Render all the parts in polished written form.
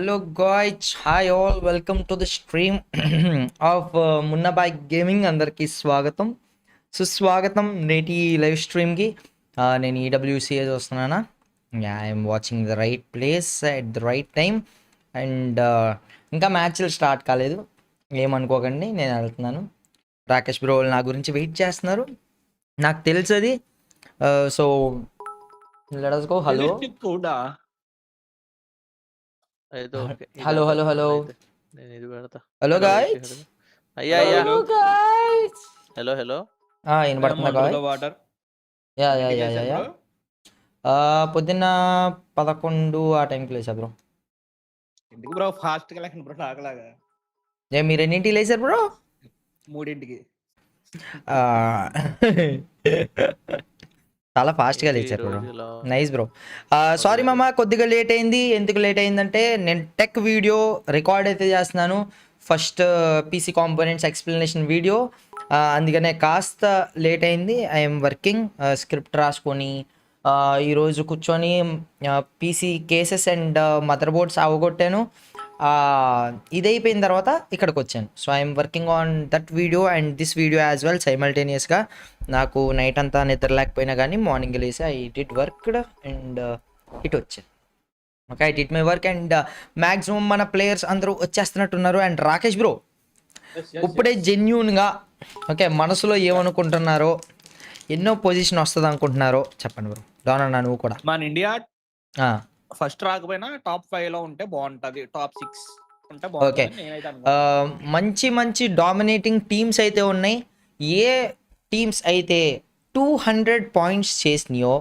Hello guys, hi all, welcome to the stream of Munna Bhai Gaming. అందరికి స్వాగతం సుస్వాగతం నేటి లైవ్ స్ట్రీమ్కి. నేను ఈడబ్ల్యూసీఏ చూస్తున్నానా. I'm watching the right place at the right time and ఇంకా మ్యాచ్లు స్టార్ట్ కాలేదు, ఏమనుకోకండి, నేను వెళ్తున్నాను. రాకేష్ బ్రో నా గురించి వెయిట్ చేస్తున్నారు, నాకు తెలుసు అది. So let us go. Hello కూడా హలో హలో హలో నేను ఇది పెడతా. Hello guys. అయ్యా అయ్యా హలో గాయ్స్. హలో హలో వినపడుతుందా guy? Water yeah yeah yeah yeah yeah పొద్దున్న 11 ఆ టైంకి లేచా బ్రో. ఎందుకు బ్రో ఫాస్ట్ గా లేకుండా బ్రో నాకులాగా మీరు ఎన్నింటికి లేచారు బ్రో? 3ంటికి. చాలా ఫాస్ట్గా లేచారు బ్రో, నైస్ బ్రో. సారీ మామ, కొద్దిగా లేట్ అయింది. ఎందుకు లేట్ అయిందంటే నేను టెక్ వీడియో రికార్డ్ అయితే చేస్తున్నాను, first PC components explanation video, అందుకనే కాస్త లేట్ అయింది. ఐఎమ్ వర్కింగ్, స్క్రిప్ట్ రాసుకొని ఈరోజు కూర్చొని PC cases and motherboards అవగొట్టాను. ఇది అయిపోయిన తర్వాత ఇక్కడికి వచ్చాను. So I'm working on that video and this video as well సైమల్టేనియస్గా. నాకు నైట్ అంతా నిద్ర లేకపోయినా కానీ మార్నింగ్ లేసి ఐ డిడ్ వర్క్డ్ అండ్ ఇటు వచ్చాను. Okay, I did my work and maximum మన ప్లేయర్స్ అందరూ వచ్చేస్తున్నట్టున్నారు. అండ్ రాకేష్ బ్రో ఇప్పుడే జెన్యూన్గా ఓకే మనసులో ఏమనుకుంటున్నారో, ఎన్నో పొజిషన్ వస్తుంది అనుకుంటున్నారో చెప్పండి బ్రో. డోనన్నా నువ్వు కూడా. మన ఇండియా ఫస్ట్ రాకపోయినా టాప్ 5 లో ఉంటే బాగుంటది, టాప్ 6 ఉంటే ఓకే, మంచి మంచి డామినేటింగ్ టీమ్స్ అయితే ఉన్నాయి. ఏ టీమ్స్ అయితే 200 పాయింట్స్ చేసినాయో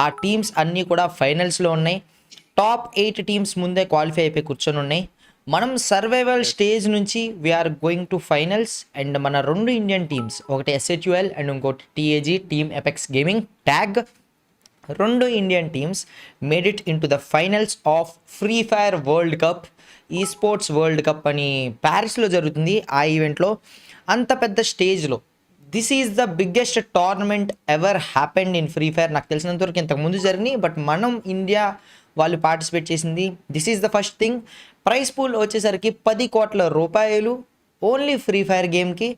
ఆ టీమ్స్ అన్నీ కూడా ఫైనల్స్లో ఉన్నాయి. టాప్ 8 టీమ్స్ ముందే క్వాలిఫై అయిపోయి కూర్చొని ఉన్నాయి. మనం సర్వైవల్ స్టేజ్ నుంచి we're going to finals. And మన 2 ఇండియన్ టీమ్స్, ఒకటి SHUL అండ్ ఇంకోటి TAG team Apex Gaming TAG, 2 Indian teams made it in to the finals of Free Fire world cup, esports world cup అని ప్యారిస్లో జరుగుతుంది. ఆ ఈవెంట్లో అంత పెద్ద స్టేజ్లో this is the biggest tournament ever happened in Free Fire. నాకు తెలిసినంతవరకు ఇంతకుముందు జరిగినాయి, బట్ మనం ఇండియా వాళ్ళు పార్టిసిపేట్ చేసింది. This is the first thing. Prize pool వచ్చేసరికి 10 కోట్ల రూపాయలు ఓన్లీ ఫ్రీ ఫైర్ గేమ్కి.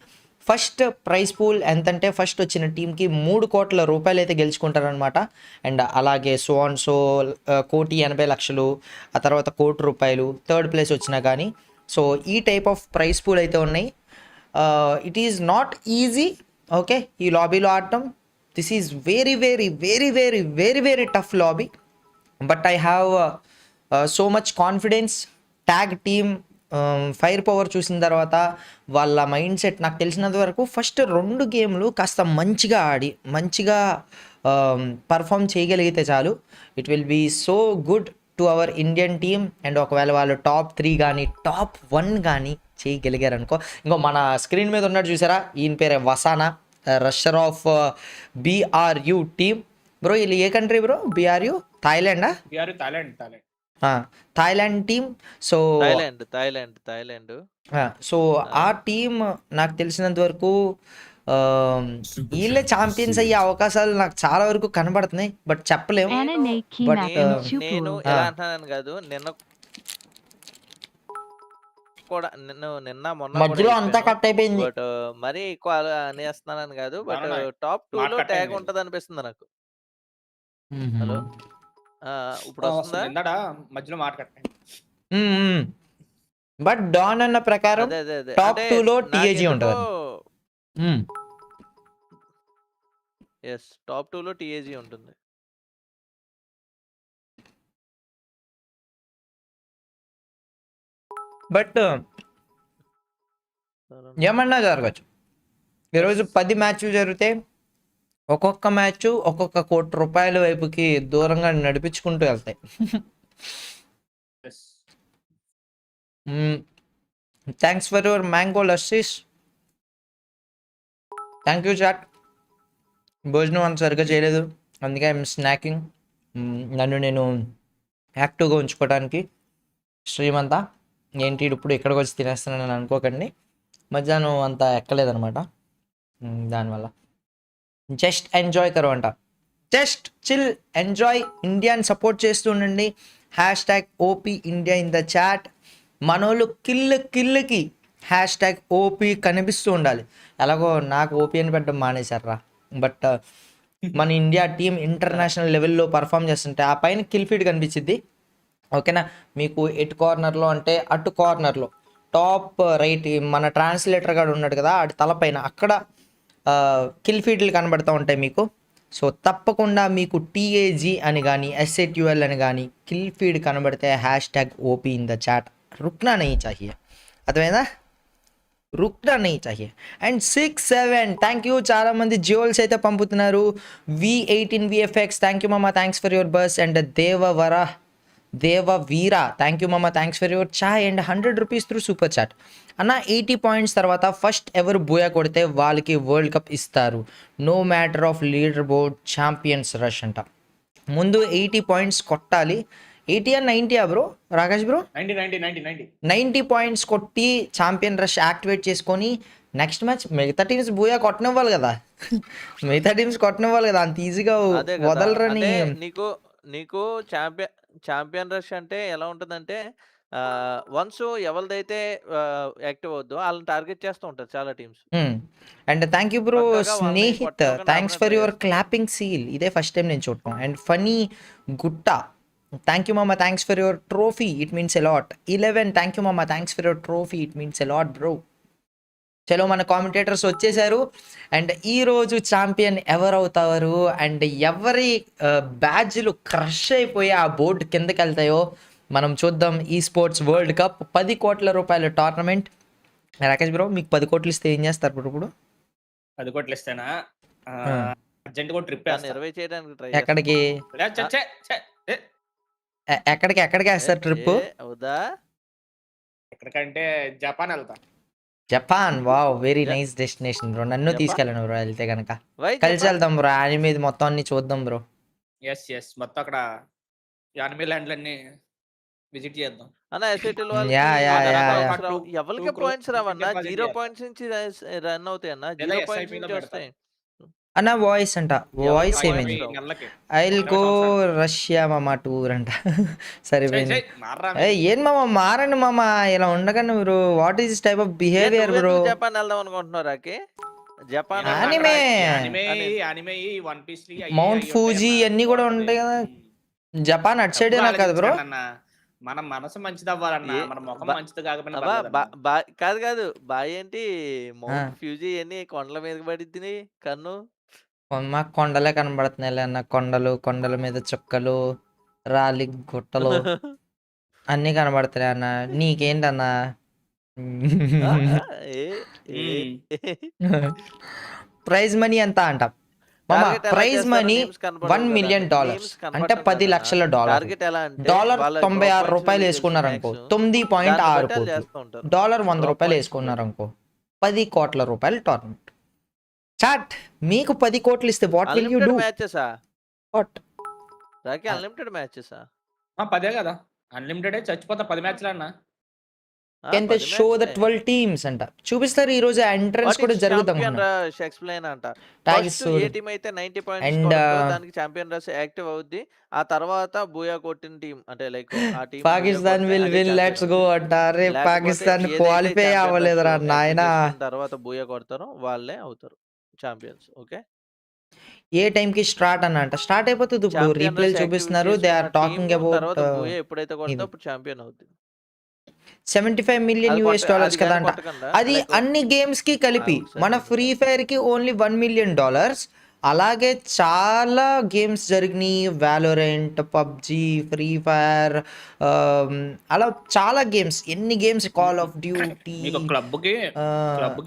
ఫస్ట్ ప్రైజ్ పూల్ ఎంతంటే ఫస్ట్ వచ్చిన టీంకి 3 కోట్ల రూపాయలు అయితే గెలుచుకుంటారనమాట. అండ్ అలాగే సో కోటి 80 లక్షలు, ఆ తర్వాత ₹1,00,00,000 థర్డ్ ప్లేస్ వచ్చినా కానీ. సో ఈ టైప్ ఆఫ్ ప్రైజ్ పూల్ అయితే ఉన్నాయి. It is not easy okay ఈ లాబీలో ఆడటం. This is very very very very very very tough lobby, but I have so much confidence. Tag team fire power చూసిన తర్వాత వాళ్ళ మైండ్ సెట్ నాకు తెలిసినంత వరకు ఫస్ట్ 2 గేమ్లు కాస్త మంచిగా ఆడి మంచిగా పర్ఫామ్ చేయగలిగితే చాలు, it will be so good to our Indian team. And ఒకవేళ వాళ్ళు టాప్ 3 కానీ టాప్ 1 కానీ చేయగలిగారు అనుకో, ఇంకో మన స్క్రీన్ మీద ఉన్నాడు చూసారా, ఈయన పేరే వసానా, rusher of BRU team. Bro వీళ్ళు ఏ కంట్రీ బ్రో? BRU థాయిలాండా? Thailand team. So Thailand. So ఆ టీమ్ నాకు తెలిసినంత వరకు వీళ్ళే ఛాంపియన్స్ అయ్యే అవకాశాలు నాకు చాలా వరకు కనబడుతున్నాయి, బట్ చెప్పలేము. బట్ నేను ఎలా అంటున్నాను కాదు, నిన్న మొన్న మధ్యలో అంతా కట్ అయిపోయింది. బట్ మరీ ఎక్కువ అనేస్తున్నాను కాదు, బట్ టాప్ 2 లో ట్యాగ్ ఉంటది అనిపిస్తుంది నాకు. హలో ఇప్పుడు వస్తుందా? మధ్యలో మాట్లాడండి. బట్ డాన్ అన్న ప్రకారం టాప్ 2 లో TAG ఉంటుంది. టాప్ 2 లో TAG ఉంటుంది. బట్ ఏమన్నా జరగచ్చు. ఈరోజు 10 మ్యాచ్లు జరిగితే ఒక్కొక్క మ్యాచ్ ఒక్కొక్క ₹1,00,00,000 వైపుకి దూరంగా నడిపించుకుంటూ వెళ్తాయి. Thanks for your mango lassis. Thank you chat. భోజనం అంత సరిగ్గా చేయలేదు, అందుకే ఐఎమ్ స్నాకింగ్. నన్ను నేను యాక్టివ్గా ఉంచుకోవడానికి స్ట్రీమ్ అంతా. ఏంటి ఇప్పుడు ఇక్కడికి వచ్చి తినేస్తున్నానని అనుకోకండి, మధ్యాహ్నం అంతా ఎక్కలేదనమాట, దానివల్ల. జస్ట్ ఎంజాయ్ కరో అంట, జస్ట్ చిల్ ఎంజాయ్. ఇండియాని సపోర్ట్ చేస్తూ ఉండండి. #OP India in the chat. మనోళ్ళు కిల్లుకి #OP కనిపిస్తూ ఉండాలి. ఎలాగో నాకు ఓపీ అని పెట్టడం మానేశారా. బట్ మన ఇండియా టీం ఇంటర్నేషనల్ లెవెల్లో పర్ఫామ్ చేస్తుంటే ఆ పైన కిల్ ఫీడ్ కనిపించింది. ఓకేనా, మీకు ఎటు కార్నర్లో అంటే అటు కార్నర్లో టాప్ రైట్ మన ట్రాన్స్లేటర్ గాడు ఉన్నాడు కదా, అటు తలపైన అక్కడ కిల్ ఫీడ్లు కనబడుతూ ఉంటాయి మీకు. సో తప్పకుండా మీకు TAG అని కానీ SATUL అని కానీ కిల్ ఫీడ్ కనబడితే #OP ఇన్ ద చాట్ రుక్నా నహీ చాహియే. అర్థమైందా? రుక్నా నహీ చాహియే. And 67 thank you. చాలామంది జియోల్స్ అయితే పంపుతున్నారు. V18 VFX థ్యాంక్ యూ మామ, thanks for your bus. And Devaveera thank you మామ, thanks for your chai and 100 rupees through super chat. అన్న 80 పాయింట్స్ తర్వాత ఫస్ట్ ఎవరు బూయా కొడితే వాళ్ళకి వరల్డ్ కప్ ఇస్తారు. No matter of leader board champions rush అంట. ముందు 80 పాయింట్స్ కొట్టాలి. 80 and 90 bro Rakesh bro? 90 points కొట్టి ఛాంపియన్ రష్ యాక్టివేట్ చేసుకొని నెక్స్ట్ మ్యాచ్ మిగతా టీమ్స్ బూయా కొట్టనివ్వాలి కదా. అంత ఈజీగా వదలరని. నీకు ఛాంపియన్ రష్ అంటే ఎలా ఉంటుందంటే వన్స్ ఎవరిదైతే యాక్టివ్ అవుద్దో వాళ్ళని టార్గెట్ చేస్తూ ఉంటారు చాలా teams. And thank you bro Snehith, thanks for your clapping seal. ఇదే ఫస్ట్ టైం నేను చూడటం. And Phani Gutta thank you మామ, thanks for your trophy, it means a lot. 11 thank you మామ, thanks for your trophy, it means a lot bro. చలో మన commentators వచ్చేసారు. And ఈరోజు champion ఎవరవుతారు and ఎవరి బ్యాడ్జ్లు క్రష్ అయిపోయి ఆ బోర్డు కిందకి వెళ్తాయో మనం చూద్దాం. ఈ స్పోర్ట్స్ వరల్డ్ కప్ 10 కోట్ల రూపాయల టోర్నమెంట్. రాకేష్ బ్రో మీకు 10 కోట్లు ఇస్తే ఏం చేస్తారు ఇప్పుడు? 10 కోట్లు ఇస్తేనా అర్జెంట్ గా ట్రిప్ చేయడానికి ఎక్కడికి ఎక్కడికి వేస్తారు ట్రిప్? ఎక్కడికంటే జపాన్ వెళ్తా. Japan, wow very nice destination bro. నన్ను తీసుకెళ్ళను బ్రో, వెళ్తే కనుక కలిసి వెళ్దాం బ్రో. యానిమే మొత్తం అన్ని చూద్దాం బ్రో. ఎస్ మొత్తం అక్కడ యానిమే ల్యాండ్ అన్ని విజిట్ చేద్దాం. ఎవరికి పాయింట్స్ రావన్నా 0 పాయింట్స్ నుంచి రన్ అవుతాయి అన్న. 0 పాయింట్స్ నుంచి వస్తాయి అన్న. వాయిస్ అంట, వాయిస్ ఏమైంది? ఐ విల్ గో రష్యా మామ టూర్ అంట. సరిపోయింది. ఏం మామ మారండి మామ, ఇలా ఉండకండి మీరు. What is type of behaviour bro? Japan వెళ్దాం అనుకుంటున్నారా? జపాన్ మౌంట్ ఫూజీ అన్ని కూడా ఉంటాయి కదా. జపాన్ అటు సైడే నాకు కదా బ్రో. మన మనసు మంచిది అవ్వాలన్నా, మన ముఖం మంచిది కాకపోయినా కాదు బాయ్ ఏంటి మౌంట్ ఫ్యూజీ అన్ని కొండల మీద పడిద్ది కన్ను. మాకు కొండలే కనబడుతున్నాయి అన్న. కొండల మీద చుక్కలు, రాలి గుట్టలు అన్ని కనబడుతున్నాయి అన్న. నీకేంటన్నా? ప్రైజ్ మనీ ఎంత అంట మామ? ప్రైజ్ మనీ $1 million అంటే $10 లక్షల. డాలర్ 96 రూపాయలు వేసుకున్నారు అనుకో, 9.6 కోట్లు. డాలర్ 100 రూపాయలు వేసుకున్నారు అనుకో, 10 కోట్ల రూపాయలు టోర్నమెంట్. చాట్ మీకు 10 కోట్లు ఇస్తే what will you do? What unlimited matches 10 కదా, అన్లిమిటెడ్ చచ్చిపోతా 10 మ్యాచ్లు అన్నా. Can they show the 12 teams అంట చూపిస్తారు. ఈ రోజు ఎంట్రన్స్ కూడా జరుగుతాం ఎక్స్ప్లెయిన్ అంట. ఫస్ట్ ఏ టీం అయితే 90 పాయింట్స్ దానికి ఛాంపియన్ రష్ యాక్టివ్ అవుద్ది. ఆ తర్వాత బూయా కొట్టిన టీం అంటే లైక్ ఆ team Pakistan will win let's go అంటారే. పాకిస్తాన్ క్వాలిఫై అవ్వలేదురా నాయనా. తర్వాత బూయా కొడతారు వాళ్ళే అవుతారు ఛాంపియన్స్. ఓకే, ఏ టైం కి స్టార్ట్ అన్న స్టార్ట్ అయిపోతుంది. ఇప్పుడు రీప్లే చూపిస్తున్నారు. They are talking about booyah ఎప్పుడైతే కొడతారో అప్పుడు ఛాంపియన్ అవుతుంది. $75 million కదా అంట. అది అన్ని గేమ్స్ కి కలిపి. మన ఫ్రీ ఫైర్ కి ఓన్లీ $1 million. అలాగే చాలా గేమ్స్ జరిగినాయి. వాలోరెంట్, పబ్జి, ఫ్రీ ఫైర్, అలా చాలా గేమ్స్. ఎన్ని games, call of duty. Club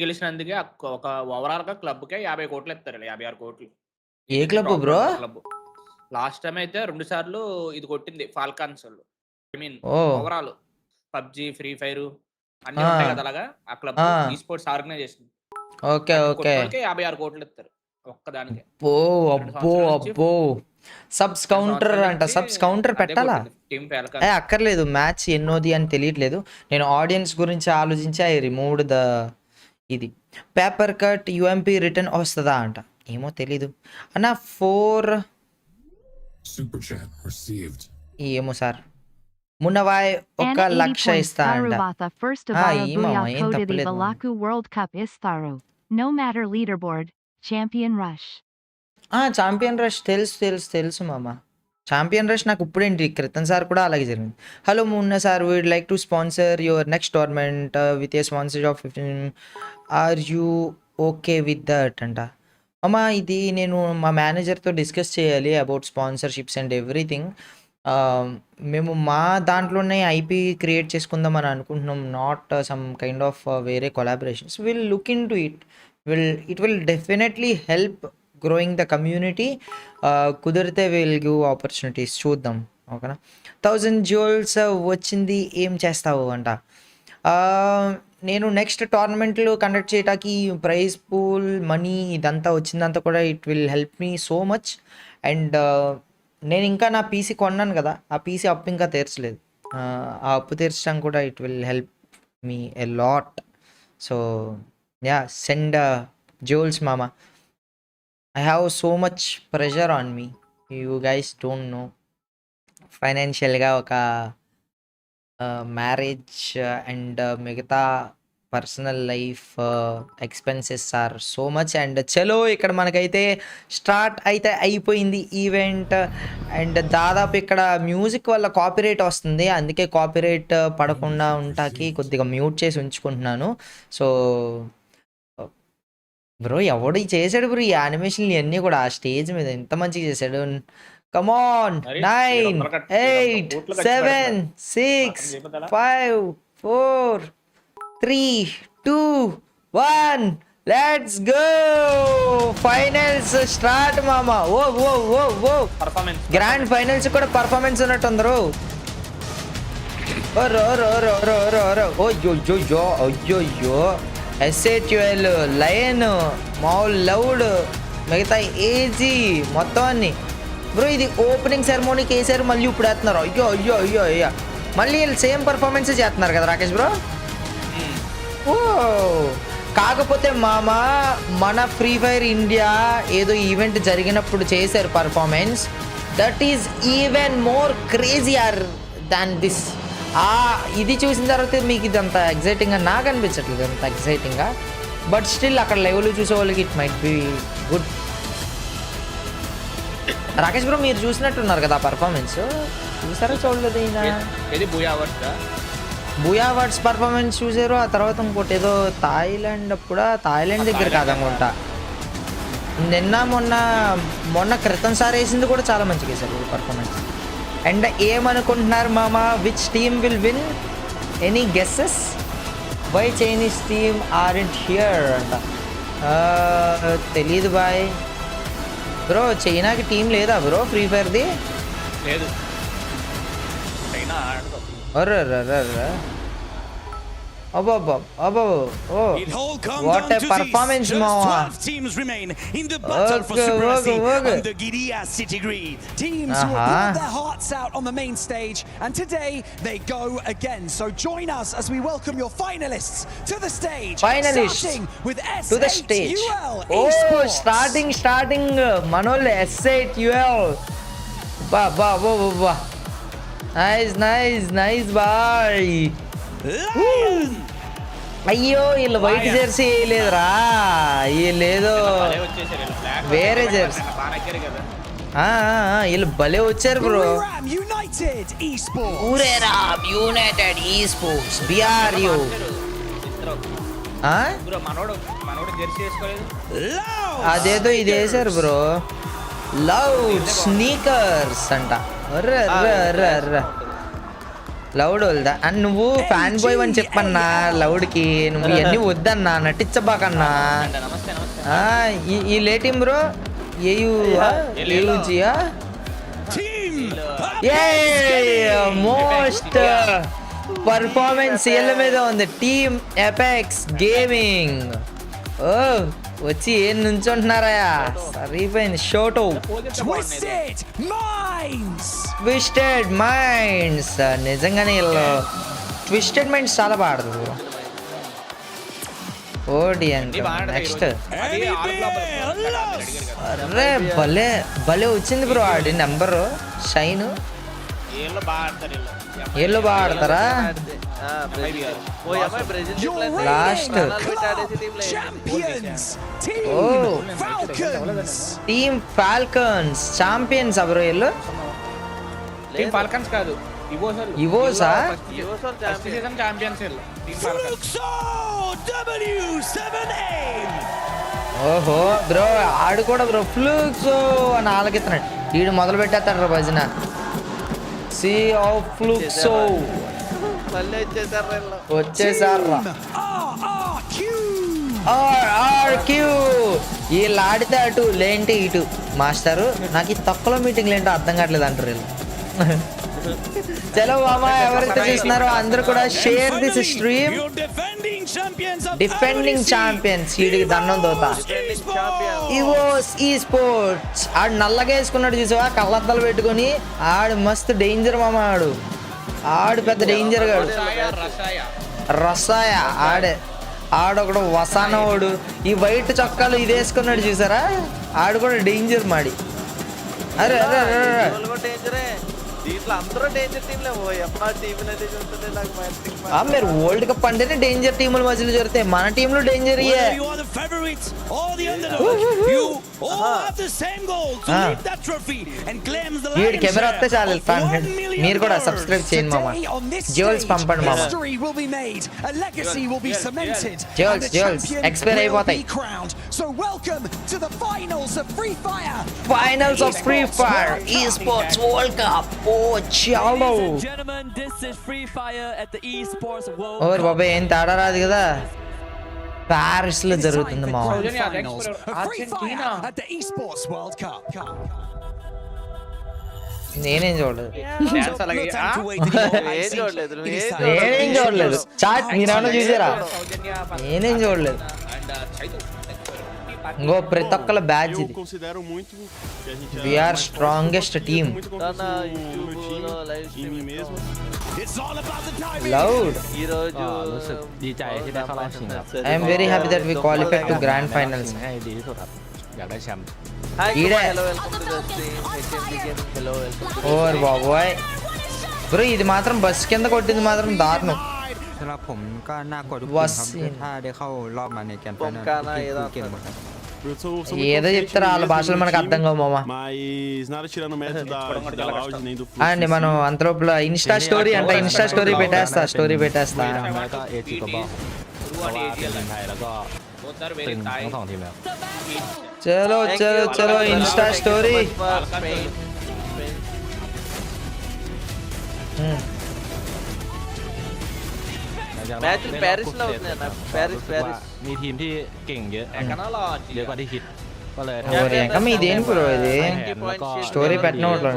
గెలిచినందుకే ఒక ఓవరాల్ గా క్లబ్ కే 50 కోట్లు ఇస్తారు. 56 కోట్లు. ఏ క్లబ్ బ్రో? లాస్ట్ టైం అయితే 2 సార్లు ఇది కొట్టింది Falcons. I mean overall PUBG, free fire అన్ని ఉంటాయి కదా, అలాగా ఆ క్లబ్ ఈ స్పోర్ట్స్ ఆర్గనైజేషన్. ఓకే 56 కోట్లు ఇస్తారు ఒక్కదానికి. అబ్బో సబ్స్ కౌంటర్ అంట. సబ్స్ కౌంటర్ పెట్టాలా? అక్కర్లేదు, మ్యాచ్ ఎన్నోది అని తెలియట్లేదు. నేను ఆడియన్స్ గురించి ఆలోచించి ఐ రిమూవ్డ్ ద ఇది. పేపర్ కట్ UMP రిటర్న్ వస్తుందా అంట, ఏమో తెలీదు అన్న. 4 ఏమో సార్ మున్నవాయ్ ఒక Anna 80 లక్ష points ఇస్తా అంట. Taruvata first ఆ, Avara ఈ మామ Buya ఏం Kota the తప్పలేదు మామ. Valaku World Cup Istaru. No matter leaderboard. Champion Rush. Champion rush తెలుసు మామ. ఛాంపియన్ రష్ నాకు ఇప్పుడేంటి, క్రితం సార్ కూడా అలాగే జరిగింది. Hello Munna sir, we'd like to sponsor your next tournament with a sponsor of 15. Are you okay with that అంట. అమ్మ ఇది నేను మా మేనేజర్తో డిస్కస్ చేయాలి అబౌట్ స్పాన్సర్షిప్స్ అండ్ ఎవ్రీథింగ్. మేము మా దాంట్లోనే ఐపీ క్రియేట్ చేసుకుందాం అని అనుకుంటున్నాం, నాట్ సమ్ కైండ్ ఆఫ్ వేరే collaborations. Will look in to it will definitely help growing the community. కుదిరితే విల్ గివ్ ఆపర్చునిటీస్, చూద్దాం. ఓకేనా. 1000 జూల్స్ వచ్చింది, ఏం చేస్తావు అంట. నేను నెక్స్ట్ టోర్నమెంట్లు కండక్ట్ చేయడానికి ప్రైజ్ పూల్ మనీ ఇదంతా వచ్చిందంతా కూడా it will help me so much. And నేను ఇంకా నా పీసీ కొన్నాను కదా, ఆ పీసీ అప్పు ఇంకా తీర్చలేదు. ఆ అప్పు తీర్చడం కూడా it will help me a lot. So yeah, send joules మామ. I have so much pressure on me. You guys don't know. ఫైనాన్షియల్గా ఒక మ్యారేజ్ అండ్ మిగతా personal life expenses are so much. And చలో ఇక్కడ మనకైతే స్టార్ట్ అయితే అయిపోయింది event. And దాదాపు ఇక్కడ మ్యూజిక్ వల్ల కాపీరైట్ వస్తుంది, అందుకే కాపీరైట్ పడకుండా ఉంటాకి కొద్దిగా మ్యూట్ చేసి ఉంచుకుంటున్నాను. సో బ్రో ఎవడు చేశాడు బ్రో ఈ యానిమేషన్లు ఇవన్నీ కూడా ఆ స్టేజ్ మీద ఎంత మంచిగా చేశాడు. కమాన్, 9 8 7 6 5 4 3 2 1 లెట్స్ గో. ఫైనల్స్ స్టార్ట్ మామా. ఓ ఓ ఓ ఓ గ్రాండ్ ఫైనల్స్ కూడా పర్ఫార్మెన్స్ ఉన్నట్టుందరు. అయ్యో ఎస్ఏట్యూఎల్ లయన్ మాల్ లౌడ్ మిగతా ఏజీ మొత్తం అన్ని బ్రో. ఇది ఓపెనింగ్ సెరమోనీకి వేసారు, మళ్ళీ ఇప్పుడు వేస్తున్నారు. అయ్యో అయ్యో అయ్యో అయ్యో మళ్ళీ వీళ్ళు సేమ్ పర్ఫార్మెన్సే చేస్తున్నారు కదా రాకేష్ బ్రో. ఓ కాకపోతే మామ మన ఫ్రీ ఫైర్ ఇండియా ఏదో ఈవెంట్ జరిగినప్పుడు చేశారు performance, that is even more crazier than this. ఇది చూసిన తర్వాత మీకు ఇది అంత ఎగ్జైటింగ్గా నాకు అనిపించట్లేదు, అంత ఎగ్జైటింగ్గా. బట్ స్టిల్ అక్కడ లెవెల్ చూసే వాళ్ళకి it might be good. Rakesh bro మీరు చూసినట్టున్నారు కదా పర్ఫార్మెన్స్, చూసారా చూడలేదు? బూయా వర్డ్స్ పర్ఫార్మెన్స్ చూసారు. ఆ తర్వాత ఇంకోటి ఏదో థాయిలాండ్ దగ్గర కాదనుకుంటా. నిన్న మొన్న క్రితం సార్ వేసింది కూడా చాలా మంచిగా వేశారు పర్ఫార్మెన్స్. అండ్ ఏమనుకుంటున్నారు మామ, which team will win? Any guesses? Why Chinese team aren't here అంట. తెలీదు బాయ్. బ్రో చైనాకి టీం లేదా బ్రో ఫ్రీ ఫైర్ది? లేదు. Oh, what a performance, Mama. 12 teams remain in the battle for supremacy on the Giria City Grid. Teams who have poured their hearts out on the main stage, and today they go again. So join us as we welcome your finalists to the stage. Finalists starting with to the stage. S8UL starting Manol S8UL. Wow. Nice bye. అయ్యో వీళ్ళు white Jersey వేయలేదురా, వీళ్ళేదో వేరే Jersey. వీళ్ళు భలే వచ్చారు bro. ఊరేరామ్ United ఈ sports బిఆర్యు. అదేదో ఇది వేసారు బ్రో, లౌడ్ స్నీకర్స్ అంట. లౌడ్ వద్దా అని నువ్వు ఫ్యాన్ బాయ్ అని చెప్పన్నా, లౌడ్కి నువ్వు ఇవన్నీ వద్దన్నా, నటించబాకన్నా. ఈ లేటిం బ్రో ఏయుజియా మోస్ట్ పర్ఫార్మెన్స్ వీళ్ళ మీద ఉంది. Team Apex gaming. ఓ వచ్చి ఏం నుంచుంటున్నారా, సరిపోయింది. షోటో ట్విస్టెడ్ మైండ్స్. నిజంగానే వీళ్ళు ట్విస్టెడ్ మైండ్స్ చాలా బాగుంది. ఓడి అంటే నెక్స్ట్ అరే భలే వచ్చింది బ్రో ఆడి నెంబరు షైన్. ఏళ్ళు బాగా ఆడతారు వీళ్ళు బాగా ఆడతారా? లాస్ట్ టీమ్ ఫాల్కన్స్ ఛాంపియన్స్ ఎవరు వీళ్ళు? టీమ్ ఫాల్కన్స్ కాదు, ఇవోసా? సీజన్ ఛాంపియన్స్ వీళ్ళు టీమ్ ఫాల్కన్స్. ఓహో బ్రో, ఆడు కూడా బ్రో ఫ్లూక్సో అని ఆలకెత్తున్నాడు. వీడు మొదలు పెట్టేస్తాడు రా భజన. సి ఆఫ్ ఫ్లూక్సో వచ్చేసారు. వీళ్ళు ఆడితే అటు లేంటి ఇటు. మాస్టరు నాకు ఈ తక్కువ మీటింగ్లు ఏంటో అర్థం కావట్లేదు అంటారు వీళ్ళు. చలో మామ, ఎవరైతే చూస్తున్నారో అందరూ కూడా share this stream. Defending champions వీడికి దండం దోతా. ఇవోస్ ఈ స్పోర్ట్స్. ఆడు నల్లగా వేసుకున్నాడు చూసావా, కళ్ళద్దాలు పెట్టుకొని. ఆడు మస్తు డేంజర్ మామ. ఆడు పెద్ద డేంజర్ గాడు. రసాయ ఆడొకడు వసానోడు. ఈ వైట్ చొక్కాలు ఇది వేసుకున్నాడు చూసారా, ఆడు కూడా డేంజర్ మాడి. అరే అరే అరే మీరు వరల్డ్ కప్ అంటేనే డేంజర్ టీముల మధ్యలో జరుగుతాయి. మన టీంలో డేంజర్ వీడి కెమెరా వస్తే చాలు. మీరు కూడా సబ్స్క్రైబ్ చేయండి మామ. జ్యువెల్స్ పంపండి మామ. జ్యువెల్స్ ఎక్స్పైర్ అయిపోతాయి. Finals of Free fire esports world cup. Chala. Gentlemen, this is FreeFire at the esports world cup. ఓర్ బాబా, ఏం తేడా రాదు కదా. ప్యారిస్ లో జరుగుతుంది మా. నేనేం చూడలేదు. చాట్ మీరేమన్నా చూసారా? నేనేం చూడలేదు. ఇంకో ప్రతి ఒక్కల బ్యాచ్ ఇది. We're strongest team. Loud. I'm very happy that we qualified to grand finals. ఓర్ బాబోయ్ బ్రో, ఇది మాత్రం బస్ కింద కొట్టింది మాత్రం దారుణం. ఏదో చెప్తారా వాళ్ళ భాషలో మనకు అర్థం కావు మామ. అండి మనం అంతలోపల ఇన్స్టా స్టోరీ అంట, ఇన్స్టా స్టోరీ పెట్టేస్తా. చలో చలో చలో ఇన్స్టా స్టోరీ.มีทีมที่เก่งเยอะเยอะกว่าที่คิดก็เลย మీదేం బ్రో ఇది స్టోరీ పెట్టినట్లు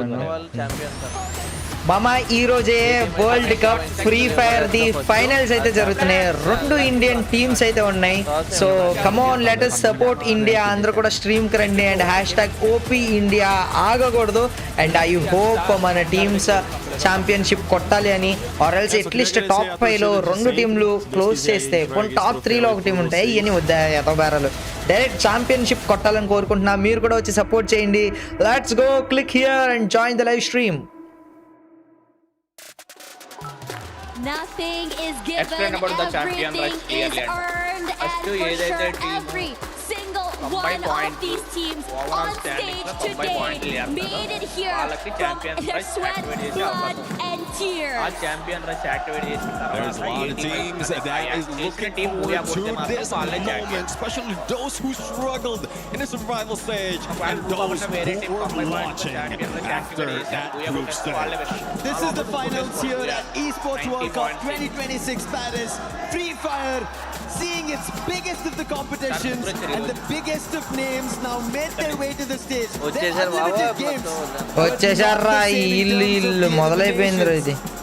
మామ. ఈ రోజే world cup free fire the finals అయితే జరుగుతున్నాయి. 2 ఇండియన్ టీమ్స్ అయితే ఉన్నాయి. So come on let us support India. అందరూ కూడా స్ట్రీమ్ కి రండి అండ్ #OP India ఆగకూడదు. అండ్ ఐ హోప్ మన టీమ్స్ ఛాంపియన్షిప్ కొట్టాలి అని, ఆర్ ఎల్స్ అట్లీస్ట్ టాప్ 5 లో 2 టీంలు క్లోజ్ చేస్తే టాప్ 3 లో ఒక టీం ఉంటాయి. ఇవన్నీ వద్దా ఎతబేరాలు. డైరెక్ట్ ఛాంపియన్షిప్ కొట్టాలని కోరుకుంటున్నా. మీరు కూడా వచ్చి సపోర్ట్ చేయండి. Let's go, click here and join the live stream. Nothing is given, everything is earned, and for sure every single one of these teams on stage today made it here from their sweat, blood and tears. There's a lot of teams that is looking forward to this moment, especially those who struggled in the survival stage and those who were launching after that group stage. This is the finals here at Esports World Cup 2026 Paris. Free Fire seeing its biggest of the competitions and the biggest of names now made their way to the stage. They have unlimited games.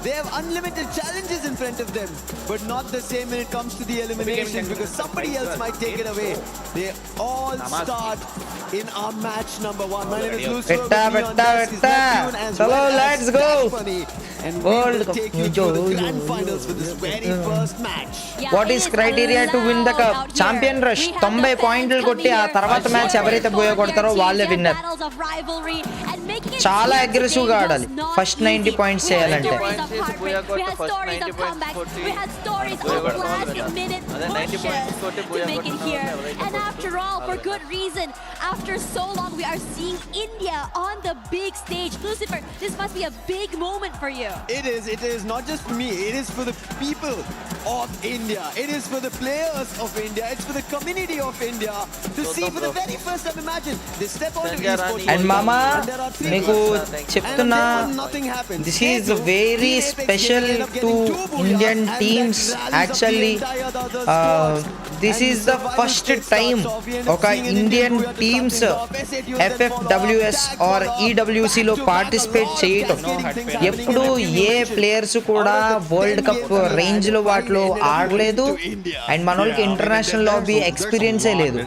They have unlimited challenges in front of them, but not the same when it comes to the elimination, because somebody else might take it away. They all start in our match number 1. My name is Lucio. Hello, let's go. And we will take you to the grand finals for this very first match. What is criteria to win the cup? Champion rush 90 పాయింట్లు కొట్టి ఆ తర్వాత match ఎవరైతే పోయో కొడతారో వాళ్ళే winner. levels of rivalry and making it చాలా clear aggressive గా today ఆడాలి. was not First 90 easy. points We had చేయాలంటే. stories of 90 heartbreak, we had first stories 90 of points comebacks, కొట్టి, we had stories Booyah of కొట్టాలి last కదా. minute అదే 90 pushes points కొట్టి to Booyah make it కొట్టిన here. ఎవరైతే And after all, for good reason, after so long we are seeing India on the big stage. Lucifer, this must be a big moment for you. It is not just for me, it is for the people of India. It is for the players of India. It's for the community of India to see for the very first time. Imagine they step onto esports. And Mama, and there are three మీకు players. చెప్తున్నా, And nothing happens. this is very special to Indian teams. Actually, this is the first time ఒక Indian teams FFWS or EWC లో participate చేయటం. ఎప్పుడు ఏ players కూడా world cup range లో వాటిలో ఆడలేదు అండ్ మన వాళ్ళకి ఇంటర్నేషనల్ లాబీ ఎక్స్పీరియన్సే లేదు.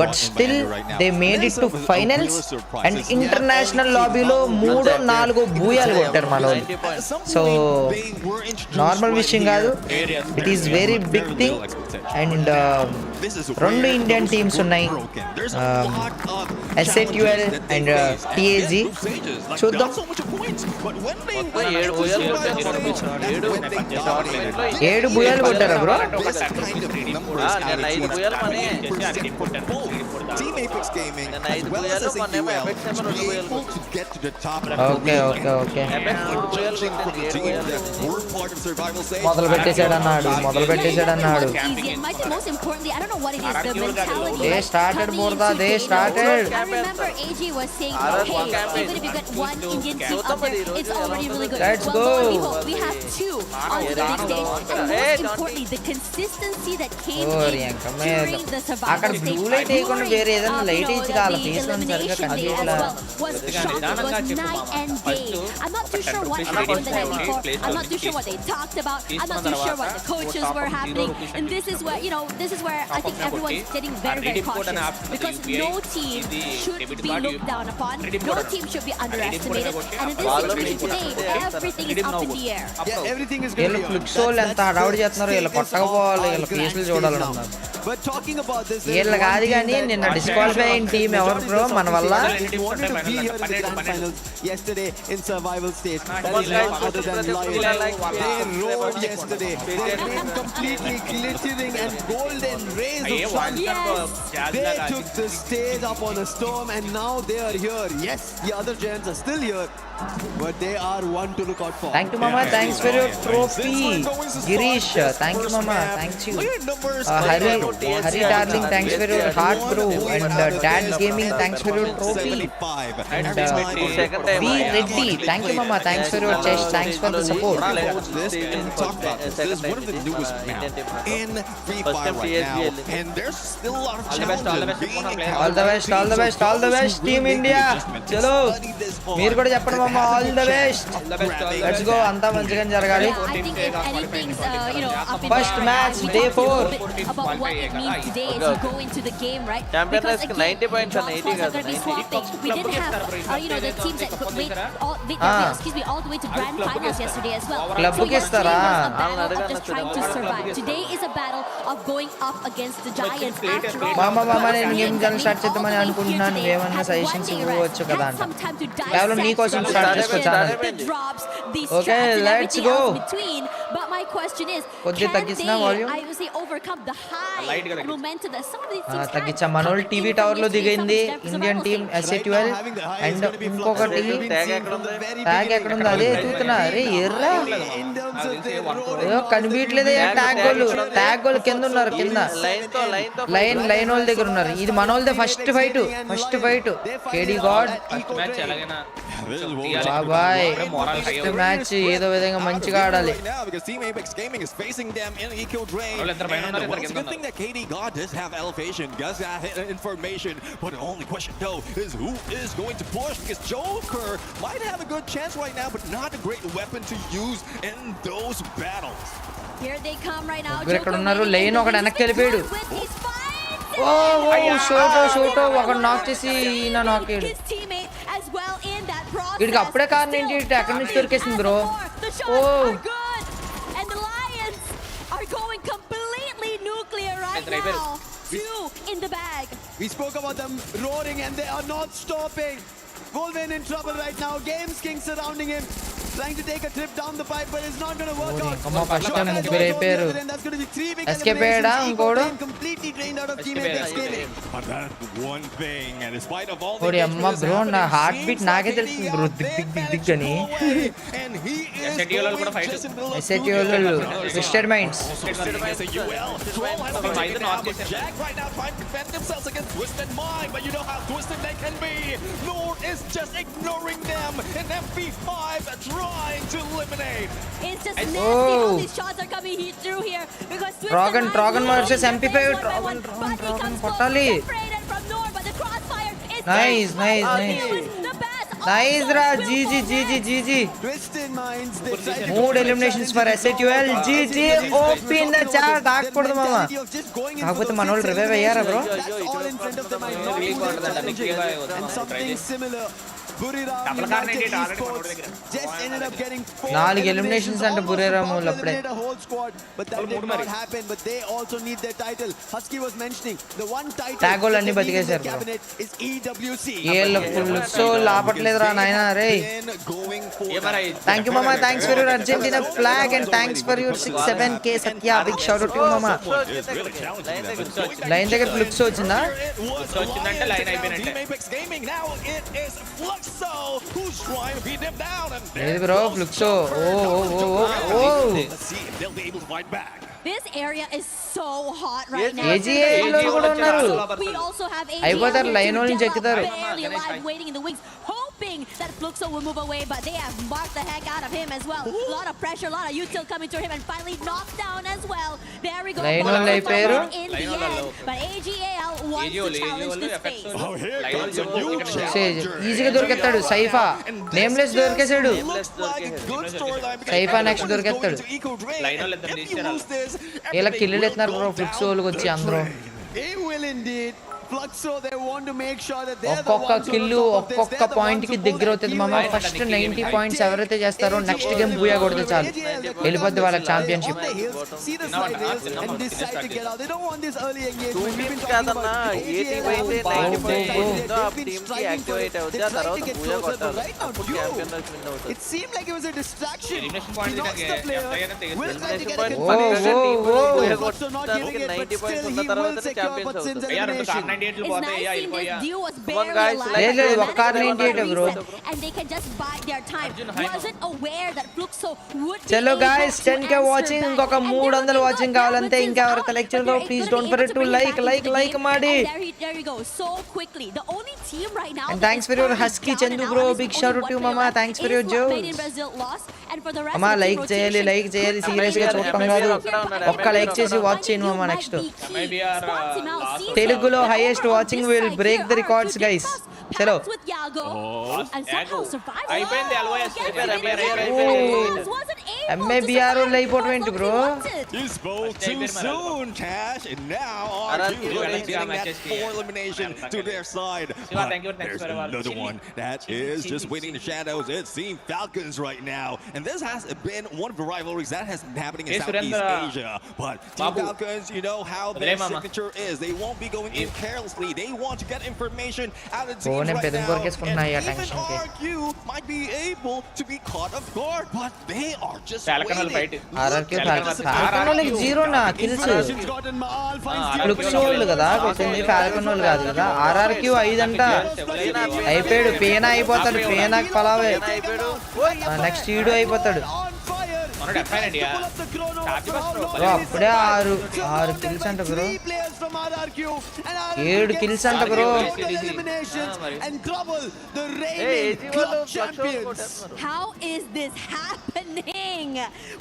But still they made it to finals and international లాబీలో 3-4 బూయాలు కొట్టారు మన వాళ్ళు. సో నార్మల్ విషయం కాదు, it is very big thing. And 2 Indian teams ఉన్నాయి, SATUL అండ్ TAG. చూద్దాం. 7 బూయాలు కొట్టారా బ్రో? ఓకే ఓకే ఓకే మొదలు పెట్టేశాడు అన్నాడు. They started Murda, they started. I remember AG was saying, hey, even if you get 1 Indian team up there, it's already really good. Let's well, go. lo and behold, we have 2 on the big stage. And most importantly, the consistency that came in during the అక్కడ survival blue stage, light వేయకుండా వేరే ఏదైనా light వేసి కాదు. the face one సరిగా elimination day as కనిపించలా. well was shocking. It was night and day. I'm not too sure what happened the night before. I'm not too sure what they talked about. I'm not too sure what the coaches were happening. And this is where, this is where I think everyone's getting very, very cautious. Because no team should be looked down upon. No team should be underestimated. And in this situation today, everything is up in the air. Yeah, everything is going వీళ్ళు to be ఫ్లిక్స్ వాళ్ళు ఎంత హడావుడి చేస్తున్నారు. వీళ్ళు కొట్టకపోవాలి, వీళ్ళ ఫేస్లు చూడాలన్నారు. But talking about this, వీళ్ళు కాదు కానీ నిన్న డిస్క్వాలిఫై అయిన టీం ఎవరు బ్రో మన వల్ల? They wanted to be here in the grand finals yesterday in survival stage. That is none other than Lions. They roared yesterday. They came completely glittering and golden rays of sun. They took the stage up on a storm and now they are here. Yes, the other giants are still here, but they are one to look out for. Thank you mama, thanks for your trophy. Girish, thank you mama, thanks you. Hari darling, thanks for your heart bro. And Dad Gaming, thanks for your trophy. And V Reddy, thank you mama, thanks for your chest, thanks for the support. This and talk about this. This is one of the newest maps in FreeFire right now, and there's still a lot of challenges being encountered. All the best, all the best, all the best, Team India. Chalo, మీరు కూడా చెప్పండి mama, all the best. Let's go, అంతా మంచిగా జరగాలి. I think if anything's, up in First there, match, we day talked a 4. little bit about what it means today as we go into the game, right? Champion Because Race again, 90 points drop and 80 spots are guys, going to be 90. swapping. We didn't have, the teams that could wait all the way to grand finals yesterday as well. Club So కి yesterday ఇస్తారా? was a battle of just trying to survive. Today is a battle of going up against the giants. After all, మామ నేను those game teams channel start that చేద్దామని all the way అనుకుంటున్నాను. here today ఏమన్నా had suggestions 1 day ఇవ్వచ్చు rest, కదా had అంట. some time to కేవలం dissect నీకోసం the స్టార్ట్ చేసుకో channel. the drops, the Okay, strats and let's everything go. else between. But my question is, కొద్దిగా can తగ్గించిన they, volume? I would say, overcome the high momentum that some of these teams had? తగ్గించా. మనోళ్ళు TV tower లో దిగింది Indian team SATUL. And ఇంకొకటి tag ఎక్కడ ఉంది అదే చూస్తున్నా. అరే ఎర్రా కనిపించలేదు. ట్యాగ్ వాళ్ళు కింద ఉన్నారు, కింద లైన్ వాళ్ళ దగ్గర ఉన్నారు. ఇది మన వాళ్ళదే ఫస్ట్ ఫైట్ కేడి గాడ్ బాబాయ్. ఫస్ట్ మ్యాచ్ ఏదో విధంగా మంచిగా ఆడాలి. Because Team Apex Gaming is facing them in Eco Drain. And well, it's a good thing that KD God does have elevation, does have information. But the only question though is who is going to push? Because Joker might have a good chance right now, but not a great weapon to use in those battles. Here they come right now. ఇక్కడ ఉన్నారు. Line ఒకటి వెనక్కి వెళ్ళిపోయాడు. షోటో ఒకటి నాక్ చేసి ఈయన నాక్ అయ్యాడు. వీడికి అప్పుడే కారణం ఏంటి? ఎక్కడి నుంచి దొరికేసింది bro? And the Lions are going completely nuclear right now. 2 in the bag. We spoke about them roaring and they are not stopping. Wolverine in trouble right now. Games King surrounding him. Trying to take a trip down the pipe, but it's not going to work out. Come on, first time ముగ్గురు అయిపోయారు. That's going to be 3 big Escape అయ్యాడా ఇంకోడు? completely drained out of teammate escaping. But that's one thing, and in spite of all ఓడి అమ్మ bro నా heart beat నాకే తెలుస్తుంది bro దిగ్ అని. and he is SATL కూడా fight. SATL twisted minds. Right now trying to defend themselves against Twisted Mind, but you know how twisted they can be. Lord is just ignoring them, and MP5 trying to eliminate. It's just nasty how these shots are coming through here because Trogan versus MP5. Trogan కొట్టాలి. Nice. Nice ra, GG. Twisted Minds, they tried to Mood eliminations for SATL. GG. OP in the chat. ఆకూడదు మామ. కాకపోతే మనోళ్ళు revive అయ్యారా bro? That's all in front of them. And something similar. Double carnage already just ended up getting 4 eliminations and Buriram అప్పుడే. a whole squad, but that did not happen. But they also need their title. Husky was mentioning the one title Tagol అన్ని బతికేశారు bro. is EWC. ఏల్ full సో లాపట్లేదురా నాయనా రే. Thank you mama, thanks for your Argentina flag and thanks for your 67k Satya, big shout out to you mama. Line దగ్గర ఫ్లిక్స్ వచ్చిందా? వచ్చిందంటే లైన్ అయిపోయినట్టే. So who's trying to beat them down? లేదు బ్రో ఫ్లిక్సో. ఓ Let's see if they'll be able to fight back. This area is so hot right now. AGA లో కూడా ఉన్నారు. We also have AGA అయిపోతారు line నుంచి ఎక్కుతారు. barely alive, waiting in the wings, hoping that Fluxo will move away, but they have marked the heck out of him as well. A lot of pressure, a lot of util coming to him, and finally knocked down as well. There we go. Line వాళ్ళు అయిపోయారు. In the end, but AGAL wants to challenge this phase. Oh, here comes a new challenger. ఈజీగా దొరికేస్తాడు సైఫా. Nameless దొరికేసాడు. Looks like a good storyline because సైఫా everyone next is దొరికేస్తాడు. going to eco drain. Line వాళ్ళు ఇద్దరు If you తీశారు. lose this, ఇలా everything కిల్లులు will ఎత్తున్నారు go bro down ఫ్లిక్స్ వాళ్ళకి వచ్చి the అందరూ. drain. They will indeed. Fluxo, they want to make sure that they're the ఒక్కొక్క ones who are kill on top of this. ఒక్కొక్క They're the point ones కి who దగ్గర pull అవుతుంది that మామ. kill first rate. 90 points ఎవరైతే చేస్తారో next game Booyah కొడితే చాలు, వెళ్ళిపోద్ది వాళ్ళకి championship. On the hills, see the side hills and decide to get out. They don't want this early engagement. We've been talking about AGL have been struggling. They tried to get closer, but right now, it seemed like it was a distraction. He knocks the player, will try to get a confirmation. Fluxo not giving it, but still he will secure Butsin's elimination. This duo was Come on, barely guys, alive. let's లేదు go. ఒక్క 98 bro. And they can just bide their time. Wasn't aware that Fluxo would be చలో able guys to 10k answer watching, back. ఇంకొక And 300 they were watching not కావాలంటే there ఇంకా with ఎవరైతే his like చేయలేదో output, please but don't they forget to able to bring it like back into the like game. ಮಾಡಿ. And there you go, so quickly. The only team right now. And that thanks is for your currently husky down Chandu and bro, out is big only shout out to one you player mama, left. thanks for It your is what Made in jokes. Brazil lost. And for the rest అమ్మా of the like చేయాలి, rotation, like చేయాలి, Kotu serious గా is చూడటం there. కాదు. Here, ఒక్క like చేసి watch చేయండి మామ. might next be key. Maybe our Spots him out, last sees తెలుగులో him. highest Over on watching this will side break here the are records, two guys. Pass చలో with Yago. And somehow survives. అయిపోయింది, LOS. MABR వాళ్ళు అయిపోవటం ఏంటి bro? You spoke too soon, Cash, and now RQ is getting that 4 elimination to their side. But there's another one that is just waiting in the shadows. It's Team Falcons right now, and this has been one of the rivalries that has been happening in Southeast Asia. But Team Falcons, you know how their signature is. They won't be going in carelessly. They want to get information out of the team right now. And even RQ might be able to be caught off guard, but they are just waiting. RRQ వాళ్ళకి zero నా kills. ఫ్లిక్స్ వాళ్ళు కదా కొట్టింది, Falcon వాళ్ళు కాదు కదా. RRQ 5 అంట. అయిపోయాడు, పేనా అయిపోతాడు, పేనాకి పలావే. నెక్స్ట్ ఈడు అయిపోతాడు. అప్పుడే 6 కిల్స్ అంట బ్రో, 7 కిల్స్ అంట bro. How is this happening?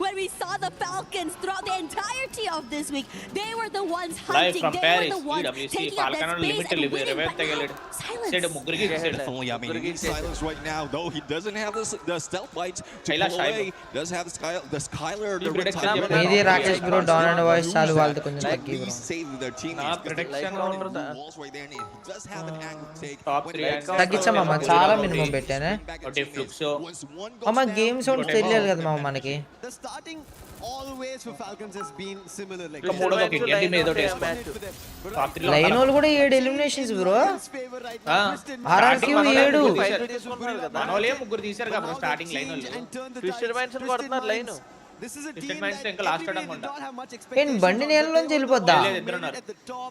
When we saw the Falcons throughout the entirety of this week, they were the ones hunting. From they were the Paris, ones EWC, taking up that Falcon space and winning. But now, silence. Definitely, I mean, he needs silence right now, though he doesn't have the stealth lights to pull away. Does have the Skylar, the red time. ఇది Rakesh bro, down and voice చాలు వాళ్ళది కొంచెం తగ్గి bro. తగ్గించమ్మా, చాలా minimum పెట్టానే. అమ్మ game sounds తెలియాలి కదా మామ మనకి. always for Falcons has been similar. Like మూడోది ఒక ఇండియన్ టీమ్ ఏదో లైన్ వాళ్ళు కూడా 7 ఎలిమినేషన్స్ బ్రో. RRQ 7. మనోలే ముగ్గురు తీశారు కదా స్టార్టింగ్ లైన్ వాళ్ళు. ట్విస్టెడ్ మైండ్స్ కొడుతున్నారు line. this is a Twisted team Minds that ఇంకా లాస్ట్ really అనుకుంటా. don't have much ఏం expectations. బండి నేలలోంచి వెళ్ళిపోద్దా? ఇద్దరు ఉన్నారు.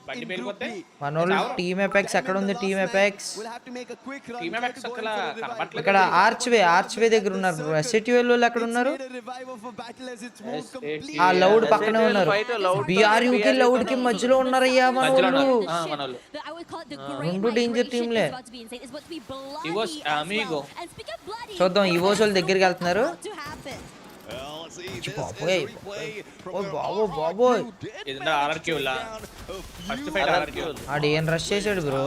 బండి in వెళ్ళిపోతే Group B. మనోళ్ళు టీమ్ ఎపెక్స్ ఎక్కడ ఉంది? Team apex We'll have to make a quick run. Team effects అక్కడ కనబట్లేదు. ఇక్కడ ఆర్చ్వే దగ్గర ఉన్నారు బ్రో. SATL వాళ్ళు ఎక్కడ ఉన్నారు? ఆ లౌడ్ పక్కనే ఉన్నారు. BRU కి లౌడ్ కి మధ్యలో ఉన్నారయ్యా మనోళ్ళు. మనోళ్ళు రెండు డేంజర్ టీంలే. ఇవోస్ అమిగో చూద్దాం ఈవోస్ వాళ్ళ దగ్గరికి వెళ్తున్నారు. బాబోయ్ బాబోయ్ ఇదంతా ఆర్ఆర్క్యూ లా ఫస్ట్ ఫైట్ ఆర్ఆర్క్యూ ఆడు ఏం రష్ చేశాడు బ్రో.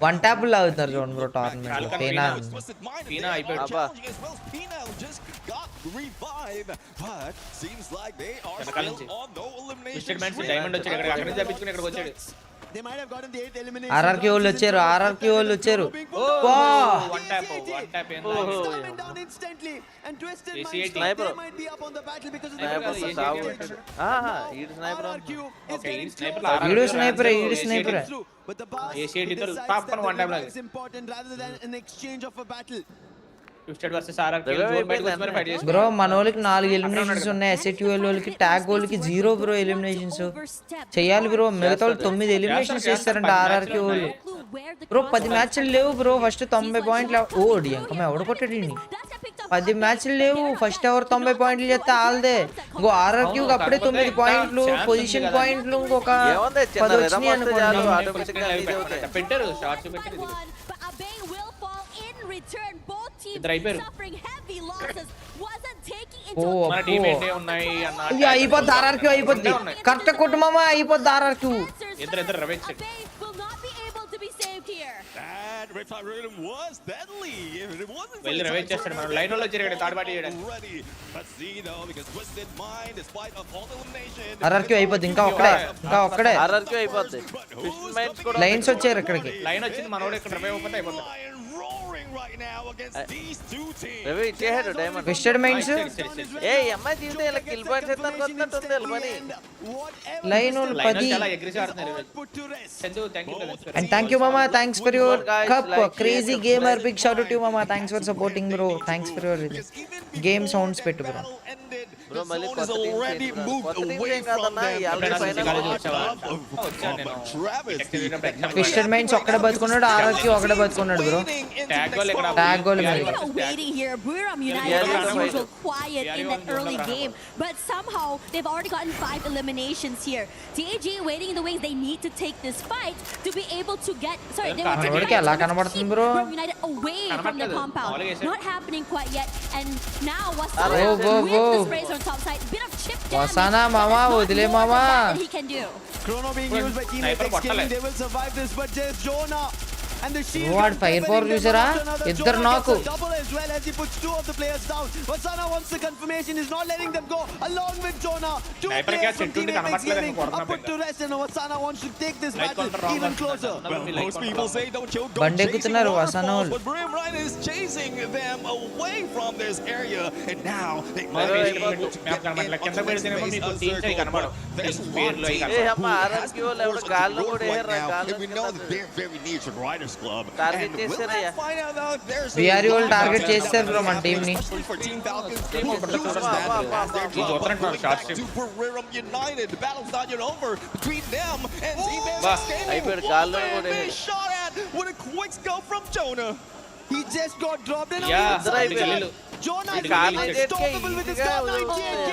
1 ట్యాప్ లాగుతారు చూడండి బ్రో టోర్నమెంట్. పీనా అయిపోయాడు. వెనకాల నుంచి ట్విస్టెడ్ మైండ్స్ డైమండ్ వచ్చాడు. ఇక్కడ అక్కడి నుంచి తప్పించుకుని ఇక్కడికి వచ్చాడు. RRQ వాళ్ళు వచ్చారు. వన్ ట్యాప్ ఈడు స్నైపర్ టాప్ వన్ ట్యాప్ లాగా ట్విస్టెడ్ వర్సెస్ ఆర్ఆర్క్యూ జోన్ బయటకు వచ్చి మరి ఫైట్ చేస్తారు బ్రో. మన వాళ్ళకి 4 ఎలిమినేషన్స్ ఉన్నాయి. SATL వాళ్ళకి ట్యాగ్ వాళ్ళకి 0 బ్రో ఎలిమినేషన్స్. చెయ్యాలి బ్రో. మిగతా వాళ్ళు 9 ఎలిమినేషన్స్ చేస్తారంట RRQ వాళ్ళు బ్రో. 10 మ్యాచ్లు లేవు బ్రో. ఫస్ట్ 90 పాయింట్లు. ఓడి ఇంకా ఎవడు కొట్టాడు? 10 మ్యాచ్లు లేవు. ఫస్ట్ ఎవరు 90 పాయింట్లు చేస్తే ఆల్దే. ఇంకో RRQ అప్పుడే 9 పాయింట్లు పొజిషన్ పాయింట్లు. ఇంకొక 10 వచ్చినాయి అనుకోండి. పెట్టారు షార్ట్స్ పెట్టారు. ఇద్దరు అయిపోయారు. మన టీం ఏంటే ఉన్నాయి అన్న అయిపోద్ది. RRQ అయిపోద్ది. కరెక్ట్ కుటుంబమా అయిపోద్ది. RRQ ఇద్దరు రవేచ్ వెళ్ళి రవేచ్ చేస్తాడు. మనం లైన్ లో వచ్చారు ఇక్కడ థర్డ్ పార్టీ చేయడానికి. RRQ అయిపోద్ది. ఇంకా ఒక్కడే RRQ అయిపోద్ది. ట్విస్టెడ్ మైండ్స్ కూడా లైన్స్ వచ్చారు ఇక్కడికి. లైన్ వచ్చింది. మనోడు ఇక్కడ రవే అయిపోతే అయిపోతుంది. రవి ఇచ్చేసాడు డైమండ్. ట్విస్టెడ్ మైండ్స్ ఏ అమ్మాయి జీవితం ఇలా కిల్ పాయింట్స్ ఎత్తాను కొట్టినట్టుంది వీళ్ళ పని. లైన్ 10. చాలా అగ్రెసివ్ ఆడుతున్నారు. Chandu thank you And thank you mama, thanks for your cup. Crazy gamer, big shout out to you mama. Thanks for supporting bro. Thanks for your game sounds pettu bro. Bro మళ్ళీ కొత్త team ఏం కాదన్నా. ఈ already final twisted minds ఒక్కడే బతుకున్నాడు. RRQ ఒక్కడే బతుకున్నాడు bro. Tag goal మరి waiting here. Buram United as usual quiet in that early game, but somehow they've already gotten 5 eliminations here. TAG waiting in the wings. They need to take this fight to be able to get they want to keep Buram United away from the compound. Not happening quite yet, and now Wasana with the sprays on top side. Bit of chip damage. Wasana mama odile mama. He can do. Chrono being used by Team Apex Gaming. They will survive this, but there's Jonah. And the shield what fire power చూసారా? ఇద్దరు నాకు double as well as he puts 2 of the players down. Wasana wants the confirmation, is not letting them go along with Jonah. 2 players from Team Apex Gaming are put to rest, and Wasana wants to take this battle even closer. Most people say don't chill, బండి ఎక్కుతున్నారు Wasana వాళ్ళు. but Brim Ryan is chasing them away from this area, and now they map కింద పెడితేనేమో మీకు teams అయి కనబడవు. పేర్లు అయి ఏ అమ్మ RRQ వాళ్ళు ఎవరు గాల్లో కూడా ఏర్రా గాల్లో. we know that they're very near to the Riders Club. Target చేశారయ్యా. BRU వాళ్ళు టార్గెట్ చేస్తారు బ్రో మన టీం ని. For Team Falcons, team Super Rerum United. The battle's not yet over between them and Team అయిపోయాడు గాల్లో కూడా. Shot at with a quick scope from Jonah. He just got dropped in. Jonah is unstoppable with his car 98k.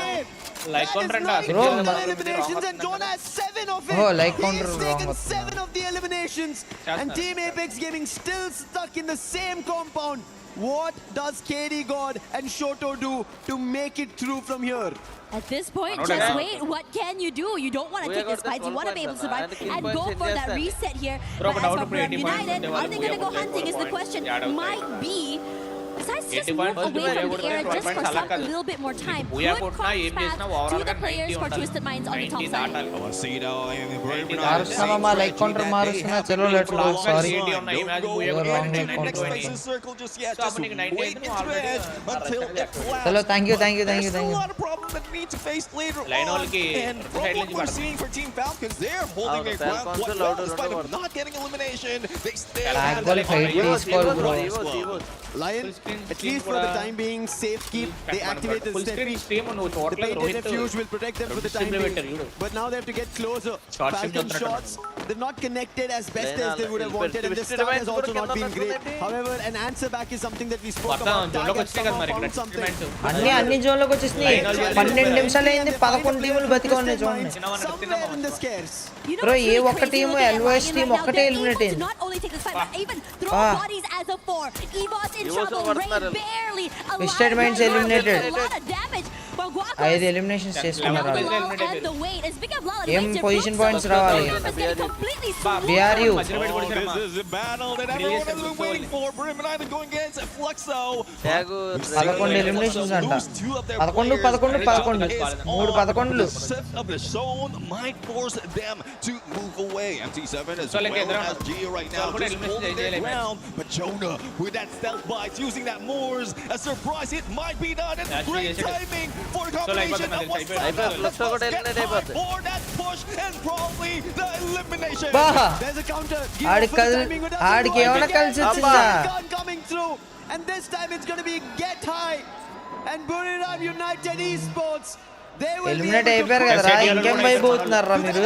Like counter అంట Bro, eliminations, and Jonah has 7 of it. Oh, like counter He's wrong taken button. 7 of the eliminations, and Team Apex Gaming still stuck in the same compound. What does KD God and Shoto do to make it through from here? At this point, just wait. What can you do? You don't want to take this fight. You want to be able to survive and go for that reset here. But as for United, are they going to go hunting is the question. Might be Besides just 80 move points away from the era 12 just for points some, a alakadu. little bit more time. Booyah Good కొట్టినా cross ఏం pass చేసినా to overall the గా players 90 for ఉండాలి. Twisted Minds on the top 90 side. దాటాలి. మారుస్తున్నా మా like counter మారుస్తున్నా చలో let's go sorry చలో thank you line వాళ్ళకి And from what we're seeing for Team Falcons, they're holding their ground quite well despite of not getting elimination. They still have Tag ball fight తీసుకోవాలి bro Lion, at least for the time being, safe keep. They activate the full step. Screen stream నువ్వు The చూడట్లేదు painted Rohit refuge will protect them for the time being. But now they have to get closer. Short Falcon stream shots, they've not connected as best as they would have wanted, and the start has also not been great. However, an answer back is something that we spoke మొత్తం about. జోన్లోకి Target వచ్చినాయి కదా somehow మరి found ఇక్కడ something. అన్ని జోన్లోకి వచ్చేసినాయి 12 నిమిషాలు అయింది 11 టీములు బతిగా ఉన్నాయి చూడండి Somewhere in the scares. You know Bro, what's A really ఒక్క crazy team, about LOS Lion team right now? ఒక్కటే They're eliminate able to అయింది. not only take this fight, but even throw bodies as a 4. Evos in Evos trouble. Rain పడుతున్నారు. barely alive. Twisted Minds right now. eliminated. A lot of damage. But Guacos 5 eliminations and చేసుకున్నారు now the వాళ్ళు lull and the wait. And speaking of lull, it ఏం makes it position look points so రావాలి good. It's getting completely swooped. BRU. మధ్యలో పెట్టి కొట్టేశారమ్మా. This is a battle that everyone has been waiting for. Brim and Island going against Fluxo. Tag 11 eliminations అంట 11 3 11 of the zone might force them to move away. MT7 as well as Gia right now just holding their ground. But Jonah with that stealth bite using that Moors. A surprise hit might be done. And great timing for the combination of what's for that push and probably the elimination. There's a counter. ఆడికి ఏమైనా కలిసి వచ్చిందా Gun coming through, and this time it's going to be get high. And Buriram United Esports. They will be eliminate able to అయిపోయారు push కదరా it ఇంకేం to అయిపోతున్నారా మీరు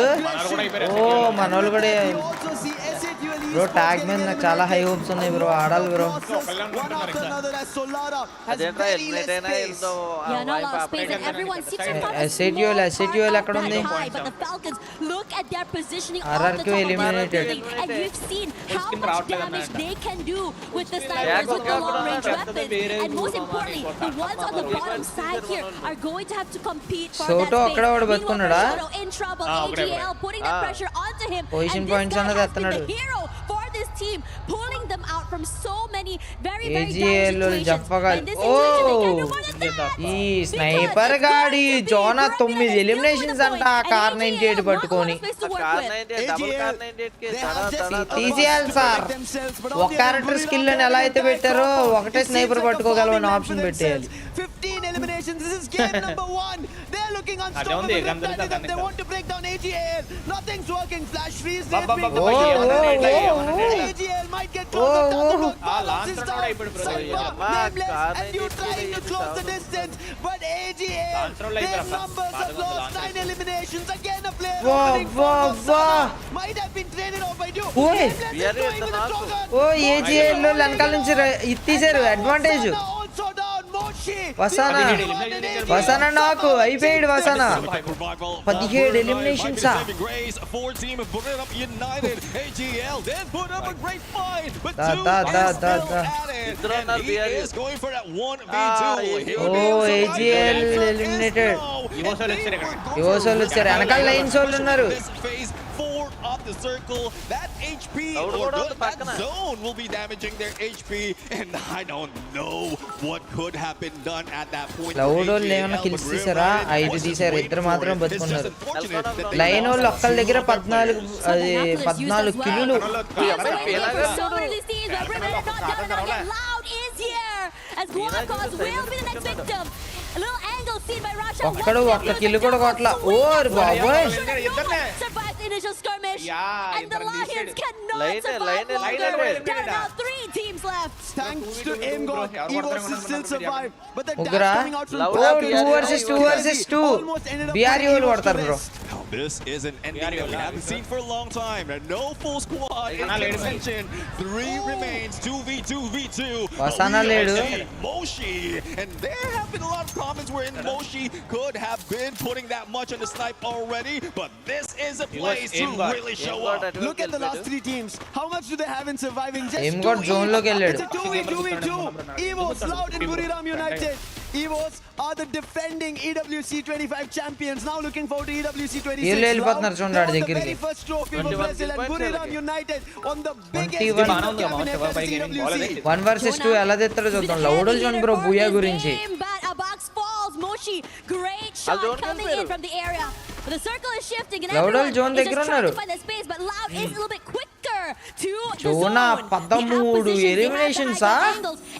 ఓ మనోళ్ళు కూడా You also see SATL bro Esports tag getting మీద నాకు eliminated. చాలా high hopes ఉన్నాయి బ్రో ఆడాలి bro One after another as Solara has అదేంట్రా very ఎలిమినేట్ less అయినా space. ఎంతో Yeah, not a lot of space, and everyone sits in front of SATL small SATL part ఎక్కడ of ఉంది that high, but the Falcons look at their positioning off RRQ the top of the eliminated. building, and you've seen how Skin much రావట్లేదు damage అన్నమాట. they can do with the snipers, with the long range weapons, and most importantly, the ones on the bottom side here are going to have to compete for that Soto space. అక్కడ వాడు Meanwhile, బతుకున్నాడా? Soto in trouble, ఒకడే AGL putting that pressure onto him, Position and points this guy అన్నది has been the ఎత్తనాడు. hero for this team, pulling them out from so many very AGL dire వాళ్ళు situations. చెప్పగాలి. In this situation, they can do ఓ more than that. ఈ sniper గాడి జోనా 9 eliminations అంట ఆ car 98 పట్టుకొని తీసేయాలి సార్ ఒక క్యారెక్టర్ స్కిల్ అని ఎలా అయితే పెట్టారో ఒకటే స్నైపర్ పట్టుకోగలమని ఆప్షన్ పెట్టేయాలి 15 eliminations. This is game number 1. They're looking unstoppable. They want to break down AGL. Nothing's working. Flash freeze. AGL might get closer. And you trying to close the distance, but AGL, their numbers have lost 9 eliminations. Again, a player might have been traded off by you. ఓ AGL లో వెనకాల నుంచి ఇత్తేసారు advantage వసానా నాకు అయిపోయాడు వసానా 17 eliminations ఓ ఏజిఎల్ ఎలిమినేటెడ్ యువసోళ్ళు వచ్చారు వెనకాల లైన్స్ వాళ్ళు ఉన్నారు Of the circle, that HP or that zone will be damaging their HP, and I don't know what could have been done at that point. Cloud వాళ్ళు ఏమైనా కిల్స్ తీసారా 5 తీసారు ఇద్దరు మాత్రం బతుకున్నారు లైన్ వాళ్ళు ఒక్కళ్ళ దగ్గర 14 కిల్లులు ఒక్కడు ఒక్క కిల్లు కూడా కొట్ల ఓర్ బాబోయ్ initial skirmish, and the Lions cannot survive longer. There are now 3 teams left. Thanks to Aimgot, Evos still survive, but the Ugra. dash coming out from 2 versus 2 BRU వాళ్ళు కొడతారు bro This is an ending that we haven't seen for a long time. No full squad in contention. 3 remains, 2v2v2. Wasana ledu. Moshi, and there have been a lot of comments wherein Moshi could have been putting that much on the snipe already, but this is a place to really show up. Look at the last 3 teams. How much do they have in surviving? Just Aimgot zone loki elladu. It's a 2v2v2. Evos, Loud and Buriram United. Evos are the defending EWC 25 champions. Now looking forward to EWC 26. వీళ్ళు వెళ్ళిపోతున్నారు చూడండి ఆడి The దగ్గరికి. very first trophy for Brazil and Buriram United on the biggest 21. cabinet of EWC. 1 versus 2 ఎలా తెస్తారో చూద్దాం. లౌడల్ zone bro Booyah గురించి. A box falls. Moshi, great shot coming in from the area. The circle is shifting and everyone is just trying to find the space, but Loud is a little bit quicker to the zone. Jona 13 eliminations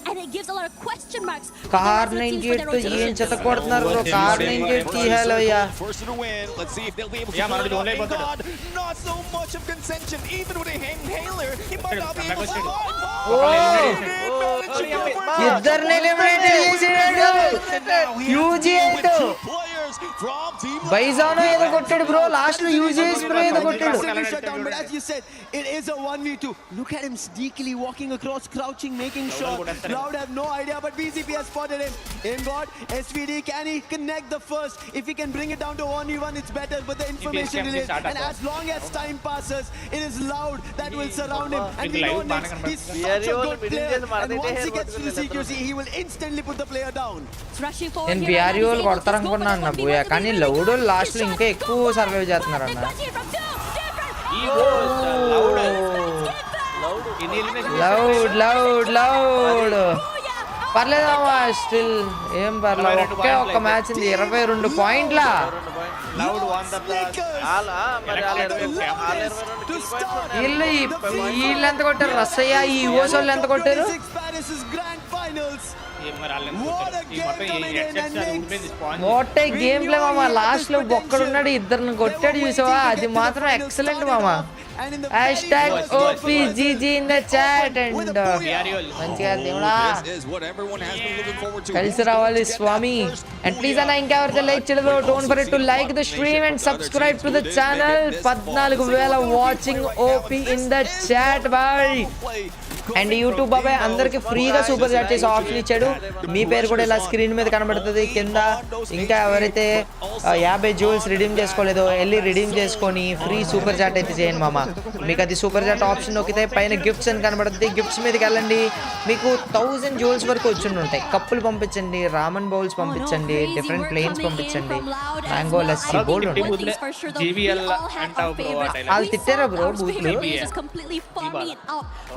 and it gives a lot of question marks. Car 98 ఏం చెత్త కొడుతున్నారు bro. Kar 98 తీయాలో యా. First to win. Let's see if they'll be able to. Oh God, not so much of contention. Even with a inhaler, he might not be able to. ఇద్దరిని eliminate చేసాడు. యూజీ8 బైజానో ఏదో కొట్టాడు bro. Last లో UG spray ఏదో కొట్టాడు. But as you said, it is a 1v2. Look at him sneakily walking across, crouching, making shots. Loud have no idea, but BCP has spotted him. Aimbot, SVD, can he connect the first? If he can bring it down to 1v1, it's better, but the information release. And as long as time passes, it is Loud that will surround him. And we know next, he's such a good player. And once he gets to the CQC, he will instantly put the player down. నేను బిఆర్ఈఓలు కొడతారనుకున్నాను అన్న buoy, కానీ loud last లో ఇంకా ఎక్కువ survive చేస్తున్నారు అన్న. Loud loud loud పర్లేదమ్మా, still ఏం పర్లేదు. ఒకే ఒక్క మ్యాచ్ ఉంది, 22 పాయింట్ల. వీళ్ళు ఎంత కొట్టారు రస్సయ్య, ఈ యువస్ వాళ్ళు ఎంత కొట్టారు? వాట్ ఏ గేమ్ ప్లే మామ. లాస్ట్ లో ఒక్కడున్నాడు, ఇద్దరిని కొట్టాడు చూసావా, అది మాత్రం ఎక్సలెంట్ మామ. #OPGG in the chat and మంచిగా దేవుడా కలిసి రావాలి స్వామి. అండ్ ప్లీజ్ అన్న ఇంకెవరైతే లైక్ చేయలేదో don't forget to like the stream and subscribe to the channel. 14,000 watching OP in the chat boy. And YouTube బాబాయ్ అందరికి ఫ్రీగా సూపర్ చాట్ చేసి ఆప్షన్ ఇచ్చాడు. మీ పేరు కూడా ఇలా స్క్రీన్ మీద కనబడుతుంది కింద. ఇంకా ఎవరైతే 50 జూల్స్ రిడీమ్ చేసుకోలేదో వెళ్ళి రిడీమ్ చేసుకొని ఫ్రీ సూపర్ చాట్ అయితే చేయండి మామ. మీకు అది సూపర్ చాట్ ఆప్షన్ నొక్కితే పైన గిఫ్ట్స్ అని కనబడుతుంది. గిఫ్ట్స్ మీదకి వెళ్ళండి, మీకు 1000 జూల్స్ వరకు వచ్చి ఉంటాయి. కప్పులు పంపించండి, రామన్ బౌల్స్ పంపించండి, డిఫరెంట్ ప్లేన్స్ పంపించండి, మ్యాంగో లస్సీ బోల్డ్ ఉంటాయి. వాళ్ళు తిట్టారా బ్రో బూట్లు?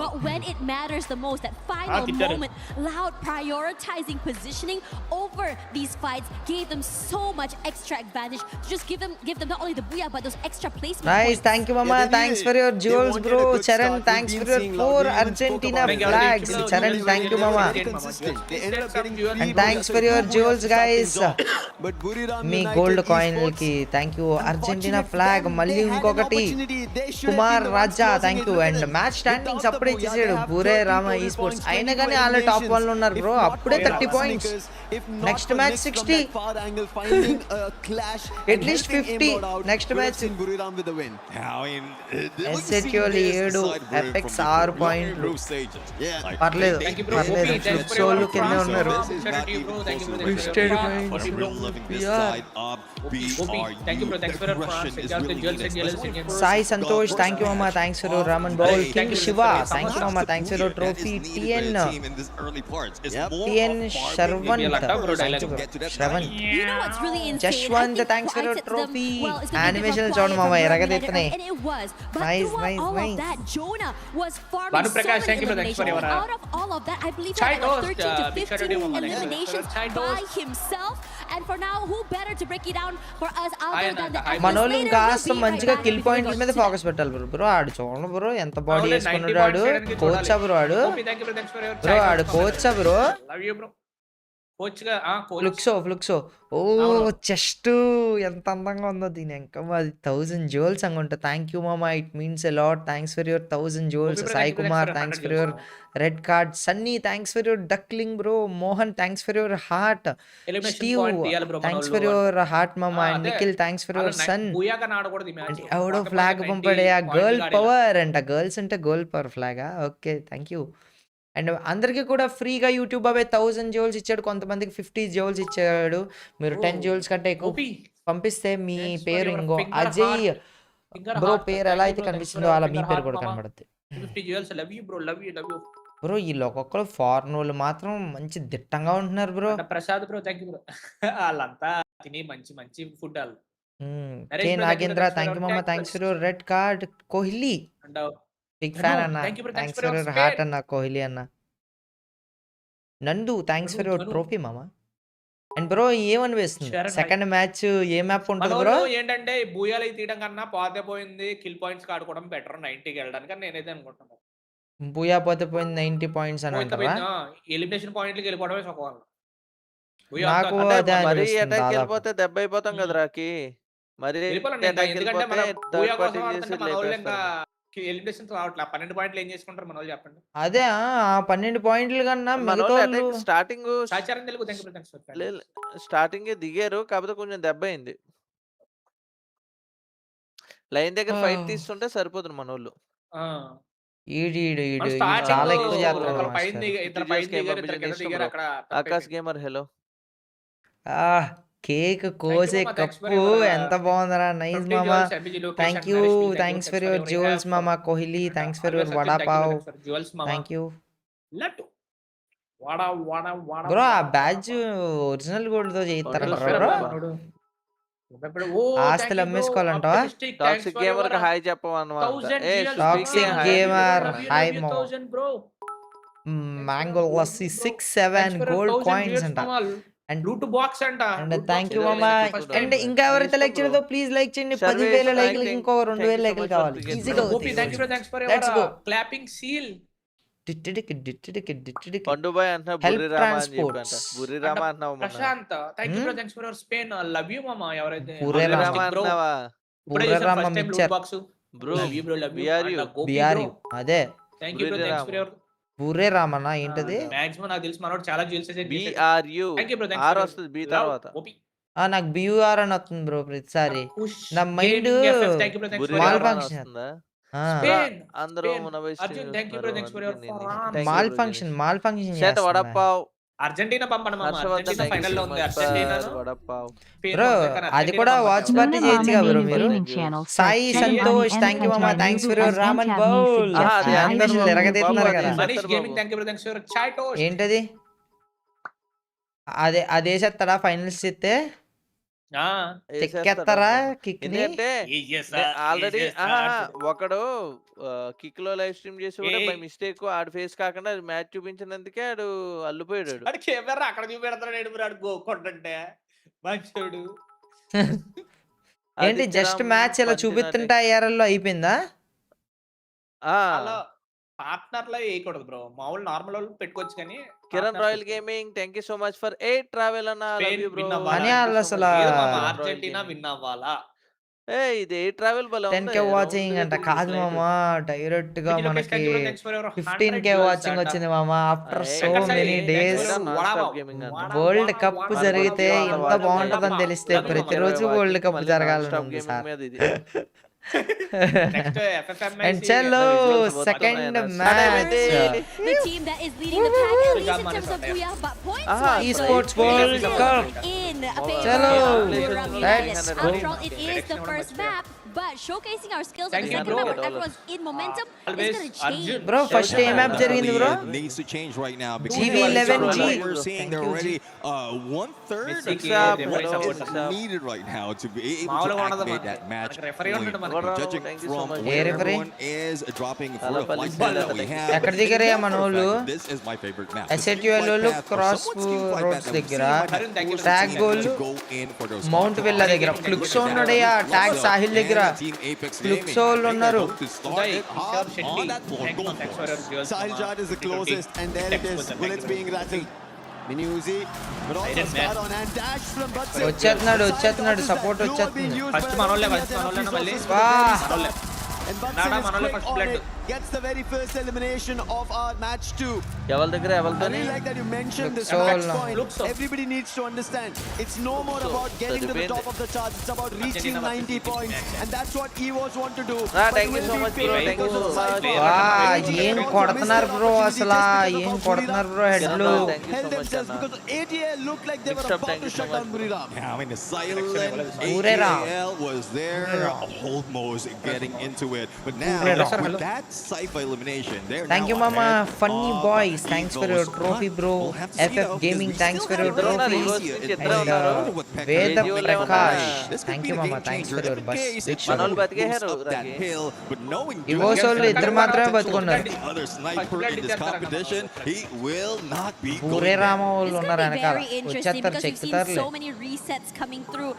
But when it matters the most, that final moment, Loud prioritizing positioning over these fights gave them so much extra advantage to just give them not only the booyah but those extra placement nice points. Thank you mama, thanks for your jewels bro. Charan, thanks for your 4 Argentina flags. Charan, thank you mama, and thanks for your jewels guys. Me gold coin ki thank you. Argentina flag Malli inkokati. Kumar Raja thank you. And match standings అప్పుడే ఇచ్చేసాడు పూరే రామ ఈ sports. అయినా కానీ వాళ్ళ top 1 లో ఉన్నారు బ్రో. అప్పుడే 30 points. Next match 60, at least 50 next match. SAQL 7, Apex 6 పాయింట్లు. పర్లేదు పర్లేదు, ఫ్లిప్సోలు కింద ఉన్నారు. సాయి సంతోష్ థ్యాంక్ యూ మామ, thanks for ramen bowl. King Shiva thank you మామ, thanks for trophy. TN Sharvan Jashwanth thanks for trophy. Animation చూడండి మామ ఎరగదెత్తనే. Nice nice nice. Banu Prakash thank you for thanks for your out of all of that, I believe he had like 13 to 15 eliminations by himself. And for now, who better to break it down for us other than the మనోళ్ళు కాస్త మంచిగా kill పాయింట్ల మీద focus పెట్టాలి bro. Bro ఆడు చూడండి bro ఎంత body వేసుకున్నాడు. ఆడు కోచా బ్రో, ఆడు బ్రో ఆడు కోచా bro. Love you bro. Coach గా ఫ్లుక్సో ఓ చెస్ట్ ఎంత అందంగా ఉందో దీని ఇంకా. అది 1000 జోల్స్ అనుకుంటా. థ్యాంక్ యూ మామా, it means a lot. Thanks for your 1000 jewels. Sai Kumar thanks for your red card. Sunny thanks for your duckling bro. Mohan thanks for your heart. Steve thanks for your heart మామా. And Nikhil thanks for your sun. And ఎవడో flag పంపడే ఆ girl power అంట. Girls అంటే girl power ఫ్లాగా. Okay thank you. And అందరికీ కూడా ఫ్రీగా యూట్యూబ్ అవే 1000 జోల్స్ ఇచ్చాడు. కొంతమందికి 50 జోల్స్ ఇచ్చాడు. మీరు 10 జోల్స్ కంటే ఎక్కువ పంపిస్తే మీ పేరు ఇంకో అజయ్ బ్రో పేరు ఎలా అయితే కనిపిస్తుందో అలా మీ పేరు కూడా కనబడుతుంది. 50 జోల్స్. Love you bro, love you love you. Bro వీళ్ళు ఒక్కొక్కరు ఫారెన్ వాళ్ళు మాత్రం మంచి దిట్టంగా ఉంటున్నారు bro. Prasad bro thank you bro. వాళ్ళంతా తిని మంచి మంచి ఫుడ్ వాళ్ళు. కే నాగేంద్ర థ్యాంక్ యూ మామ, thanks for your red card. Kohli big fan అన్న, థ్యాంక్స్ ఫర్ యువర్ హార్ట్ అన్న కోహ్లీ అన్న. Nandu thanks for your trophy మామ. అండ్ బ్రో ఏమనిపిస్తుంది సెకండ్ మ్యాచ్ ఏ మ్యాప్ ఉంటుంది బ్రో? ఏంటంటే బూయాలు తీయడం కన్నా పోతే పోయింది కిల్ పాయింట్స్ ఆడుకోవడం బెటర్ 90కి వెళ్ళడానికి అని నేనైతే అనుకుంటున్నాను. బూయా పోతే పోయింది 90 పాయింట్స్ అని అంటారా? ఎలిమినేషన్ పాయింట్లకి వెళ్ళిపోవడమే సుఖం. నాకు అదే మరి అనిపిస్తుంది అటాక్ దాదాపు. వెళ్ళిపోతే దెబ్బ అయిపోతాం కదా రాకి. మరి ఎందుకంటే మన బూయా కోసం ఆడుతుంటే మన వాళ్ళు ఇంకా లేపేస్తారు. ఎలిమినేషన్ రావట్లే. 12 పాయింట్లు ఏం చేసుకుంటారు మన వాళ్ళు చెప్పండి. అదే ఆ 12 పాయింట్లు కన్నా మన మిగతా వాళ్ళు వాళ్ళు అటాక్ స్టార్టింగ్ సాచారం Telugu thank you thanks for starting దిగారు, కాకపోతే కొంచెం దెబ్బ అయింది. లైన్ దగ్గర ఫైట్ తీస్తుంటే సరిపోతుంది మన వాళ్ళు. ఈడు ఈడు ఈడు ఈడు స్టార్టింగ్ చాలా ఎక్కువ చేస్తున్నాడు ఒకరు పైన మాస్టర్. ఇద్దరు పైన దిగారు, ఇద్దరు కింద దిగారు. అక్కడ ఆకాశ్ గేమర్ హలో. ఆ కేక్ కోసే మామ, thanks for కప్పు your, ఎంత బాగుందిరా, నైస్ మామ. Thank you, thanks for your jewels మామ Kohli, thanks for your vada pav, thank you bro. ఆ బ్యాడ్జ్ ఒరిజినల్ గోల్డ్ తో చేయిస్తారంటారా బ్రో? ఆస్తులు అమ్మేసుకోవాలంటావా? టాక్సిక్ గేమర్ కి హాయ్ చెప్పమన్నమాట. Toxic gamer hi mango lassi 6-7 gold coins అంట. అండ్ లూట్ బాక్స్ అంట. అండ్ థ్యాంక్ యూ మామ. అండ్ ఇంకా ఎవరైతే లైక్ చేయలేదో ప్లీజ్ లైక్ చేయండి. 10,000 లైక్లు ఇంకో 2,000 లైక్లు కావాలి. ఈజీగా OP thank you for thanks for Let's go. Your clapping seal. Pandu boy అంటున్నా, Help బుర్రి రామా అని transports. చెప్పంట. బుర్రి రామా అంటున్నావు మొన్న. Prashant thank you for thanks for your Spain. Love you మామ. ఎవరైతే పూరే బుర్రి రామా రామా అంటున్నావా? పూర్రరామ loot mixture box bro love you bro love you. BRU. BR అదే thank you bro thanks for your పూరే రామనా ఏంటది? మాక్సిమం నాకు తెలిసి మనోడు చాలా జ్యూల్స్ చేసి BRU థాంక్యూ బ్రో థాంక్స్ ఆర్ వస్తుంది బి తర్వాత. ఓపీ నాకు బియూఆర్ అని వస్తుంది బ్రో ప్రతిసారి. నా మైండ్ బుర్రి Mal రామా అని function. వస్తుందా? స్పెయిన్ అందరూ Spain. మన వైస్ Arjun, thank you bro, thanks for your మాల్ ఫంక్షన్ షట్ వడపావ్. అర్జెంటీనా పంపండి మామ. Harshavardhan Argentina thank you final లో so ఉంది. much Argentina for vada pav. Bro అది కూడా వాచ్ పార్టీ Munna చేయొచ్చు కదా Ramen బ్రో Nenu మీరు. Gaming Channel Sai says, Santosh "Any thank you మామ, anti-NUvu thanks for as your ramen anti-NUvu bowl. suggests అది that అందరూ I will ఎరగదీస్తున్నారు బాబు, కదా. అది Manish gaming thank you bro thanks for chai toast. ఏంటది? అదే చేస్తాడా ఫైనల్స్ చేస్తే? చెక్కేస్తారా కిక్ ని? ఎందుకంటే ఆల్రెడీ ఒకడు కిక్ లో లైవ్ స్ట్రీమ్ చేసి కూడా బై మిస్టేక్ ఆడు ఫేస్ కాకుండా మ్యాచ్ చూపించినందుకే ఆడు అల్లుపోయాడు. అక్కడ కెమెరా అక్కడ చూపెడతాడు బ్రో. ఆడు గోకొండంటే మంచోడు. ఏంటి జస్ట్ మ్యాచ్ ఇలా చూపిస్తుంటే ఏరల్లో అయిపోయిందా? అలా పార్ట్నర్ లో వేయకూడదు బ్రో. మామూలు నార్మల్ వాళ్ళు పెట్టుకోవచ్చు కానీ. Kiran royal gaming thank you so much for 8 travel అన్న. Love you bro. అని వాళ్ళు అసలు అర్జెంటీనా విన్ అవ్వాలా? ఇది 8 ట్రావెల్ బల 10K వాచింగ్ అంట. కాదు మామ, డైరెక్ట్ గా మనకి 15K వాచింగ్ వచ్చింది మామ after so many days. World cup జరిగితే ఎంత బాగుంటదని తెలిస్తే ప్రతిరోజు వరల్డ్ కప్ జరగాలని sir. And cello second match. The team that is leading the pack at least in terms of booyah, but points wise, Esports World Cup. in Cello. Let's Let's go. After all, it is the first map, but showcasing our skills at Thank the you, second bro. map where everyone's in momentum is going to change. Bro, first A map జరిగింది bro? needs to change right now GV11G. we're seeing there already 1/3 needed right now to be able to activate that match. Judging from where everyone is dropping for the flight that we have, ఎక్కడ దిగారయ్యా మన వాళ్ళు? this is my favorite map. SATUL వాళ్ళు cross roads దగ్గర tag goal mount villa దగ్గర ఫ్లుక్సో ఉన్నాడయ్యా. Tag Sahil దగ్గర ఫ్లుక్సో వాళ్ళు ఉన్నారు. Sahil Jad is the closest, and there it is. Bullets being rattled. Mini Uzi, but also Scar on hand. Dash from Butser. వచ్చేస్తున్నాడు support వచ్చేస్తుంది. First మనోళ్ళే మళ్ళీ. And Butser is quick on it. Gets the very first elimination of our match 2. ఎవరి దగ్గర I ఎవరితోని really like that you mentioned this Luxol. match point. Everybody needs to understand. It's no more about getting to the top of the charts. It's about reaching 90 points. And that's what EVOs want to do. thank you so much bro, thank you so much. ఏం కొడుతున్నారు bro అసలు, ఏం కొడుతున్నారు bro హెడ్లు. Held themselves because ATL looked like they were about to shut down Buriram. Yeah, I mean the silent Purera. ATL was there almost getting into it, but now with that Cypher elimination. They're Thank now you, Mama. ahead Funny of boys. Thanks for your Evos. trophy, But bro. we'll have to see FF though, Gaming, because we thanks still for your have trophy. Evos in And the with Veda Pekka. Prakash, This could thank be you, the Mama. game Thanks changer. for your If the case, it bus. మనోళ్ళు should బతికేశారు boost up that Rocky. hill, but knowing Evos వాళ్ళు ఇద్దరు మాత్రమే బతుకున్నారు. the other sniper in this competition, he will not be పూరే going Rama down. వాళ్ళు It's ఉన్నారు going to be వెనకాల very interesting వచ్చేస్తారు because we've seen చెక్కుతారులే. so many resets coming through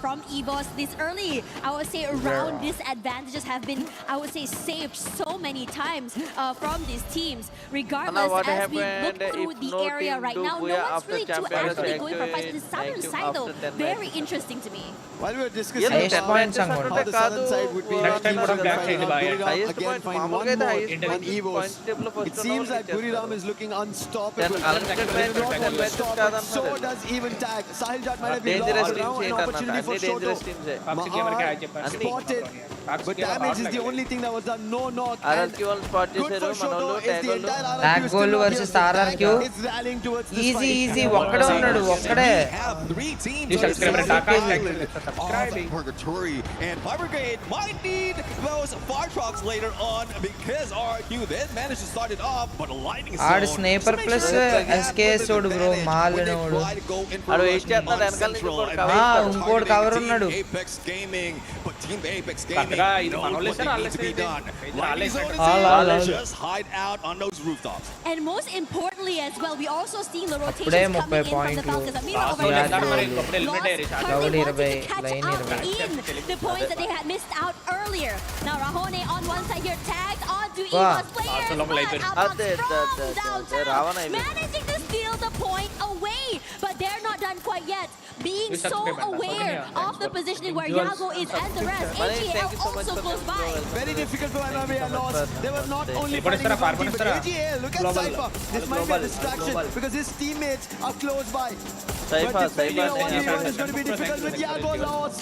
from EVOS this early. I would say around disadvantages have been, I would say, saved so many times from these teams. Regardless, what as we look happened through if the no area team right do now, no Booyah one's after really too Champions actively going for League fights. The Southern active side, though, after 10 very matches. interesting to me. While we were discussing Highest about points how అనుకుంటా. the southern side would be Next time కూడా black చేయండి bye. Highest again point, find one మామూలుగా అయితే more highest on point Evos. points table లో first It seems ఉన్న like వాళ్ళు Buriram చేస్తారు. is looking unstoppable. Unlimited They matches, not 10 only matches stop, but కాదంటారు so అది. does even tag. Sahil Jat might have been Dangerous lost now. teams An opportunity for అన్ని dangerous Shoto. teams Toxic gamer కి చెప్పాను. Spotted, but damage is the only thing that was done. No knock. And RRQ వాళ్ళు spot good చేశారు for Shoto మనోళ్ళు is tag the వాళ్ళు entire RRQ Tag is still goal not versus here. RRQ. Tag is rallying towards this easy fight. Easy ఒక్కడే ఉన్నాడు ఒక్కడే. We have 3 teams You on shall the subscribe side to Taka. of Purgatory, and Fire Brigade might need those fire trucks later on because RRQ then managed to start it off, but a lightning ఆడు zone. స్నేపర్ plus SKS తోడు bro మాలినోడు. ఆడు wait చేస్తున్నాడు వెనకాల నుంచి ఇంకోటి cover ఆ, చేస్తాడు. ఇంకోటి కవర్ ఉన్నాడు. Apex Gaming, but Team Apex కరెక్ట్గా Gaming ఇది knows మనోళ్ళే what సార్, they వాళ్ళే need to be sir done. ఇది. Lightning zone is all. in. Just hide out on those rooftops. And most importantly as well, we also seeing the rotations అప్పుడే coming 30 in from the పాయింట్లు. Falcons. Amira Last over one there ఎక్కడ మరి lost ఇంకొకటి eliminate అయ్యారు. currently Double wanting to 20, catch line up 20. in the points that they had missed out earlier. Now Rahone on one side here tagged onto Wow. EVOS players, Last long but life. Abax That's it, from that's Ravana downtown even. managing to steal the point away, but they're not done quite yet. Being You so subscribe, man. aware Thanks of the for- positioning where Viewers, Yago is and the rest. Malli, thank AGL you so much also for close the by. info. Very difficult for MRBA loss. They were not only ఇప్పుడు fighting ఇస్తారా, the team, but ఇస్తారా? AGL, look at Global. Cypher. This might be a distraction because his teammates are close by. Cypher, But defending Cypher, a 1v1 Cypher. is going to be difficult with Yago loss,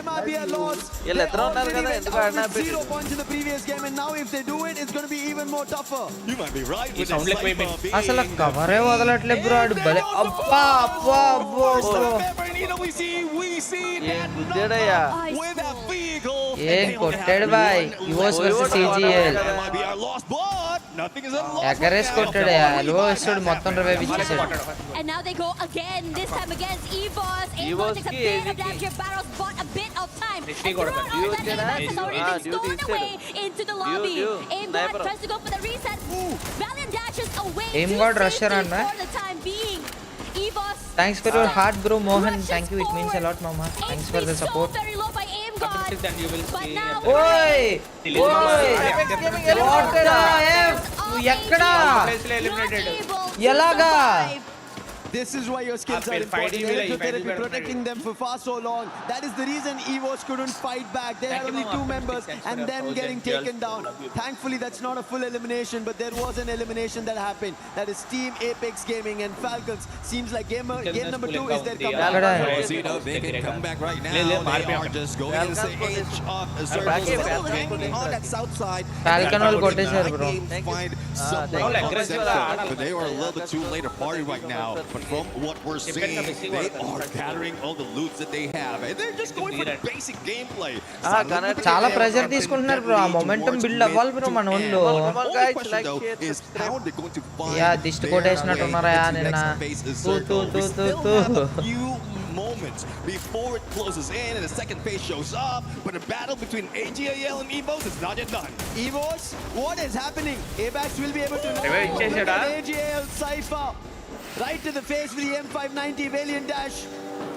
MRBA loss. వీళ్ళు They ఎత్తనా ఉన్నారు already కదా, went ఎందుకు out ఆడినా with 0 points in the previous game, and now if they do it, it's going to be even more tougher. You might be right with sound the like Cypher women. being అసలు కవరే వదలట్లే bro ఆడు భలే అబ్బా అబ్బా అబ్బో we see ఏం గుద్దాడయ్యా. with that vehicle. ఏం కొట్టాడు boy యువస్ versus AGL That might be our lost, but nothing is unlocked. ఎగరేసి కొట్టాడు యువస్ మొత్తం రివైవ్ ఇచ్చేసాడు. And now they go again, this time against EVOS. EVOS EVOS takes a ki bit of AVP. damage here. Battles bought a bit of time. And Rishi got throughout a all dude that, did Apex that. has already been Dude stolen instead. away into the lobby. Dude. Aim Sniper. tries to go for the reset. Valiant dashes away Aim to god safety rusher అన్నా? for the time being. EVOS thanks for your heart bro Mohan rushes thank you it means forward. A lot మామా thanks for HP the so support. very low by Aim God. Competitive then you will But see now ఓయ్ ఓయ్ Apex Gaming వాటరా F ఎక్కడా place లో eliminated. not able to ఎలాగా? survive. This is why your skills After are important. fighting will I Electrotherapy fight you protecting them for far so long. That is the reason EVOS couldn't fight back. They had Thank you, only Mama, 2 for members 6 cents and for them 1,000 getting girls. taken down. Love you. Thankfully, that's not a full elimination, but there was an elimination that happened. That is Team Apex Gaming and Falcons. Seems like game number 2 is their comeback. Zeno, they can come back right now. They are just going into the edge of a circle. Still hanging on that south side. Falcon వాళ్ళు కొట్టేశారు bro. Find some Thank you. concept, but they are a little bit too late to party right now. But from what we're seeing, they are gathering all the loots that they have, and they're just going for the basic gameplay. చాలా pressure తీసుకుంటున్నారు bro. ఆ momentum build అవ్వాలి bro మన వాళ్ళు. Only question though is how are they going to find yeah దిష్టి కొట్టేసినట్టు ఉన్నారా నిన్న. తూ తూ తూ తూ తూ. few moments before it closes in and the second phase shows up, but the battle between AGL and EVOS is not yet done. EVOS, what is happening? Apex will be able to Revive look చేసాడా? at AGL Cypher right to the face with the M590 Valiant Dash.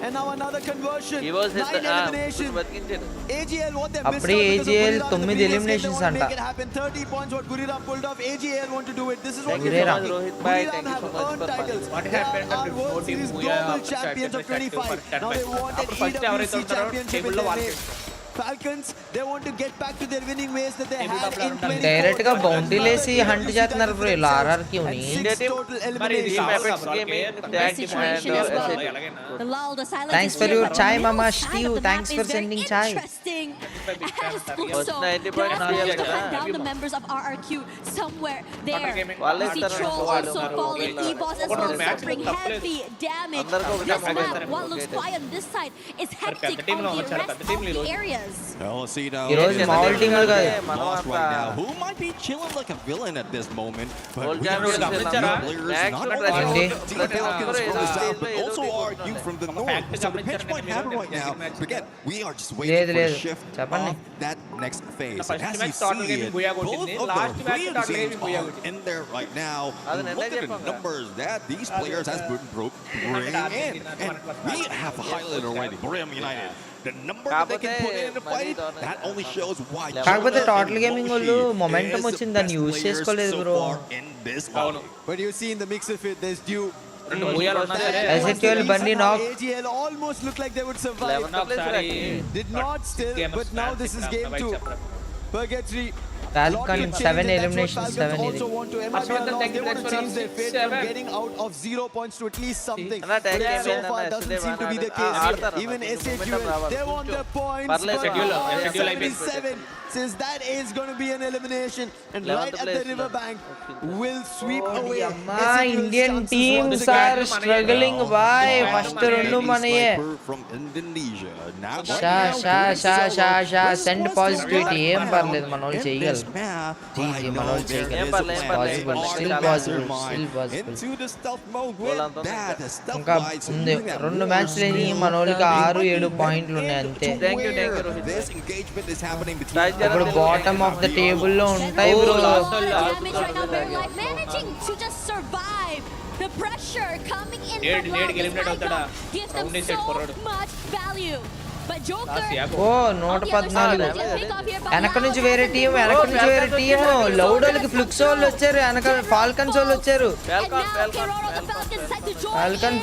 And now another conversion. He was hit 9 elimination. బతికించాడు. AGL what they missed అప్పుడే out because of AGL Guriram in the 9 previous game. They eliminations want to అంట. make it happen. 30 points what Guriram pulled off. AGL want to do it. This is what Thank you Guriram so much, Rohit Bhai. Thank you have so much earned for titles. What They happened are after World 14 Series Booyah Global after Champions of 25. for 10 Now they matches. wanted After first EWC ఎవరైతే ఉంటారో championship in table లో their వాళ్ళకి name. Falcons, they want to get back to their winning ways that they Table had top లో in ఉండాలి. 24. Direct గా బౌండరీలు వేసి hunt చేస్తున్నారు బ్రో ఇలా ఆర్ఆర్క్యూని. And 6 total మరి ఇది eliminations. కావాలి Apex కదా Gaming, వాళ్ళకి. tag team Situation and as well. SAP. The lull, the silence Thanks is for here, your but chai, on the Mama middle side Stew. of the Thanks map for is very sending chai. interesting. So down the members of RRQ somewhere there. We see Troll also falling. E-Boss as well suffering heavy damage. This map, what looks quiet on this side, is hectic on the rest of the areas. ఈరోజు మామూలు టీంలు కాదు. Right now, who might be chilling like a villain at this moment, but we have players not only but also argue from the north. So the pitch might happen right now. But again, we are just waiting for a shift of that next phase. And as you see it, both of the Korean teams are in there right now. Look at the numbers that these players has been bringing in. And we have highlighted already, Korean United. The number that they can put in the fight, that only shows why. కాకపోతే total gaming వాళ్ళు momentum వచ్చింది, దాన్ని use చేసుకోలేదు bro. But you see in the mix of it, there's due. STL బండి నాక్. AGL almost looked like they would survive. Did not still, but now this is game 2. Purgatory. Falcon 7 eliminations, 7 also want to they want to change their fate from getting out of 0 points to at least something. But so far doesn't seem to be the case. Even SHUL, they want their points. 77, since that is going to be an elimination, and right at the riverbank will sweep away. Indian teams are struggling. Bhai, first rundu manaye from Indonesia. Now send positivity. ఏం పర్లేదు, మనోళ్ళు చేయగలరు. GG మనోళ్ళు చేయగలరు. Possible. ఇంకా ఉంది 2 మ్యాచ్లు అయినాయి, మనోళ్ళకి 6-7 పాయింట్లు ఉన్నాయి అంతే. ఇప్పుడు బాటమ్ ఆఫ్ ద టేబుల్ లో ఉంటాయి bro. The pressure coming in from gives them so much value. But Joker, 114. వెనక నుంచి వేరే టీం, లౌడోలకి ఫ్లిక్స్ వాళ్ళు వచ్చారు, వెనక ఫాల్కన్స్ వాళ్ళు వచ్చారు.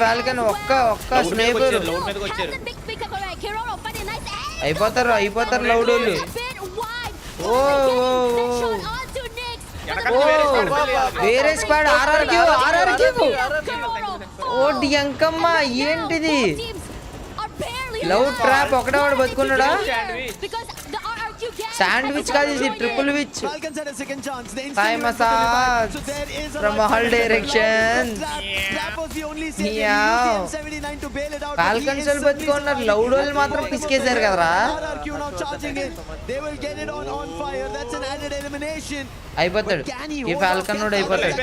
ఫాల్కన్ ఒక్క స్నేపర్ అయిపోతారు లౌడోలు. వేరే స్క్వాడ్ ఆర్ఆర్క్యూ. ఓ డింకమ్మ, ఏంటిది లౌడ్ ట్రాప్? ఒకటే వాడు బతుకున్నాడా? శాండ్విచ్ కాదు ఇది, triple which. From all direction. Falcons వాళ్ళు బతుకున్నారు, లౌడ్ వాళ్ళు మాత్రం పిసికేశారు కదరా. అయిపోతాడు ఈ ఫాల్కన్ నోడ్, అయిపోతాడు.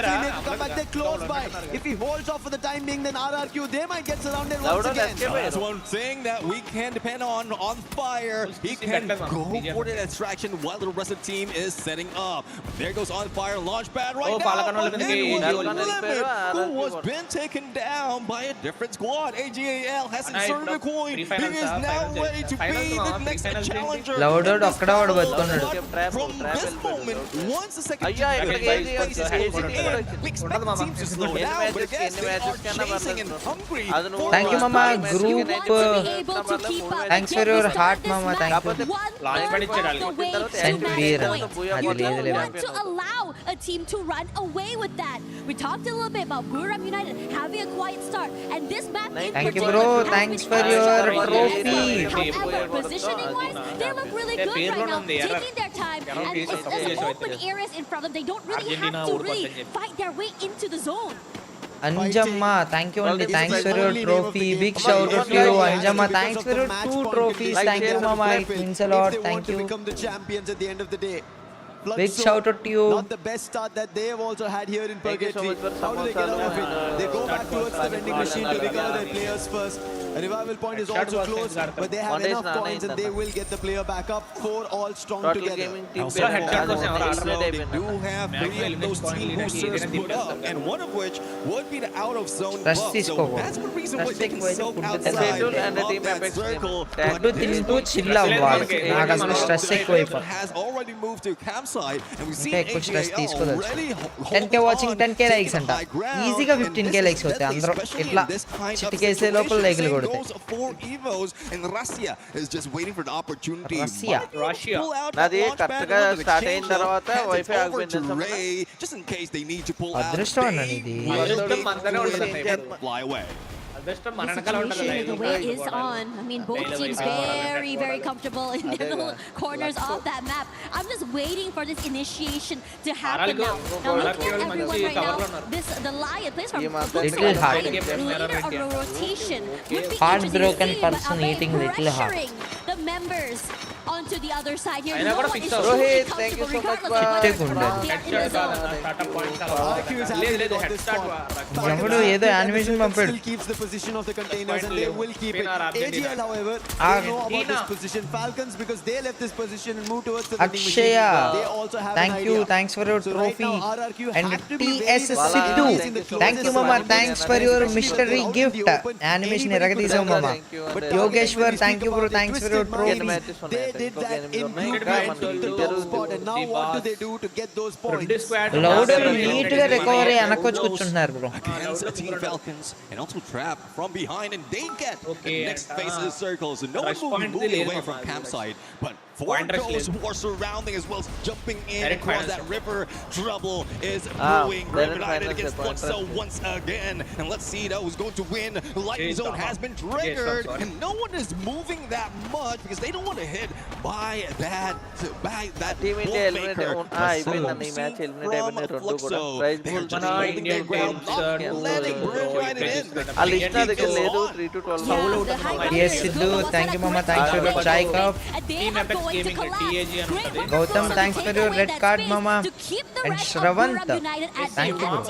We can depend on fire. He can go for the extraction while the rest of the team is setting up. But there goes on fire, launch pad right now. Who was been taken down by a different squad. AGAL has inserted a coin. He is now ready to be the next challenger. Loud akkada vaadu batukunnadu. From this moment, once the second seems to slow down, but again, they are chasing and hungry. Thank you mama group. Thanks for your heart mama. Thank you. Send beer. You don't want to allow a team to run away with that. We talked a little bit about Buram United having a quiet start, and this map in Thank you bro. Thanks for your trophy. However, positioning wise, they look really good right now, taking their time, and it's open areas in front of them. They don't really have to really fight their way into the zone. Anjamma, thank you only. Thanks for your trophy. Big shout out to you Anjamma. Thanks for your 2 trophies. Thank you mama, it means a lot. Thank you. Become the champions at the end of the day. Big shout out to you. Not the best start that they have also had here in Purgatory. How do they get out of it? They go back towards the vending machine to recover their players first. A revival point is also close, but they have enough coins and they will get the player back up. 4 all strong together. They do have 3 of those team boosters put up, and one of which would be the out of zone buff. So that's the reason why they can soak outside of that circle. Chill avvali. Naaku asalu stress ekkuva has already moved to campsite, and we see ఎక్కువ stress తీసుకోవచ్చు. 10k watching 10k likes అంట. ఈజీగా 15k likes అవుతాయి. అందరూ ఇట్లా చిటికేసే లోపల లైక్లు కొడతాయి. Russia is just waiting for the opportunity. Russia. Nadi కరెక్ట్గా స్టార్ట్ అయిన తర్వాత వైఫై ఆగిపోయింది. Just in case they need to pull out. అదృష్టం అన్న ఇది. Fly away. The situation, the way is on. I mean, both teams very comfortable in their little corners of that map. I'm just waiting for this initiation to happen now. Now looking at everyone right now, the Lion plays from Little hard. leader of a rotation would be Heartbroken interesting to see, but person Abe eating little hard. pressuring the members onto the other side here. I No got a one is picture. truly Rohit, comfortable thank you so much, regardless bye. of whether Take or not one, they are in the zone. జముడు ఏదో animation పంపాడు Still keeps the position of the containers and they will keep it. AGL, however, Ah, they know about this position. Falcons, because they left this position and moved towards the vending machine. Akshaya, They also have thank an you, idea. thanks for your So right trophy. now, RRQ And have to be very TS precise Sidhu, in the thank you closest mama, surroundings, thanks for your especially mystery out in gift. the open. Animation Anybody ఎరగదీసావు could have mama. done that. But Yogeshwar, when we thank you speak bro, about the thanks for twisted your trophy. minds, they did that in blue and took the top spot, and now what do they do to get those points? లౌడర్ neat గా recover అయ్యి వెనకొచ్చి కూర్చుంటున్నారు bro. Against the Team Falcons and also trapped from behind and they get the next phase of the circle. So no one will be moving away from campsite. But four those who are surrounding as well as jumping in across that river. Trouble is brewing. Red United against Flexo once again. And let's see who's going to win. The lightning zone has been triggered. And no one is moving that much because they don't want to hit by that Team India eliminated. అయిపోయిందన్న ఈ match eliminate అయిపోయినాయి రెండు కూడా. Praise pool మన Indian teams ఆ list నా దగ్గర లేదు. 3 to 12 Yes Sidhu, thank you mama, thanks for your chai cup. Team Apex Gaming TAG అన్నది. Gautam, thanks for your red card mama. And Shravant, thank you bro.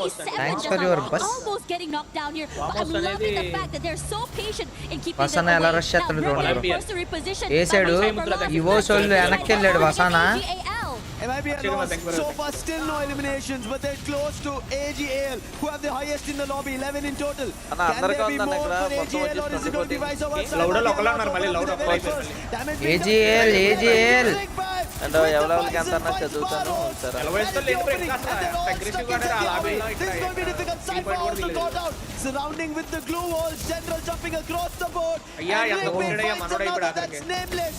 Thanks for your bus. Almost getting knocked down here. But I'm loving the fact that they're so patient in keeping Vasana them ఎలా away. Rush చేస్తాడు Now, చూడండి River forced to reposition. వేసాడు ఇవో సోళ్ళు వెనక్కి వెళ్ళాడు వసానా. MIBL lost. So far still no eliminations, but they're close to AGL, who have the highest in the lobby, 11 in total. Can there be more for AGL or is it going to be vice versa? AGL and ఎవరెవరికి ఎంత అన్నా చదువుతాను సరే. Surrounding with the glue wall, General jumping across the board. That's nameless.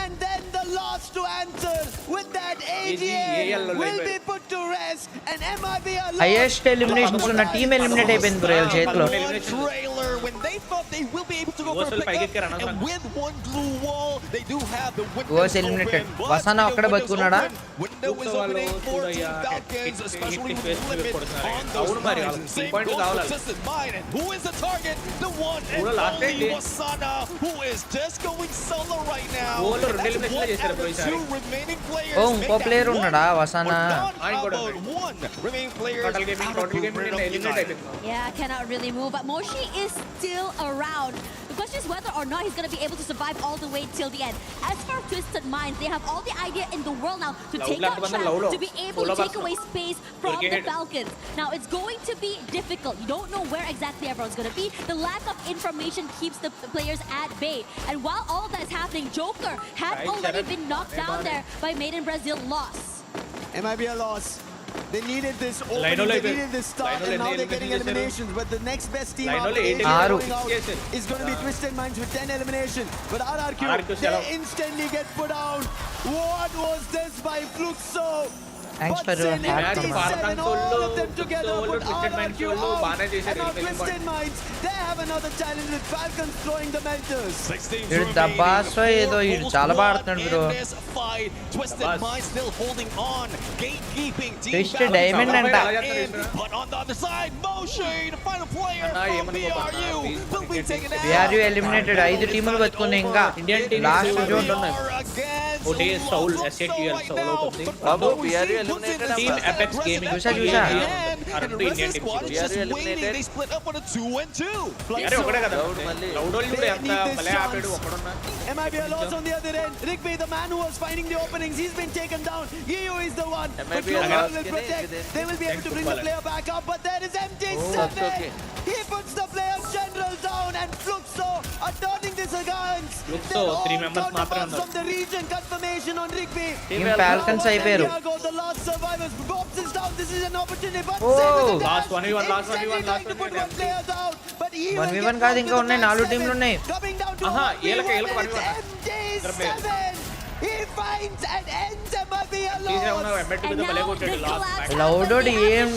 And then the last to answer with that AGL will be put to rest. And MIBL highest eliminations ఉన్న team eliminate అయిపోయింది bro వీళ్ళ చేతిలో. trailer when they thought they will be able to go for a pickup, and with one glue wall they do have the window was eliminated. open. Vasana ఒక్కడే బతుకున్నాడా? Window is opening for Team Falcons, especially with limit on those mines. Same goes for Twisted Mind, and who is the target? The one and only Vasana, who is just going solo right now. As one out of two remaining players ఓ make ఇంకో that player run. ఉన్నాడా వసానా? But not about one remaining players out of the United. Yeah, cannot really move, but Moshi is still around. The question is whether or not he's going to be able to survive all the way till the end. As for Twisted Minds, they have all the idea in the world now to take out Trap, to be able to take away space from the Falcons. Now, it's going to be difficult. You don't know where exactly everyone's going to be. The lack of information keeps the players at bay. And while all that is happening, Joker has already been knocked down there by Made in Brazil loss. MIBL loss. They needed this opening, they needed this start, and now they're getting eliminations. But the next best team out going out is going to be Twisted Minds with 10 eliminations. But RRQ, they instantly get put out. What was this by Fluxo? Thanks for your heart, all of them together put RRQ out. And now Twisted Minds, they have another challenge with Falcons throwing the melters. వీడు దబ్బాసో ఏదో వీడు చాలా బాగా ఆడుతున్నాడు bro. Twisted Minds still holding on, gatekeeping. Twist diamond అంట. But on the other side, Moshi, the final player from BRU, will be taken out. BRU eliminated. 5 టీములు బతుకున్నాయి ఇంకా. Last zone ఉన్నాయి. ఒకటి సౌల్ SATL సౌల్ అవుతుంది. బాబు BRU eliminated. Team Apex Gaming చూసా And the rest of the squad is just waiting. They split up on a 2-2. అరే ఒకడే కదా లౌడోల్ చూడు ఎంత భలే ఆపాడు ఒకడున్నా. MIBL lost on the other end. Rigby, the man who was finding the openings, he's been taken down. EU is the one. But Global will protect. They will be able to bring the player back up. But there is MT7. He puts the player General down, and Fluxo are turning this against. Fluxo 3 members మాత్రమే ఉన్నారు. From the region, confirmation on Rigby. Team falcons అయిపోయారు. The last survivors. Bobs is down. This is an opportunity. But last 1v1 to put one player down. But even 1v1 కాదు ఇంకా ఉన్నాయి 4 టీంలు ఉన్నాయి. coming down to ఏలక 1v1. MT7. He finds and ends MIBL alone. తీసే ఉన్న ఎంబెట్ మీద భలే కొట్టాడు లాస్ట్. లౌడోడ్ ఏం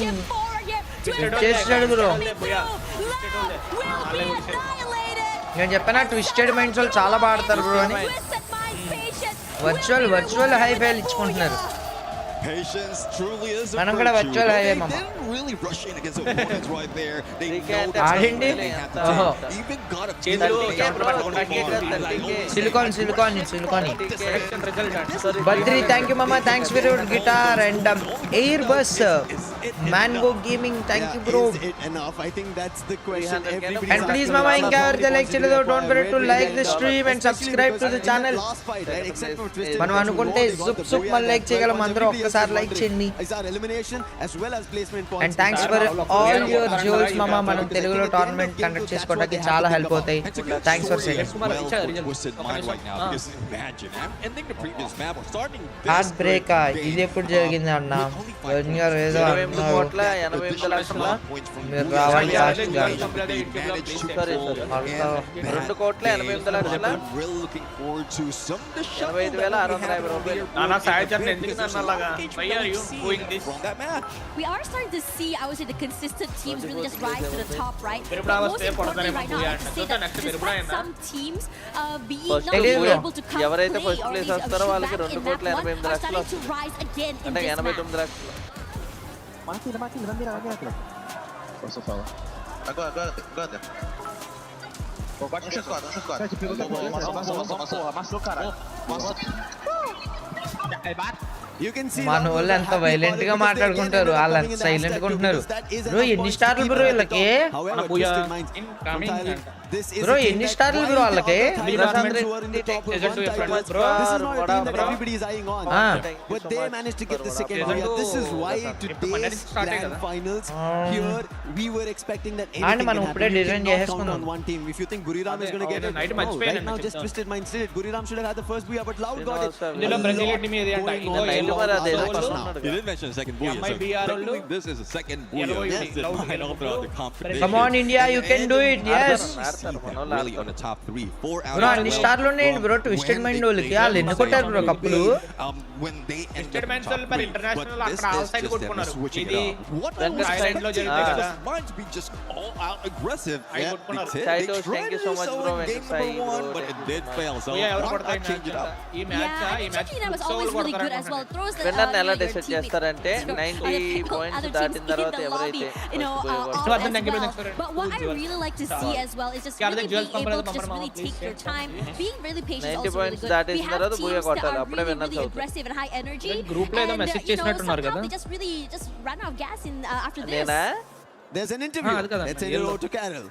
చేసాడు బ్రో. నేను చెప్పిన ట్విస్టెడ్ మైండ్స్ వాళ్ళు చాలా బాడతారు బ్రో అని. వర్చువల్ హైఫైలు ఇచ్చుకుంటున్నారు. మనం కూడా వర్చువల్ హైవే మామ ఆడండి. సిలికాన్ బద్రి థ్యాంక్ యూ మామ. Thanks for your guitar and Airbus mango gaming thank you bro. And please మామ ఇంకా ఎవరైతే లైక్ చేయలేదో don't forget to like the stream and subscribe to the channel. మనం అనుకుంటే సుప్ మళ్ళీ లైక్ చేయగలం. అందరూ ఒక్కసారి లైక్ చేయండి. And thanks for all your jewels మామ. మనం తెలుగులో టోర్నమెంట్ కండక్ట్ చేసుకోవడానికి చాలా హెల్ప్ అవుతాయి. Thanks for saying. Heart break ఇది ఎప్పుడు జరిగింది అన్న? ఏదో మీరు రావాలి ఫాస్ట్ గా. 2,85,650 We are starting to see, I would say, the consistent teams really just rise to the top, right? But most importantly right now, I have to say that despite some teams being not being able to come play or being back in that one, are starting to rise again in this match. Posso falar? Agora. Pô, bate no X4. Amassou, caralho. మన వాళ్ళు ఎంత violent గా మాట్లాడుకుంటారు, వాళ్ళు ఎంత silent గా ఉంటున్నారు. Bro ఎన్ని స్టార్లు బ్రో వీళ్ళకి? బ్రో ఎన్ని స్టార్లు బ్రో వాళ్ళకి? అండ్ మనం ఇప్పుడే డిజైన్ చేసేసుకున్నాం. He did mention a second booyah, so technically this is a second booyah. Yes, throughout the competition. Come on India, you can do it. Yes. Really on the top 3, 4 out. Bro, అన్ని స్టార్లు ఉన్నాయి bro. Twisted mind వాళ్ళకి వాళ్ళు ఎన్ని కొట్టారు bro కప్పులు? When they twisted minds వాళ్ళు మరి ఇంటర్నేషనల్ అక్కడ ఆల్ సైడ్ కొట్టుకున్నారు. ఇది థాయిలాండ్ లో జరిగింది కదా. Minds be just all out aggressive. Thank you so much bro. But it did fail. So change it up. ఈ match always really good as well. Throws the విన్నర్ని ఎలా decide చేస్తారంటే 90 points దాటిన తర్వాత ఎవరైతే But what I really like to see as well is just really being able to just really take your time, being really patient is also really good. We have teams that are really, really aggressive and high energy, and sometimes they just really just run out of gas in after this. There's an interview. Let's send it over to Carol.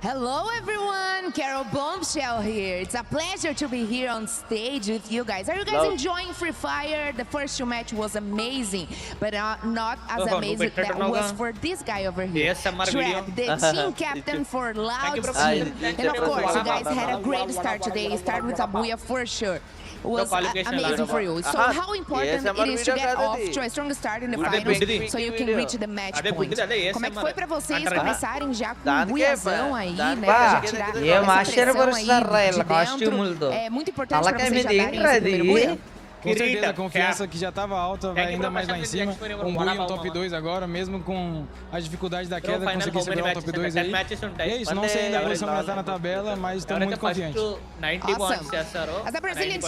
Hello everyone, Carol Bombshell here. It's a pleasure to be here on stage with you guys. Are you guys enjoying Free Fire? The first two match was amazing, but not as amazing that was for this guy over here. Trap, the team captain for Loud Team. And of course, you guys had a great start today. Start with a booyah for sure. Was amazing for you. So how important it is to get off to a strong start in the finals so you can reach the match point. Como é que foi pra vocês começarem já com um buiazão aí, né? Pra já tirar essa pressão aí de dentro. É muito importante pra vocês já darem esse primeiro buia. Com certeza, a confiança que já estava alta vai ainda mais lá em cima. Um buio no top 2 agora, mesmo com a dificuldade da queda, conseguir segurar o top 2 aí. E é isso, não sei ainda a posição que está na tabela, mas estamos muito confiantes. Awesome. As a Brazilian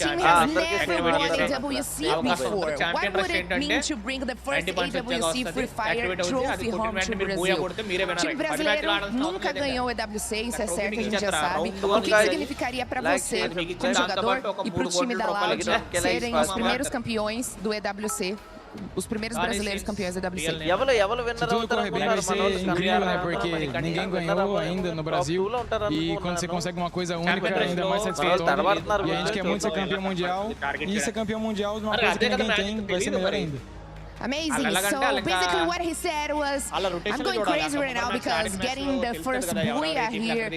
team has never won a WC before. What would it mean to bring the first AWC Free Fire trophy home to Brazil? O time brasileiro nunca ganhou o EWC, isso é certo, a gente já sabe. O que significaria para você, como jogador, e para o time da Loud serem os primeiros campeões do EWC, os primeiros brasileiros campeões do EWC? Se tudo correr bem vai ser incrível, né? Porque ninguém ganhou ainda no Brasil e quando você consegue uma coisa única, ainda mais satisfatório. E a gente quer muito ser campeão mundial e ser campeão mundial de uma coisa que ninguém tem vai ser melhor ainda. Amazing. So basically what he said was, I'm going crazy right now because getting the first booyah here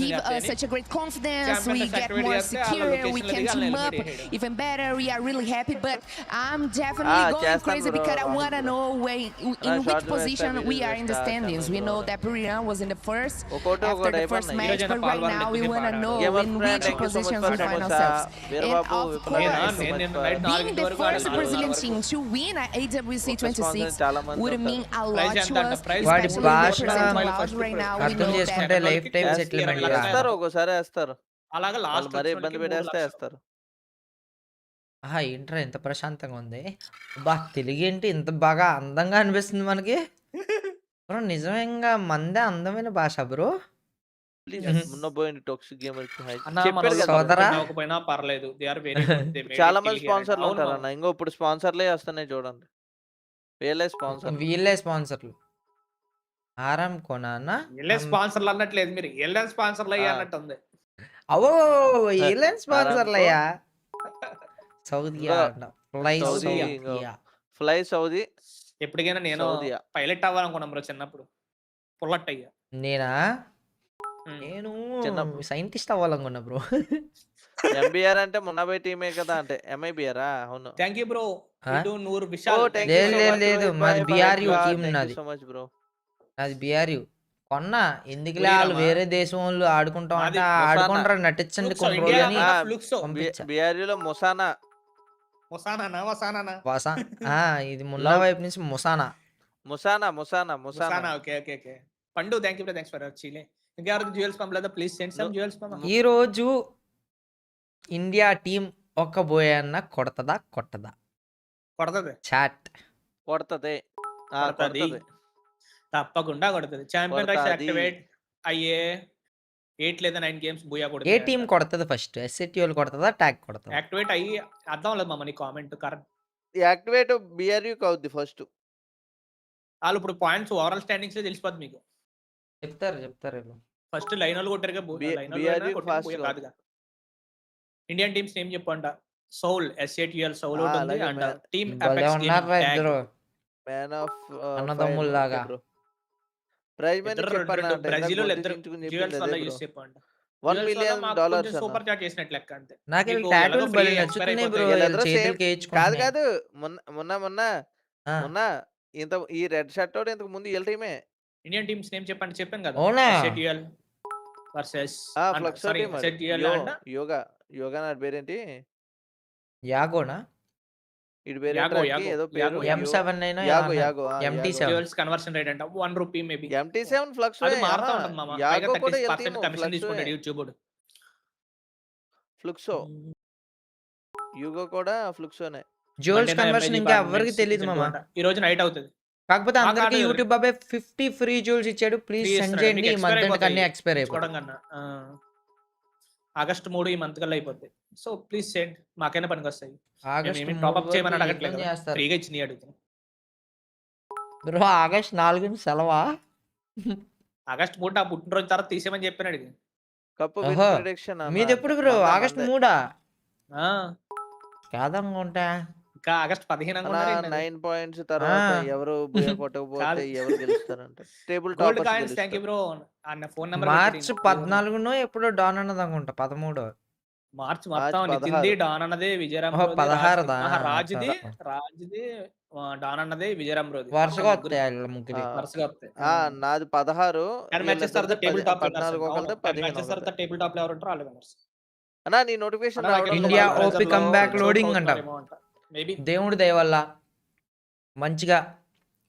give us such a great confidence. We get more secure. We can team up even better. We are really happy, but I'm definitely going crazy because I want to know in which position we are in the standings. We know that Buriram was in the first after the first match, but right now we want to know in which positions we find ourselves. And of course, being the first Brazilian team to win a MWC ఒక sponsor 26 చాలా మంది would ఉంటారు. mean a Price lot ఎంత to అంట? us, Price వాడి especially భాష representing first Loud right now. We అర్థం know చేసుకుంటే that. Life time Yes, settlement ఇరవై వేస్తారు ఒక్కోసారి వేస్తారు, అలాగా వాళ్ళు లాస్ట్ మరీ ఇబ్బంది పెట్టేస్తే వేస్తారు. ఏంట్రా ఇంత ప్రశాంతంగా ఉంది. బా తెలుగేంటి ఇంత బాగా అందంగా అనిపిస్తుంది మనకి. బ్రో నిజంగా మందే అందమైన భాష బ్రో. ప్లీజ్ మొన్న పోయింది టాక్సిక్ గేమర్ కి అన్న చెప్పాడు మనం కదా. సోదరా అవ్వకపోయినా పర్లేదు, they are very good, they made చాలా ఇట్ మంది కిల్ హియర్. స్పాన్సర్లు అవును ఉంటారు మామ. అన్న, ఇంకో ఇప్పుడు స్పాన్సర్లే వస్తున్నాయి చూడండి, వీళ్ళే స్పాన్సర్. వీళ్ళే స్పాన్సర్లు. ఆరాం కోనా అన్న వీళ్ళే స్పాన్సర్లు అన్నట్లేదు, మీరు వీళ్ళే స్పాన్సర్లు అయ్యా అన్నట్టు ఉంది. అవో వీళ్ళే స్పాన్సర్లు అయ్యా. సౌదియా ఇంకో అంట. Fly Saudi, Saudia. Fly Saudi. ఎప్పటికైనా నేను సౌదియా. పైలట్ అవ్వాలనుకున్నాం బ్రో చిన్నప్పుడు, పుల్లట్ అయ్యా. నేనా ఉమ్. నేను చిన్నప్పుడు. Scientist అవ్వాలనుకున్నా bro. ఎంబీఆర్ అంటే మున్నాబై టీమే కదా, అంటే ఎంఐబిఆరా? అవును. Thank you bro. ఆ? ఇటు నూరు విశాల్. థ్యాంక్ లేదు యూ సో లేదు మచ్ లేదు బ్రో. మాది by BRU by. Team thank you నాది. So much bro. నాది బిఆర్యు. కొన్నా ఎందుకులే పోయినామా? వాళ్ళు వేరే దేశం వాళ్ళు ఆడుకుంటాం అంటే మాది ఆడుకుంటారా నటించండి Flukes, కొన్ని India రోజులు అని కాకుండా Flukes. పంపించా. బిఆర్యూలో మొసానా. వసానా వసా ఇది మున్నా వైపు నుంచి ముసానా. ముసానా ముసానా ముసానా. వసానా. Okay okay okay. Pandu thank you bro, thanks for చీలే. ఇంకెవరికి జ్యువెల్స్ పంపలేదా? ప్లీజ్ సెండ్ సమ్ జ్యువెల్స్ మామ. ఈ రోజు ఇండియా టీం ఒక్క బోయన్న కొడతదా కొట్టదా? కొడతది చాట్ కొడతది. కొడతది. కొడతది. తప్పకుండా కొడుతుంది. Champion rice కొడతది. యాక్టివేట్ అయ్యే 8 లేదా 9 గేమ్స్ బూయా ఏ కొడుతుంది. Team కొడతది first? ఎస్ఎటి వాళ్ళు కొడతదా ట్యాగ్ కొడతదా? యాక్టివేట్ అయ్యి అర్థం లేదు మామ నీ కామెంట్ కరెక్ట్. యాక్టివేట్ బిఆర్యూకి అవుద్ది ఫస్ట్. వాళ్ళు ఇప్పుడు పాయింట్స్ ఓవరాల్ స్టాండింగ్స్ తెలిసిపోద్ది మీకు. చెప్తారు వీళ్ళు. ఫస్ట్ లైన్ వాళ్ళు కొట్టారుగా BRU fast బూయా గా. కాదుగా. ఇండియన్ టీమ్స్ నేమ్ చెప్పంట. సౌల్ SATL సౌల్ ఒకటి ఉంది అలాగే అండ్ man. టీమ్ భలే అపెక్స్ ఉన్నారా ఇద్దరు మ్యాన్ ఆఫ్ అన్నదమ్ముల్లాగా. ప్రైజ్ మనీ చెప్పన్నా అంటే బ్రెజిల్ ఇందాక ఇద్దరు గుర్తించుకుని జ్యువెల్స్ చెప్పింది వల్ల అదే యూస్ bro. చెప్పంట. 1 million dollars అన్న. సూపర్ చాట్ చేసినట్లు లెక్క అంతే. నాకు మీకు టాటూలు ఎలాగో భలే free నచ్చుతున్నాయి expire బ్రో. అయిపోతాయి. వీళ్ళిద్దరూ చేతులకి కాదు వేయించుకుంటున్నాయి. కాదు మొన్న ఇంత ఈ రెడ్ షర్ట్ తోటి ఇంతకు ముందు వీళ్ళ టీమే. ఇండియన్ టీమ్స్ నేమ్ చెప్పండి చెప్పాను కదా. అవునా? SATL versus Fluxo sorry team SATL and Yoga నా పేరేంటి? యాగోనా? ఇడి పేరు యాగో, ఏదో పేరు. యాగో. M7 అయినా యాగో MT7. జ్యువెల్స్ కన్వర్షన్ రేట్ అంట 1 రూపీ మేబీ. MT7 ఫ్లక్స్ అది మారుతా ఉంటుంది మామ. పైగా యాగో కూడా 30% కమిషన్ తీసుకుంటాడు యూట్యూబ్. ఫ్లుక్సో యూగో కూడా ఫ్లుక్సోనే. జ్యువెల్స్ కన్వర్షన్ ఇంకా ఎవరికి తెలియదు మామ. ఈ రోజు నైట్ అవుతుంది. కాకపోతే మాకు అందరికి ఆడదు. యూట్యూబ్ బాబాయ్ 50 ఫ్రీ జ్యువెల్స్ ఇచ్చాడు. ప్లీజ్ Free సెండ్ ఇస్తున్నాడు. చేయండి. మీకు ఈ expire మంత్ అయిపోతాయి. అన్ని ఎక్స్పైర్ అయిపోతాయి. తీసుకోవడం కన్నా ఆగస్ట్ 3 ఈ మంత్ కల్లా అయిపోతాయి. సో ప్లీజ్ సెండ్, మాకైనా పనికి వస్తాయి. ఆగస్ట్ టాప్ అప్ 3 చేయమని వరకు అడగట్లేదు, ఏం చేస్తారు? ఫ్రీగా ఇచ్చి అడుగుతాను. Bro August 4 సెలవా? ఆగస్ట్ 3 నా పుట్టినరోజు తర్వాత తీసేయమని చెప్పాను అడిగి. కప్పు ఓహో. ప్రిడిక్షన్ మీది ఎప్పుడు బ్రో? ఆగస్ట్ 3 ఆ, కాదనుకుంటా. ఇంకా ఆగస్ట్ 15 అనుకున్నారు ఏంటి? 9 పాయింట్స్ తర్వాత ఎవరు బుయ కొట్టకపోతే కాదు. ఎవరు గెలుస్తారంట. Table gold toppers coins thank you bro. అన్న ఫోన్ నెంబర్ మార్చ్ 14 ఎప్పుడో డాన్ అన్నది అనుకుంటా. 13 మార్చ్ మొత్తం మార్చ్ నితిన్ది 16. డాన్ అన్నదే విజయరామ్ ఓహో, బ్రోది, 16దా? రాజ్ది డాన్ అన్నదే విజయరామ్ బ్రోది. వరుసగా వస్తాయి వాళ్ళ ముగ్గురి. వరుసగా వస్తాయి. నాది 16. 10 మ్యాచెస్ తర్వాత టేబుల్ టాప్ 14 ఒకళ్ళది 15 మ్యాచెస్ తర్వాత టేబుల్ టాప్ లో ఎవరు ఉంటారో వాళ్ళు విన్నర్స్. అన్నా నీ నోటిఫికేషన్ అన్నా, రావడం ఇండియా లేదు. ఓపీ కంబ్యాక్ లోడింగ్ అంట. మేబీ దేవుడి దయ వల్ల మంచిగా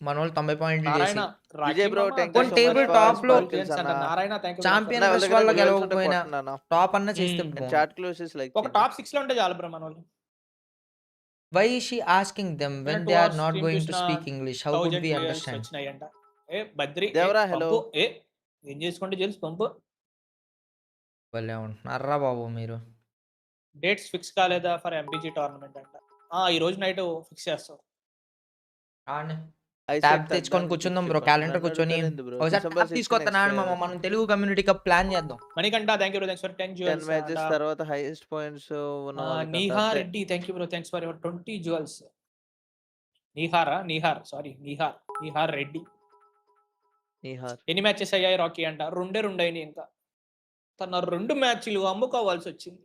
మన వాళ్ళు 90 పాయింట్లు చేసి నారాయణ విజయ్ బ్రో థాంక్యూ కొన్ని సో టేబుల్ మచ్ టాప్ లో నారాయణ థాంక్యూ. ఛాంపియన్ నా రేస్ దగ్గర వల్ల videos ఉంటే గెలవకపోయినా కొట్టనా? టాప్ అన్న చేస్తే చాట్ క్లోజెస్ లైక్ ఒక టాప్ 6 లో ఉంటే చాలు బ్రో మన వాళ్ళు. Why she asking them when they are not going to speak English how could we understand? వచ్చినాయంట. A Badri Devara, hello. ఏం చేసుకోండి జెల్స్ పంపు. భలే ఉంటున్నారా బాబు మీరు. డేట్స్ ఫిక్స్ కాలేదా ఫర్ ఎంపీజీ టోర్నమెంట్ అంట. ఈ రోజు నైట్ ఫిక్స్ చేస్తాం. ట్యాబ్ తెచ్చుకొని కూర్చుందాం బ్రో. క్యాలెండర్ కూర్చొని ఒకసారి ట్యాబ్ తీసుకొస్తాను మామ. మనం తెలుగు కమ్యూనిటీ కప్ ప్లాన్ చేద్దాం. Manikanta thank you bro, thanks for 10 10 jewels. Matches తర్వాత హైయెస్ట్ పాయింట్స్ ఉన్న వాళ్ళకి Neeha Reddy thank you bro, thanks for your 20 jewels. Nihar Reddy. Nihar ఎన్ని మ్యాచెస్ అయ్యాయి రాకీ అంట? రెండే అయినాయి. ఇంకా తన 2 మ్యాచ్లు అమ్ముకోవాల్సి వచ్చింది.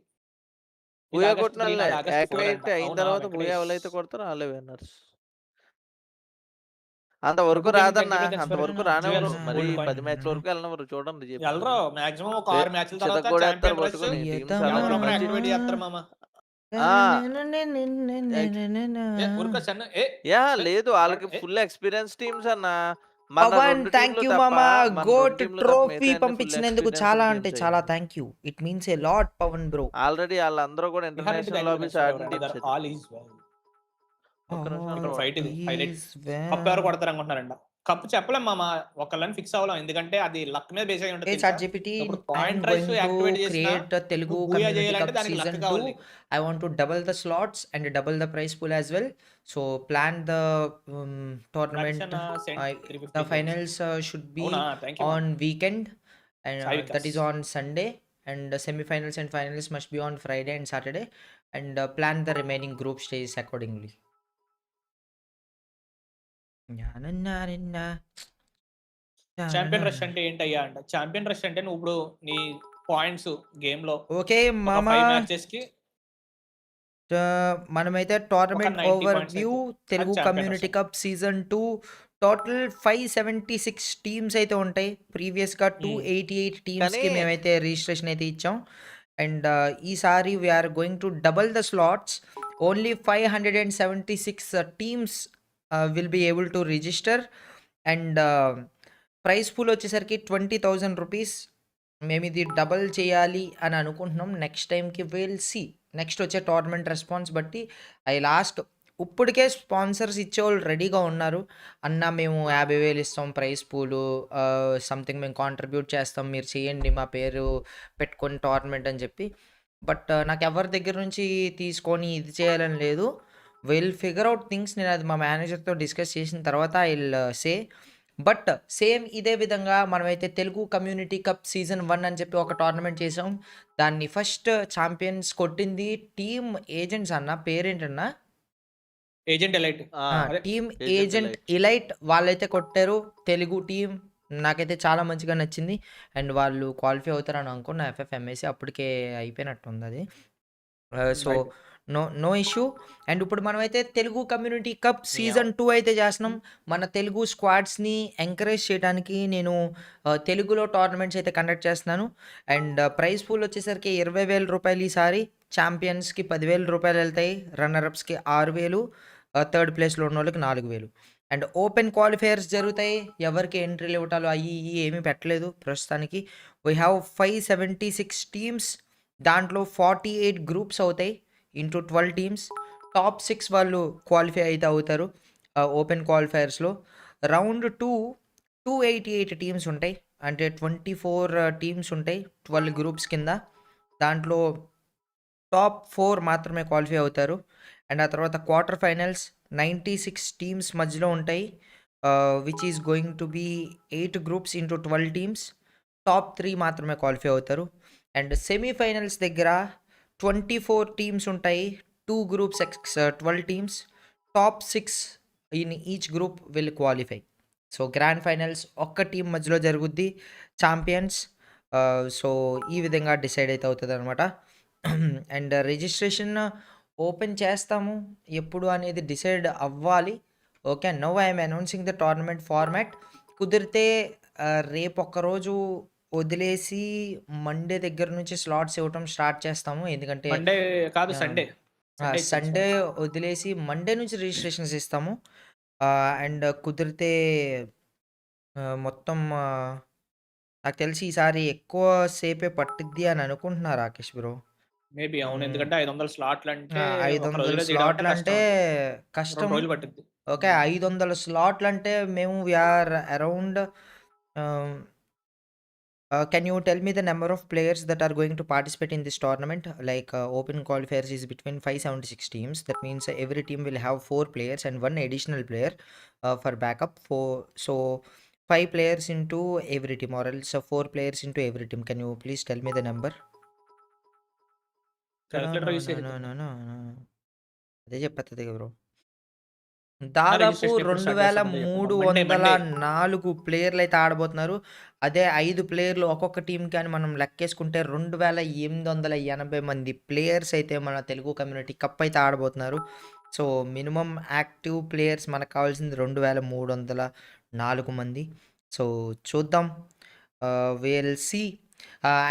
బూయా కొట్టిన యాక్టివేట్ అయిన తర్వాత బూయా ఎవరైతే కొడతారో వాళ్ళే విన్నర్స్. అంతవరకు రాదన్న, అంతవరకు రానివ్వరు. మరి 10 మ్యాచ్ల వరకు వెళ్ళనివ్వరు. చూడండి వెళ్ళరు. మాక్సిమం ఒక 6 మ్యాచ్ల తర్వాత చితగ్గొడేస్తారు ఛాంపియన్ రేస్ పట్టుకొని. టీమ్స్ ఎవరో అలా ఒకరు యాక్టివేట్ చేస్తారు మామ. లేదు వాళ్ళకి ఫుల్ ఎక్స్పీరియన్స్ టీమ్స్ అన్న. మన పవన్ 2 థ్యాంక్ టీమ్‌లు యూ తప్ప మామా. మన 2 గోట్ టీమ్‌లు తప్ప ట్రోఫీ మిగతాయన్ని ఫుల్ పంపించినందుకు ఎక్స్‌పీరియన్స్‌డ్ చాలా అంటే టీమ్స్ చాలా అయ్యి. Thank you. It means a lot Pavan bro. Already ఆళ్ళందరూ కూడా ఇంటర్నేషనల్ లాబీస్ ఆడిన టీమ్స్ ఇది. All is well. ఒక్క నిమిషం ఇక్కడ అన్న. ఫైట్ ఇది హైలైట్. ఈజ్ కప్ ఎవరు కొడతారు అనుకుంటున్నారంట. కప్ చెప్పలేం మామ. ఒకళ్ళని ఫిక్స్ అవ్వలేం. ఎందుకంటే అది లక్ మీద బేస్ అయి ఉంటది Hey తెలుసా? ChatGPT, ఇప్పుడు I am point rice going activate to చేసినా create a Telugu నువ్వు బూయా Community చేయాలంటే Cup దానికి season లక్ 2. కావాలి. I want to double the slots and double the prize pool as well. So plan the tournament. రక్షణ sent The 350 finals should be అవునా? Thank you on weekend, and Sai that Vikas. is on Sunday. And the semi-finals and finals must be on Friday and Saturday. And plan the remaining group stages accordingly. Champion rush అంటే ఏంటయ్యా అంట. Champion rush అంటే నువ్వు ఇప్పుడు నీ points game లో okay ఒక మామా, 5 మ్యాచెస్ కి మనమైతే ఒక టోర్నమెంట్ 90 ఓవర్ పాయింట్స్ వ్యూ అయితే అది తెలుగు చాంపియన్ రష్ కమ్యూనిటీ అంట. కప్ సీజన్ 2 టోటల్ 576 టీమ్స్ అయితే ఉంటాయి. ప్రీవియస్గా 288 టీమ్స్కి కానీ మేమైతే రిజిస్ట్రేషన్ అయితే ఇచ్చాం. అండ్ ఈసారి we're going to double the slots. Only 576 teams will be able to register. And prize pool వచ్చేసరికి 20,000 రూపీస్. మేము ఇది డబల్ చేయాలి అని అనుకుంటున్నాం. నెక్స్ట్ టైంకి విల్ సి. నెక్స్ట్ వచ్చే టోర్నమెంట్ రెస్పాన్స్ బట్టి లాస్ట్ ఇప్పటికే స్పాన్సర్స్ ఇచ్చేవాళ్ళు రెడీగా ఉన్నారు. అన్న మేము 50,000 ఇస్తాం ప్రైజ్ పూలు, సంథింగ్ మేము కాంట్రిబ్యూట్ చేస్తాం, మీరు చేయండి మా పేరు పెట్టుకొని టోర్నమెంట్ అని చెప్పి. బట్ నాకు ఎవరి దగ్గర నుంచి తీసుకొని ఇది చేయాలని లేదు. Will figure out things. నేను అది మా మేనేజర్తో డిస్కస్ చేసిన తర్వాత I will say. But same ఇదే విధంగా మనమైతే తెలుగు కమ్యూనిటీ కప్ సీజన్ 1 అని చెప్పి ఒక టోర్నమెంట్ చేసాం. దాన్ని ఫస్ట్ ఛాంపియన్స్ కొట్టింది టీమ్ ఏజెంట్స్ అన్న. పేరేంటన్నా? Agent elite. Team agent agent elite. Elite వాళ్ళైతే కొట్టారు. తెలుగు టీం నాకైతే చాలా మంచిగా నచ్చింది. అండ్ వాళ్ళు క్వాలిఫై అవుతారని అనుకున్న FFMAC అప్పటికే అయిపోయినట్టుంది అది. So right. No issue. And ఇప్పుడు మనమైతే తెలుగు కమ్యూనిటీ కప్ సీజన్ 2 అయితే చేస్తున్నాం. మన తెలుగు స్క్వాడ్స్ని ఎంకరేజ్ చేయడానికి నేను తెలుగులో టోర్నమెంట్స్ అయితే కండక్ట్ చేస్తున్నాను. అండ్ ప్రైజ్ పూల్ వచ్చేసరికి 20,000 రూపాయలు ఈసారి. ఛాంపియన్స్కి 10,000 రూపాయలు వెళ్తాయి. రన్నర్అప్స్కి 6,000, థర్డ్ ప్లేస్లో ఉన్న వాళ్ళకి 4,000. అండ్ ఓపెన్ క్వాలిఫైయర్స్ జరుగుతాయి. ఎవరికి ఎంట్రీలు ఇవ్వటాలు అవి ఏమీ పెట్టలేదు ప్రస్తుతానికి. We have 576 teams. దాంట్లో 48 గ్రూప్స్ అవుతాయి ఇంటూ 12 టీమ్స్. టాప్ 6 వాళ్ళు క్వాలిఫై అయితే అవుతారు ఓపెన్ క్వాలిఫైయర్స్లో. రౌండ్ 2 288 టీమ్స్ ఉంటాయి. అంటే 24 టీమ్స్ ఉంటాయి 12 గ్రూప్స్ కింద. దాంట్లో టాప్ 4 మాత్రమే క్వాలిఫై అవుతారు. అండ్ ఆ తర్వాత క్వార్టర్ ఫైనల్స్ 96 టీమ్స్ మధ్యలో ఉంటాయి, which is going to be 8 groups into 12 teams. Top 3 మాత్రమే క్వాలిఫై అవుతారు. అండ్ సెమీఫైనల్స్ దగ్గర 24 టీమ్స్ ఉంటాయి, 2 groups 12 teams. Top 6 in each group will qualify. So grand finals ఒక్క టీం మధ్యలో జరుగుద్ది, ఛాంపియన్స్. సో ఈ విధంగా డిసైడ్ అయితే అవుతుంది అనమాట. అండ్ రిజిస్ట్రేషన్ ఓపెన్ చేస్తాము ఎప్పుడు అనేది డిసైడ్ అవ్వాలి. Okay, now I'm announcing the tournament format. కుదిరితే రేపు ఒక్కరోజు వదిలేసి మండే దగ్గర నుంచి స్లాట్స్ ఇవ్వటం స్టార్ట్ చేస్తాము. ఎందుకంటే మండే కాదు సండే. సండే వదిలేసి మండే నుంచి రిజిస్ట్రేషన్స్ ఇస్తాము. అండ్ కుదిరితే మొత్తం నాకు తెలిసి ఈసారి ఎక్కువ సేపే పట్టిద్ది అని అనుకుంటున్నా రాకేష్ బ్రో. మేబీ అవును, ఎందుకంటే 500 స్లాట్లు అంటే 500 స్లాట్లు అంటే కష్టం. 2 రోజులు పట్టింది. ఓకే, 500 స్లాట్లు అంటే మేము we're around. Can you tell me the number of players that are going to participate in this tournament? Like open qualifiers is between 576 teams. That means every team will have 4 players and 1 additional player for backup. So 5 players into every team, or else 4 players into every team. Can you please tell me the number? Calculator use చేసి No. అదే చెప్పేది bro. దాదాపు 2,304 ప్లేయర్లు అయితే ఆడబోతున్నారు. అదే 5 ప్లేయర్లు ఒక్కొక్క team కానీ మనం లెక్కేసుకుంటే 2,880 మంది ప్లేయర్స్ అయితే మన తెలుగు కమ్యూనిటీ కప్ అయితే ఆడబోతున్నారు. సో మినిమం యాక్టివ్ ప్లేయర్స్ మనకు కావాల్సింది 2,304 మంది. సో చూద్దాం, విల్ సి.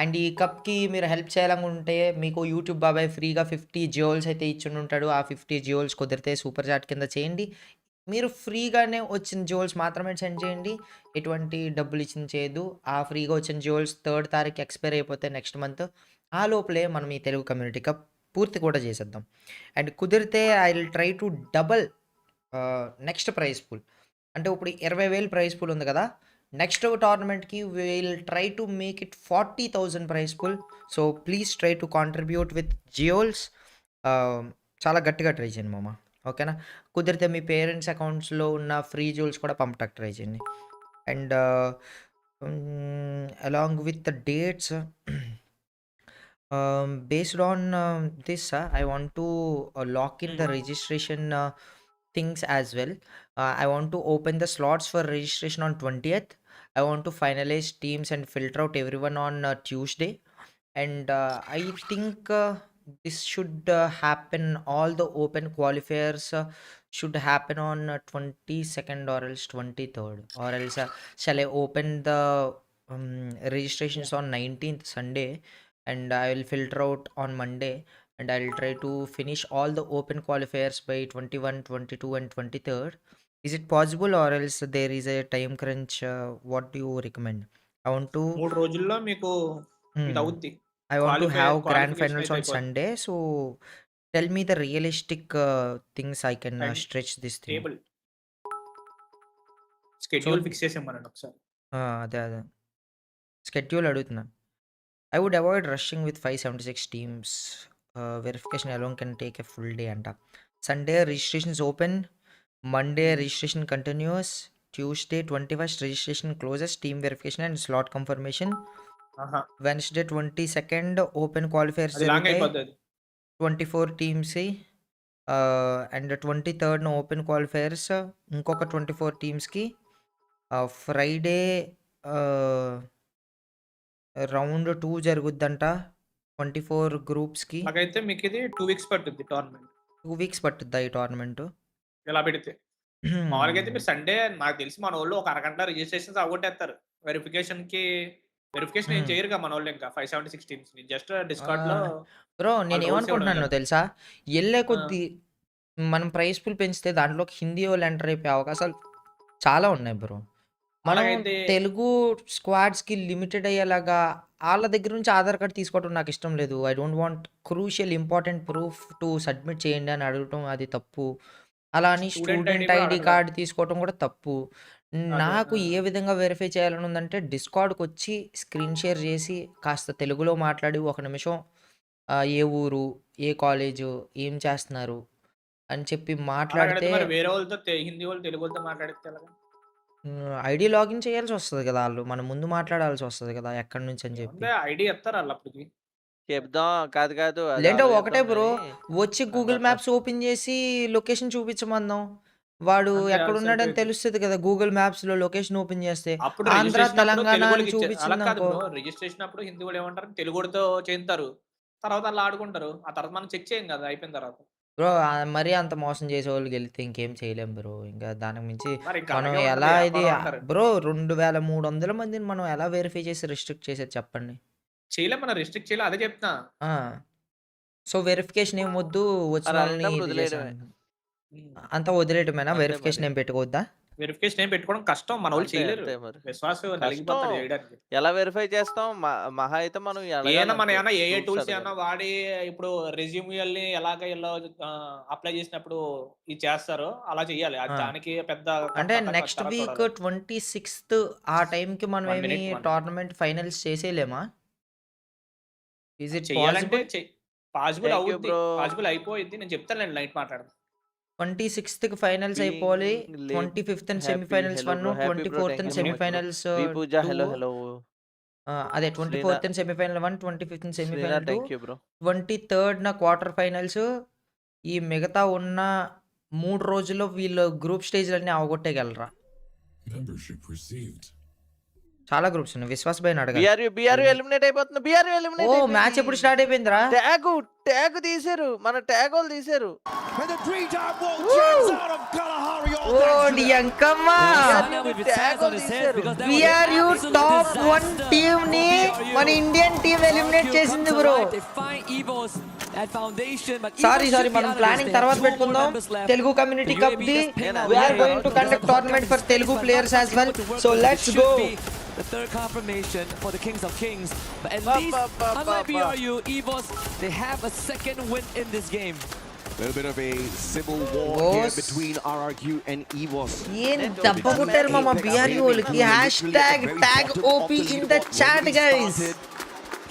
అండ్ ఈ కప్‌కి మీరు హెల్ప్ చేయాలనుకుంటే మీకు యూట్యూబ్ బాబాయ్ ఫ్రీగా 50 జియోల్స్ అయితే ఇచ్చుంటాడు. ఆ 50 జియోల్స్ కుదిరితే సూపర్ చాట్ కింద చేయండి. మీరు ఫ్రీగానే వచ్చిన జియోల్స్ మాత్రమే సెండ్ చేయండి. ఎటువంటి డబ్బులు ఇచ్చింది చేయొద్దు. ఆ ఫ్రీగా వచ్చిన జియోల్స్ 3rd తారీఖు ఎక్స్‌పైర్ అయిపోతే నెక్స్ట్ మంత్. ఆ లోపలే మనం ఈ తెలుగు కమ్యూనిటీ కప్ పూర్తి కూడా చేసేద్దాం. అండ్ కుదిరితే I will try to double next prize pool. అంటే ఇప్పుడు 20,000 ప్రైజ్ పూల్ ఉంది కదా! నెక్స్ట్ టోర్నమెంట్‌కి will try to make it 40,000 prize pool. So please try to contribute with jewels. చాలా గట్టిగా ట్రై చేయండి మామ. ఓకేనా? కుదిరితే మీ పేరెంట్స్ అకౌంట్స్‌లో ఉన్న ఫ్రీ జియోల్స్ కూడా పంపటానికి ట్రై చేయండి. And along with the dates based on this, I want to lock in the registration things as well. I want to open the slots for registration on 20th. I want to finalize teams and filter out everyone on Tuesday. And I think this should happen. All the open qualifiers should happen on 22nd or else 23rd. Or else shall I open the registrations on 19th Sunday, and I will filter out on Monday, and I will try to finish all the open qualifiers by 21, 22 and 23rd. Is it possible or else there is a time crunch? What do you recommend? I want to 3 రోజుల్లో మీకు ఇది Hmm. అవుద్ది. I want to have grand qualification finals అయితే on అయిపోద్ది. Sunday. So tell me the realistic things I can time stretch this thing. Table So schedule fix చేసేమనండి ఒకసారి. అదే schedule అడుగుతున్నా. I would avoid rushing with 576 teams. Verification alone can take a full day అంట. Sunday registration is open. Monday registration continues. Tuesday 21st registration closes. Team verification and slot confirmation. ఆహా! Wednesday 22nd open qualifiers అది long జరుగుతాయి. అయిపోద్ది అది. 24 teams. And 23rd open qualifiers ఇంకొక 24 టీమ్స్కి. Friday round 2 జరుగుద్దంట 24 గ్రూప్స్కి. అలాగైతే మీకు ఇది 2 వీక్స్ పట్టుద్ది టోర్నమెంట్. 2 వీక్స్ పట్టుద్దా ఈ టోర్నమెంట్? ఇలా పెడితే మామూలుగా అయితే మీరు సండే నాకు తెలిసి మన వాళ్ళు ఒక అరగంట రిజిస్ట్రేషన్స్ అవగొట్టేస్తారు. వెరిఫికేషన్ ఏం చేయరుగా మన వాళ్ళు ఇంకా 576 టీమ్స్ జస్ట్ డిస్కార్డ్ లో బ్రో నేను వాళ్ళు రూల్స్ ఇవ్వడం ఏమనుకుంటున్నాను తెలుసా, వెళ్ళే కొద్దీ మనం ప్రైస్ పూల్ పెంచితే దాంట్లోకి హిందీ వాళ్ళు ఎంటర్ అయిపోయే అవకాశాలు చాలా ఉన్నాయి బ్రో. మనం అలాగైతే తెలుగు స్క్వాడ్స్కి లిమిటెడ్ అయ్యేలాగా వాళ్ళ దగ్గర నుంచి ఆధార్ కార్డ్ తీసుకోవడం నాకు ఇష్టం లేదు. I don't want crucial important proof to submit చేయండి అని అడగటం అది తప్పు. అలా అని స్టూడెంట్ ఐడి స్టూడెంట్ కూడా ఐడి అడగలేదు. కార్డ్ తీసుకోవడం కూడా తప్పు. అదే నాకు ఏ విధంగా వెరిఫై చేయాలని ఉందంటే డిస్కార్డ్కి వచ్చి స్క్రీన్ షేర్ చేసి కాస్త తెలుగులో మాట్లాడి 1 నిమిషం ఏ ఊరు, ఏ కాలేజు, ఏం చేస్తున్నారు అని చెప్పి అలాగైతే మాట్లాడితే మరి వేరే వాళ్ళతో హిందీ వాళ్ళు తెలుగు వాళ్ళతో మాట్లాడితే ఎలాగా? ఐడి లాగిన్ చేయాల్సి వస్తుంది కదా వాళ్ళు. మనం ముందు మాట్లాడాల్సి వస్తుంది కదా ఎక్కడి నుంచి అని చెప్పి. ఏముంది ఐడి ఇస్తారు వాళ్ళు అప్పటికి. చెప్దాం. కాదు అది లేదంటే ఒకటే ఆలోచిద్దాం బ్రో, కానీ వచ్చి గూగుల్ అన్నట్టు. మ్యాప్స్ ఓపెన్ చేసి లొకేషన్ చూపించమందాం. వాడు అంతే అది ఎక్కడున్నాడని సరిపోయింది. తెలుస్తుంది కదా గూగుల్ మ్యాప్స్లో లొకేషన్ ఓపెన్ చేస్తే. అప్పుడు ఆంధ్ర రిజిస్ట్రేషన్ అప్పుడు తెలంగాణ తెలుగు అని వాళ్ళకి ఇచ్చే అలా చూపించింది కాదు అనుకో. బ్రో. రిజిస్ట్రేషన్ అప్పుడు హిందీ వాళ్ళు ఏమంటారు తెలుగుడితో చేస్తారు. తర్వాత వాళ్ళు ఆడుకుంటారు. ఆ తర్వాత మనం చెక్ చేయం కదా అయిపోయిన తర్వాత. బ్రో మరీ అంత మోసం చేసే వాళ్ళకి వెళ్తే ఇంకేం చేయలేం బ్రో. ఇంకా దానికి మించి మరి ఇంకా మనం అలాగే ఎలా ఉంటది ఇది వ్యాపారం అంటారు. బ్రో 2300 మందిని మనం ఎలా వెరిఫై చేసి రిస్ట్రిక్ట్ చేసేది చెప్పండి. చేయలేం మనం రిస్ట్రిక్ట్ చేయలే అదే చెప్తున్నా. సో వెరిఫికేషన్ ఏం వద్దు, వచ్చిన మరి వాళ్ళని అలాంటప్పుడు ఇది వదిలేయడమే. చేసాను అంతా వదిలేయటమేనా? అంతే వెరిఫికేషన్ మరి. ఏం పెట్టుకోవద్దా? వెరిఫికేషన్ ఏం పెట్టుకోవడం కష్టం. మన వాళ్ళు అంతే చేయలేరు. మరి. విశ్వాసం కష్టం. నలిగిపోతాడు చేయడానికి. ఎలా వెరిఫై చేస్తాం? మహా అయితే మనం ఏమన్నా మన అడగాలంతే. ఏమన్నా ఏ ప్రూఫ్స్ టూల్స్ అడగాలి. ఏమన్నా వాడి ఇప్పుడు రెజ్యూమ్‌ని ఎలాగ అప్లై చేసినప్పుడు ఇది చేస్తారో అలా చేయాలి. అది ఆ. దానికి పెద్ద అంటే కథ నెక్స్ట్ తర్వాత వీక్ చూడాలి. 26th ఆ టైంకి మనం 1 ఏమి minute. టోర్నమెంట్ ఫైనల్స్ చేసేయలేమా? ఈజ్ ఇట్ చెయ్యాలంటే పాసిబుల్? పాసిబుల్ థ్యాంక్ యూ అవుద్ది. బ్రో. పాసిబుల్ అయిపోయిద్ది. నేను చెప్తానులెండి నైట్ మాట్లాడదాం. 26th ఫైనల్స్ అయిపోవాలి. Being live 25th happy. Semifinals hello 1, bro. Happy bro. 24th thank you so much bro. Semifinals వి పూజ 2. హలో. అదే శ్రీనా 24th సెమీఫైనల్ 1, 25th శ్రీనా semifinal 2, thank you bro. 23rd quarter finals. ఈ మిగతా ఉన్న 3 రోజుల్లో వీళ్ళు గ్రూప్ స్టేజ్‌లన్నీ అవగొట్టేయగలరా? చాలా గ్రూప్స్ ఉన్నాయి. విశ్వాస్ భాయ్‌ని అడగాలి. బిఆర్యు ఎలిమినేట్ అయిపోతుంది. బిఆర్యు ఎలిమినేట్ ఓ అయిపోయింది. మ్యాచ్ ఎప్పుడు స్టార్ట్ అయిపోయిందిరా? ట్యాగ్ తీశారు. మన ట్యాగ్ వాళ్ళు తీశారు. And the 3-time world champs out of Kalahari all ఓ thanks to them. యంకమ్మ బిఆర్యు ట్యాగ్ వాళ్ళు తీశారు. బిఆర్యు టాప్ టాప్ 1 టీమ్ ని మన ఇండియన్ టీమ్ ఎలిమినేట్ చేసింది బ్రో. సారీ మనం ప్లానింగ్ తర్వాత పెట్టుకుందాం. Telugu community cup the we are going to conduct tournament for Telugu players as well, so let's go. The third confirmation for the Kings of Kings, but at least unlike BRU, EVOS, they have a second win in this game. A little bit of a civil war here between RRQ and EVOS. ఏం దెబ్బ కొట్టారు మామ BRU వాళ్ళకి. #tag OP in the chat guys.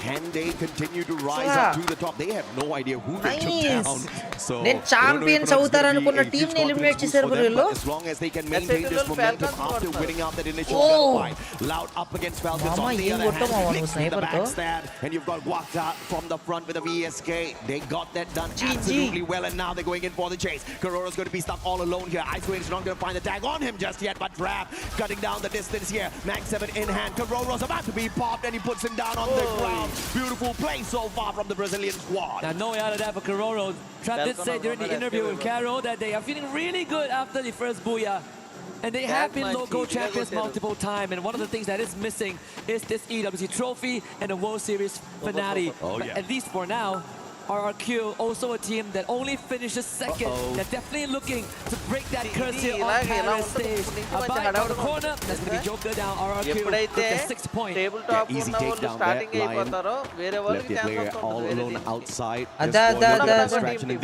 Can they continue to rise up to the top? They have no idea who they took down. So నేను champions అవుతారు అనుకున్న team ని eliminate చేశారు బ్రో వీళ్ళు. As long as they can maintain this momentum after winning out that initial fight. Loud up against Falcons on the other hand. Sniper backstab, and you've got Waka from the front with a VSK. They got that done absolutely well, and now they're going in for the chase. Karoro's going to be stuck all alone here. Ice Wave is not going to find the tag on him just yet, but Trap cutting down the distance here. Max 7 in hand. Karoro's about to be popped, and he puts him down on the ground. Beautiful play so far from the Brazilian squad. Now, no out of that for Karoro. Trap did say during the interview with Caro that they are feeling really good after the first booyah. And they have been local champions multiple times. And one of the things that is missing is this EWC trophy and the World Series finale. At least for now, RRQ, also a team that only finishes second. They're definitely looking to break that curse here on Paris stage. Bhai out the corner. That's going to be Joker down. RRQ with a 6 point. Table top ఉన్న వాళ్ళు starting అయిపోతారో వేరే వాళ్ళకి chance player all alone outside.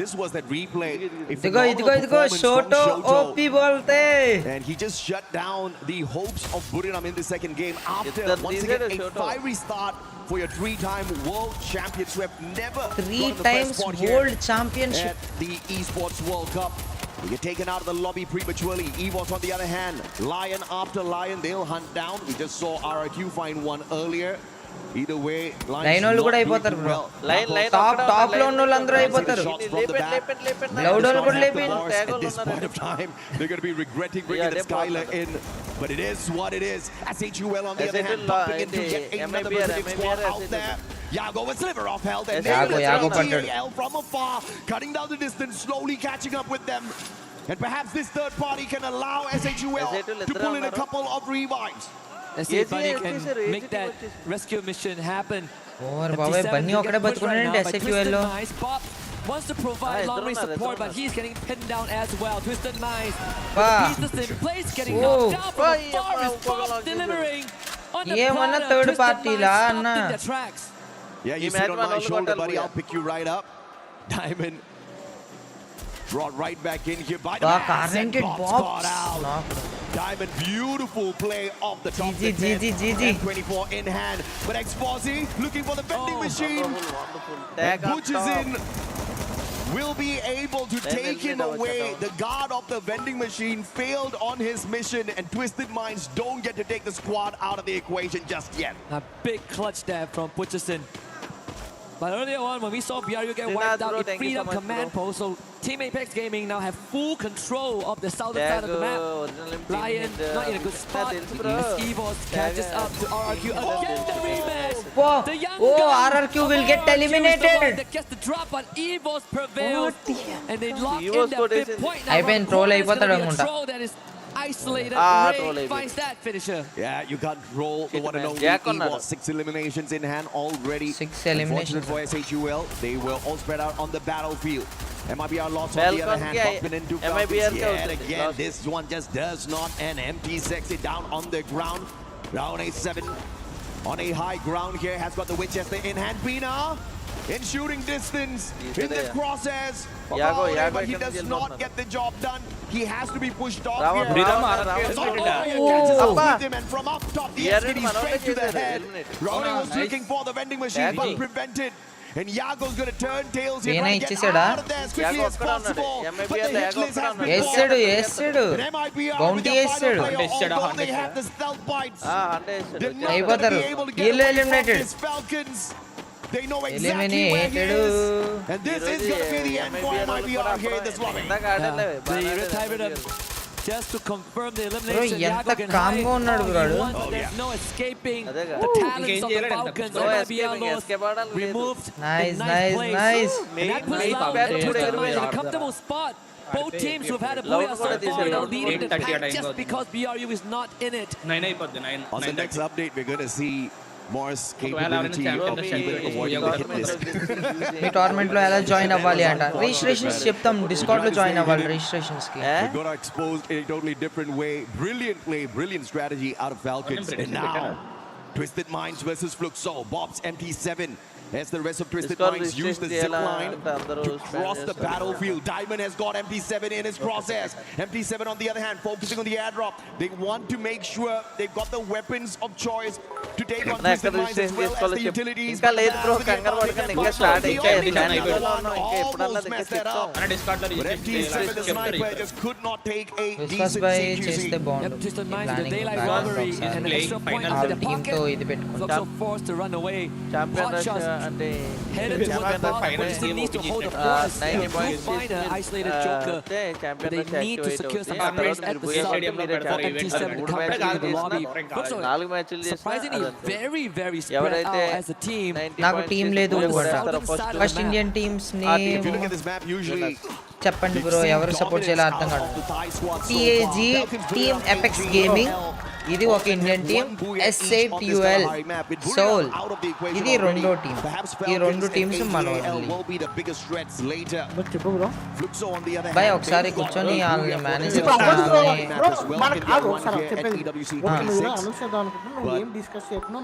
This was that replay. ఇదిగో షోటో OP బోల్తే. And he just shut down the hopes of Buriram in the second game after once again a fiery start for your 3-time world championship. Never 3 times world championship at the Esports World Cup. You get taken out of the lobby prematurely. EVOS on the other hand, lion after lion, they'll hunt down. We just saw RRQ find one earlier. Either way, line వాళ్ళు కూడా అయిపోతారు bro. Top లో ఉన్న వాళ్ళందరూ అయిపోతారు. Loud వాళ్ళు కూడా లేపిన్. At this point of time, they're going to be regretting bringing the Skylar in, but it is what it is. SHUL on the other hand, bumping into yet another Brazilian squad out there. Yago with sliver of health, and Yago TAL from afar, cutting down the distance, slowly catching up with them. And perhaps this third party can allow SHUL to pull in a couple of revives. Let's see if Bunny can make that rescue mission happen. Or బాబాయ్ Bunny ఒకడే బతుకున్నాడంటే SHUL లో. Wants to provide long range support, but he's getting pinned down as well. Twisted Nice. He's the same place, getting knocked down from afar. Is Bob delivering on the ఏమన్నా third party లా అన్న. Yeah, you sit on my shoulder, buddy. I'll pick you right up. Diamond brought right back in here by the box. Diamond, beautiful play off the top. GG. 24 in hand, but Exposi looking for the vending machine. Butch is in. Will be able to take him away. The guard of the vending machine failed on his mission, and Twisted Minds don't get to take the squad out of the equation just yet. A big clutch there from Butcherson. But earlier on, when we saw BRU get wiped out, it freed up command post. So Team Apex Gaming now have full control of the southern side of the map. Lion not in a good spot. EVOS catches up to RRQ again. The rematch. The young RRQ will get eliminated. That gets the drop, but EVOS prevails, and they lock in that fifth point. Now అయిపోయిన troll అయిపోతాడు అనుకుంటా. that is isolated. Ray finds that finisher. Yeah, you got roll the one and only EVOS. 6 eliminations in hand already. 6 eliminations for SHUL. They were all spread out on the battlefield. MIBR lost on the other hand, bumping into Falcons yet again. This one just does not end. Empty sexy down on the ground. Round A7 on a high ground here, has got the Winchester in hand. Pina in shooting distance in the crosshairs. But he does not get the job done. He has to be pushed off here. Catches up with him, and from up top, the SKD straight to the head. Rowdy was looking for the vending machine, but prevented. And Yago's going to turn tails here, trying to get out of there as quickly as possible. But the hit list has been gone. And MIBR with their final player, although they have the stealth bites, they're not going to be able to get away from this Falcons. They know exactly where he is. And this is going to be the end for MIBR here in this lobby. The retirement just to confirm the elimination. ఎంత కామ్గా ఉన్నాడు బ్రాడు. There's no escaping the talents of the Falcons. Removed. Nice. And that puts them in a comfortable spot both teams who've had a booyah so far now leading the pack just because BRU is not in it. 9 అయిపోద్ది 9. On the next update, we're going to see Morris' capability of even avoiding the hit list. Me tournament లో ఎలా join అవ్వాలి అంట. Registrations చెప్తాం, discount లో join అవ్వాలి registrations కి. We're going to expose in a totally different way. Brilliant play, brilliant strategy out of Falcons. And now, Twisted Minds versus Fluxo. Bob's MP7. As the rest of Twisted Minds use the zip line to cross the battlefield. Diamond has got MP7 in his process. MP7 on the other hand, focusing on the airdrop. They want to make sure they've got the weapons of choice to take on Twisted Minds as well as the utilities. Almost messed that up. But MP7, the sniper, just could not take a decent CQC. Twisted Minds with the daylight robbery and an extra point into the pocket. Fluxo forced to run away. Hot shots headed towards the bomb, but still needs to hold the force. Find an isolated joker. But they need to secure some space at the start for MT7 to come back into the lobby. Fluxo surprisingly very spread out as a team. నాకు team లేదు. First Indian teams If you look name at this map, usually చెప్పండి bro, ఎవరు support చేయాలో అర్థం కాదు. TAG team Apex gaming, ఇది ఒక Indian team. SATUL soul, ఇది రెండో టీమ్. ఈ రెండు టీమ్స్ మనం భయ్ ఒకసారి కూర్చొని వాళ్ళని manage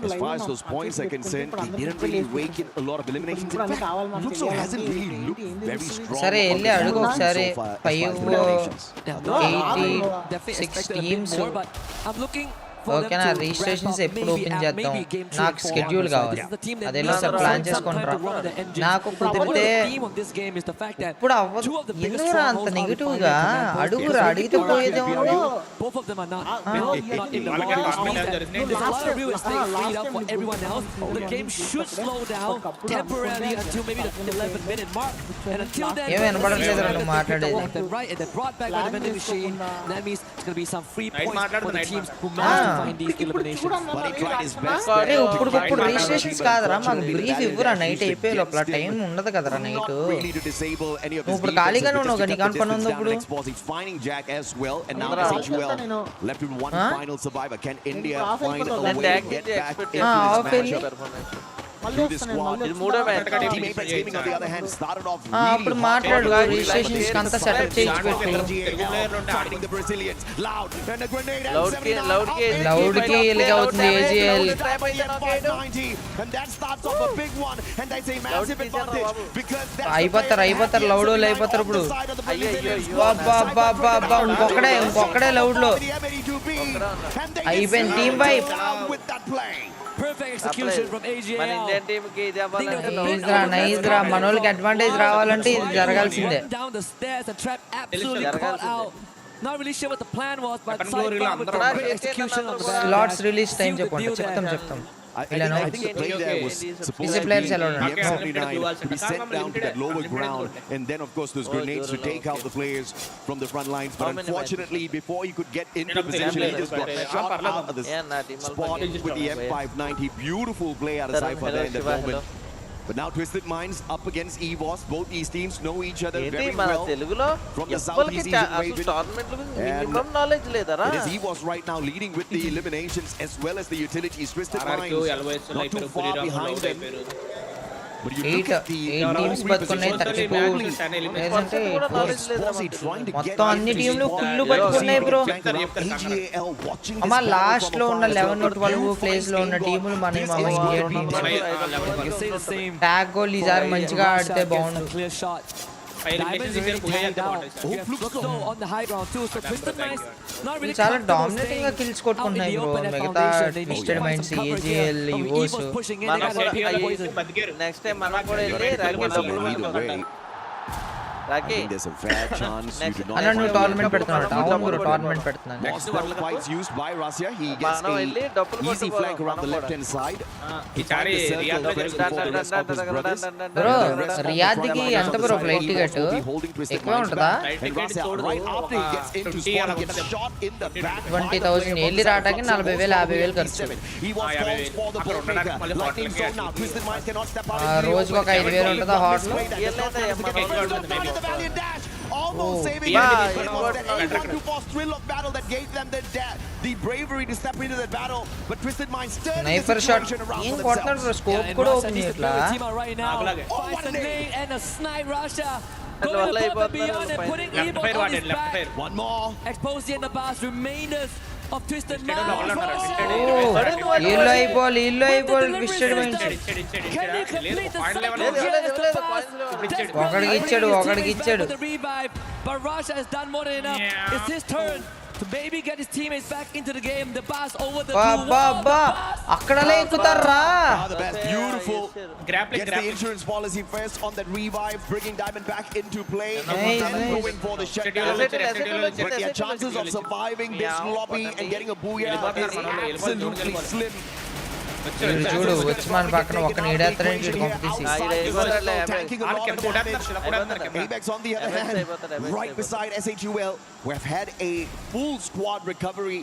as far as those points are concerned, he didn't really rake in a lot of eliminations. In fact, Fluxo hasn't really looked very strong. సరే వెళ్ళి అడుగు ఒకసారి. 586 టీమ్స్. ఓకేనా, రిజిస్ట్రేషన్స్ ఎప్పుడు ఓపెన్ చేద్దాం? నాకు స్కెడ్యూల్ కావాలి, అదేలో సార్ ప్లాన్ చేసుకుంటారా. నాకు కుదిరితే ఇప్పుడు అవ్వదు. ఎందుకురా అంత నెగిటివ్ గా? అడుగురా, అడిగితే పోయేదే ఉంది. ఏం వినపడట్లేదు నువ్వు మాట్లాడేది. ఇప్పుడు రిజిస్ట్రేషన్స్ కాదరా, మాకు బ్రీఫ్ ఇవ్వరా. నైట్ అయిపోయే లోపల టైం ఉండదు కదరా నైట్. నువ్వు ఇప్పుడు ఖాళీగానే ఉన్నావు కదా, నీకు పని ఉంది ఇప్పుడు. అప్పుడు మాట్లాడు, రిజిస్ట్రేషన్స్ అంతా సెటప్ చేయించి పెట్టు. లౌడ్ కి ఇలాగ అవుతుంది. ఏజీఎల్ అయిపోతారు లౌడ్ వాళ్ళు అయిపోతారు ఇప్పుడు. ఇంకొకడే లౌడ్ లో అయిపోయింది. Team wipe. Perfect execution from AGL. మన ఇండియన్ టీమ్ కి ఇది అవ్వాలి. నైస్ రా, మనోళ్ళకి అడ్వాంటేజ్ రావాలంటే ఇది జరగాల్సిందే. Down the stairs and trap absolutely caught out. Not really sure what the plan was, but execution of the slots release time చెప్పండి. చెప్తాం. I think the play there was supposed to be to be sent down to that lower ground, and then of course those grenades to take out the players from the front lines. But unfortunately, before he could get into position, he just got shot out of the spot with the M590. Beautiful play out of Cypher there in that moment. But now Twisted Minds up against EVOS. Both these teams know each other very well from the Southeast Asian region. minimum knowledge ledara. It is EVOS right now leading with the eliminations as well as the utilities. Twisted Minds not too far behind them. But you look at the teams బతుకున్నాయి. 32 అంటే మొత్తం అన్ని టీంలు full బతుకున్నాయి bro. అమ్మా last లో ఉన్న 11 12 place లో ఉన్న టీములు మన ఇండియన్ టీమ్స్. ట్యాగ్ గోల్ ఈసారి మంచిగా ఆడితే బాగుండు. చాలా డామినేటింగ్ గా కిల్స్ కొట్టుకున్నాయి బ్రో. మిగతా twisted minds, AGL, EO's. Next time మనం కూడా వెళ్ళి రాకి there's a fair chance you do not. అన్న టోర్నమెంట్ పెడుతున్నాడు. అవును బ్రో, టోర్నమెంట్ పెడుతున్నాను. Next one fights used by Russia. He gets a easy flank around the left hand side. Bro Riyadh కి ఎంత bro flight ticket ఎక్కువ ఉంటుందా? 20,000 వెళ్ళి రావడానికి 40,000 50,000 ఖర్చు. రోజుకు ఒక 5,000 ఉంటుందా హాట్ లో? The valiant dash almost saving it. It was the A124 thrill of battle that gave them the bravery to step into that battle, but Twisted Minds turned the situation around for themselves. Scope kuda open cheyatla. Right now, finds a nade and a snipe Russia. Going above and beyond and putting Evo on his back. One more. Exposing the past remainders of Twisted Minds. Yellow eyeball, Twisted Minds. Can he complete the cycle? ఒకడికి ఇచ్చాడు. The revive, but Russia has done more than enough. It's his turn to maybe get his teammates back into the game. The pass over the blue wall. అక్కడలే ఎక్కుతారా? The best, beautiful. Gets the insurance policy first on that revive, bringing Diamond back into play, and then going for the shutdown. But their chances of surviving this lobby and getting a booyah is absolutely slim. చూడు వచ్చమాన్ పక్కన ఒక్కని ఈడేస్తారంటే ఇటు కంపిటీసి. Apex on the other hand, right beside SHUL, who have had a full squad recovery,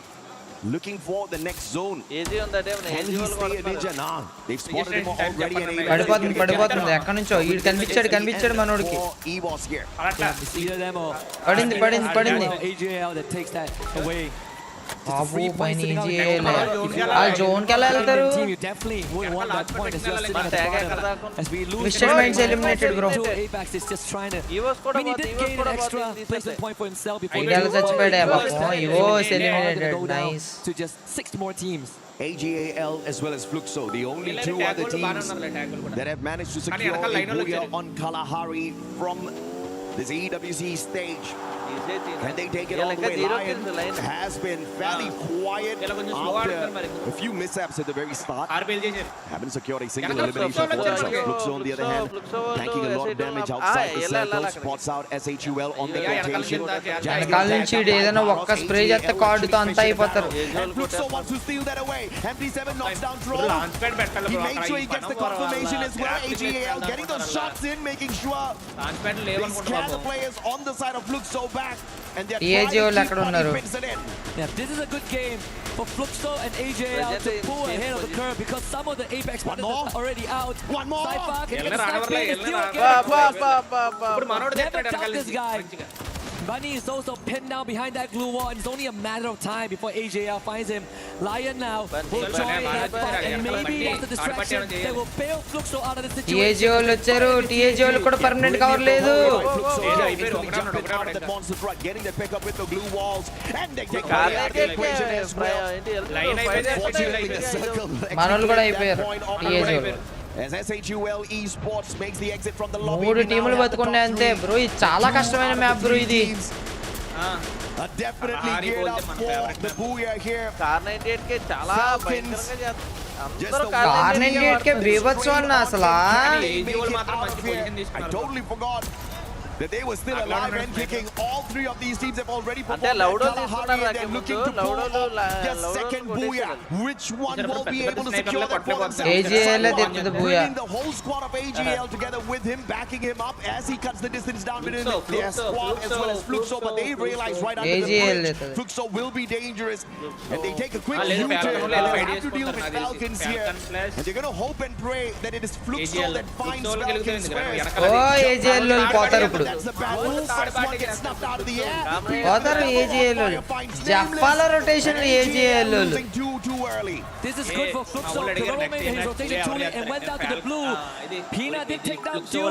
looking for the next zone. Can he stay a ninja? Nah, they've spotted him already. పడిపోతుంది ఎక్కడి నుంచో ఈడు కనిపించాడు మనోడికి. EVOS here. పడింది. AJL that takes that away. బాబు పైన ఆ zone కి ఎలా వెళ్తారు? Twisted Minds eliminated bro. ఐడియాలో చచ్చిపోయాడు పాపం. EVOS eliminated. Nice. To just 6 more teams. AJAL as well as Fluxo, the only two other teams that have managed to secure a booyah on Kalahari from this EWC stage. Can they take it all the way? Lion has been fairly quiet after a few mishaps at the very start. Haven't secured a single elimination for himself. Fluxo on the other hand, tanking a lot of damage outside the circle. Spots out SHUL on the rotation. వెనకాల నుంచి ఏదైనా ఒక్క spray చేస్తే కార్డుతో అంతా అయిపోతారు. And Fluxo wants to steal that away. MT7 knocks down Drone. He makes sure he gets the confirmation as well. AJAL getting those shots in, making sure they scare the players on the side of Fluxo back. And they're trying to keep pins it in. Yeah, this is a good game for Fluxo and AJL to pull ahead of the curve because some of the Apex players are already out. One more. Sci-Fi can get the snipe play, steal again. Never touch this guy. Bunny is also pinned down behind that glue wall, and it's only a matter of time before AJL finds him. Lion now will join that fight, and maybe that's the distraction that will bail Fluxo out of the situation. TAGL వచ్చారు. TAGL కూడా permanent cover లేదు. Getting the pick up with the glue walls, and they take the equation as well. మనోళ్ళు కూడా అయిపోయారు. TAGL as SHUL Esports makes the exit from the lobby. 3 టీములు బతుకున్నాయి అంతే bro. ఇది చాలా కష్టమైన మ్యాప్ బ్రో ఇది. Definitely geared up for the booyah here. Car98 కే చాలా భయంకరంగా చేస్తారు. Car98 కే బీభత్సం అన్న అసలు. I totally forgot that they were still alive and kicking. All 3 of these teams have already performed. They're looking to pull off their second booyah. Which one will be able to secure that for themselves? AJL did the booyah. The whole squad of AJL together with him, backing him up as he cuts the distance down between their squad as well as Fluxo. But they realize right under the bridge, Fluxo will be dangerous, and they take a quick U-turn. They have to deal with Falcons here, and they're going to hope and pray that it is Fluxo that finds Falcons first. Oh, AJL పోతారు ఇప్పుడు. పోతారు AJL. జఫాల rotation AJL. This is good for Fluxo. Corona made his rotation truly and went down to the blue. Pina did take down 2,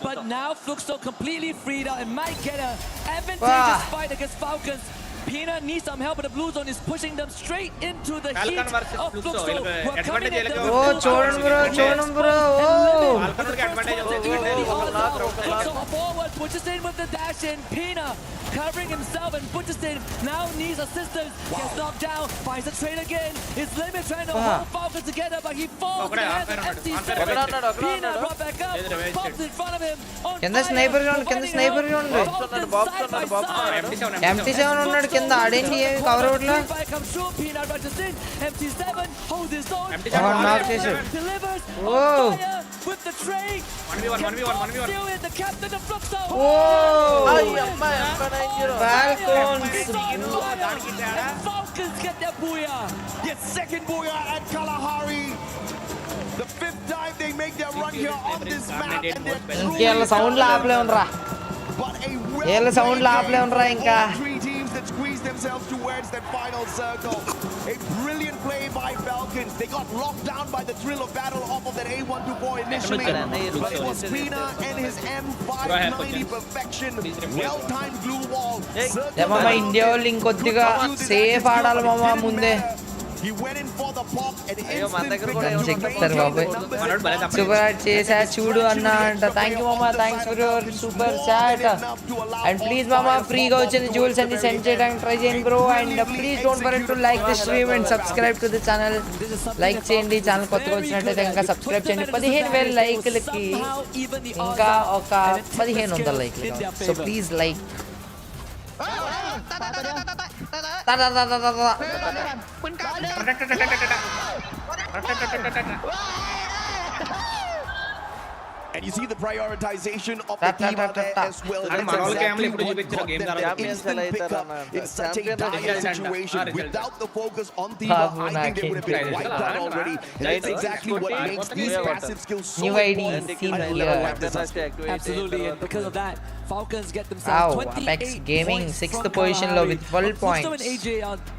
but now Fluxo completely freed out and might get an advantageous fight against Falcons. Pina needs some help, but the blue zone is pushing them straight into the heat of Fluxo. We're coming at them. Oh, చూడండి bro. Fluxo forward, pushes in with the dash in. Pina covering himself and pushes in. Now needs assistance. Gets knocked down. Finds the trade again. His limit trying to hold Falcons together, but he falls in the hands of MT7. Pina brought back up. Pops in front of him. కింద sniper zone MT7 ఉన్నాడు కింద. ఆడేంటి cover అవుట్లా నాక్ చేశాడు. Second booyah at Kalahari. The 5th time they make their run here on this map, and they're sound ఆపలే ఉండరా. But వీళ్ళ సౌండ్లు ఆపలే ఉండరా ఇంకా. Three teams that squeeze themselves towards that final circle. A brilliant play by Falcons. They got locked down by the thrill of battle off of that A124 initially, but it was Pina and his M590 perfection. Well-timed glue wall. మామ India వాళ్ళు ఇంకొద్దిగా safe ఆడాలి మామ ముందే. He went in for the pop and instant చెప్తారు బాబాయ్. Super చేసా చూడు అన్న అంట. థ్యాంక్ యూ మామ, thanks for your super chat. And please మామ ఫ్రీగా వచ్చిన జ్యూల్స్ అన్ని సెండ్ చేయడానికి ట్రై చేయండి bro. And please don't forget to like the stream and subscribe to the channel. Like చేయండి, ఛానల్ కొత్తగా వచ్చినట్టయితే ఇంకా సబ్స్క్రైబ్ చేయండి. 15,000 లైక్లకి ఇంకా ఒక 1,500 లైక్లు. So please like. And you see the prioritization of the team out there as well. That's exactly what got them the instant pickup in such a dire situation. Without the focus on Diva, I think they would have been wiped out already. And that's exactly what makes these passive skills so important. Absolutely, and because of that, Falcons get themselves 28 Apex Gaming 6th position low with 12 points.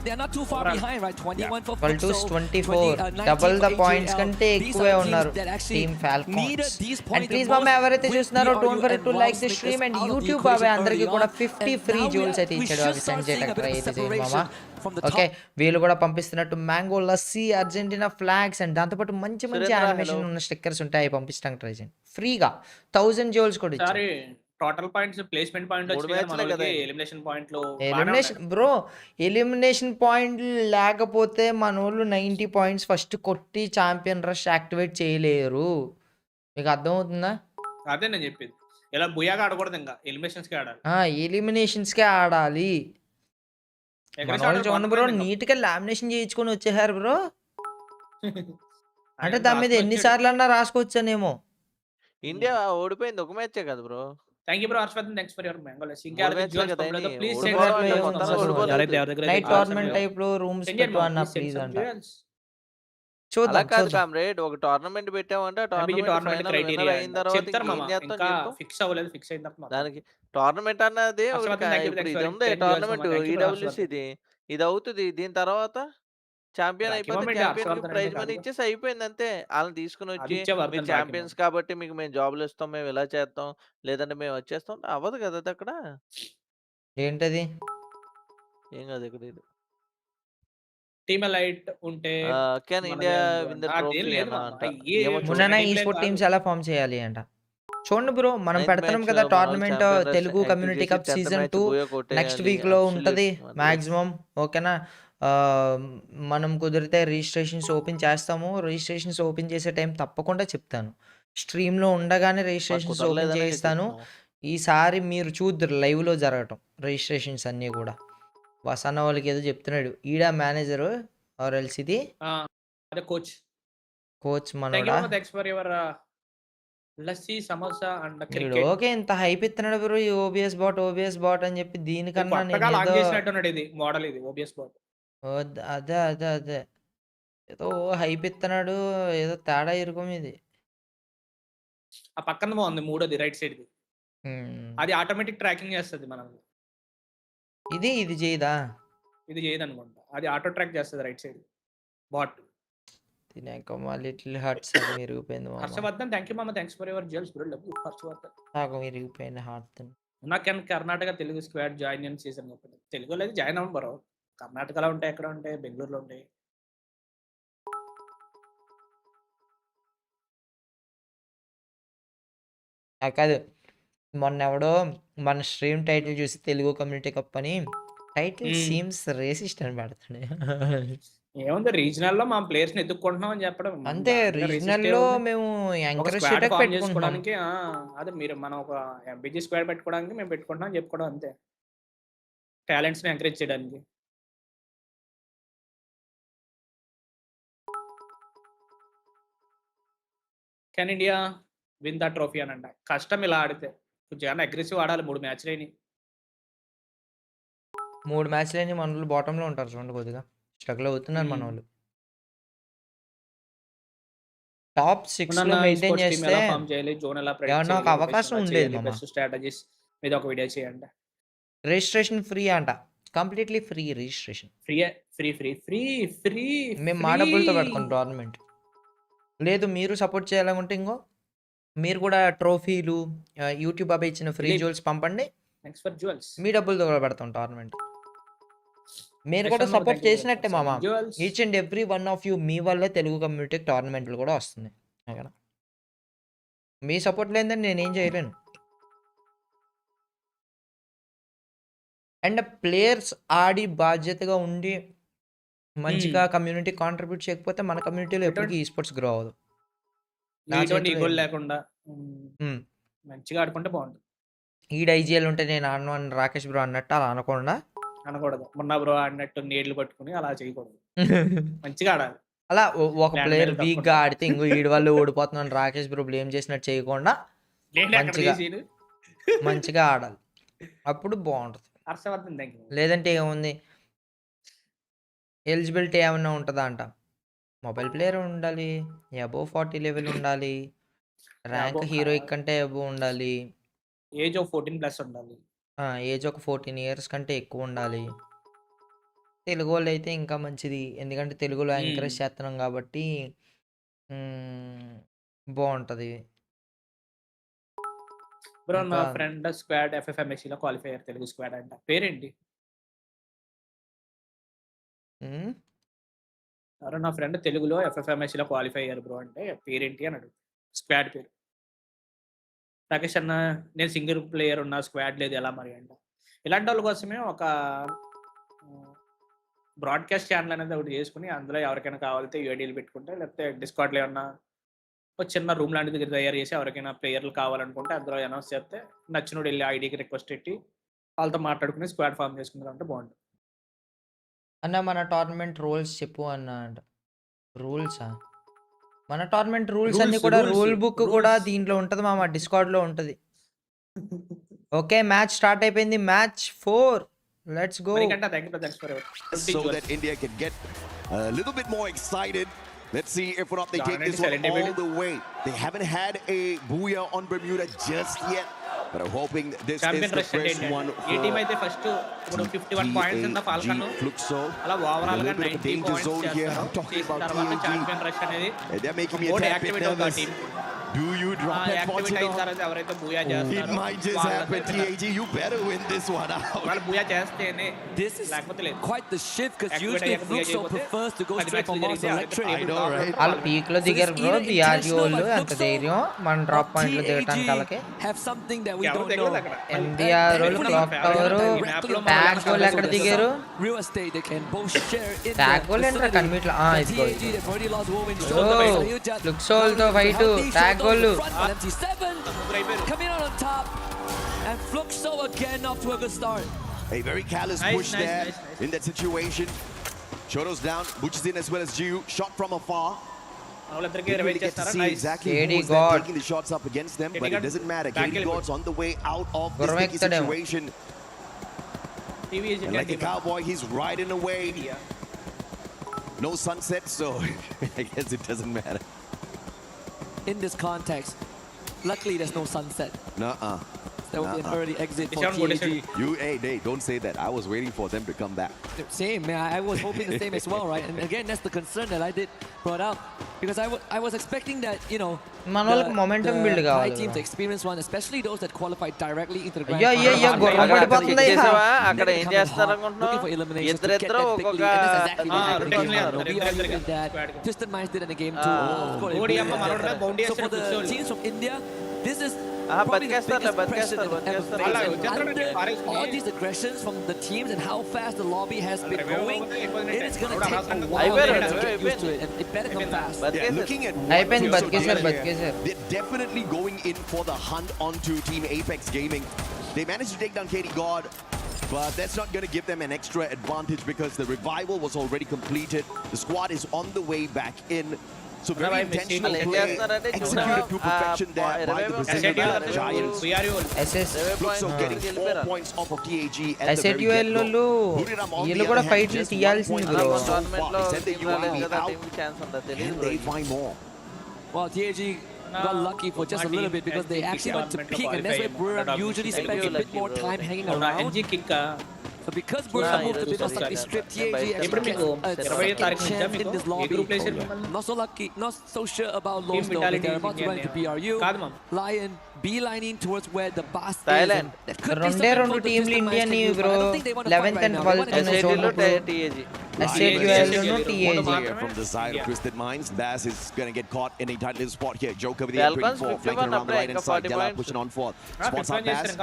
They are not too far behind, right? 21 for Faltus 24. Double the points కంటే ఎక్కువే ఉన్నారు team ఫాల్కాన్స్. And please మామ ఎవరైతే చూస్తున్నారో don't forget to like the stream. And YouTube బాబాయ్ అందరికీ కూడా 50 free jewels అయితే ఇచ్చాడు. అవి సెండ్ చేయడానికి ట్రై అయితే చేయండి మామ. ఓకే, వీళ్ళు కూడా పంపిస్తున్నట్టు mango lassi, Argentina flags and దాంతోపాటు మంచి మంచి యానిమేషన్ ఉన్న స్టిక్కర్స్ ఉంటాయి. అవి పంపించడానికి ట్రై చేయండి ఫ్రీగా. 1000 జ్యూల్స్ కూడా ఇచ్చారు. Total points placement point elimination point లో ఎలిమినేషన్ బ్రో, ఎలిమినేషన్ పాయింట్ లేకపోతే మన వాళ్ళు 90 పాయింట్స్ ఫస్ట్ కొట్టి ఛాంపియన్ రష్ యాక్టివేట్ చేయలేరు. మీకు అర్థమవుతుందా? అదే నేను చెప్పేది. ఇలా బుయాగా ఆడకూడదు, ఇంకా ఎలిమినేషన్స్ కి ఆడాలి. ఎలిమినేషన్స్ కే ఆడాలి. మన వాళ్ళు చూడండి బ్రో, నీట్ గా లామినేషన్ చేయించుకొని వచ్చేసారు బ్రో. అంటే దాని మీద ఎన్నిసార్లు అన్నా రాసుకోవచ్చానేమో. ఇండియా ఓడిపోయింది ఒక మ్యాచే కదా bro. Thank you bro Harshavardhan, thanks for your మ్యాంగోలెస్. ఇంకా ప్లీజ్ నైట్ టోర్నమెంట్ టైప్ లో రూమ్స్ పెట్టు అన్న ప్లీజ్ అంట. చూద్దాం కాదు కామ్రేడ్, ఒక టోర్నమెంట్ పెట్టామంటే టోర్నమెంట్ క్రైటీరియా అయిన తర్వాత ఫిక్స్ అవ్వలేదు, ఫిక్స్ అయిన తర్వాత దానికి టోర్నమెంట్ అన్నది ఇది ఉంది. టోర్నమెంట్ ఈడబ్ల్యూసి ఇది అవుతుంది. దీని తర్వాత ఛాంపియన్ అయిపోతే ఛాంపియన్ ప్రైజ్ మనీ ఇచ్చేసి అయిపోయింది అంతే. వాళ్ళని తీసుకుని వచ్చి మీరు ఛాంపియన్స్ కాబట్టి మీకు మేము జాబ్లు ఇస్తాం, మేము ఇలా చేస్తాం, లేదంటే మేము వచ్చేస్తాం అవ్వదు కదా. అది అక్కడ ఏంటది? ఏం కాదు. ఇక్కడ ఇది టీమ్ లైట్ ఉంటే can India win the trophy Munna ఈ స్పోర్ట్ టీమ్స్ ఎలా ఫామ్ చేయాలి అంట. చూడండి బ్రో, మనం పెడతాం కదా tournament Telugu community cup season 2 next week లో ఉంటది మాక్సిమం. ఓకేనా, మనం కుదిరితే రిజిస్ట్రేషన్స్ ఓపెన్ చేస్తాము. రిజిస్ట్రేషన్స్ ఓపెన్ చేసే టైం తప్పకుండా చెప్తాను. స్ట్రీమ్లో ఉండగానే రిజిస్ట్రేషన్స్ ఓపెన్ చేయిస్తాను. ఈసారి మీరు చూద్దరు లైవ్లో జరగటం రిజిస్ట్రేషన్స్ అన్నీ కూడా. వసన్న వాళ్ళకి ఏదో చెప్తున్నాడు ఈడా మేనేజరు ఆర్ ఎల్స్ ఇది కోచ్ మనోడా. ఓకే, ఇంత హైప్ ఇస్తున్నాడు బ్రో ఈ ఓబిఎస్ బాట్ అని చెప్పి. దీనికన్నా అదే అదే అదే ఏదో హైప్ ఇస్తున్నాడు, ఏదో తేడా ఇరుకం ఇది. ఆ పక్కన బాగుంది మూడోది రైట్ సైడ్, అది ఆటోమేటిక్ ట్రాకింగ్ చేస్తుంది మనం. ఇది చేయదా? ఇది చేయదు అనుకుంటా, అది ఆటో ట్రాక్ చేస్తుంది రైట్ సైడ్ బాట్. తినేకమ్మా లిటిల్ హార్ట్స్ విరిగిపోయింది. హర్షవర్ధన్ థ్యాంక్ యూ మామ, thanks for your jewels bro. Love you Harshavardhan. నాకు విరిగిపోయిన హార్ట్. నాకు కర్ణాటక తెలుగు స్క్వాడ్ జాయిన్ అయిన సీజన్ తెలుగులో అయితే జాయిన్ అవ్వం బ్రో. కర్ణాటకలో ఉంటాయి, ఎక్కడ ఉంటాయి, బెంగళూరులో ఉంటాయి. కాదు, మొన్న ఎవడో మన స్ట్రీమ్ టైటిల్ చూసి తెలుగు కమ్యూనిటీ కప్ అని టైటిల్ సీమ్స్ రేసిస్ట్ అని పెడతాడు. ఏముంది, రీజనల్ లో మా ప్లేయర్స్ ని ఎత్తుక్కుంటున్నాం అని చెప్పడం అంతే. రీజనల్ లో మేము పెట్టుకోవడానికి అదే మీరు మనం ఒక ఎంబీజీ స్క్వాడ్ పెట్టుకోవడానికి మేము పెట్టుకుంటున్నాం చెప్పుకోవడం అంతే, టాలెంట్స్ ని ఎంకరేజ్ చేయడానికి. Can India win the trophy అని అంట. కష్టం ఇలా ఆడితే, కొంచెం అగ్రెసివ్ ఆడాలి. 3 మ్యాచ్లు అయినాయి. 3 మ్యాచ్లు అయినాయి. మన వాళ్ళు బాటంలో ఉంటారు చూడండి, కొద్దిగా స్ట్రగుల్ అవుతున్నారు మన వాళ్ళు. టాప్ 6 లో మెయింటైన్ చేస్తే ఏమన్నా ఒక అవకాశం ఉండేది. స్ట్రాటజీస్ మీద ఒక వీడియో చేయండి. రిజిస్ట్రేషన్ ఫ్రీ అంట. Completely free registration. ఫ్రీ మేము మా డబ్బులతో పెడతాం టోర్నమెంట్. లేదు మీరు సపోర్ట్ చేయాలనుకుంటే ఇంకో మీరు కూడా ట్రోఫీలు యూట్యూబ్ అబ్బాయి ఇచ్చిన ఫ్రీ జ్యువెల్స్ పంపండి. Thanks for jewels. మీ డబ్బులతో కూడా పెడతాం టోర్నమెంట్. మీరు కూడా సపోర్ట్ చేసినట్టే మామ. Each and every one of you మీ వల్లే తెలుగు కమ్యూనిటీకి టోర్నమెంట్లు కూడా వస్తుంది. అక్కడ మీ సపోర్ట్ లేదని నేనేం చేయలేను. అండ్ ప్లేయర్స్ ఆడి బాధ్యతగా ఉండి మంచిగా కమ్యూనిటీ కాంట్రిబ్యూట్ చేయకపోతే మన కమ్యూనిటీలో ఎప్పటికీ ఈ స్పోర్ట్స్ గ్రో అవ్వదు. ఈగోలు లేకుండా మంచిగా ఆడుకుంటే బాగుంటుంది. ఈడ ఐజీఎల్ ఉంటే నేను ఆడను అని రాకేష్ బ్రో అన్నట్టు అలా అనకూడదు. మొన్న బ్రో ఆడినట్టు నీళ్లు పట్టుకుని అలా చేయకూడదు. మంచిగా ఆడాలి. అలా ఒక ప్లేయర్ వీక్ గా ఆడితే ఇంకో ఈడు వాళ్ళు ఓడిపోతున్నాను రాకేష్ బ్రో బ్లేమ్ చేసినట్టు చేయకుండా మంచిగా ఆడాలి. అప్పుడు బాగుంటుంది. లేదంటే ఏముంది ఎలిజిబిలిటీ ఏమన్నా ఉంటుందా అంట. మొబైల్ ప్లేయర్ ఉండాలి, అబోవ్ 40 లెవెల్ ఉండాలి, ర్యాంక్ హీరోయిక్ కంటే అబోవ్ ఉండాలి, ఏజ్ ఆఫ్ 14+ ఉండాలి. ఏజ్ ఒక 14 ఇయర్స్ కంటే ఎక్కువ ఉండాలి. తెలుగు వాళ్ళు అయితే ఇంకా మంచిది, ఎందుకంటే తెలుగులో ఎంకరేజ్ చేస్తున్నాం కాబట్టి బాగుంటుంది. బ్రో నా ఫ్రెండ్ స్క్వాడ్ FFMSC లో క్వాలిఫైయర్ తెలుగు స్క్వాడ్ అంట. పేరేంటి? నా ఫ్రెండ్ తెలుగులో FFMSC లో క్వాలిఫై అయ్యారు బ్రో అంటే పేరేంటి అని అడుగు. స్క్వాడ్ పేరు రాకేష్ అన్న నేను సింగిల్ ప్లేయర్ ఉన్న స్క్వాడ్ లేదు ఎలా మరి అంట. ఇలాంటి వాళ్ళ కోసమే ఒక బ్రాడ్కాస్ట్ ఛానల్ అనేది ఒకటి చేసుకుని అందులో ఎవరికైనా కావాలితే యూఐడీలు పెట్టుకుంటే, లేకపోతే డిస్కార్డ్లో ఏమన్నా ఒక చిన్న రూమ్ లాంటిది తయారు చేసి ఎవరికైనా ప్లేయర్లు కావాలనుకుంటే అందులో అనౌన్స్ చేస్తే నచ్చినోడు వెళ్ళి ఐడీకి రిక్వెస్ట్ పెట్టి వాళ్ళతో మాట్లాడుకుని స్క్వాడ్ ఫామ్ చేసుకున్నారంటే బాగుంటుంది. అన్న మన టోర్నమెంట్ రూల్స్ చెప్పు అన్న. రూల్సా? మన టోర్నమెంట్ రూల్స్ అన్ని కూడా రూల్ బుక్ కూడా దీంట్లో ఉంటుంది మామ, డిస్కార్డ్ లో ఉంటుంది. ఓకే మ్యాచ్ స్టార్ట్ అయిపోయింది. Match 4 let's go. So that India can get a little bit more excited. Let's see if or not they take this one all the way. They haven't had a booyah on Bermuda just yet, but I'm hoping this is the first one for team అయితే first 51 points ఉన్న Falcon అలా overall గా 90 points చేస్తారు. తర్వాత champion rush అనేది they're making me a bit nervous. Do you drop that fortune? ఎవరైతే Booyah చేస్తారో it might just happen. TAG, you better win this one out. వాళ్ళు బూయా చేస్తేనే this is quite the shift because usually Fluxo prefers to go straight for Mars Electric. I know, right? వాళ్ళు peak లో దిగారు bro. బిఆర్జీ వాళ్ళు ఎంత ధైర్యం మన drop point లో దిగటానికి వాళ్ళకి. have something that we don't know. MBR వాళ్ళు క్లాక్ టవర్ ట్యాగ్ గోల్ ఎక్కడ దిగారు? real estate they can both share in tag goal ఏంట్రా కన్మిట్ లో ఇదిగో idigo లుక్సోల్ తో fight tag goal. coming out on top and Fluxo again off to a good start. A very careless push there in that situation. Shotos down, Buchizin as well as Jiu, shot from afar. Really get to see exactly who is taking the shots up against them, but it doesn't matter. KD God's on the way out of this sticky situation. And like a cowboy, he's riding away. No sunset, so I guess it doesn't matter. In this context, luckily there's no sunset. Nuh-uh. That would be an early exit for TAG. Hey, don't say that. I was waiting for them to come back. Same, man. I was hoping the same as well, right? And again, that's the concern that I did brought up. Because I was expecting that, you know, మనోళ్ళకి momentum build కావాలి. high teams, the experienced one, especially those that qualified directly into the grand final. గుర్రం పడిపోతుంది. అక్కడ ఏం చేస్తారు అనుకుంటున్నావు? ఇద్దరు ఒక్కొక్క Twisted Minds did in the game too. So for the teams from India, this is all these aggressions from the teams and how fast the lobby has been going, it is going to take a while to get used to it, and it better come fast. Yeah, looking at they're definitely going in for the hunt onto Team Apex Gaming. They managed to take down KD God, but that's not going to give them an extra advantage because the revival was already completed. The squad is on the way back in. So very intentional play, executed to perfection there by the Brazilian Giants. Looks so getting 4 points off of TAG at the very end. వీళ్ళు కూడా ఫైట్లు తీయాల్సింది bro. And they find more. Well, TAG got lucky for just a little bit because they actually went to peak, and that's where Buram usually spends a bit more time hanging around. So because Buram moved a bit of slightly stripped, TAG actually gets a second chance in this lobby. Not so lucky, not so sure about Lowe's though. They're about to run into BRU. Lion beelining towards where the boss is. That could be something for the India news, bro. I don't think they want to fight right now. From the side of Twisted Minds, Bass is going to get caught in a tight little spot here. Joker with the 824, flanking around the right hand side. Della pushing on forth. Spots out Bass.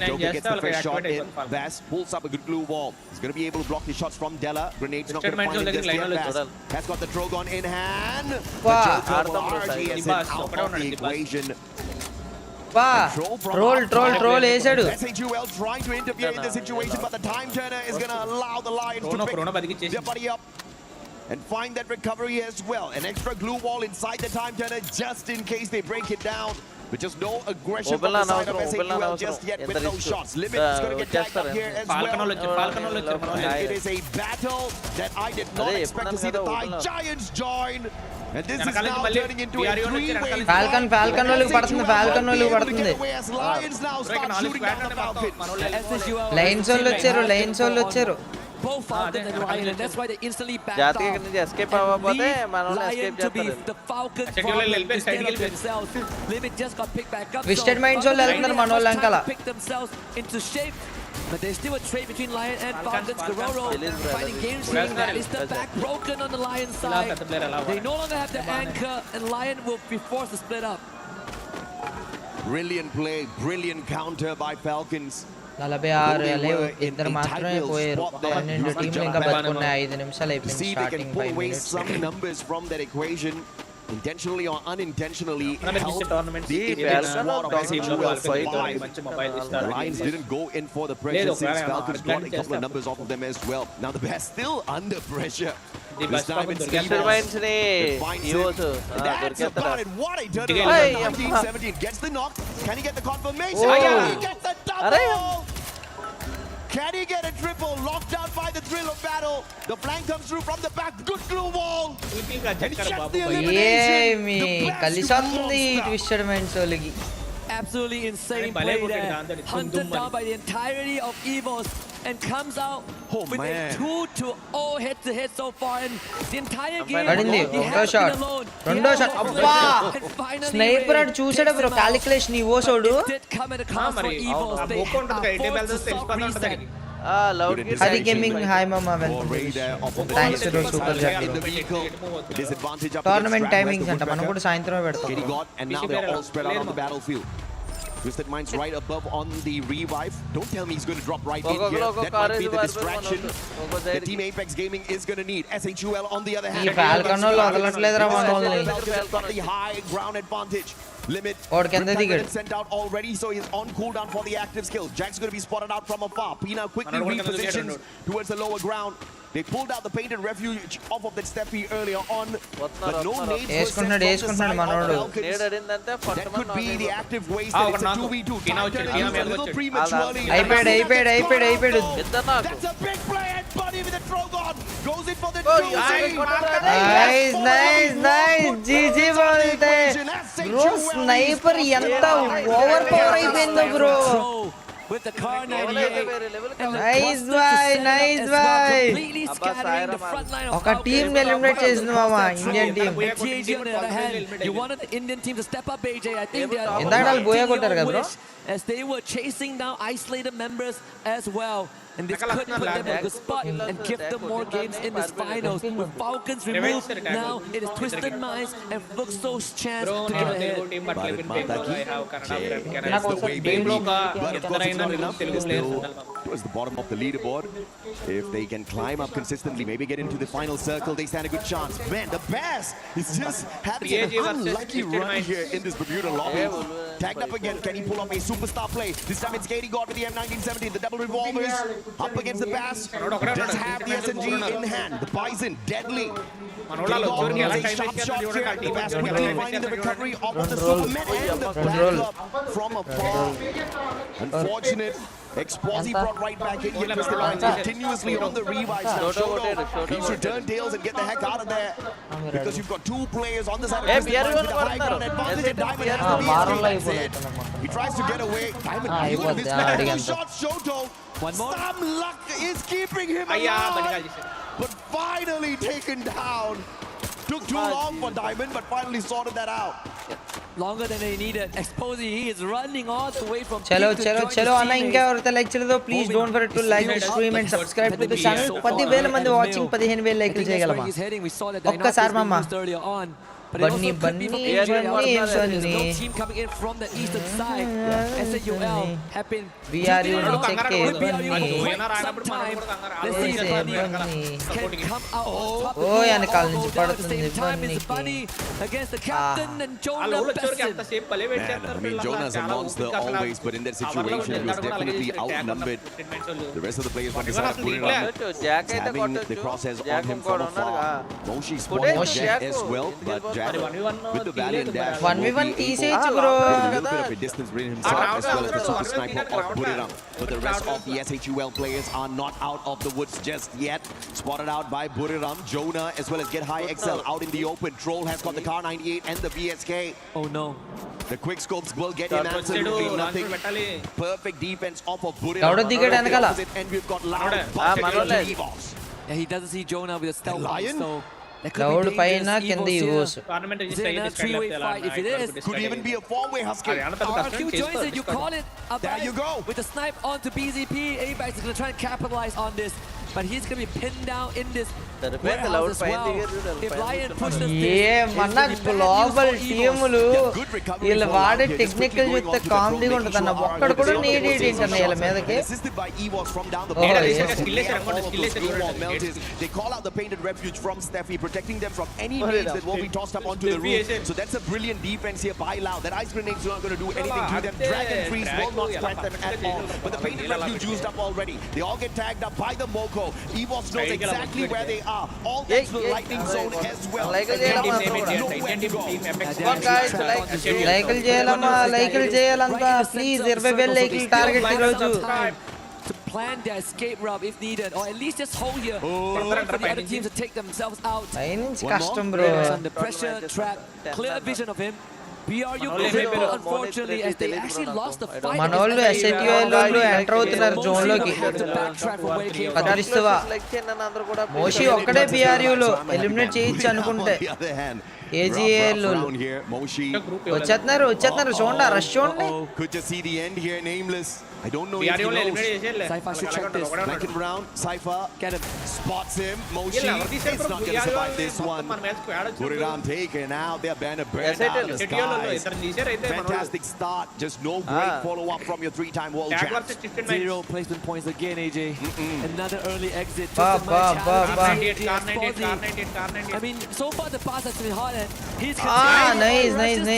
Joker gets the first shot in. Bass pulls up a good glue wall. He's going to be able to block the shots from Della. Grenade's not going to find him just yet. Bass has got the Drogon in hand. The Joker RGS out of the equation. Troll వేసాడు. SHUL trying to interfere in the situation, but the time turner is going to allow the Lions to pick their buddy up and find that recovery as well. An extra glue wall inside the time turner just in case they break it down. But just no aggression from the side of SHUL just yet with no shots. Limit is going to get tagged up here as well. And it is a battle that I did not expect to see the Thai Giants join. And this is now turning into a three-way Falcon వాళ్ళకి పడుతుంది. Lions now start shooting down the Falcons. Lines వాళ్ళు వచ్చారు. Both Falcon and Lion, and that's why they instantly backed జాతకి off. నుంచి escape అవ్వకపోతే మనల్ని escape చేస్తారు. The Falcons instead of themselves. Limit just got picked back up. Twisted Minds వాళ్ళు వెళ్తున్నారు మన వాళ్ళు అంకల. Pick themselves into shape. But there's still a trade between Lion and Falcons. Guerrero finding game stream. That is the back broken on the Lion side. They no longer have the anchor, and Lion will be forced to split up. Brilliant play, brilliant counter by Falcons. 46 లేవు, ఇద్దరు మాత్రమే పోయారు. 12 టీంలు ఇంకా బతుకున్నాయి. 5 నిమిషాలు అయిపోయింది. See, they can starting pull 5 away minutes. some numbers from that equation. Intentionally or unintentionally, help the squad of SHUL survive. Lions didn't go in for the pressure since Falcons got a couple of numbers off of them as well. Now the Bears still under pressure. This time it's Masterminds ni Evosu. That's about it. What a turnaround. 1917 gets the knock. Can he get the confirmation? Can he get the double? Can he get a triple? Locked down by the thrill of battle. The flank comes through from the back. Good glue wall. And he checks the elimination. ఏమి కలిసొస్తుంది twisted minds వాళ్ళకి. Absolutely insane play there. Hunted down by the entirety of Evos and comes out with a 2-0 head-to-head so far. And the entire game, పడింది. రెండో shot అబ్బా sniper అటు చూసాడు bro. Calculation ఈ ఓసోడు. అది gaming hi మామా thanks to super Jack. Tournament timings అంట, మనం కూడా సాయంత్రమే పెడతాం. Twisted Minds right above on the revive. Don't tell me he's going to drop right in here. That might be the distraction that Team Apex Gaming is going to need. SHUL on the other hand. Got the high ground advantage. Limit sent out already, so he's on cooldown for the active skills. Jack's going to be spotted out from afar. Pina quickly repositions towards the lower ground. They pulled out the painted refuge off of that Steppy earlier on, but no nades were sent from the side of Falcons. That could be the active waste. It's a 2v2. A little prematurely. That's a big play, and Buddy with the Drogon goes in for the nice. GG bolte. Bro, sniper ఎంత over power అయిపోయిందో bro. With the car 98 and nice bhai completely scattering the front line of oka team ni eliminate chesinది mama Indian team. TAG on the other hand, you wanted the Indian team to step up. AJ, I think they are indakal boya kottaru kada bro, as they were chasing down isolated members as well. And this could put them in a good spot and give them more games in this finals. With Falcons removed, now it is Twisted Minds and Fluxo's chance to get ahead. Towards the bottom of the leaderboard. If they can climb up consistently, maybe get into the final circle, they stand a good chance. Man, the Bears is just having an unlucky run here in this Bermuda lobby. Tagged up again, can he pull off a superstar play? This time it's Katie God with the M1917, the double revolvers. Up against the Bass, does have the SMG in hand. The Bison, deadly. A sharp shot here. The Bass quickly finding the recovery of the Superman and the backup from afar. Unfortunate. Explosive brought right back in here. Kastapadi continuously on the revives now. Shoto needs to turn tails and get the heck out of there. Because you've got two players on the side of Kastapadi with a high ground advantage, and Diamond has the BSK. He tries to get away. Diamond, you this man, 2 shots, Shoto. One more. Some luck is keeping him alive. But finally taken down. Took too long for Diamond, but finally sorted that out. Longer than they needed. Exposing, he is running all the way from चलो peak to चलो join चलो his అన్న teammates. ఇంకా ఎవరైతే like చేయలేదో please don't forget to like the stream and subscribe to the channel 10,000 మంది watching 15,000 లైక్లు చేయగలమా ఒక్కసారి మామ Bunny Bunny Bunny Bunny no team coming in from the eastern side. SAUL have been VRU check Bunny sometime. Let's see if Bunny can come out on top. ఓ వెనకాల నుంచి పడుతుంది Bunny against the captain and Jonah Besson. Man, I mean, Jonah's a monster always, but in that situation, he was definitely outnumbered. The rest of the players want to set up having the crosshairs on him from afar. Moshi spotted Jack as well, but Jack with the valiant dash 1v1 తీసేయచ్చు bro a little bit of a distance between himself as well as the super sniper of Buriram. But the rest of the SHUL players are not out of the woods just yet. Spotted out by Buriram, Jonah as well as Get High XL out in the open. Troll has got the Car 98 and the BSK. Oh no. The quick scopes will get in absolutely nothing. Perfect defense off of Buriram. ఎవడో దిగాడు వెనకాల And we've got loud Yeah, he doesn't see Jonah with a stealth lion. So cloud పైన కింద use is it a three-way fight? If it is, Could even be a four-way Husky. RQ joins it. You call it a There you go. with a snipe onto BZP. Apex is going to try and capitalize on this, but he's going to be pinned down in this warehouse as well. If Lion pushes ఏ మన global టీములు వీళ్ళు వాడే technical చూస్తే కామెడీగా ఉంటుంది అన్న ఒక్కడు కూడా నీడి ఏంటన్న వీళ్ళ మీదకి Assisted by Evox from down the They call out the painted refuge from Steffi, protecting them from any nades that will be tossed up onto the roof. So that's a brilliant defense here by Lau. That ice grenade's not going to do anything to them. Dragon Freeze will not spread them at all. But the painted refuge used up already. They all get tagged up by the Moko. Evox knows exactly where they are. All that's the lightning zone as well. లైకులు చేయాలమ్మా లైకులు చేయాలంతా please 20,000 లైకులు target ఈరోజు to plan their escape route if needed, or at least just hold here for the other teams to take themselves out. పైనుంచి కష్టం bro Under pressure, trap, clear vision of him. BRU crippled, unfortunately, as they actually lost the fight. మనోళ్ళు SATL వాళ్ళు enter అవుతున్నారు zone లోకి కదిలిస్తావా మోషి ఒక్కడే BRU లో eliminate చేయొచ్చు అనుకుంటే AGL వచ్చేస్తున్నారు చూడండి రష్ చూడండి Could just see the end here, nameless. I don't know if he knows. Cypher should check this. Flanking round, Cypher Get him. spots him. Moshi is not going to survive this one. Buriram taken out. Their banner burned out of the skies. Fantastic start. Just no great follow-up from your three-time world champs. 0 placement points again, AJ. Another early exit. I mean, so far the pass has been hot and he's nice.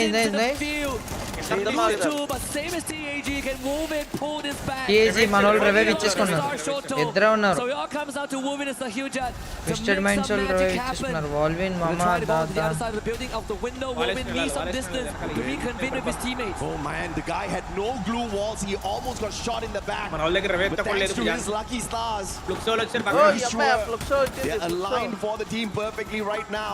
But same as TAG can move it, pull this back. TAG మనోళ్ళు revive ఇచ్చేసుకున్నారు ఇద్దరే ఉన్నారు So it all comes down to moving as a huge Twisted Minds వాళ్ళు revive ఇచ్చేసుకున్నారు వాల్విన్ మామా the other side of the building of the window. Wolvin needs some distance to reconvene with his teammates. Oh man, the guy had no glue walls. He almost got shot in the back. But thanks to his lucky stars, they're aligned for the team perfectly right now.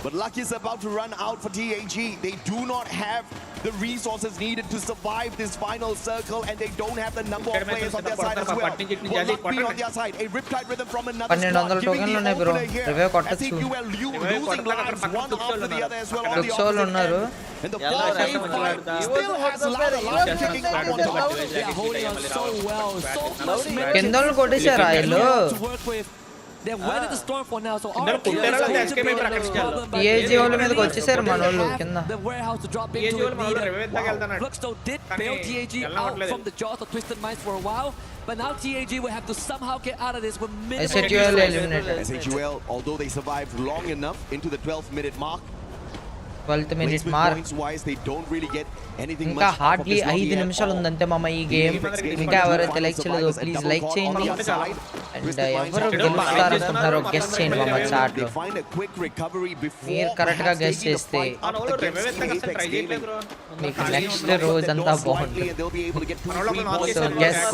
But luck is about to run out for TAG. They do not have the resources needed to survive this final circle, and they don't have the number of players on their side as well. Will luck be on their side? A riptide rhythm from another squad, giving the opener here. SAQL losing lives one after the other as well on the opposite end. And the four-way fight still has Ledha kicking up on the out. They're holding on so well. So much కిందోళ్ళు కొట్టేశారా వీళ్ళు to work with. They've weathered the storm for now, so our team is going to be under a problem. TAG వాళ్ళ మీదకి వచ్చేసారు మనోళ్ళు కింద The warehouse to drop into it needed. Fluxstone did bail TAG out from the jaws of Twisted Minds for a while, but now TAG will have to somehow get out of this with minimal. SATL eliminated. SHUL, although they survived long enough into the 12th minute mark, 12th minute mark. ఇంకా hardly 5 నిమిషాలు ఉందంతే మామ ఈ game. ఇంకా ఎవరైతే like చేయలేదో please like చేయండి. And ఎవరు గెలుస్తారనుకుంటున్నారో guess చేయండి మామ చాట్ లో. మీరు కరెక్ట్ గా గెస్ చేస్తే మీకు నెక్స్ట్ రోజు అంతా బాగుంటుంది. సో గెస్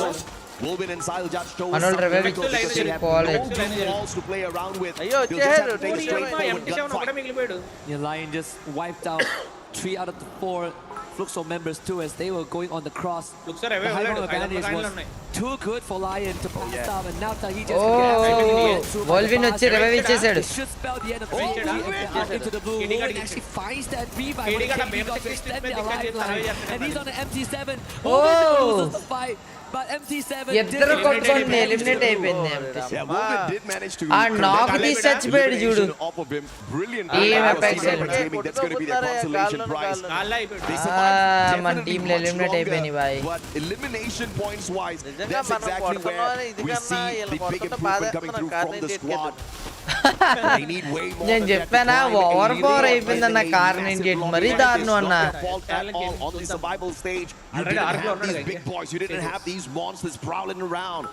మనోళ్ళు రివైవ్ ఇచ్చుకోవాలి. అయ్యో వచ్చేసారు. The Lion just wiped out 3 out of the 4 Fluxo members too as they were going on the cross. The high ground advantage was too good for Lion to pass out, and now he just Wolvin వచ్చి revive ఇచ్చేసాడు. should spell the end of the into the blue. Wolvin actually finds that revive when he got to extend their lifeline, and he's on the MT7. Wolvin loses the fight. But MT7 ఇద్దరు కొట్టుకొని eliminate అయిపోయింది. ఆ నాక్ తీసి చచ్చిపోయాడు చూడు. మన team లో ఎలిమినేట్ అయిపోయింది బాయ్. నేను చెప్పానా ఓవర్ పవర్ అయిపోయిందన్న కార్ 98 మరీ దారుణం అన్న. Monsters prowling around.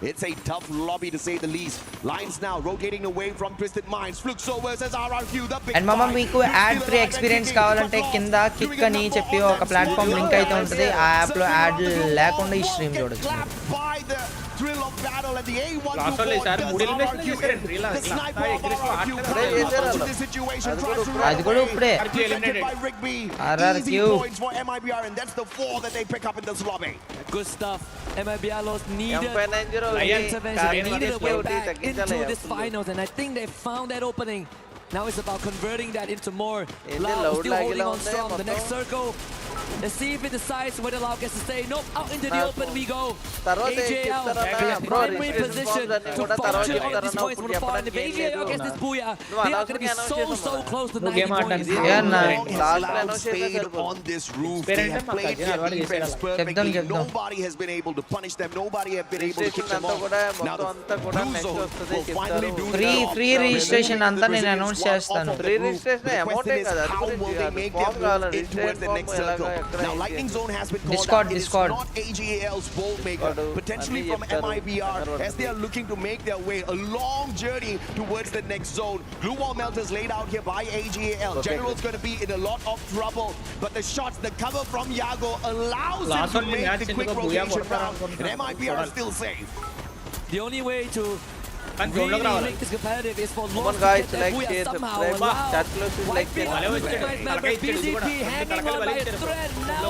It's a tough lobby to say the least. Lions now rotating away from Twisted Minds. Fluxo versus RRQ. The big and మామ మీకు యాడ్ ఫ్రీ ఎక్స్పీరియన్స్ కావాలంటే కింద kick అని చెప్పి ఒక ప్లాట్ఫామ్ లింక్ అయితే ఉంటుంది. ఆ యాప్ లో యాడ్ లేకుండా ఈ స్ట్రీమ్ చూడొచ్చు. thrill of battle and the A1 అది కూడా ఇప్పుడే RRQ points for MIBR, and that's the 4 that they pick up in this lobby. Good stuff. MIBR lost needed a way back into this finals, and I think they found that opening. Now it's about converting that into more. Lau still holding on strong. The next circle. Let's see if it decides whether Lau gets to stay. Nope, out into the open we go. AJL in primary position to function all of these points for the far end. If AJL gets this booyah, they are going to be so close to 90 points. On this roof, they have played their defense perfectly. Nobody has been able to punish them. Nobody has been able to kick them off. Now the blue zone will finally do the job. Free registration అంతా నేను announce చేస్తాను. Free registration amount ఏ కదా. How will they make their move in towards the next circle? Now Lightning Zone has been called Discord. not AGAL's bolt maker, potentially from MIBR as they are looking to make their way a long journey towards the next zone. Blue wall melters laid out here by AGAL. General's going to be in a lot of trouble, but the shots, the cover from Yago allows him to make the quick rotation round, and MIBR are still safe. The only way to really make this competitive is for Come on guys, like, share, subscribe, chat close, like, BCP hanging on by a thread now.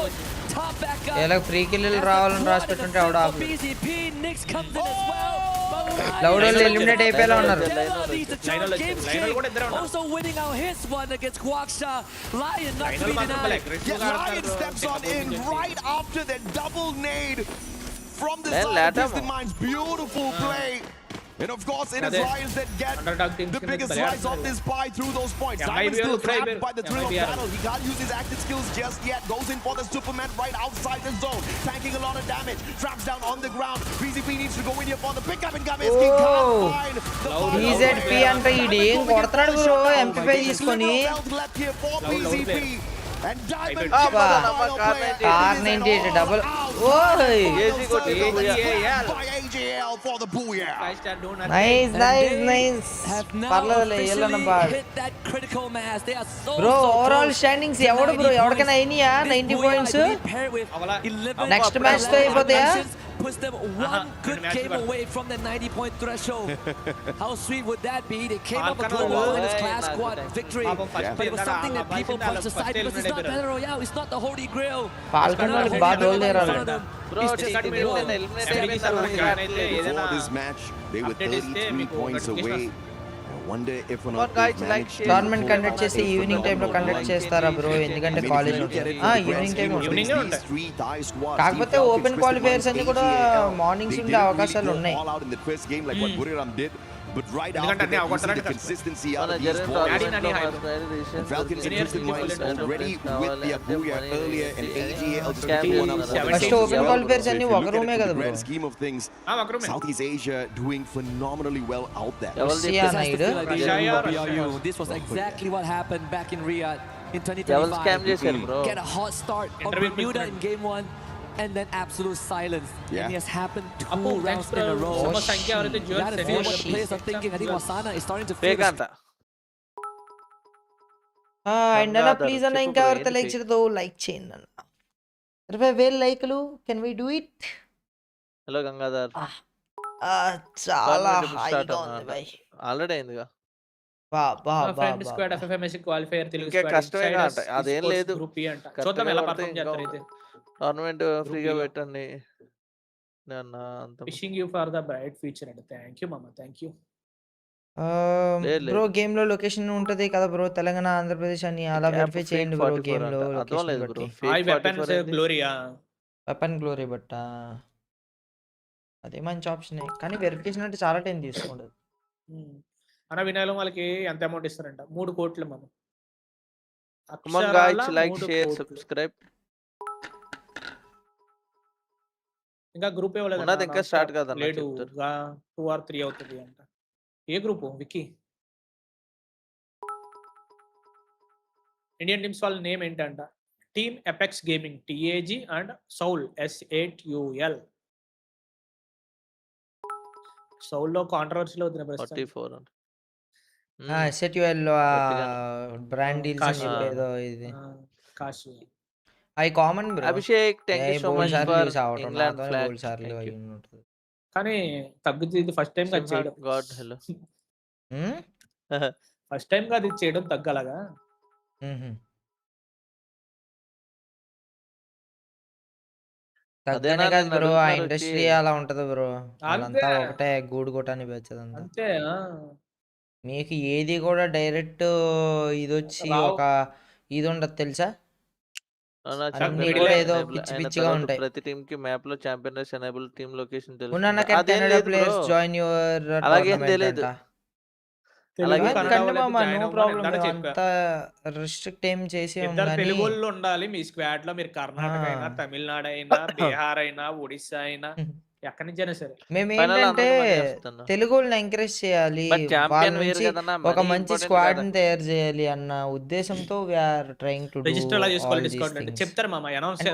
Top back up. ఇలా free కిల్లులు రావాలని రాసి పెట్టుంటే ఆవిడ BCP Nix comes in as well. Loud వాళ్ళు eliminate అయిపోయేలా ఉన్నారు. Also winning out his one against Guaksha. Lion not to be denied. Yes, Lion steps on in right after that double nade from the Then side of Twisted Minds. Beautiful play. And of course, it is Lions that get the biggest slice of this pie through those points. Simon still trapped by the thrill of battle. He can't use his active skills just yet. Goes in for the Superman right outside the zone. Tanking a lot of damage. Traps down on the ground. BZP needs to go in here for the pickup and come in. He can't find the BZP అంటే ఇది ఏం కొడతాడు bro MP5 తీసుకొని. left here for BZP. And Diamond car 98 double. ఓయ్ by AJL for the booyah. Nice పర్లేదులే Ellanna bad bro. Overall standings ఎవడు bro ఎవరికైనా అయినాయా 90 పాయింట్స్? నెక్స్ట్ మ్యాచ్ తో అయిపోతాయా? Puts them one good game away from the 90-point threshold. How sweet would that be? They came up with global minus class squad victory, but it was something that people pushed aside because it's not Battle Royale, it's not the Holy Grail. పాల్గొనడానికి బాగా role చేరాలి. Before this match, they were 33 points away. Wonder if or not tournament conduct చేసి evening time లో conduct చేస్తారా bro? ఎందుకంటే college evening time కాకపోతే open qualifiers అన్ని కూడా మార్నింగ్స్ ఉండే అవకాశాలు ఉన్నాయి. But right after that, you see the consistency out of these balls. Falcons and Twisted Minds already with the Abuya earlier, and AGL just picking one up. First open qualifiers and one room. In the grand scheme of things, Southeast Asia doing phenomenally well out there. This was exactly what happened back in Riyadh. in ఎవరు scam 2025. చేశారు bro? Get a hot start on Bermuda in game 1 and then absolute silence. And it has happened 2 rounds in a row. You gotta feel what the players are thinking. I think Wasana is starting to feel fake the అంట. And అన్న please అన్న ఇంకా ఎవరితో like చేయదో like చేయండి అన్న. 20,000 లైకులు, can we do it? Hello Gangadhar. చాలా హాయిగా ఉంది భయ్. ఆల్రెడీ అయిందిగా. Friend squad FMS qualifier Telugu ఇంకా స్క్వాడ్ కష్టమే అంట, అదేం లేదు. గ్రూప్ ఈ అంట. చూద్దాం ఎలా పర్ఫార్మ్ చేస్తారు అయితే. టోర్నమెంట్ ఫ్రీగా పెట్టండి అన్న. అంత wishing you for the bright future అండి. థాంక్యూ మామ, థాంక్యూ. బ్రో గేమ్ లో లొకేషన్ ఉంటది కదా బ్రో, తెలంగాణ ఆంధ్రప్రదేశ్ అని అలా వెరిఫై చేయండి బ్రో. గేమ్ లో లొకేషన్ బట్టి వెపన్స్ గ్లోరియా, వెపన్ గ్లోరీ బట్ట అదే మంచి ఆప్షన్ కానీ వెరిఫికేషన్ అంటే చాలా టైం తీసుకుంటది. అన్న వినాయలో వాళ్ళకి ఎంత అమౌంట్ ఇస్తారంట? 3 కోట్లు మనం. Come on guys, like, share, subscribe. ఇంకా గ్రూప్ ఇవ్వలేదు ఉన్నది ఇంకా స్టార్ట్ కాదన్న లేడు. చెప్తారు. 2 or 3 అవుతుంది అంట. ఏ గ్రూప్ విక్కీ? ఇండియన్ టీమ్స్ వాళ్ళ నేమ్ ఏంటంట? Team Apex gaming TAG and Saul S8UL. Saul లో కాంట్రవర్సీలో అవుతుంది ప్రస్తుతం. 44 అంట. SETUL లో బ్రాండ్ డీల్స్ అని చెప్పేదో ఇది కాశీ. అవి common bro. Abhishek thank you so much for England flag. కానీ తగ్గుతుంది. ఇది ఫస్ట్ టైం కాదు చేయడం. God hello. ఫస్ట్ టైం కాదు ఇది చేయడం తగ్గలాగా. తగ్గనే కాదు బ్రో, ఆ ఇండస్ట్రీ అలా ఉంటది బ్రో. వాళ్ళంతా ఒకటే గూడు కొట్టని వచ్చేదంతా అంతే. మీకు ఏది కూడా డైరెక్ట్ ఇది వచ్చి ఒక ఇది ఉండదు తెలుసా? అన్ని కూడా ఏదో పిచ్చి పిచ్చిగా ఉంటాయి. ప్రతి టీమ్ కి మ్యాప్ లో champion race enable team location తెలుసు. ఉన్న Canada players join your tournament అంట. కండి మామ నో ప్రాబ్లం. అంత రిస్ట్రిక్ట్ ఏం చేసి తెలుగు వాళ్ళు ఉండాలి మీ స్క్వాడ్ లో. మీరు కర్ణాటక అయినా, తమిళనాడు అయినా, బీహార్ అయినా, ఒడిస్సా అయినా, ఎక్కడి నుంచి అయినా సరే. మేము ఏంటంటే తెలుగు వాళ్ళని ఎంకరేజ్ చేయాలి, వాళ్ళ నుంచి ఒక మంచి స్క్వాడ్ ని తయారు చేయాలి అన్న ఉద్దేశంతో వీఆర్ ట్రైయింగ్ టు చెప్తారు మామ.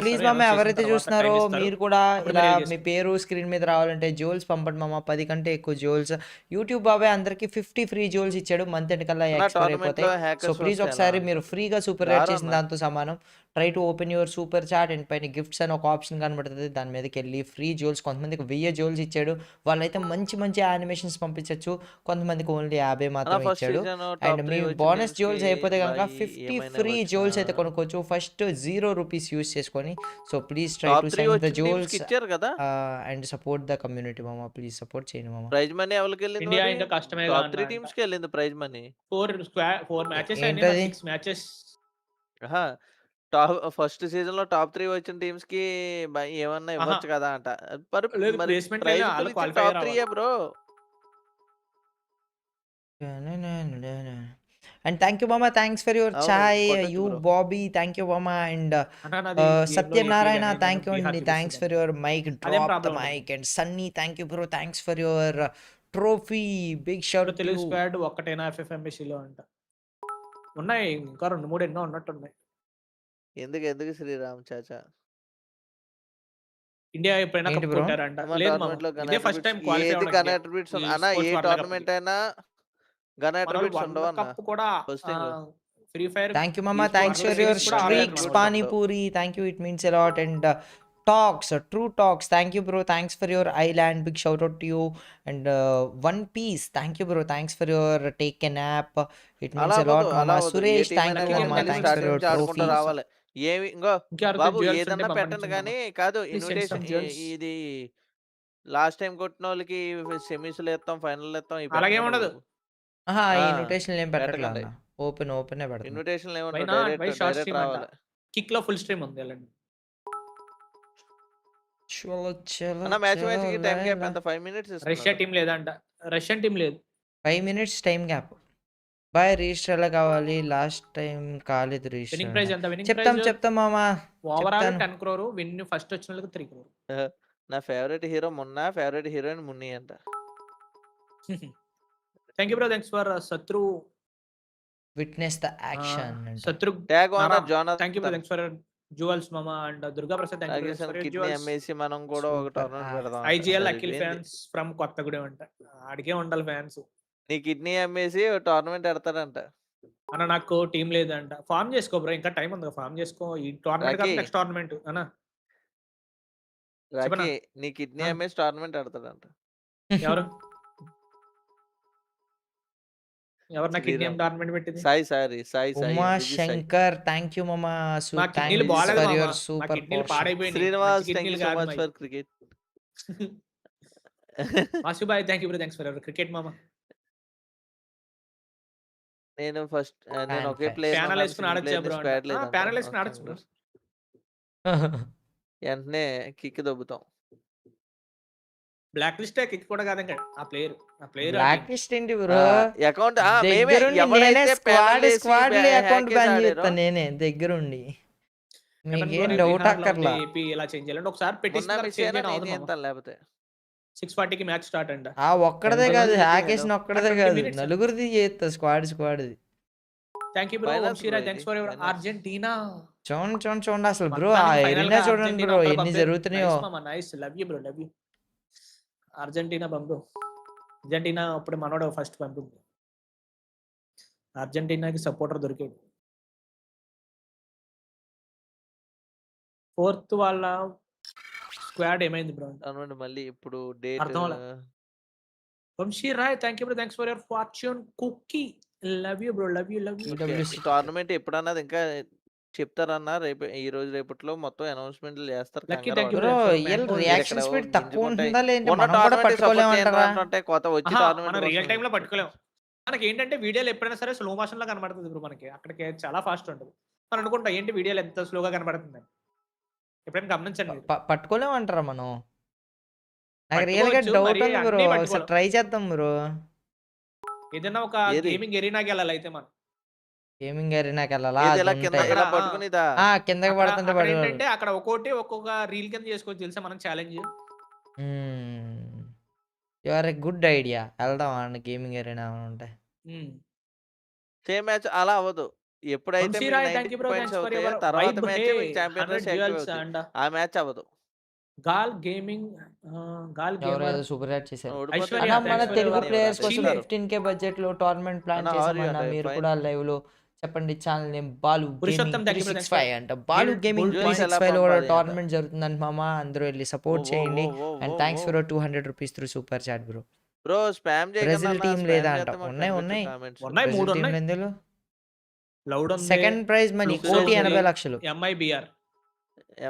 ప్లీజ్ మామ ఎవరైతే చూస్తున్నారో మీరు కూడా ఇలా మీ పేరు స్క్రీన్ మీద రావాలంటే జోల్స్ పంపండి మామ. 10 కంటే ఎక్కువ జోల్స్. యూట్యూబ్ బాబాయ్ అందరికి 50 ఫ్రీ జోల్స్ ఇచ్చాడు. మంత్ ఎండ్ కల్లా ఎక్స్పైర్ అయిపోతాయి. సో ప్లీజ్ ఒకసారి మీరు ఫ్రీగా సూపర్ రేట్ చేసిన దాంతో సమానం. Try to open your super chat and పైన గిఫ్ట్స్ అని ఒక ఆప్షన్ కనబడుతుంది. దాని మీదకి వెళ్ళి ఫ్రీ జోల్స్, కొంతమందికి 1000 జోల్స్ ఇచ్చాడు. వాళ్ళైతే మంచి మంచి యానిమేషన్స్ పంపించచ్చు. కొంతమందికి ఓన్లీ 50 మాత్రం ఇచ్చాడు. అండ్ మీ బోనస్ జోల్స్ అయిపోతే కనుక 50 ఫ్రీ జోల్స్ అయితే కొనుక్కోవచ్చు. ఫస్ట్ 0 రూపీస్ యూస్ చేసుకొని. So please try to send the jewels and support the community మామ. ప్లీజ్ సపోర్ట్ చేయండి మామ. ప్రైజ్ మనీ ఎవరికి వెళ్ళింది? ఇండియా ఇంకా కష్టమే గా 3 టీమ్స్ కి వెళ్ళింది ప్రైజ్ మనీ. 4 మ్యాచెస్ అయినా 6 మ్యాచెస్. టాప్ ఫస్ట్ సీజన్ లో టాప్ 3 వచ్చిన టీమ్స్ కి ఏమన్నా ఇవ్వచ్చు కదా అంట. Top 3 bro. And thank you మామ, thanks for your chai. You Bobby thank you మామ. అండ్ సత్యనారాయణ థ్యాంక్ యూ అండి, thanks for your mic drop the mic. And Sunny thank you bro, thanks for your trophy. Big shout. Telugu squad ఒక్కటేనా FFMBC లో అంట? ఉన్నాయి ఇంకా 2-3 ఎన్నో ఉన్నట్టున్నాయి. ఎందుకు శ్రీరామ్ చాచా? ఇండియా ఎప్పుడైనా కప్ కొట్టారంట? లేదు మామ, ఇదే ఫస్ట్ టైం క్వాలిఫై అవ్వడం. గన్ అట్రిబ్యూట్స్ అన్న ఏ టోర్నమెంట్ అయినా గన్ అట్రిబ్యూట్స్ ఉండవన్న. కప్ కూడా ఫ్రీ ఫైర్. థ్యాంక్ యూ మామ, thanks for your streaks panipuri. Thank you, it means a lot. And talks true talks thank you bro, thanks for your island. Big shout out to you. And one piece thank you bro, thanks for your take a nap. It means a lot మామ. Suresh thank you మామ, thanks for your trophy. రావాలి ఏమి ఇంకో బాబు ఏదన్నా పెట్టండి కానీ కాదు invitation. ఇది లాస్ట్ టైం కొట్టిన వాళ్ళకి సెమీస్ లో ఇస్తాం, ఫైనల్ ఇస్తాం. అలాగే ఉండదు. ఇన్విటేషన్ ఏం పెట్టట్లేదు, ఓపెన్ పెడతాం. ఇన్విటేషన్ డైరెక్ట్ రావాలి. కిక్ లో ఫుల్ స్ట్రీమ్ ఉంది. వెళ్ళండి అన్న. మ్యాచ్ కి టైం గ్యాప్ ఎంత? 5 minutes. రష్యా టీం లేదంట. రష్యన్ టీం లేదు. 5 minutes టైం గ్యాప్. బాయ్ రిజిస్టర్ ఎలా కావాలి? లాస్ట్ టైం కాలేదు రిజిస్టర్. చెప్తాం మామ. Overall 10 crore win. ఫస్ట్ వచ్చిన వాళ్ళకి 3 crore. నా favourite hero Munna, favourite heroine Munni అంట. Thank you bro, thanks for Shatru witness the action అంట. Shatru tag Nara owner Jonathan. Thank you thanks for jewels మామ and Durga Prasad thank you for kidney jewels. అమ్మేసి మనం కూడా ఒక Super. టోర్నమెంట్ పెడదాం. IGL Akhil fans from Kothagudem అంట. ఆడికే ఉండాలి ఫ్యాన్స్. నీ కిడ్నీ అమ్మేసి టోర్నమెంట్ పెడతాడంట. అన్న నాకు టీం లేదంట. ఫార్మ్ చేసుకో బ్రో, ఇంకా టైం ఉంది, ఫార్మ్ చేసుకో. ఈ టోర్నమెంట్ కాదు రాకీ. నెక్స్ట్ టోర్నమెంట్ అన్న. రాకీ నీ కిడ్నీ అమ్మేసి టోర్నమెంట్ పెడతాడంట. ఎవరు ఎవరు నాకు కిడ్నీ శ్రీరామ్. టోర్నమెంట్ పెట్టింది? సాయి ఉమాశంకర్ థ్యాంక్ యూ మామ. మా కిడ్నీలు బాగాలేదు ఫర్ మామ. యువర్ మా సూపర్ కిడ్నీలు పాడైపోయినాయి. శ్రీనివాస్ మంచి థ్యాంక్ యూ కిడ్నీలు సో కాదు మచ్ మావి. For cricket. Vasubhai thank you bro, thanks for ever cricket మామ. నేను ఒకే Fan, ప్లేయర్ ప్యానల్ వేసుకుని ఆడొచ్చా బ్రో? ప్యానల్ వేసుకుని ఆడొచ్చు బ్రో. వెంటనే కిక్ దొబ్బుతాం. బ్లాక్ లిస్ట్ కిక్ కూడా కాదు ఇంకా ఆ ప్లేయర్ బ్లాక్ లిస్ట్ ఏంటి బ్రో? అకౌంట్ నేనే స్క్వాడ్ అకౌంట్ బ్యాన్ చేస్తాను నేనే దగ్గరుండి. మీకేం డౌట్ అక్కర్లా. ఏపీ ఇలా చేంజ్ చేయాలంటే ఒకసారి పెట్టేసి లేకపోతే 6:40కి మ్యాచ్ స్టార్ట్ అంట. ఆ ఒక్కడదే కాదు, హ్యాకేషన్ ఒక్కడదే కాదు, నలుగురిది చేస్తా స్క్వాడ్ది. Thank you bro. Vamsiraj thanks for ever Argentina. చూడండి అసలు బ్రో, ఆ ఎరీనా చూడండి బ్రో ఎన్ని జరుగుతున్నాయో. Nice, love you bro, love you. Argentina పంపు. అర్జెంటీనా ఇప్పుడు మనోడు ఫస్ట్ పంపింది. అర్జెంటీనాకి సపోర్టర్ దొరికాడు. 4th వాళ్ళ స్క్వాడ్ ఏమైంది బ్రో? అవునండి, మళ్ళీ ఇప్పుడు డేట్ అర్థం అవ్వలే. Vamsi Rai thank you bro, thanks for your fortune cookie. Love you bro, love you. Tournament ఎప్పుడన్నది ఇంకా చెప్తారన్నా. రేపు ఈ రోజు రేపట్లో మొత్తం అనౌన్స్మెంట్లు చేస్తారు. బ్రో రియాక్షన్ స్పీడ్ తక్కువ ఉంటుందా లేదంటే మనం కూడా పట్టుకోలేమంటారా? కొత్త వచ్చి మనం రియల్ టైమ్ లో పట్టుకోలేము. మనకి ఏంటంటే వీడియోలు ఎప్పుడైనా సరే స్లో మోషన్ లో కనబడుతుంది బ్రో. మనకి అక్కడికి చాలా ఫాస్ట్ ఉంటుంది. మనం అనుకుంటా ఏంటి వీడియోలు ఎంత స్లోగా కనబడుతుంది. ఎప్పుడైనా గమనించండి. పట్టుకోలేమంటారా మనం? నాకు రియల్ గా డౌట్ ఉంది బ్రో, ఒకసారి ట్రై చేద్దాం బ్రో. ఏదైనా ఒక గేమింగ్ ఎరీనాకి వెళ్ళాలి అయితే మనం. గేమింగ్ ఎరీనాకి వెళ్ళాలా? కిందకి పడుతుంటే ఏంటంటే అక్కడ ఒక్కొక్క రీల్ కింద చేసుకోవచ్చు తెలుసా మనం challenge. You are a good idea. వెళ్దాం అండి గేమింగ్ ఎరీనా ఉంటే. సేమ్ మ్యాచ్ అలా అవ్వదు. ఎప్పుడైతే తర్వాత మ్యాచ్ ఆ మ్యాచ్ అవ్వదు. గాల్ గేమింగ్ సూపర్ యాడ్ చేశారు. మన తెలుగు ప్లేయర్స్ కోసం 15K బడ్జెట్ లో టోర్నమెంట్ ప్లాన్ చేసామన్నా. మీరు కూడా లైవ్ లో చెప్పండి. ఛానల్ నేమ్ బాలు గేమింగ్ 365 అంట. బాలు గేమింగ్ 365 లో కూడా టోర్నమెంట్ జరుగుతుందంట మామ. అందరూ వెళ్ళి సపోర్ట్ చేయండి. And thanks for 200 rupees through super chat bro. Bro spam చేయకండి. బ్రెజిల్ టీం లేదా అంట. ఉన్నాయి 3 ఉన్నాయి. లౌడ్ ఉంది. సెకండ్ ప్రైజ్ మనీ కోటి 80 లక్షలు.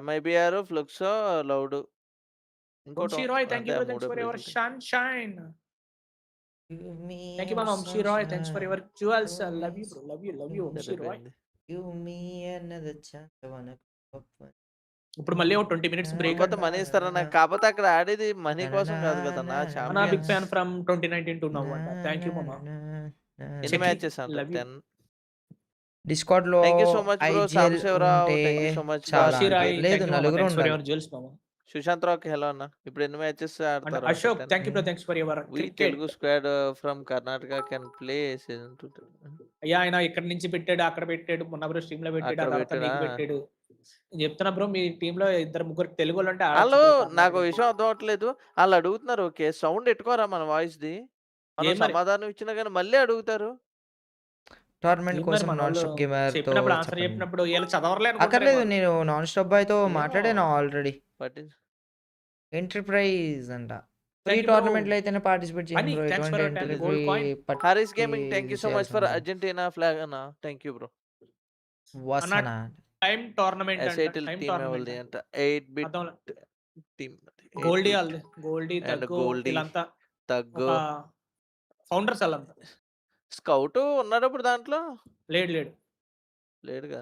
MIBR flux loud. Vamsi Rai thank you for your sunshine. Thank you మామ. Vamsi Rai thanks for your jewels. Love you bro, love you Vamsi Rai. ఇప్పుడు మళ్ళీ ఒక 20 minutes బ్రేక్. కొత్త మనీ ఇస్తారన్న. కాకపోతే అక్కడ ఆడేది మనీ కోసం కాదు కదా నా. Big fan from 2019 to now అంట. థ్యాంక్ యూ మామ. ఎన్ని మ్యాచెస్ అంట? 10. డిస్కార్డ్ లో thank you so much bro. Sambasivarao thank you so much. లేదు నలుగురు ఉన్నారు. సుశాంత్ రావుకి హలో అన్న. ఇప్పుడు ఎన్ని మ్యాచెస్ ఆడతారు? Ashok thank you bro, thanks for your Telugu squad from Karnataka can play season 2. అయ్యా ఆయన ఇక్కడ నుంచి పెట్టాడు, అక్కడ పెట్టాడు, మొన్న బ్రో స్ట్రీమ్ లో పెట్టాడు, పెట్టాడు. నేను చెప్తున్నా బ్రో మీ టీమ్ లో 2-3 తెలుగు వాళ్ళు అంటే వాళ్ళు నాకు విషయం అర్థం అవట్లేదు. వాళ్ళు అడుగుతున్నారు ఓకే సౌండ్ ఎట్టుకోరా మన వాయిస్ ది. సమాధానం ఇచ్చినా కానీ మళ్ళీ అడుగుతారు. టోర్నమెంట్ కోసం నాన్ స్టాప్ గేమర్ తో చెప్పినప్పుడు ఇలా చదవలేదు. అక్కర్లేదు, నేను నాన్ స్టాప్ బాయ్ తో మాట్లాడాను ఆల్రెడీ. ఎంటర్ప్రైజ్ అంట. ఫ్రీ టోర్నమెంట్ లో అయితేనే పార్టిసిపేట్ చేయండి bro. Harris gaming thank you so much for Argentina flag అన్న. Thank you bro. వసనా టైం టోర్నమెంట్ అంట. టైం టోర్నమెంట్ అంట. 8 బిట్ టీమ్. గోల్డీ ఇలాంతా తగ్గు ఫౌండర్స్ అలంతా. స్కౌట్ ఉన్నాడు ఇప్పుడు దాంట్లో? లేడుగా.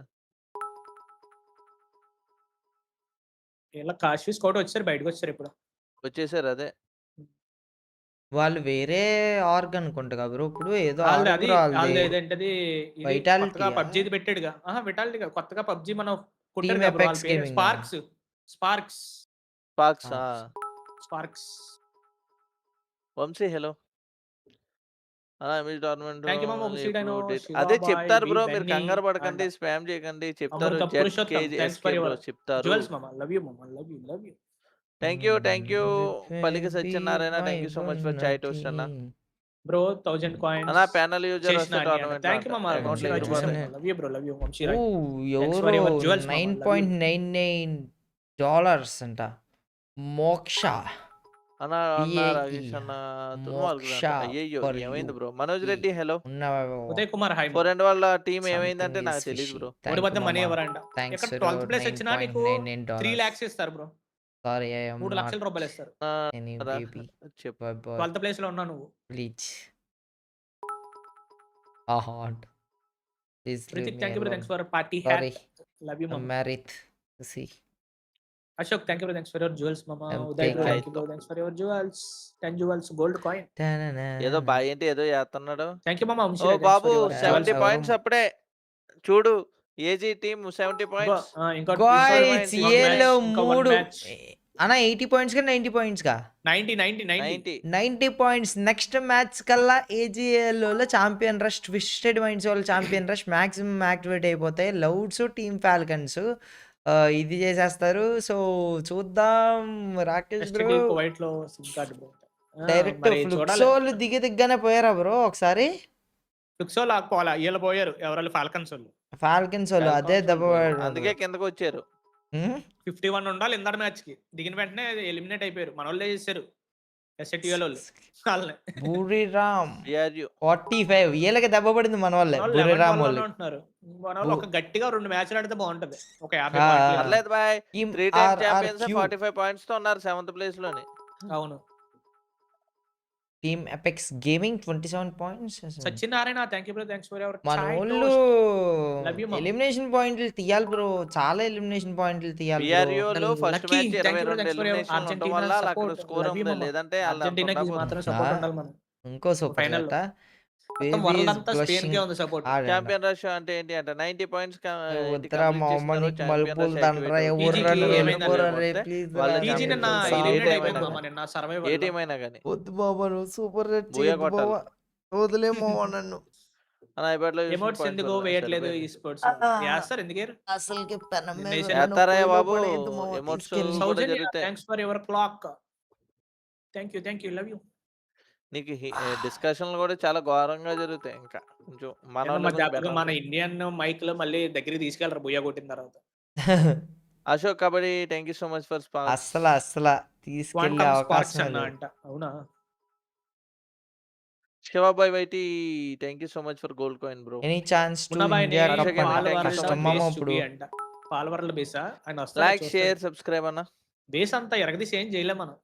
ఇలా కాశీ స్కౌట్ వచ్చారు, బయటకు వచ్చారు. ఇప్పుడు వచ్చేసారు. అదే వాళ్ళు వేరే ఆర్గ్ అనుకుంటా బ్రో. ఇప్పుడు ఏదో ఏదంటది పబ్జీ పెట్టాడుగా. విటాలిటీ కొత్తగా పబ్జీ మనం sparks. Vamsi hello. MS tournament thank you మామ ఒక సీట్ అయినా అదే శివ బాయ్ చెప్తారు వి బ్రో, మీరు బెన్నీ కంగారు అండ్ పడకండి, స్పామ్ చేయకండి, చెప్తారు. Amrutha Z Purushottam KG thanks for SK bro your చెప్తారు. జ్యువెల్స్ మామ లవ్ యూ మామ లవ్ యూ థ్యాంక్ యూ పలికి Satyanarayana, thank you so much for chai toast అన్న. బ్రో 1000 కాయిన్స్ అన్న ప్యానల్ యూజర్ చేసిన వస్తే టోర్నమెంట్ థ్యాంక్ యూ మామ అకౌంట్ వంశీరాయ్ చూసాను చూసాను. Love you bro love you ఓ వంశీరాయ్ థ్యాంక్స్ ఎవరో ఫర్ యువర్ జ్యువెల్స్ మామ లవ్ యూ $9.99 అంట. మోక్ష అన్న రాజేష్ అన్న మోక్ష అయ్యో for ఏమైంది you. Bro? Manoj Reddy hello. Uday Kumar hi friend వాళ్ళ టీం ఏమైందంటే నాకు తెలియదు బ్రో. ఓడి బద్ద మనీ ఎవరంట ఇక్కడ 12th ప్లేస్ వచ్చినా నీకు 3 lakhs ఇస్తారు బ్రో. సారీ ఐ యామ్ 3 లక్షల రూపాయలు ఇస్తారు. చెప్పు 12th ప్లేస్ లో ఉన్నా నువ్వు. Please hot please Hrithik thank you bro thanks for party sorry hat love you మామ. మ్యారిత్ C Ashok thank you bro thanks for your jewels మామ. Uday bro thank you bro thanks for your jewels 10 jewels gold coin. ఏదో boy ఏంటి ఏదో చేస్తున్నాడు. థాంక్యూ మామ ఓ వంశీరాయ్ బాబు 70 points అప్పుడే చూడు. AG team 70 points. ఇంకో గాయ్స్ ఏలో ఇంకో 3 match. అన్న 80 పాయింట్స్ గా 90 పాయింట్స్ గా 90 పాయింట్స్. నెక్స్ట్ మ్యాచ్ కల్లా ఏజీఎల్ లో ఛాంపియన్ రష్ ట్విస్టెడ్ మైండ్స్ వాళ్ళు ఛాంపియన్ రష్ మాక్సిమం యాక్టివేట్ అయిపోతాయి. లౌడ్స్ టీమ్ ఫాల్కన్స్ ఇది చేసేస్తారు. సో చూద్దాం. రాకేష్ బ్రో వైట్ లో సిమ్ కార్డ్ బ్రో డైరెక్ట్ ఫ్లుక్సోలు దిగగానే పోయారా బ్రో ఒకసారి? ఫ్లుక్సో లాక్కోవాలా వీళ్ళు పోయారు ఎవరు ఫాల్కన్స్ వాళ్ళు అదే దెబ్బ అందుకే కిందకు వచ్చారు. 51 ఉండాలి ఇందర్ మ్యాచ్ కి దిగిన వెంటనే ఎలిమినేట్ అయిపోయారు. మన వాళ్ళే చేశారు ఎస్ఎటిఎల్ వాళ్ళని. బూరిరామ్ 45 వీళ్ళకి దెబ్బ పడింది మన వాళ్ళే. బూరిరామ్ వాళ్ళు అంటున్నారు మన వాళ్ళు ఒక గట్టిగా 2 మ్యాచ్లు ఆడితే బాగుంటది. ఒక 50 పర్లేదు బాయ్ 3 టైమ్ ఛాంపియన్స్ 45 పాయింట్స్ తో ఉన్నారు 7th ప్లేస్ లోనే. అవును team Apex gaming 27 points. Satyanarayana thank you bro thanks for your మన వాళ్ళు ఎలిమినేషన్ పాయింట్లు తీయాలి బ్రో. చాలా ఎలిమినేషన్ పాయింట్లు తీయాలి. బిఆర్యూ లో ఫస్ట్ మ్యాచ్ 22 ఎలిమినేషన్ ఉండడం వల్ల అక్కడ స్కోర్ ఉంది. లేదంటే అర్జెంటీనాకి మాత్రం సపోర్ట్ ఉండాలి మనం. ఇంకో సూపర్ ఫైనల్ ఛాంపియన్ రష్ అంటే ఏంటి అంటే 90 పాయింట్స్ మలుపులు తండ్రా ఏ టీం అయినా కానీ వద్దు బాబా నువ్వు సూపర్ వదిలేమో నన్ను. ఎమోట్స్ ఎందుకు వేయట్లేదు ఈ స్పోర్ట్స్ యాస్తారు ఎందుకే అసలుకి బాబు emotes thanks for your clock. Thank you love you. నీకు డిస్కషన్లు కూడా చాలా ఘోరంగా జరుగుతాయి. ఇంకా కొంచెం మన ఇండియన్ మైక్ లో మళ్ళీ దగ్గరికి తీసుకెళ్లరు బుయ్య కొట్టిన తర్వాత. Ashok kabaddi thank you so much for అసలు తీసుకెళ్ళే అవకాశం అంట. అవునా Shivabhai YT thank you so much for gold coin bro. Any chance to India cup ఇప్పుడు పాల్వర్ల బేసా ఆయన లైక్ షేర్ సబ్స్క్రైబ్ అన్న. బేస్ అంతా ఎరగదీసి ఏం చేయలేం మనం.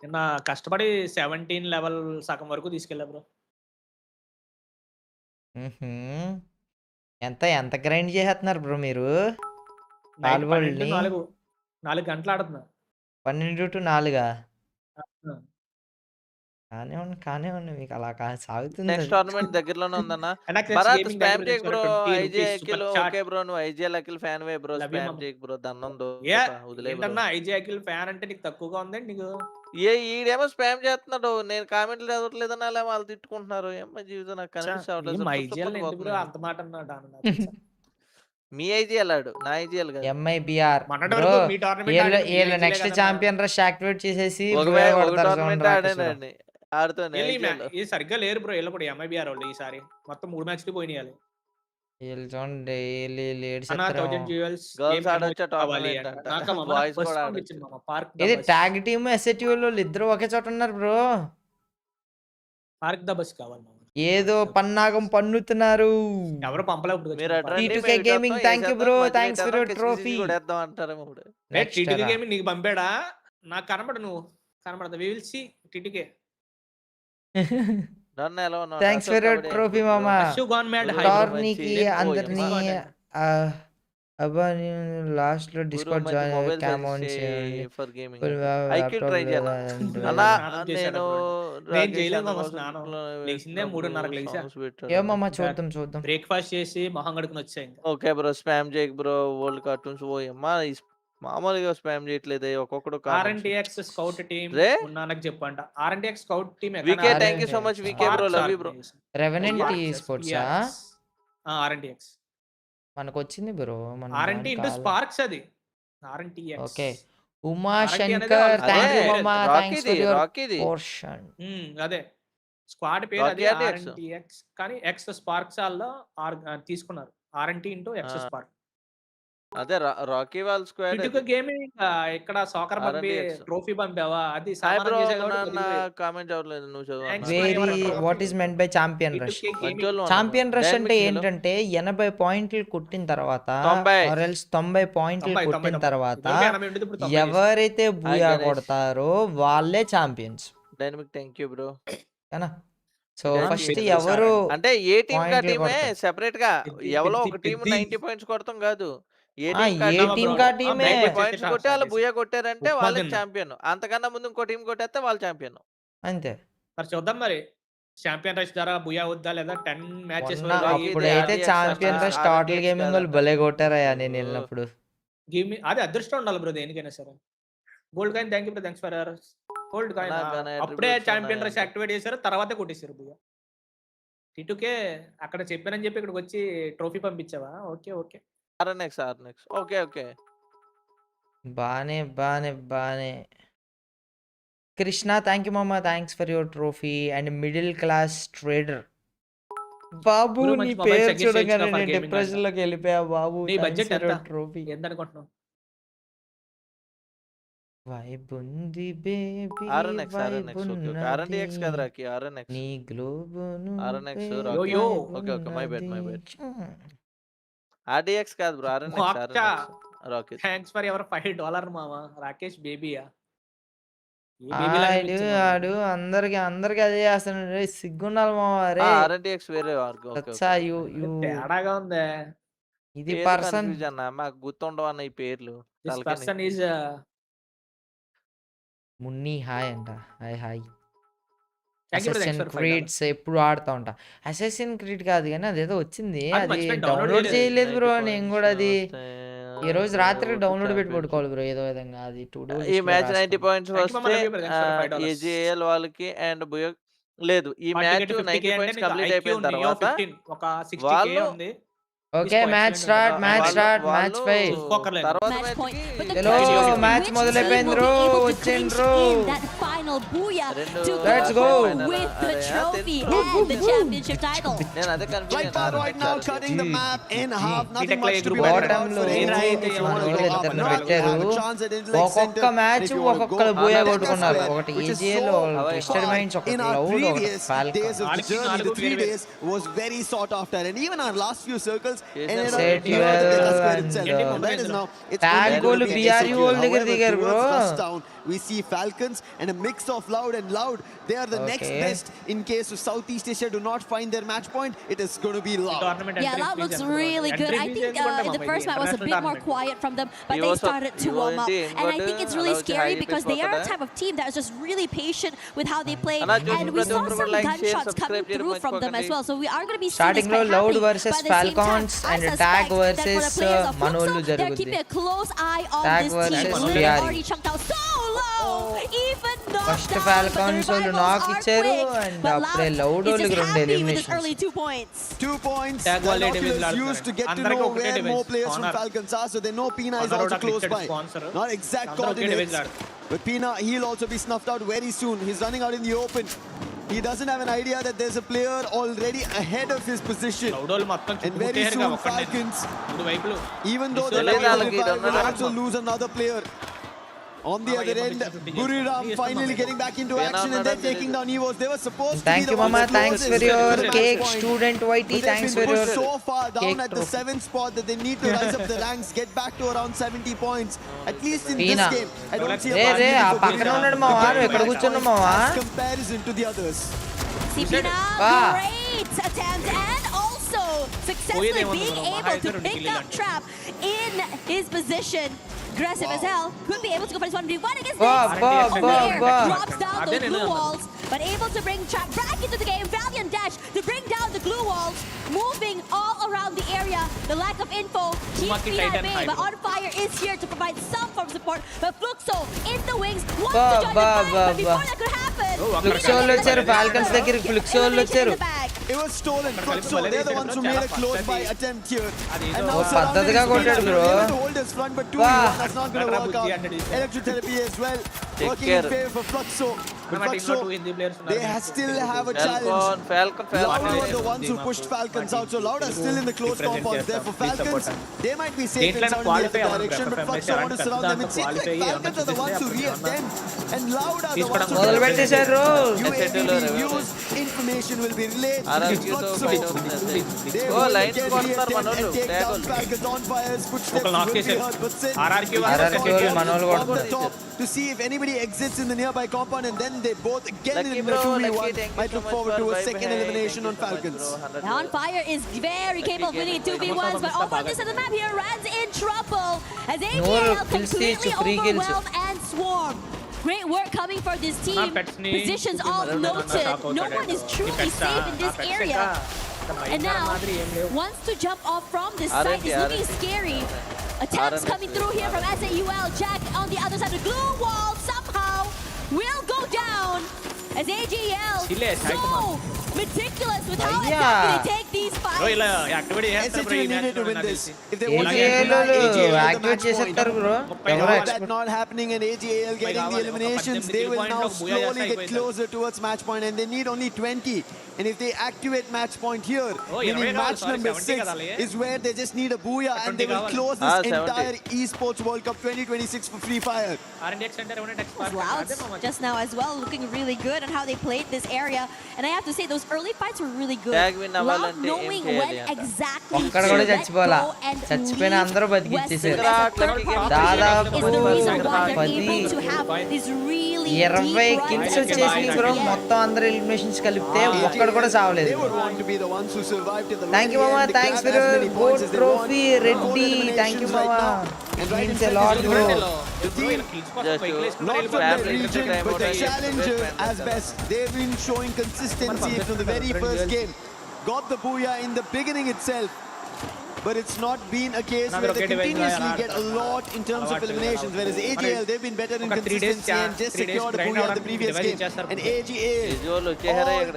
నిన్న కష్టపడి 17 లెవెల్ సగం వరకు తీసుకెళ్ళా బ్రో. ఎంత గ్రైండ్ చేస్తున్నారు బ్రో మీరు? 4 గంటలు ఆడుతున్నా. 12 to 4 కానీ మీకు అలా సాగుతుంది. నెక్స్ట్ టోర్నమెంట్ దగ్గరలోనే ఉందన్న. భరత్ స్పామ్ చేయకు bro. IG Akhil okay bro నువ్వు ఐజీ అఖిల్ ఫ్యాన్ వే బ్రో. స్పామ్ చేయకు బ్రో దన్నం వదిలే. ఏంటన్నా ఐజీ అఖిల్ ఫ్యాన్ అంటే నీకు తక్కువగా ఉందండి నీకు? ఈడేమో స్పామ్ చేస్తున్నాడు. నేను కామెంట్లు చదవట్లేదన్నా అలా వాళ్ళు తిట్టుకుంటున్నారు. ఏమో జీవితం నాకు కనిపిస్తుంది. అంత మాట అన్నాడు. మీ ఐజీఎల్ ఆడు నా ఐజీఎల్ కాదు. ఎంఐబిఆర్ నెక్స్ట్ ఛాంపియన్ రష్ యాక్టివేట్ చేసేసి ఆడానండి ఆడుతూనే ఈ సరిగ్గా లేరు బ్రో. వీళ్ళు కూడా ఎంఐబిఆర్ వాళ్ళు ఈసారి మొత్తం 3 మ్యాచ్లు పోయినాయి. ఇది ట్యాగ్ టీమ్ ఎస్ఎటిఓ లో ఇద్దరు ఒకే చోట ఉన్నారు బ్రో. పార్క్ ద బస్ కావాలి ఏదో పన్నాగం పన్నుతున్నారు. ఎవరు పంపలేదు. T2K Gaming thank you bro. Thanks for your trophy. T2K Gaming నీకు పంపాడా? నాకు కనబడు నువ్వు కనబడదా. We will see T2K. Thanks for your trophy మామా. టోర్నీకి అందరినీ అబ్బా నేను లాస్ట్ లో డిస్కౌంట్ జాయిన్ క్యామ్ ఆన్ చేయండి ఫర్ గేమింగ్ ఐక్యూ ట్రై చేయాలి అన్న. నేను చేయలేదు మామ. స్నానం లేచిందే 3:30కి లేచా. ఏమమ్మా చూద్దాం. బ్రేక్ఫాస్ట్ చేసి మొహం కడుకుని వచ్చా. ఇంకా ఓకే బ్రో స్పామ్ చేయకు బ్రో. వరల్డ్ కార్టూన్స్ ఓ అమ్మా మామూలుగా స్పామ్ చేయట్లేదు ఒక్కొక్కడు ఆర్ఎన్టీఎక్స్ స్కౌట్ టీమ్ ఉన్నానకు చెప్పంట. RNTX scout team VK thank you so much VK bro love you bro. Revenant sports RNTX మనకు వచ్చింది బ్రో. ఆర్ఎన్టీ ఇంటూ స్పార్క్స్ అది RNTX. Okay Umashankar thank you మామా థాంక్స్ ఫర్ యువర్ రాకీది portion. అదే squad పేరు అది ఆర్ఎన్టీఎక్స్ కానీ ఎక్స్ స్పార్క్స్ అల్లో తీసుకున్నారు. RNT into X spark. అదే రాకీ వాళ్ళ స్క్వాడ్. ఇటుక గేమింగ్ ఇక్కడ సాకర్ పంపి ట్రోఫీ పంపావా అది సామాన్ కామెంట్ అవ్వలేదు నువ్వు చదువు. Very what is meant by champion rush. Champion rush అంటే ఏంటంటే 80 పాయింట్లు కొట్టిన తర్వాత 90 పాయింట్లు కొట్టిన తర్వాత ఎవరైతే బూయా కొడతారో వాళ్ళే champions. Dynamic thank you bro. So first ఎవరు అంటే ఏ టీమ్ కా టీమే సెపరేట్ గా ఎవరో ఒక టీం 90 పాయింట్స్ కొడతాం కాదు. ఏ టీమ్ కా టీమే పాయింట్స్ కొట్టి వాళ్ళు బూయా కొట్టారంటే వాళ్ళే ఛాంపియన్. అంతకన్నా ముందు ఇంకో టీం కొట్టేస్తే వాళ్ళు ఛాంపియన్ అంతే. మరి చూద్దాం మరి ఛాంపియన్ రష్ ద్వారా బూయా వద్దా లేదా 10 మ్యాచెస్ ఇప్పుడైతే ఛాంపియన్ రష్ టోటల్ గేమింగ్ వాళ్ళు భలే కొట్టారయ్యా నేను వెళ్ళినప్పుడు. అది అదృష్టం ఉండాలి బ్రో దేనికైనా సరే. Gold coin thank you bro thanks for gold coin. అప్పుడే ఛాంపియన్ రష్ యాక్టివేట్ చేశారు తర్వాత కొట్టేశారు బూయా. టిటుకే అక్కడ చెప్పానని చెప్పి ఇక్కడికి వచ్చి ట్రోఫీ పంపించావా? Okay okay RNX okay okay బానే కృష్ణ థ్యాంక్ యూ మామా thanks for your trophy and middle class trader. బాబు నీ పేరు చూడగానే నేను డిప్రెషన్ లోకి వెళ్ళిపోయా బాబు. నీ బడ్జెట్ ఎంత? ట్రోఫీ ఎంత అనుకుంటున్నావు? వైబ్ ఉంది బేబీ ఆర్ఎన్ఎక్స్ ఓకే ఆర్ఎన్ఎక్స్ కదరా కి ఆర్ఎన్ఎక్స్ నీ globe RNX yo okay my bad RDX కాదు bro RNX rocket. Thanks for your $5 మామా రాకేష్ బేబీయా. ఆడు అందరికి అదే చేస్తాను సిగ్గుండాలి మామా. ఆర్ఎన్ఎక్స్ వేరే తేడాగా ఉందే ఇది పర్సన్ మాకు గుర్తుండవు అన్న ఈ పేర్లు. పర్సన్ ఈజ్ మున్ని హాయ్ అంట. హాయ్ అసెసిన్ క్రీడ్స్ ఎప్పుడు ఆడుతా ఉంటా. అసెసిన్ క్రీడ్ కాదు కానీ అదేదో వచ్చింది అది డౌన్లోడ్ చేయలేదు బ్రో. నేను కూడా అది ఈ రోజు రాత్రి డౌన్లోడ్ పెట్టి పడుకోవాలి బ్రో ఏదో విధంగా. అది 2 days ఈ మ్యాచ్ 90 పాయింట్స్ వస్తే ఏజీఎల్ వాళ్ళకి అండ్ బుయో లేదు. ఈ మ్యాచ్ 90 పాయింట్స్ కంప్లీట్ అయిపోయిన తర్వాత ఒక 60k ఉంది. ఓకే మ్యాచ్ స్టార్ట్ మ్యాచ్ 5 తర్వాత మ్యాచ్ మొదలైపోయింది బ్రో. వచ్చిండ్రు let's go Right now cutting the map in half. Nothing much to be bottom లో ఇద్దరు పెట్టారు. ఒక్కొక్క మ్యాచ్ ఒక్కొక్కరు బూయా కొట్టుకున్నారు. ఒకటి ఏజీఎల్ ట్విస్టెడ్ మైండ్స్ ఒకటి లౌడ్ ఒకటి Falcon. 3 days was very sought after and even our last few circles we see Falcons and a mix of loud and loud. They are the next best in case of Southeast Asia do not find their match point. It is going to be loud. Yeah, that looks really good. I think the first match was a bit more quiet from them, but they started to warm up. And I think it's really scary because they are a type of team that is just really patient with how they play. And we saw some gunshots coming through from them as well. So we are going to be starting low loud versus Falcons and tag versus Manolu they're keeping a close eye on this team. Already chunked out so low. Even first Falcons will knock ఇచ్చారు and అప్పుడే loud వాళ్ళు రెండు eliminations. 2 points. Used to get to know where more players from Falcons are, so they know Pina is also close by. Not exact coordinates, but Pina he'll also be snuffed out very soon. He's running out in the open. He doesn't have an idea that there's a player already ahead of his position. And very soon Falcons, even though they'll also lose another player. On the other end, Buriram finally getting back into action and they're taking down Evos. They were supposed to be the Mama, thanks for your cake, student YT. Thanks for your so far down at the 7th spot that they need to rise up the ranks, get back to around 70 points. At least in this game, I don't see a comparison to the others. Sipina, great attempt and also successfully being able to pick up Trap in his position. Aggressive as hell, could be able to go for this 1v1 against this. Drops down those glue walls, but able to bring Trap back into the game. Valiant dash to bring down the glue walls. moving all around the area. The lack of info keeps me at bay, but On Fire is here to provide some form of support. But Fluxo in the wings wants to join the fight, but before that could happen, Fluxo వచ్చారు, Falcons దగ్గరికి Fluxo వచ్చారు. It was stolen. Fluxo, they're the ones who made a close by attempt here. And now పద్ధతిగా కొట్టాడు bro. they able to hold his front, but 2v1, that's not going to work out. Electrotherapy as well, working in favor for Fluxo. But Fluxo, they still have a challenge. Loud were the ones who pushed Falcons out, so Loud are still in the close compounds there for Falcons. They might be safe and sound in the other direction, but Fluxo want to surround them. It seems like Falcons are the ones who re-attempt, and Loud are the ones who UAV will be used, information will be relayed. Fluxo, they will get re-attempt and take down Falcons. On Fire's footsteps will be heard, but Sin on the top to see if anybody exits in the nearby compound, and then they both again in the 2v1 might look forward to a second elimination on Falcons. On Fire is very capable of winning 2v1s, but over this side of the map here, Rad's in trouble as AGL completely overwhelmed and swarm. Great work coming for this team. Positions all noted. No one is truly safe in this area. And now, wants to jump off from this side is looking scary. Attempts coming through here from SAUL. Jack on the other side. The glue wall somehow will go down as AGL so meticulous with how exactly they take these fights. SHU needed to win this. If they want to activate that not happening and AGL getting the eliminations, they will now slowly get closer towards match point, and they need only 20. And if they activate match point here, meaning match number 6 is where they just need a booyah, and they will close this entire Esports World Cup 2026 for Free Fire. Loud just now as well, looking really good on how they played this area. And I have to say, those early fights were really good. Loud knowing when exactly to let go and leave West as a third party is the reason why they're able to have this really deep run. మొత్తం అందరూ eliminations కలిపితే ఒక్కడు కూడా సావలేదు. Thank you మామా, thanks for gold trophy Reddy, thank you మామా, means a lot bro. Not from the region, but the challengers as best. They've been showing consistency from the very first game. Got the booyah in the beginning itself, but it's not been a case where they continuously get a lot in terms of eliminations, whereas AGL, they've been better in consistency and just secured a booyah in the previous game. And AGL, all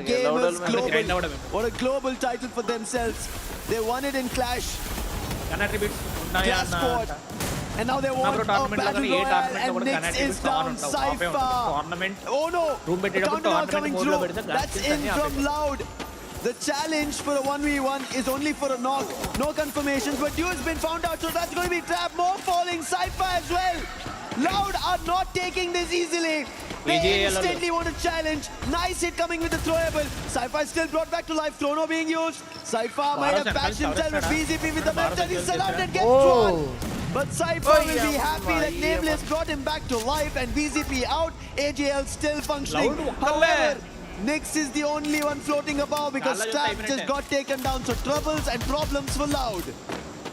gamers global, what a global title for themselves. They won it in Clash, Clash Squad, and now they want a battle royale, and next is down Cypher. Oh no, Kodtunava coming through, that's in from Loud. The challenge for a 1v1 is only for a knock. No confirmations, but Dew has been found out, so that's going to be trapped. More falling, Cypher as well. Loud are not taking this easily. They instantly want to challenge. Nice hit coming with the throwable. Cypher is still brought back to life. Chrono being used. Cypher might have bashed himself with BZP with the method. He's surrounded, gets drawn. But Cypher will be happy that Nameless brought him back to life, and BZP out. AGL still functioning. However, Nix is the only one floating above because Trap just got taken down. So troubles and problems for Loud.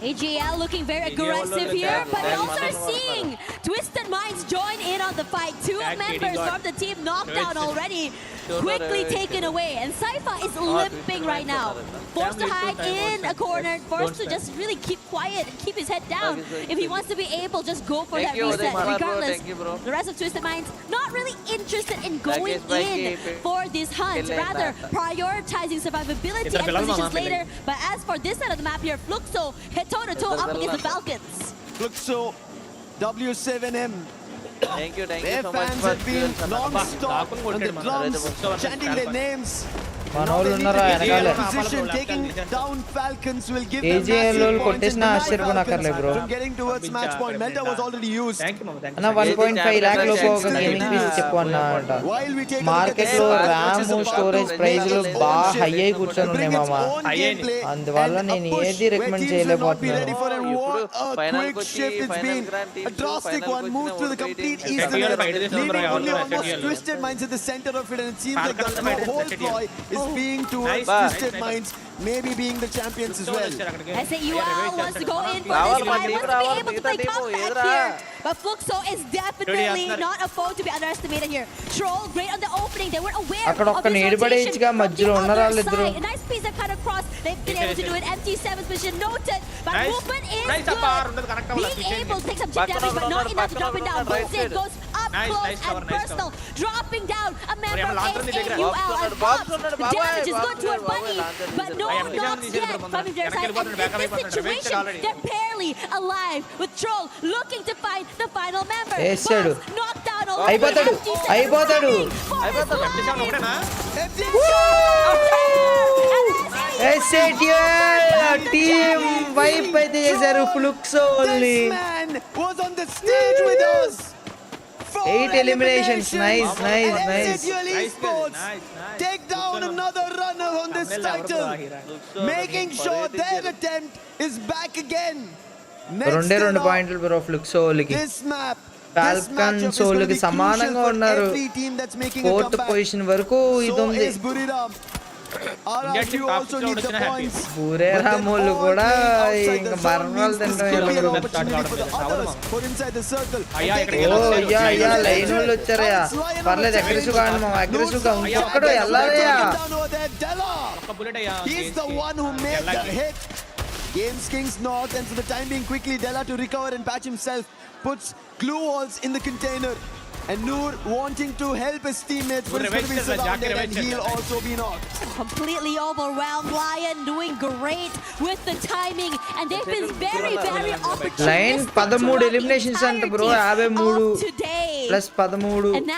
AGL looking very aggressive here, but we also are seeing Twisted Minds join in on the fight. Two members from the team knocked down already, quickly taken away, and Cypher is limping right now. Forced to hide in a corner, forced to just really keep quiet and keep his head down. If he wants to be able, just go for that reset. Regardless, the rest of Twisted Minds not really interested in going in for this hunt, rather prioritizing survivability and positions later. But as for this side of the map here, Fluxo hit toe-to-toe up against the Falcons. Fluxo, W7M. Thank you Their so much fans for have been non-stop on the drums, chanting their names. మనోళ్ళు ఉన్నారా వెనకాలే? Position taking down Falcons will give them AGL massive points కొట్టేసిన ఆశ్చర్యపోనక్కర్లే bro. from getting towards match point. Melta was already used. అన్న 1.5 lakh లోపు ఒక gaming piece చెప్పు అన్నమాట. Market లో ర్యామ్ స్టోరేజ్ ప్రైస్లు బాగా హై అయి కూర్చొని ఉన్నాయి మామ. అందువల్ల నేను ఏది రికమెండ్ చేయలేకపోతున్నాను. Quick shift, it's been a drastic one, move to the complete eastern leaving only almost Twisted Minds at the center of it, and it seems like the whole ploy is being towards Twisted Minds, maybe being the champions as well. SAUL wants to go in for this fight, wants to be able to play comeback here. But Fluxo is definitely not a foe to be underestimated here. Troll great on the opening, they were aware of this rotation from the other side. A nice piece that cut across They've been able to do it. MT7's position noted, but movement is good. Being able to take some chip damage, but not enough to drop it down. Vincent goes up close and personal, dropping down a member of AUL and Bobs. The damage is good to her buddy, but no knocks yet from their side. And in this situation, they're barely alive with Troll looking to find the final member. Bobs knocked down all అయిపోతాడు team wipe అయితే చేశారు ఫ్లుక్సో only 8 eliminations. Nice. Take down another runner on this title, making sure their attempt is back again. రెండు పాయింట్లు bro ఫ్లుక్సో ఓన్లీకి Falcon సోల్కి సమానంగా ఉన్నారు. 4th position వరకు ఇది ఉంది. బూరేరామోళ్ళు కూడా ఇంకా మరణాలు తింటారు. లైన్ వాళ్ళు వచ్చారయ్యా, పర్లేదు అగ్రెసివ్ కాండి మా అగ్రెసివ్ గా ఇంకొక్కడు వెళ్ళాలయ్యా. Games Kings North, and for the time being quickly Della to recover and patch himself, puts glue walls in the container, and Noor wanting to help his teammates, but he's going to be surrounded and he'll also be knocked. Completely overwhelmed. Lion doing great with the timing, and they've been very opportunistic. Line 13 eliminations anta bro, 53 plus 13 6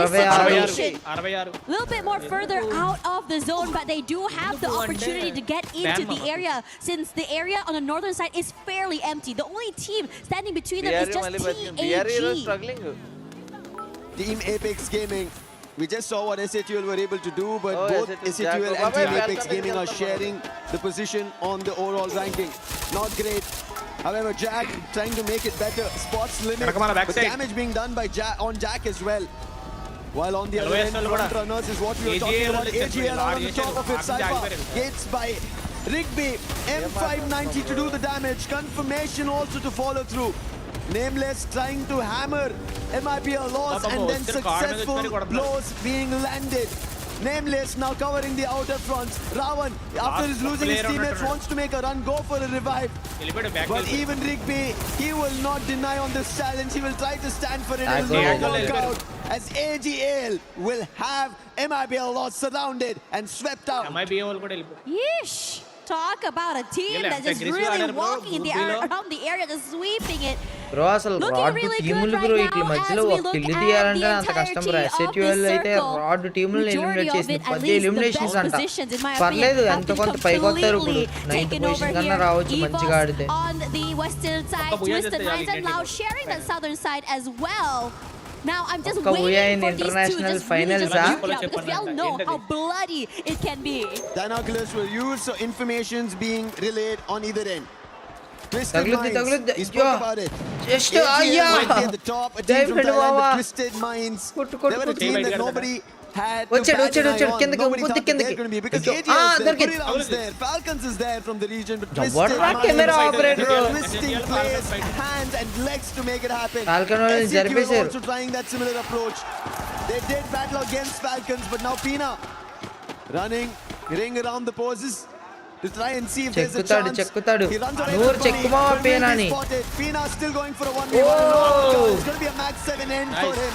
66. Little bit more further out of the zone, but they do have the opportunity to get into the area, since the area on the northern side is fairly empty. The only team standing between them is just TAG. Team Apex Gaming, we just saw what SATUL were able to do, but both SATUL and Team Apex Gaming are sharing the position on the overall ranking. Not great. However, Jack trying to make it better. Spots limit, but damage being done by Jack as well. While on the other end, front runners is what we were talking about. AGL on the top of it. Cypher gates by Rigby. M590 to do the damage. Confirmation also to follow through. Nameless trying to hammer MIPL loss, and then successful blows being landed. Nameless now covering the outer fronts. Ravan, after he's losing his teammates, wants to make a run, go for a revive. But even Rigby, he will not deny on this challenge. He will try to stand for it. It will not work out, as AGL will have MIPL loss surrounded and swept out. Yeesh! Talk about a team that's just really walking in the around the area, just sweeping it. Bro అసలు rod టీములు bro ఇట్ల మధ్యలో ఒక kill తీయాలంటే అంత కష్టం bro. SATUL అయితే rod టీములను eliminate చేసింది 10 ఎలిమినేషన్స్ అంట. పర్లేదు ఎంత కొంత పైకి వస్తారు. ఇప్పుడు 9th పొజిషన్ కన్నా రావచ్చు మంచిగా ఆడితే. On the western side, Twisted Minds and Loud sharing the southern side as well. Now I'm just waiting for these two just really just duke it out, because we all know how bloody it can be. Binoculars were used, so information's being relayed on either end. Twisted Minds, he spoke about it. Just at the top, a team from Thailand, the Twisted Minds. They were a team that nobody had to bat an eye on. Nobody thought that they're going to be, because AGL's there, Kuriram's there, Falcons is there from the region, but Twisted Minds, twisting players, hands and legs to make it happen. SCQ were also trying that similar approach. They did battle against Falcons, but now Pina running, ring around the poses to try and see if there's a chance. He runs away with Bhai. Pina still going for a 1v1. It's going to be a max 7 end for him.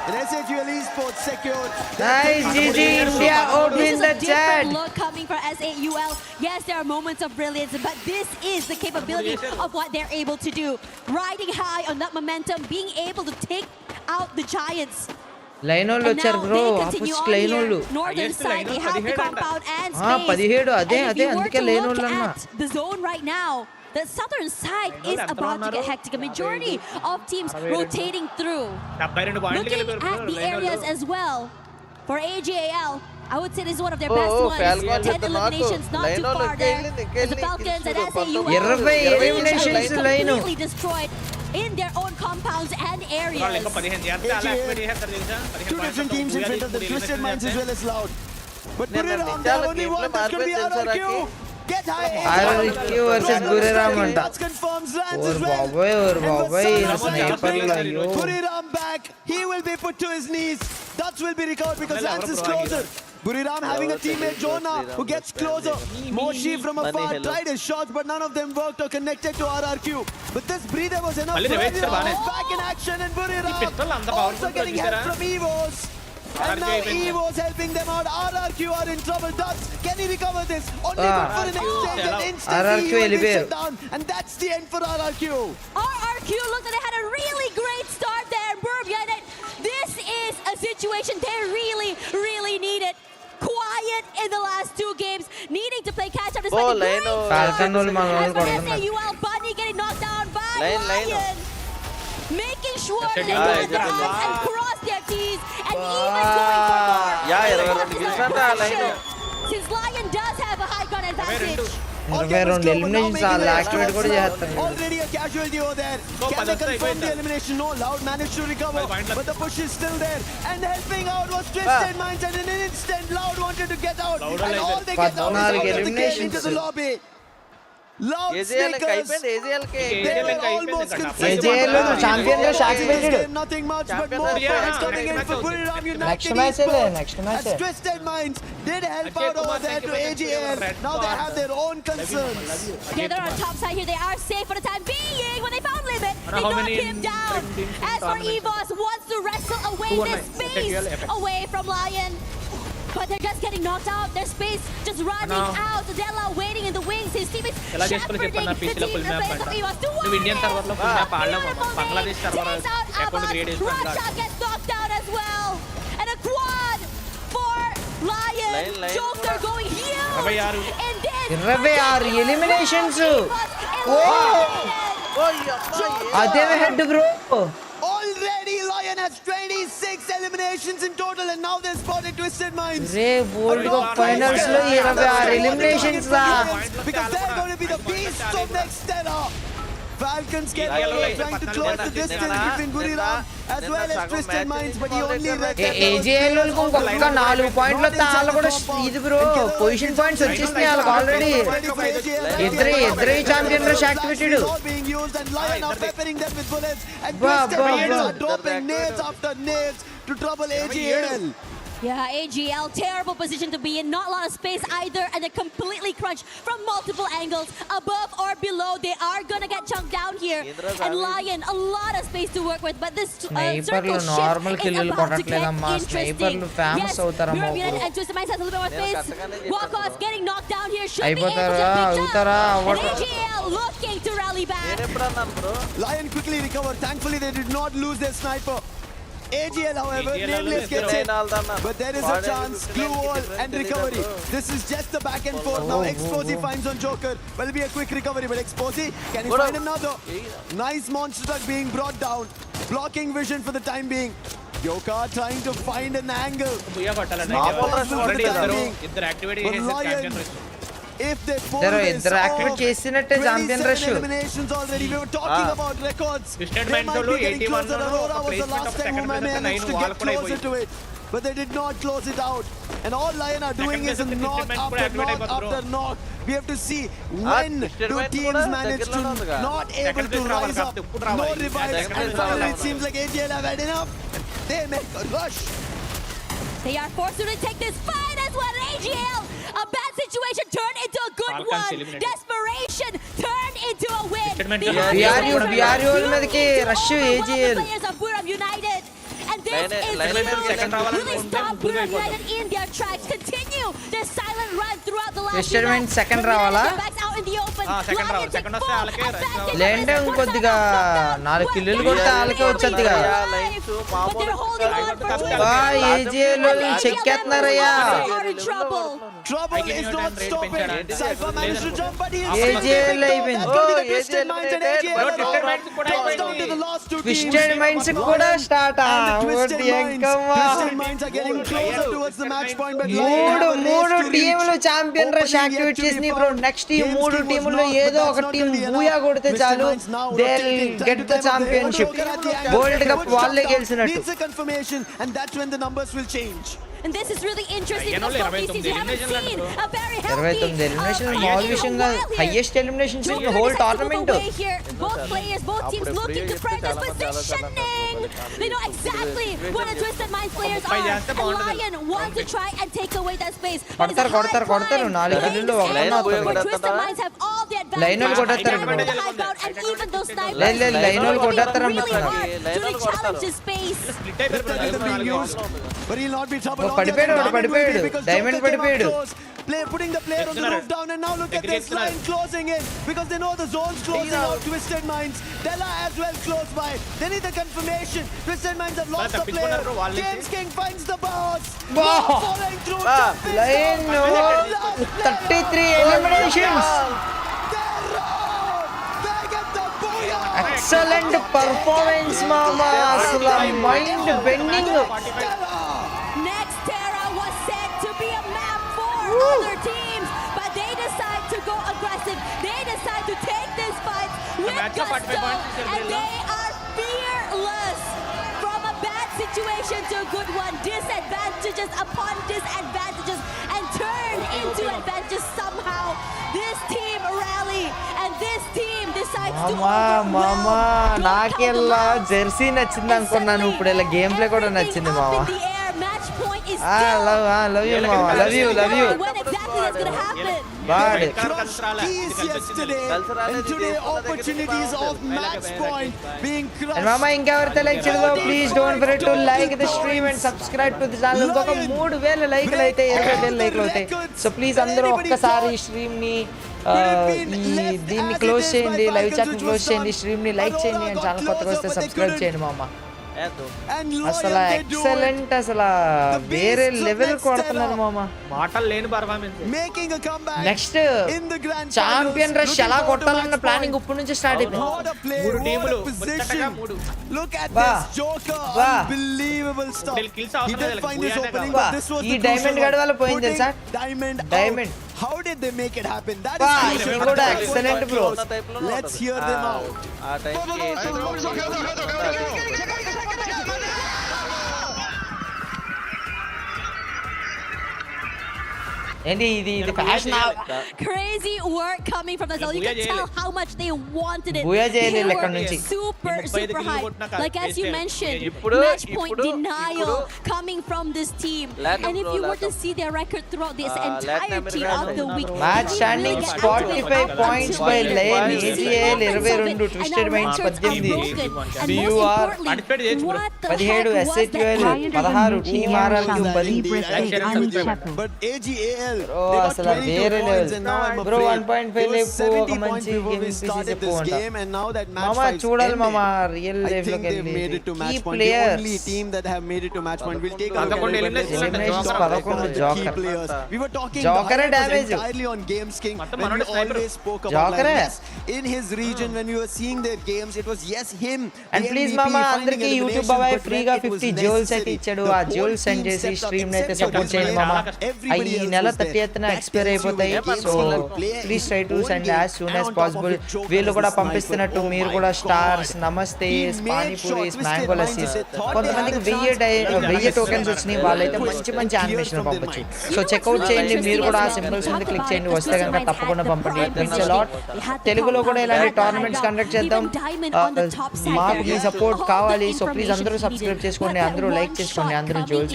And SATUL Esports secured. Nice, GG India, open the chat. Look coming for SAUL. Yes, there are moments of brilliance, but this is the capability of what they're able to do. Riding high on that momentum, being able to take out the giants. Line వాళ్ళు వచ్చారు bro, opposite line వాళ్ళు. Northern side, they have the compound and space. 17 అదే అందుకే line వాళ్ళు అన్న. The zone right now, the southern side is about to get hectic. A majority of teams rotating through. Looking at the areas as well for AGAL. I would say this is one of their best ones. 10 eliminations, not too far there. The Falcons and SAUL eliminations line completely destroyed in their own compounds and areas. Two different teams in front of the Twisted Minds as well as Loud. But Kuriram, they're only one. That's going to be RRQ. Get high. RRQ versus Kuriram anta. That's confirms Rans as well. Babai, sniper la yo. Kuriram back. He will be put to his knees. Duts will be recovered because Rans is closer. Buriram having a teammate Jonah who gets closer. Moshi from afar tried his shots, but none of them worked or connected to RRQ. But this breather was enough. Buriram is back in action, and Buriram also getting help from Evos. And now Evo's helping them out. RRQ are in trouble. Dubs, can he recover this? Only good for an exchange and instantly he will be shut down. And that's the end for RRQ. RRQ looked like they had a really great start there. This is a situation they really needed. Quiet in the last 2 games, needing to play catch up despite the great start. As for SAUL, Bunny getting knocked down by Lion. Making sure they dot their I's and cross their T's, and even going for more. Since Lion does have a high ground advantage. Already a casualty over there. Can they confirm the elimination? No, Loud managed to recover, but the push is still there. And helping out was Twisted Minds, and in an instant, Loud wanted to get out, and all they get out is the game into the lobby. Loud Snickers, they were almost consistent. Nothing much, but more points coming in for Buriram United Esports. As Twisted Minds did help out over there to AGL. Now they have their own concerns. Yeah, they're on top side here. They are safe for the time being. When they found Limit, they knocked him down. As for Evos, wants to wrestle away this space away from Lion. But they're just getting knocked out. Their space just running out. Della waiting in the wings. His teammates shepherding the team in place of Evos to win. Beautiful name. Takes out Abbas. Russia gets knocked down as well. And a quad for Lion. Joker going here. And this eliminations. Head to grow. Already Lion has 26 eliminations in total, and now they're spotted Twisted Minds. World Cup finals lo 26 eliminations because they're going to be the beasts of next era. Falcons get trying to close the distance between Buriram as well as Twisted Minds, but he only AGL వాళ్ళకు ఒక్క 4 పాయింట్ల తాల కూడా ఇది bro position points వచ్చేసినాయి వాళ్ళకి already ఇద్దరే champion rush activated dropping nades after nades to trouble AGL. Yeah, AGL, terrible position to be in. Not a lot of space either, and they're completely crunched from multiple angles, above or below. They are gonna get chunked down here. And Lion, a lot of space to work with, but this circle shift is about to get interesting. Yes, Buriram United and Twisted Minds has a little bit more space. Walkoff's getting knocked down here. Should be able to pick up. And AGL looking to rally back. Lion quickly recovered. Thankfully, they did not lose their sniper. AGL, however, Nameless gets it, but there is a chance, glue wall and recovery. This is just the back and forth now. Exposy finds on Joker. Well, it'll be a quick recovery, but Exposy, can he find another? Nice monster truck being brought down. Blocking vision for the time being. Yoka trying to find an angle. If they pull this off, 27 eliminations already. We were talking about records. They might be getting closer. Aurora was the last time who managed to get closer to it. But they did not close it out. And all Lion are doing is knock after knock after knock. We have to see when do teams manage to not able to rise up. No revives. And finally it seems like AGL have had enough. They make a rush. They are forced to take this fight as well. AGL, a bad situation turned into a good one. Desperation turned into a win. Players of Buriram United. And this is really stop Buriram United in their tracks. Continue their silent run throughout the last Twisted Minds second రావాలా లేంటే ఇంకొద్దిగా 4 కిల్లులు కొడితే వాళ్ళకే వచ్చేదిగా AGL చెక్కేస్తున్నారయ్యా AGL అయిపోయింది Twisted Minds కూడా start మూడు టీములు champion rush activate చేసి bro next ఈ 3 టీముల్లో ఏదో ఒక టీం బూయా కొడితే చాలు they will get the championship world cup వాళ్ళే గెలిచినట్టు. And this is really interesting because both these teams, we haven't seen a very healthy 29 elimination మామూలు విషయం కాదు. Highest eliminations in whole tournament. Both players, both teams looking to press this positioning. They know exactly what the Twisted Minds players are. And Lion wants to try and take away that space. కొడతారు 4 కిల్లులు Twisted Minds have all the advantage. Line వాళ్ళు కొడతారు. And even those snipers line వాళ్ళు కొడతారు to challenge the space. But he'll not be trouble. పడిపోయాడు diamond పడిపోయాడు. Putting the player on the roof down, and now look at this line closing in because they know the zone's closing out. Twisted Minds, Della as well close by. They need the confirmation. Twisted Minds have lost the player. James King finds the boss. Following through. Lion 33 eliminations. Excellent performance, mama. Asla mind bending. Next Terra was set to be a map for other teams, but they decide to go aggressive. They decide to take this fight with gusto, and they are fearless. From a bad situation to a good one, disadvantages upon disadvantages, and turn into advantages somehow. This team rally, and this team decides to మామా నాకెల్లా Jersey నచ్చింది అనుకున్నాను, ఇప్పుడు ఇలా game play కూడా నచ్చింది మామా. love you mama, love you when exactly that's gonna happen. Bad. Yesterday and today opportunities of match point being crushed. And mama ఇంకెవరితో like చేయలేదో please don't forget to like the stream and subscribe to the channel. ఇంకొక 3000 లైక్లు అయితే 20,000 లైక్లు అవుతాయి. So please అందరూ ఒక్కసారి ఈ స్ట్రీమ్ ని దీన్ని క్లోజ్ చేయండి, లైవ్ చాట్ ని క్లోజ్ చేయండి, స్ట్రీమ్ ని లైక్ చేయండి, అండ్ ఛానల్ కొత్తగా వస్తే సబ్స్క్రైబ్ చేయండి మామ. అసలు ఎక్సలెంట్, అసలు వేరే లెవెల్ కొడుతున్నారు మామ, మాటలు లేని పర్ఫార్మెన్స్. నెక్స్ట్ ఛాంపియన్ రష్ ఎలా కొట్టాలన్న ప్లానింగ్ ఇప్పటి నుంచి స్టార్ట్ అయిపోయింది. ఈ డైమండ్ గడి వల్ల పోయింది తెలుసా, diamond. How did they make it happen? That is good, excellent bro. Let's hear them out. ఏంటి ఇది fashion. Crazy work coming from us. You can tell how much they wanted it. They were super high. Like as you mentioned, match point denial coming from this team. And if you were to see their record throughout this entirety of the week, match standing 45 points by Lion, AGL 22, Twisted Minds 18, BUR 17, SHL 16, Team RRQ 10. But AGL అసలు వేరే level bro. 1.5 లేపు ఒక మంచి game and now that match మామ చూడాలి మామ real life లోకి వెళ్ళి. ఈ players only team that have made it to match point will take 11 joker. we were talking joker damage entirely on games king when we always spoke about like yes, in his region when we were seeing their games it was yes him. And please మామ అందరికి YouTube బాబాయ్ ఫ్రీగా 50 jewels అయితే ఇచ్చాడు. ఆ jewels send చేసి stream అయితే support చేయండి మామ. ఈ నెల 30th ఎక్స్పైర్ అయిపోతాయి. So please try to send as soon as possible. వీళ్ళు కూడా పంపిస్తున్నట్టు మీరు కూడా స్టార్స్, నమస్తే, పానీపూరీస్, మ్యాంగో లస్సీస్, కొంతమందికి 1000 టోకెన్స్ వచ్చినాయి. వాళ్ళైతే మంచి మంచి యానిమేషన్ పంపొచ్చు. సో చెక్అవుట్ చేయండి, మీరు కూడా ఆ సింబల్స్ మీద క్లిక్ చేయండి, వస్తే కనుక తప్పకుండా పంపండి. It's lot. తెలుగులో కూడా ఇలాంటి టోర్నమెంట్స్ కండక్ట్ చేద్దాం, మాకు మీ సపోర్ట్ కావాలి. సో ప్లీజ్ అందరూ సబ్స్క్రైబ్ చేసుకోండి, అందరూ లైక్ చేసుకోండి, అందరూ jewels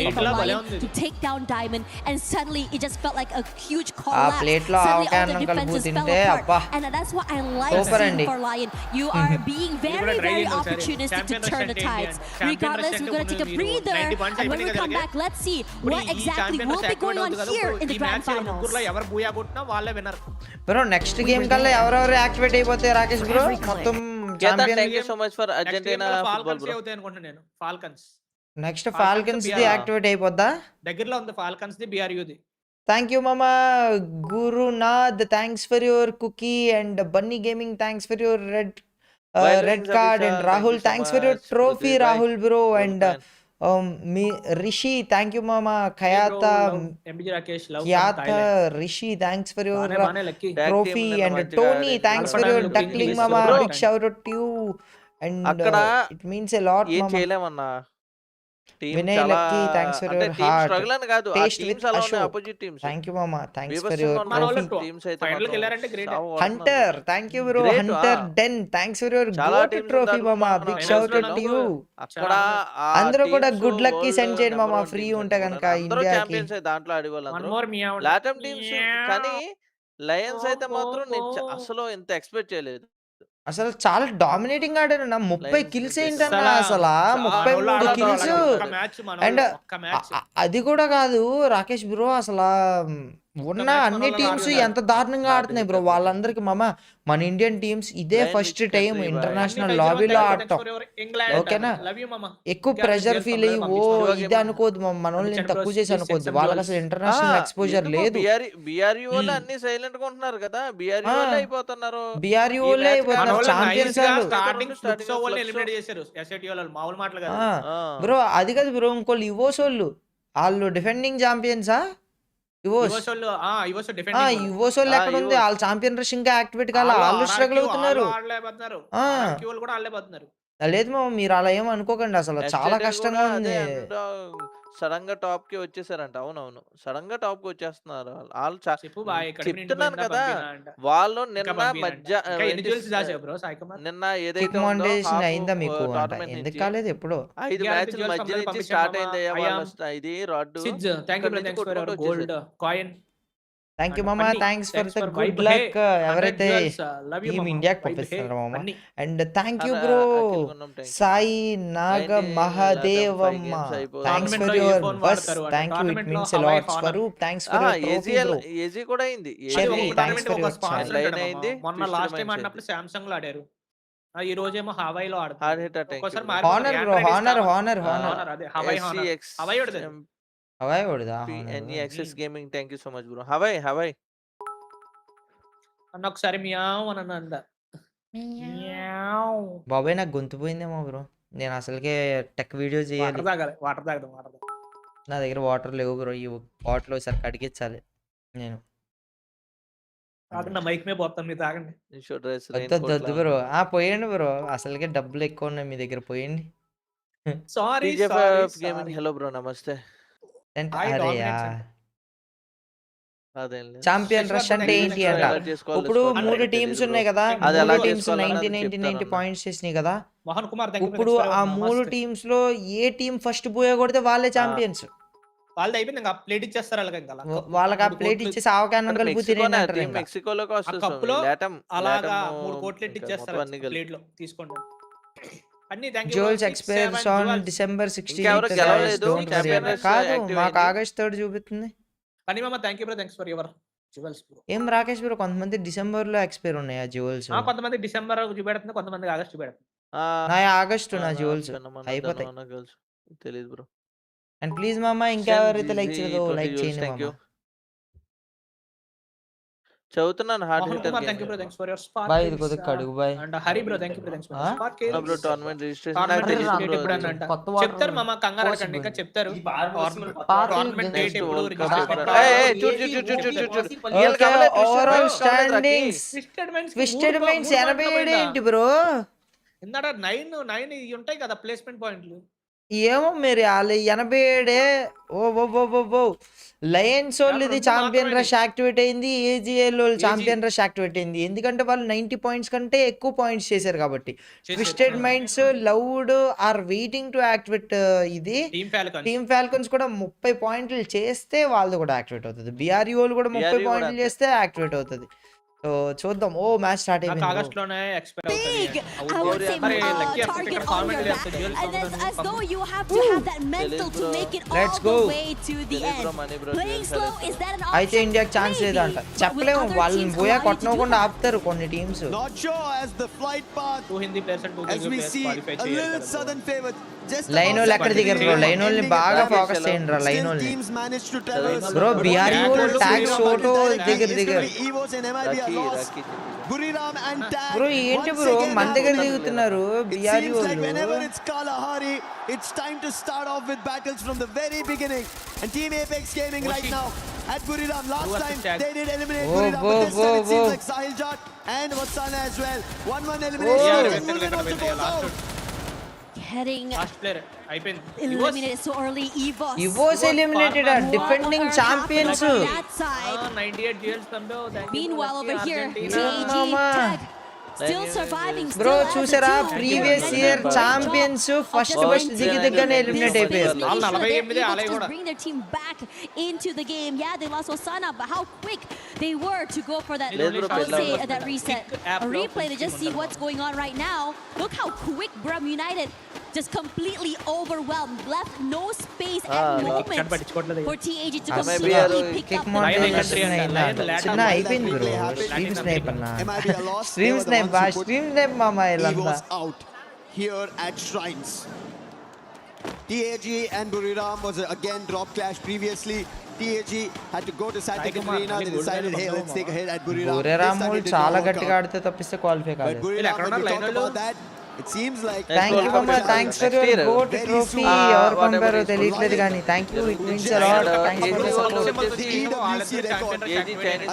like a huge collapse. Plate lo avakayanam kalbu tinte abba and that's what I like for Lion. You are being very opportunistic to turn the tides. Regardless, we're going to take a breather, and when we come back, let's see what exactly will be going on here in the grand finals. Bro, next game kalla ఎవరెవరు activate అయిపోతే Rakesh bro మొత్తం champion. Thank you so much for Argentina football bro. అనుకుంటున్నాను falcons next falcons ది activate అయిపోద్దా? దగ్గరలో ఉంది falcons ది, BRU ది. Thank you mama. Gurunath, thanks for your cookie, and Bunny Gaming, thanks for your red card, and Rahul, thanks for your trophy Rahul bro, and me Rishi, thank you mama. Kayata MBG Rakesh, love Kayata Rishi, thanks for your trophy, and Tony, thanks for your duckling mama. Big shout out to you, and it means a lot mama. ఏం చేయలేమన్నా. Vinay lucky thanks for your heart struggle అని కాదు, ఆ taste teams with అలా ఉన్నాయి, Ashok opposite teams. Thank you మామ thanks for బీభత్సంగా your ఉన్నారు ట్రోఫీ. టీమ్స్ అయితే ఫైనల్ కి మాత్రం. వెళ్ళారంటే గ్రేట్. సావు కొడుతున్నారు. Hunter thank you bro Great, hunter den thanks for your చాలా గోట్ teams ట్రోఫీ ఉన్నారు మామ మామ. బిగ్ Finals షౌట్ లో అవుట్ టు యూ. అక్కడ ఆ అందరూ కూడా teams గుడ్ లక్ కి world సెండ్ చేయండి మామ number one ఫ్రీ teams ఉంటే అయితే కనుక ఉన్నారు. అందరూ ఇండియాకి. ఛాంపియన్స్ దాంట్లో ఆడే వన్ వాళ్ళందరూ మోర్ మియావ్. LATAM teams. కానీ లయన్స్ అయితే మాత్రం నేను అసలు ఎంత ఎక్స్పెక్ట్ చేయలేదు. అసలు చాలా డామినేటింగ్ ఆడారు నా 30 Lions కిల్స్ అయితే ఏంటన్నా అసలు 33 కిల్స్. అండ్ అది కూడా కాదు రాకేష్ బ్రో, అసలు ఉన్న అన్ని టీమ్స్ ఎంత దారుణంగా ఆడుతున్నాయి బ్రో. వాళ్ళందరికి మన ఇండియన్ టీమ్స్ ఇదే ఫస్ట్ టైం ఇంటర్నేషనల్ లాబీలో ఆడటం. ఓకేనా, ఎక్కువ ప్రెషర్ ఫీల్ అయ్యి ఇది అనుకోద్దు మన వాళ్ళని తక్కువ చేసి అనుకోద్దు. వాళ్ళకి అసలు ఇంటర్నేషనల్ ఎక్స్పోజర్ లేదు. బిఆర్యూ వాళ్ళు అన్ని సైలెంట్ గా ఉంటున్నారు కదా, బిఆర్యూ వాళ్ళే అయిపోతున్నారు. బిఆర్యూలే అయిపోతున్నారు ఛాంపియన్స్ బ్రో. అది కాదు బ్రో, ఇంకోళ్ళు యువోస్ వాళ్ళు డిఫెండింగ్ ఛాంపియన్సా? యువోస్ వాళ్ళు ఎక్కడ ఉంది? వాళ్ళ ఛాంపియన్ రష్ ఇంకా యాక్టివేట్ కాల, వాళ్ళు స్ట్రగుల్ అవుతున్నారు. లేదు మామ మీరు అలా ఏం అనుకోకండి, అసలు చాలా కష్టంగా ఉంది. సడన్ గా టాప్ కి వచ్చేసారంట. అవునవును, సడన్ గా టాప్ కి వచ్చేస్తున్నారు వాళ్ళు. చెప్తున్నాను కదా, వాళ్ళు నిన్న ఏదైతే అయిందా మీకు? ఎందుకు కాలేదు? ఎప్పుడు 5 మ్యాచ్ల మధ్య నుంచి స్టార్ట్ అయింది ఇది రాడ్. థ్యాంక్ యూ మామా, thanks for the good luck ఎవరైతే టీమ్ ఇండియాకి పంపిస్తున్నారు మామ. And thank you bro Sai Naga Mahadevamma, thanks for your bus, thank you, it means a lot. Swaroop thanks for your trophy bro. AG కూడా అయింది. థ్యాంక్స్ ఫర్ యువర్ లైన్ అయింది. మొన్న last time ఆడినప్పుడు Samsung లో ఆడారు, ఈ రోజేమో హవాయిలో ఆడుతారు. హానర్ బ్రో, హానర్ అదే హవాయి హవాయి కొడదా any access gaming. Thank you so much bro. Hawaii అన్న ఒకసారి మియావ్ అని అంద. బాబాయ్ నాకు గొంతు పోయిందేమో బ్రో, నేను అసలుకే టెక్ వీడియో చేయాలి. వాటర్ తాగడం నా దగ్గర వాటర్ లేవు బ్రో, ఈ బాటిల్ ఒకసారి కడిగించాలి నేను. మైక్ మీద పోతాను, మీరు తాగండి. వద్దు బ్రో, పోయండి బ్రో, అసలుకే డబ్బులు ఎక్కువ ఉన్నాయి మీ దగ్గర, పోయండి. Sorry gaming. హలో బ్రో, నమస్తే. ఛాంపియన్ రష్ అంటే ఏంటి అంట? ఇప్పుడు 3 టీమ్స్ ఉన్నాయి కదా, 3 టీమ్స్ 90 పాయింట్స్ చేసినాయి కదా. ఇప్పుడు ఆ 3 టీమ్స్ లో ఏ టీం ఫస్ట్ పోయా కొడితే వాళ్ళే ఛాంపియన్స్. వాళ్ళది అయిపోయింది, ఇంకా ప్లేట్ ఇచ్చేస్తారు వాళ్ళకి. ఆ ప్లేట్ ఇచ్చేసి ఆవకాన్నం కలిపి తినేంటారు. మెక్సికోలోకి అలాగా 3 కోట్లెట్ ఇచ్చేస్తారు ప్లేట్ లో, తీసుకోండి. Jewels expires on December 16th. కాదు, మాకు August 3rd చూపిస్తుంది. కానీ మామ thank you bro, thanks for your jewels bro. ఏం రాకేష్ బ్రో, కొంతమంది డిసెంబర్ లో ఎక్స్పైర్ ఉన్నాయి ఆ జ్యువెల్స్. కొంతమంది డిసెంబర్ చూపెడుతుంది, కొంతమంది ఆగస్ట్ చూపెడుతుంది. నా ఆగస్ట్ నా జ్యువెల్స్ అయిపోతాయి. తెలియదు బ్రో. అండ్ ప్లీజ్ మామ ఇంకెవరైతే లైక్ చేయదో లైక్ చేయండి మామ. చదువుతున్నాను heart hitter game. Thank you bro, thanks for your spark. By ఇది కొద్దిగా కడుగు by. And Hari bro, thank you bro, thanks for spark. Bro tournament registration చెప్తారు మామ, కంగారు పడకండి, ఇంకా చెప్తారు. టోర్నమెంట్ డేట్ ఎప్పుడు ఓవరాల్ స్టాండింగ్స్ ట్విస్టెడ్ మైండ్స్ 87 ఏంటి బ్రో? ఇందాక 9 ఉంటాయి కదా ప్లేస్మెంట్ పాయింట్లు. ఏమో మీరు వాళ్ళు 87. ఓ లయన్స్ వాళ్ళు ఇది ఛాంపియన్ రష్ యాక్టివేట్ అయింది, ఏజీఎల్ వాళ్ళు ఛాంపియన్ రష్ యాక్టివేట్ అయింది. ఎందుకంటే వాళ్ళు 90 పాయింట్స్ కంటే ఎక్కువ పాయింట్స్ చేశారు కాబట్టి. Twisted minds Loud are waiting to activate. ఇది టీమ్ ఫాల్కన్స్ కూడా 30 పాయింట్లు చేస్తే వాళ్ళది కూడా యాక్టివేట్ అవుతుంది. బిఆర్యూ వాళ్ళు కూడా 30 పాయింట్లు చేస్తే యాక్టివేట్ అవుతుంది. సో చూద్దాం. ఓ మ్యాచ్ స్టార్ట్ అయింది. ఆగస్ట్ లోనే expire big, I would say, target on your back, and as though you have to have that mental to make it all the way to the end. Playing slow, is that an option? అయితే ఇండియాకి chance లేదంట, చెప్పలేము. వాళ్ళని పోయా కొట్టనకుండా ఆపుతారు కొన్ని teams. Not sure as the flight path, 2 Hindi players and 2 as we see a little southern favor. Line వాళ్ళు ఎక్కడ దిగారు బ్రో? లైన్ వాళ్ళని బాగా ఫోకస్ చేయండి రా. లైన్ వాళ్ళని బ్రో బిఆర్యూ వాళ్ళు ట్యాగ్ షోటో దిగారు బ్రో. ఏంటి బ్రో మన దగ్గర దిగుతున్నారు బిఆర్యూ వాళ్ళు? It's time to start off with battles from the very beginning, and Team Apex Gaming right now at Buriram. Last time they did eliminate Buriram, but this time it seems like Sahil Jat and Vasana as well. 1-1 elimination. Heading last player అయిపోయింది so early. EVO's eliminated are defending champions. 98 GLs తంబో. Meanwhile over here, TAG tag still surviving. Bro, చూసారా previous year champions first దిగిదిగానే eliminate అయిపోయారు. Just bring their team back into the game. Yeah, they lost Osana, but how quick they were to go for that, that reset. A replay to just see what's going on right now. Look how quick Brum United just completely overwhelmed, left no space and moment for TAG to completely pick up the చిన్న అయిపోయింది bro. Stream snipe అన్న, stream snipe మామ. He was out here at Shrines. TAG and Buriram was again drop clash previously. TAG had to go to Satic Arena. They decided, hey, let's take a hit at Buriram. Buriram చాలా గట్టిగా ఆడితే తప్పిస్తే qualify కాదు. But Buriram, when we talk about that, it seems like thank you mama, thanks for your goat trophy. Or compare తెలియట్లేదు కానీ thank you, it means a lot. Thanks for the support. the EWC record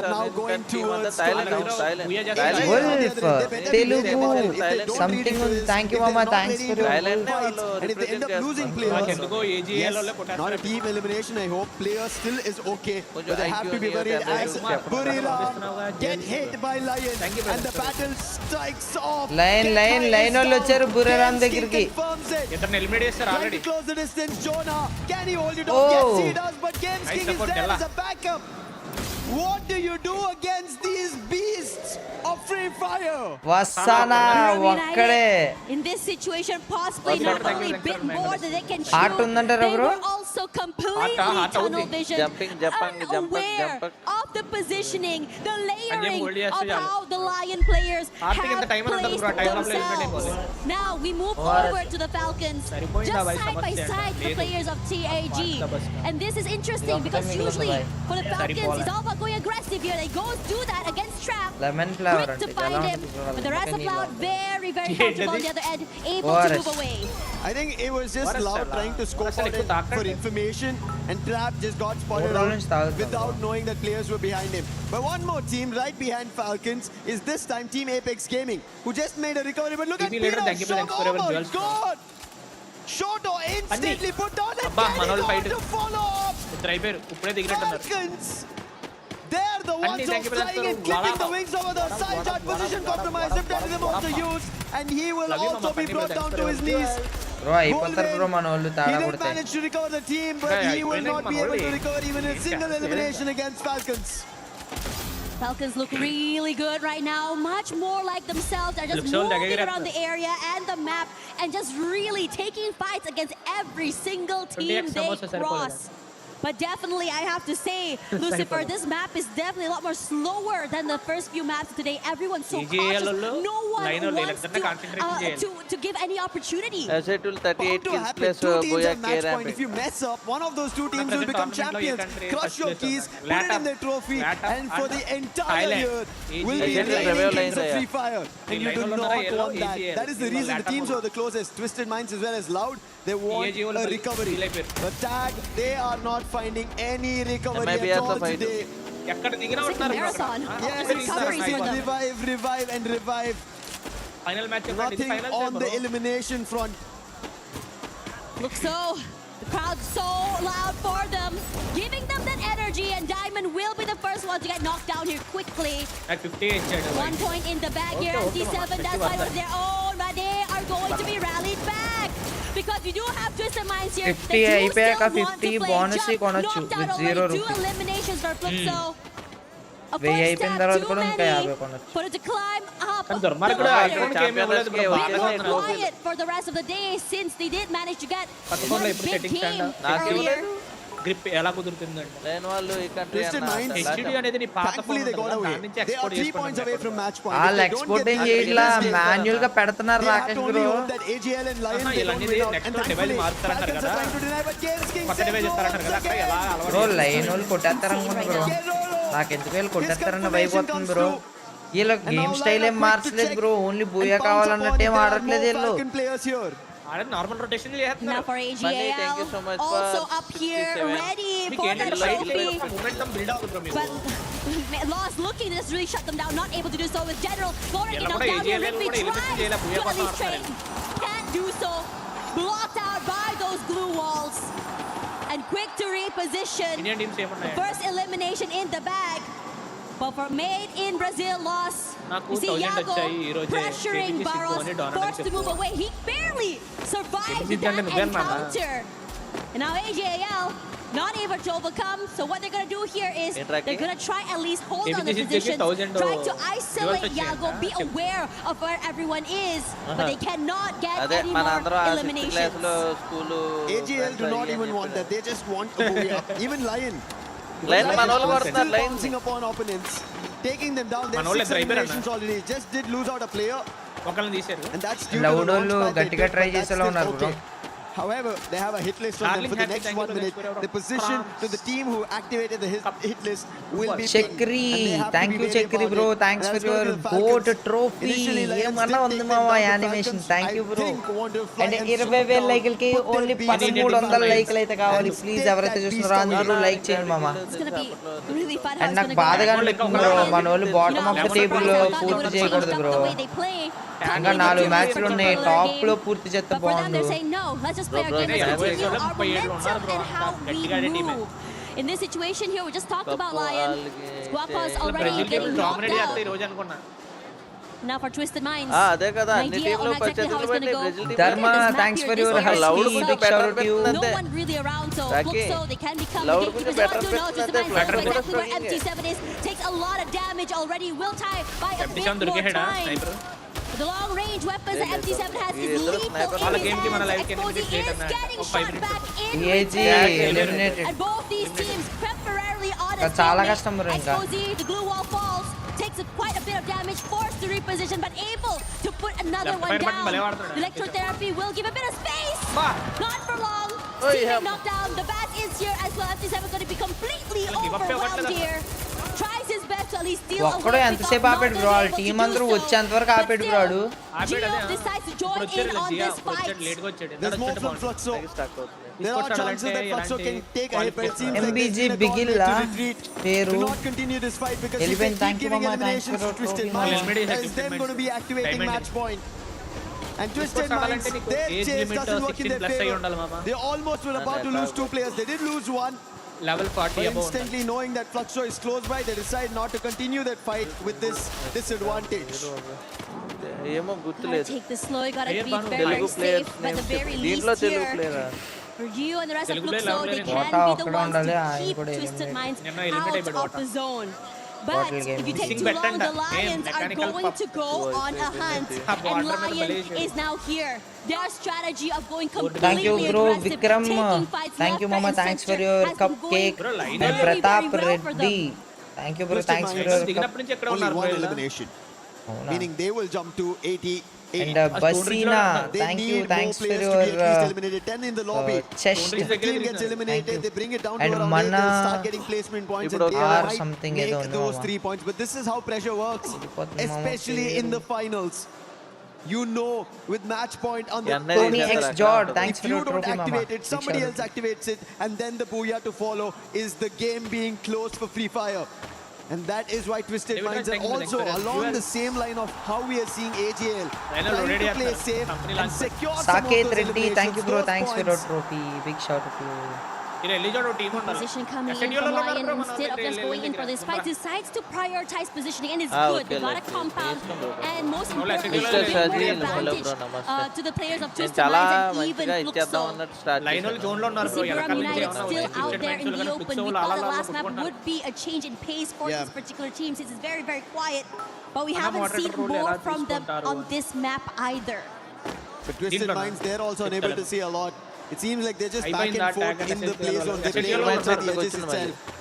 are now going towards Wolf Telugu something. Thank you mama, thanks for your and if they end up losing players, not a team elimination. I hope players still is okay, but they have to be worried as Buriram get hit by Lion and the battle strikes off. Line వచ్చారు బురేరామ్ దగ్గరికి. ఇతను eliminate చేశారు already. Close the distance, Jonah. Can he hold it off? Yes, he does, but Games King is there as a backup. What do you do against these beasts of Free Fire? వస్తానా ఒక్కడే. In this situation, possibly not only bit more than they can shoot, heart ఉందంటారా they bro? were also completely tunnel vision, unaware of the positioning, the layering of how the Lion players have placed themselves. Now we move over to the Falcons, just side by side the players of TAG. And this is interesting because usually for the Falcons, it's all about going aggressive here. They go do that against Trap. Lemon flower Quick to find him, but the rest of Loud very comfortable on the other end, able to move away. I think it was just Loud trying to scope out it for information, and Trap just got spotted out without knowing that players were behind him. But one more team right behind Falcons is this time Team Apex Gaming, who just made a recovery. But look at Peter, oh my God! Shoto instantly put down and Danini to follow up. Falcons, they're the ones who are flying and clipping the wings over the side shot position compromise. If that is also used, and he will also be brought down to his knees. Bro అయిపోతారు bro మన వాళ్ళు He తాడా did కొడితే. manage to recover the team, but he will not be able to recover even a single elimination against Falcons. Falcons look really good right now, much more like themselves. They're just moving around the area and the map and just really taking fights against every single team they cross. But definitely, I have to say, Lucifer, this map is definitely a lot more slower than the first few maps today. Everyone's so cautious. No one wants to give any opportunity. Asetul 38 kills plus Two teams Boya at match K point. If you mess up, one of those two teams will become champions. Crush your keys, put it in their trophy, and for the entire year will be reigning kings of Free Fire. And you do not want that. That is the reason the teams who are the closest, Twisted Minds as well as Loud, they want a recovery. The tag, they are not finding any recovery at all today. It's like a marathon. Yes, revive and revive. Final match. Nothing on the elimination front. Look, so the crowd's so loud for them, giving them that energy, and Diamond will be the first one to get knocked down here quickly. At 58. 1 point in the bag here. D7 does fight with their own, but they are going to be rallied back. Because you do have Twisted Minds here. 50 అయిపోయాక 50 bonus కొనొచ్చు with 0 2 rupees. eliminations for Fluxo. A వెయ్యి first అయిపోయిన step తర్వాత too కూడా ఇంకా 50 many కొనొచ్చు. for it to climb up the Durmark kuda ladder. icon game evladu bro. Been quiet for the rest of the day since they did manage to get one big game earlier. Grip ఎలా కుదురుతుందండి లేని వాళ్ళు ఈ country Twisted Minds, HD అనేది నీ పాత thankfully they got away. They are 3 points away from match point. వాళ్ళు If they don't get exporting that చేయట్లా escape manual గా back, పెడుతున్నారు they have Rakesh to only bro. hope that AGL and Lion they don't ఇలాంటిది win out. next And device thankfully మారుతారంటారు Falcons are కదా. trying to deny, but Games King కొత్త says device no. ఇస్తారంటారు కదా అక్కడ ఎలా bro అలవాటు line వాళ్ళు కొట్టేస్తారనుకున్నా bro. నాకు ఎందుకు వీళ్ళు కొట్టేస్తారన్న వైపు వస్తుంది బ్రో. వీళ్ళ గేమ్ స్టైల్ ఏం మార్చలేదు బ్రో. ఓన్లీ బూయా కావాలన్నట్టు ఏం ఆడట్లేదు వీళ్ళు. Falcon players here. Normal rotation Now చేస్తున్నారు. for Malli, thank you so AGL, much also for up here, 67. ready మీకు for ఏంటి that light trophy. Momentum build అవుతుంది బ్రో మీకు. But Lost looking to just really shut them down, not able to do so with General. Already ఎలా knocked కూడా down here, AGL Rigby కూడా elimination tries చేయాలి, to Booyah at కోసం least ఆడుతున్నారు. trade. Can't do so. blocked out by those glue walls. And quick to reposition. Indian teams ఏమున్నాయి? First elimination in the bag. But for made in Brazil loss. Naku You see 1000 Yago వచ్చాయి ఈ రోజే. pressuring Barros, forced to move away. He barely survived that encounter. And now AJL not able to overcome. So what they're going to do here is they're going to try at least hold on the position, try to isolate Yago, be aware of where everyone is, but they cannot get any more eliminations. AGL do not even want that. They just want a booyah. Even Lion. Lion Manolo are got still that line. bouncing upon opponents, taking them down. There's Manolo 6 eliminations already. Just did lose out a player. ఒకళ్ళని తీశారు. And that's due to the లౌడోళ్ళు launch pad they గట్టిగా took, try but that's చేసేలా still ఉన్నారు bro. okay. However, they have a hit list on them for the next 1 minute. The position to the team who activated the hit list will be Chakri, thank you Chakri bro, thanks for your goat trophy. ఏమన్నా ఉంది మావా animation, thank you bro. And 20,000 లైకులకి only 1300 లైకులు అయితే కావాలి. Please ఎవరైతే చూస్తున్నారో అందరూ లైక్ చేయండి మామా. అండ్ నాకు బాధగా అనిపిస్తుంది బ్రో, మన వాళ్ళు బాటమ్ ఆఫ్ ద టేబుల్ పూర్తి చేయకూడదు బ్రో. ఇంకా 4 మ్యాచ్లు ఉన్నాయి, టాప్ లో పూర్తి చేస్తే బాగుండు. In this situation here, we just talked about Lion. Squawka's already getting knocked out. Now for Twisted Minds. అదే కదా అన్ని టీంలు పరిస్థితులు బట్టి Brazil team Dharma thanks for your loud husky, కొంచెం big shout out to you. No one really around, so looks so they can become Loud the కొంచెం gatekeepers. better They also know Twisted Minds better knows better exactly where better MT7 is. Takes a lot of damage already. Will tie by a bit more time. The long range weapons that MT7 has is lethal in his hands. Exposing is getting shot back in eliminated. and both these teams temporarily on a చాలా కష్టం bro. ఇంకా Exposing, the glue wall falls, takes quite a bit of damage, forced to reposition, but able to put another one down. The electrotherapy will give a bit of space. Not for long. Teammate knocked down. The bat is here as well. MT7 is going to be completely overwhelmed here. Tries his best to at least steal away. ఒక్కడే ఎంతసేపు ఆపాడు bro, వాళ్ళ team అందరూ వచ్చేంత వరకు ఆపాడు bro వాడు. Gio decides to join in on this fight. There's more from Fluxo. There are chances that Fluxo can take a hit, but it seems like MBG they're బిగిల్లా పేరు to not continue this fight because if they elephant keep thank you giving మామా, thanks eliminations for to Twisted your Minds, that is them going to be activating match point. And Twisted Minds, their chase doesn't work in their favor. They almost were about to lose 2 players. They did lose 1. Level 40 But above. instantly knowing that Fluxo is close by, they decide not to continue that fight with this disadvantage. ఏమో గుర్తులేదు. Take this slow. You gotta be very safe, but the very least here. For you and the rest of Fluxo, they can be the ones to keep Twisted Minds out of the zone. But if you take too long, the Lions are going to go on a hunt. And Lion is now here. Their strategy of going Thank you completely bro aggressive, Vikram, taking fights thank you left, mama, right, and thanks for center your has been cupcake. going And very, Pratap very well for them. Reddy, thank you bro, thanks for your దిగినప్పటి నుంచి ఎక్కడ Only ఉన్నారు 1 elimination, meaning they will jump to 80. and Basina, thank you, thanks for your eliminated. 10 in the lobby. chest. If the team gets eliminated, they bring it down to And around 8. Munna They start getting placement points and they or might something, I make don't know, those 3 points. But this is how pressure works, especially in the finals. You know, with match point on the Tony X Jord, thanks if for you your don't trophy activate mama. it, somebody else activates it, and then the booyah to follow is the game being closed for Free Fire. And that is why Twisted Minds are also along the same line of how we are seeing AGL trying to play safe and secure some of Saket those Reddy, thank you eliminations, bro, those thanks for your points. trophy, big shout out to you. Position coming in from Lion. Instead of just going in for this fight, decides to prioritize positioning, and it's good. They got a compound, and most importantly, they bring more advantage to the players of Twisted Minds and even Fluxo. Siburam United still out there in the open. We thought the last map would be a change in pace for this particular team since it's very, very quiet. But we haven't seen more from them on this map either. But Twisted Minds, they're also unable to see a lot. It seems like they're just back and forth in the play zone. They play right at the edges itself.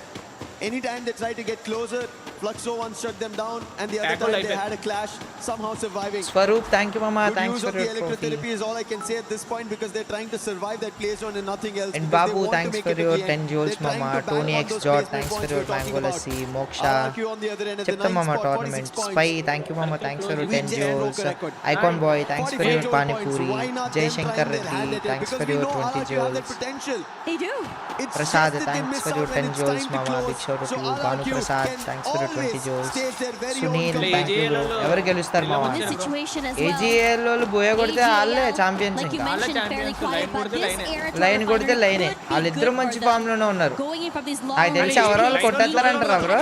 Anytime they try to get closer, Fluxo once shut them down, and the other time they had a clash, somehow surviving. Swaroop, thank you mama, Good thanks use for of the your trophy. electrotherapy is all I can say at this point because they're trying to survive that play zone and nothing else. And because they Babu, want to thanks make for it to your the end. 10 joules They're trying mama. to bang Tony on X those Jord, placement thanks for points your we're talking Mango about. Lassi. Moksha, RRQ on the other end at the Chepta 9th mama spot, tournament. 46 points. Spy, thank you mama, thanks for your 10 Which joules. record. Icon Boy, thanks for 45 your Pani points. Puri. Why not Jay them Shankar trying their hand Reddy, at it? thanks Because for we your know 20 RRQ have that joules. potential. They do. It's Prasad, just that they thanks miss for out your when 10 it's joules time to mama. close. Big shout out So to you. Banu RRQ Prasad, can thanks for your 20 jewels stays there very Sunil own thank you bro. ఎవరు గెలుస్తారు మామ? In this situation as well. AGL వాళ్ళు బోయ కొడితే వాళ్ళే champions. Like you mentioned, fairly quiet, but this air to line కొడితే Finder లైనే. could be వాళ్ళిద్దరూ good మంచి for form them. లోనే ఉన్నారు. Going in from these long నాకు తెలిసి range ఎవరో shots, కొట్టేస్తారంటారా bro?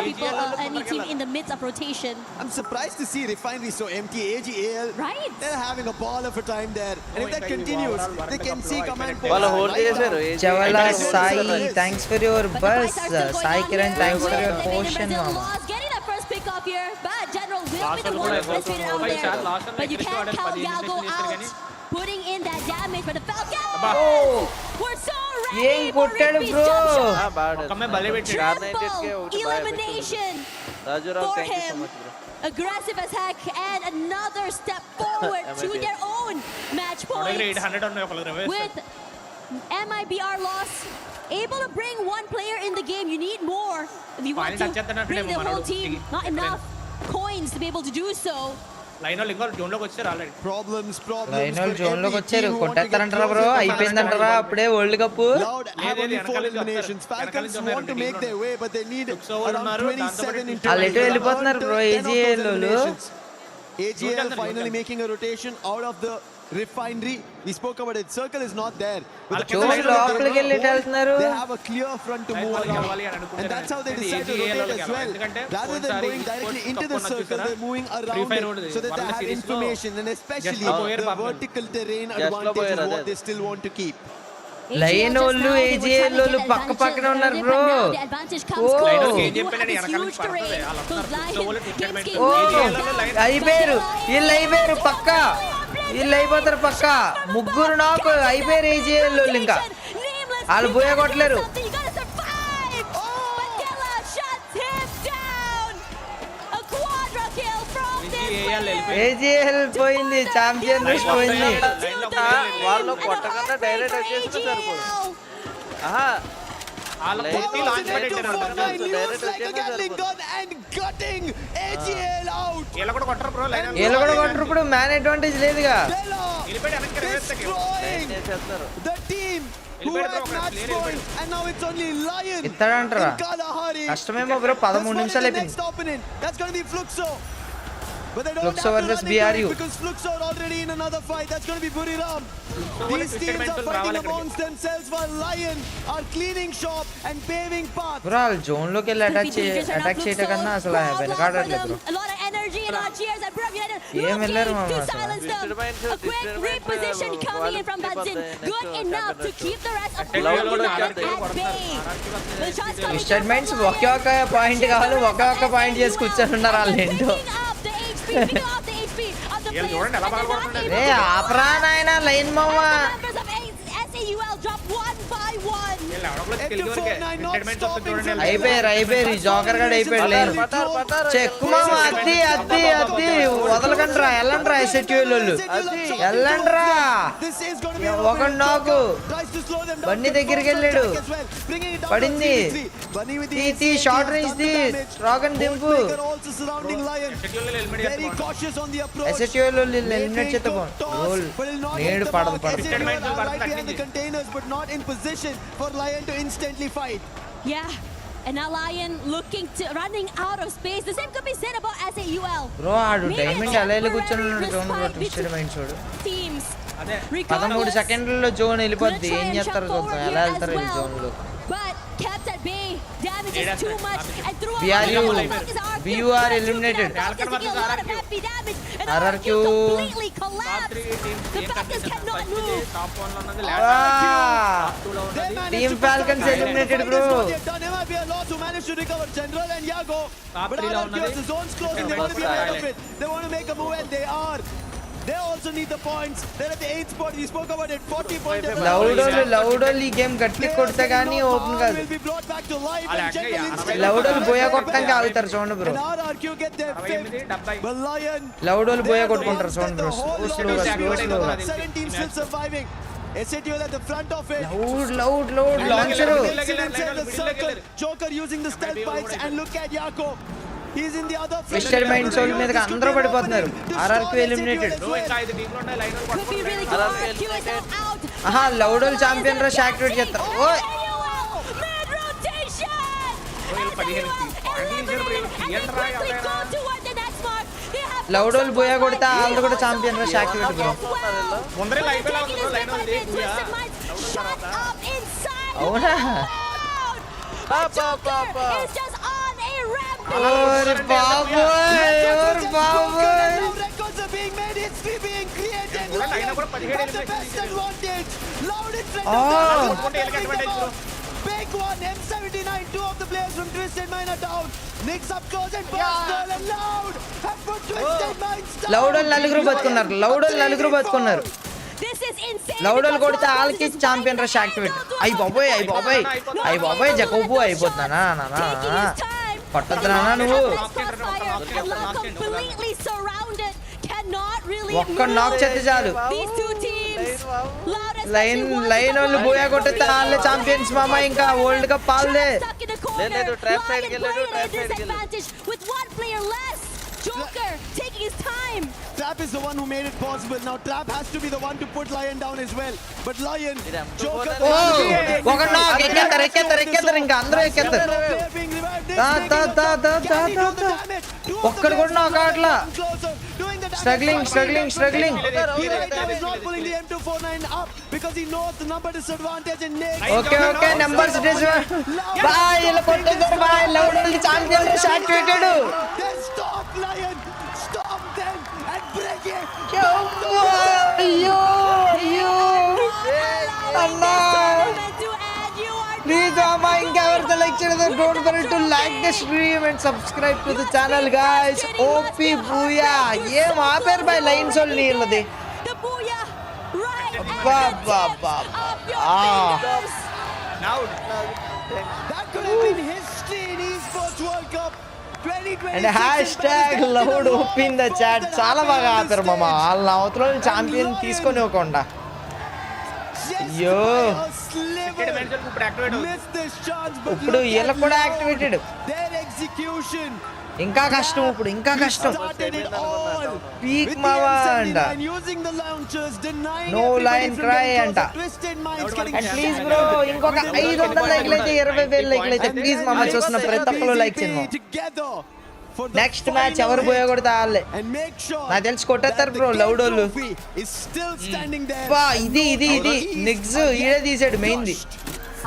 any team in the midst of rotation. I'm surprised to see Refinery so empty. AGAL, Right. they're having a ball of a time there. And if that continues, they can see command వాళ్ళు post hold right చేశారు out. చవలా Sai thanks for your bus. Sai Kiran thanks for your potion మామ. Getting that first pick off here, but General will be the one frustrated out there. But you can't count Galgo out, putting in that damage for the Falcon. We're so ready ఏం for కొట్టాడు Rigby's bro? jump shot. Triple elimination రాజురావు for thank you so him. Much bro. Aggressive attack and another step forward to their own match points. 800 ఉన్నాయి ఒకళ్ళ With MIBR loss, able to bring one player in the game, you need more. If you want to bring the whole team, not enough coins to be able to do so. Line వాళ్ళు ఇంకా zone లోకి వచ్చారు already. Problems line for వాళ్ళు zone లోకి every వచ్చారు. team who want to get కొట్టేస్తారంటారా bro? closer to the అయిపోయిందంటారా అప్పుడే world cup? Loud have only 4 eliminations. Falcons want to make their way, but they need around 27 into వాళ్ళు ఎటు వెళ్ళిపోతున్నారు bro? AGL వాళ్ళు AGL finally making a rotation out of the Refinery. We spoke about it. Circle is not there. With the zone position of their లోపలికి వెళ్ళి home, వెళ్తున్నారు. they have a clear front to move around. And that's how they decide to rotate as well. Rather than going directly into the circle, they're moving around it so that they have information, and especially the vertical terrain advantage is what they still want to keep. Line వాళ్ళు AGL వాళ్ళు పక్క పక్కన ఉన్నారు bro. అయిపోయారు వీళ్ళు, అయిపోయారు పక్క వీళ్ళు, అయిపోతారు పక్క. ముగ్గురు నాకు అయిపోయారు ఏజీఎల్ వాళ్ళు. ఇంకా వాళ్ళు పోయే కొట్టలేరు. ఏజీఎల్ పోయింది, ఛాంపియన్ రష్ పోయింది. వాళ్ళు కొట్టకుండా డైరెక్ట్ వచ్చేస్తే సరిపోదు. ఆహా వీళ్ళు కూడా కొట్టరు ఇప్పుడు. మ్యాన్ అడ్వాంటేజ్ లేదుగా. ఇస్తాడంటారా? కష్టమేమో బ్రో. 13 నిమిషాలు అయిపోయింది. Fluxo versus BRU. Because Fluxo are already in another fight. That's going to be Buriram. These teams are fighting amongst themselves while Lion are cleaning shop and paving path. Bro వాళ్ళు zone లోకి వెళ్ళి attack చేయటం కన్నా అసలు వెనకాడట్లేదు bro. ఏం వెళ్ళారు మామ అసలు. మిస్టర్ మైండ్స్ ఒకే ఒక పాయింట్ కావాలి, ఒకే ఒక పాయింట్ చేసి కూర్చొని ఉన్నారు వాళ్ళు. ఏంటో ఏ ఆపరా నాయన లైన్ మామ. అయిపోయారు. ఈ జోకర్ గడ్ అయిపోయాడు. లేదు చెక్కు మామ. అద్ది వదలకండ్రా. వెళ్ళండ్రా ఎస్ఎట్యూఎల్ వాళ్ళు, వెళ్ళండ్రా. ఒక నాకు బండి దగ్గరికి వెళ్ళాడు, పడింది. తీ షార్ట్ రేంజ్ ది రాగన్ దింపు. ఎస్ఎట్యూఎల్ వాళ్ళు ఎలిమినేట్ చేస్తే గోల్ నేడు పడదు. Yeah, and now Lion looking to running out of space. The same could be said about SAUL. Bro ఆడు డైమండ్ అలా వెళ్ళి కూర్చొని ఉన్నాడు. జోన్ బ్రో ట్విస్టెడ్ మైండ్ చూడు. Teams 13 సెకండ్లలో జోన్ వెళ్ళిపోద్ది. ఏం చేస్తారో చూద్దాం, ఎలా వెళ్తారు ఈ జోన్ లో. but kept at bay. Damage is too much and through BU are eliminated. RRQ completely collapsed. The Falcons cannot move. Team Falcons eliminated bro. They want to make a move and they are. They also need the points. They're at the 8th spot. We spoke about it. 40 point లౌడోల్ ఈ game గట్టి కొడితే గానీ open కాదు. will be brought back to life and general లౌడోల్ booyah కొట్టడానికి ఆగుతారు చూడండి bro. RRQ get their fifth. But Lion లౌడోల్ బోయా కొట్టుకుంటారు చూడండి బ్రో. స్లోగా 17 still surviving. SATL at the front of it. Loud launcher. Joker using the stealth bikes and look at Yako. He's in the other front. Mister mind soul మీద అందరూ పడిపోతున్నారు. RRQ eliminated. ఆహా లౌడోల్ champion rush activate చేస్తారు. ఓయ్ and they quickly go toward the next mark. They have లౌడోల్ booyah కొడితే వాళ్ళు కూడా ఛాంపియన్ రష్ యాక్టివేట్ బ్రో. ముందరే లైవ్ లో ఉంది బ్రో, లైన్ ఉంది బూయా. shut up inside. అవునా? It's just on a rampage. ఓర్ బాబోయ్, ఓర్ బాబోయ్. Records are being made, history being created. లైన్ కూడా 17 The best advantage. Loud in front Oh. of the big one. M79, two of the players from Twisted Mind are down. Nicks up close and personal and Loud have put Twisted Minds down. లౌడోల్ నలుగురు బతుకున్నారు, లౌడోల్ నలుగురు బతుకున్నారు. This is insane. లౌడోల్ కొడితే వాళ్ళకి champion rush activate. అయ్యి బాబోయ్, అయ్యి బాబోయ్, అయ్యి బాబోయ్, జకోబు అయిపోతున్నానా నానా, పట్టద్దునా నువ్వు. Completely surrounded. Cannot really ఒక్క నాక్ చేస్తే చాలు. These two teams. లైన్ వాళ్ళు బోయా కొట్టితే వాళ్ళే ఛాంపియన్స్ మామ, ఇంకా వరల్డ్ కప్ వాళ్ళే. లేదు ట్రాప్ సైడ్ కి వెళ్ళాడు, ట్రాప్ సైడ్ కి వెళ్ళాడు. With one player less. Joker taking his time. Trap is the one who made it possible. Now Trap has to be the one to put Lion down as well. But Lion, Joker. ఒక నాక్ ఎక్కేస్తారు ఇంకా అందరూ ఎక్కేస్తారు. ఒక్కడు కూడా నాక్ అట్లా struggling. Okay numbers boy ఇలా కొట్టేశారు బాయ్. లౌడోల్ champion activated. Stop them and break it. అయ్యో అన్నా, ప్లీజ్ అమ్మా ఇంకెవరితో లైక్ చేయలేదు, don't forget to like the stream and subscribe to the channel guys. OP booyah, ఏం ఆపేరు బాయ్ లైన్స్ వాళ్ళు నీళ్ళది. That could have been history in esports World Cup 2026. And hashtag Loud OP in the chat. చాలా బాగా ఆపారు మామ, వాళ్ళ అవతల ఛాంపియన్ తీసుకొని ఇవ్వకుండా. అయ్యో ఇప్పుడు వీళ్ళ కూడా యాక్టివేటెడ్. ఇంకా కష్టం, ఇప్పుడు ఇంకా కష్టం. పీక్ మావా అంట, నో లైన్ క్రై అంట. ప్లీజ్ బ్రో ఇంకొక 500 లైక్లు అయితే 20,000 లైక్లు అయితే ప్లీజ్ మామ, చూసిన ప్రతి ఒక్కరు లైక్ చేయండి. నెక్స్ట్ మ్యాచ్ ఎవరు పోయా కొడితే వాళ్ళే నాకు తెలిసి కొట్టేస్తారు బ్రో లౌడోళ్ళు. ఇది నిగ్స్ ఈడే తీసాడు మెయిన్ది.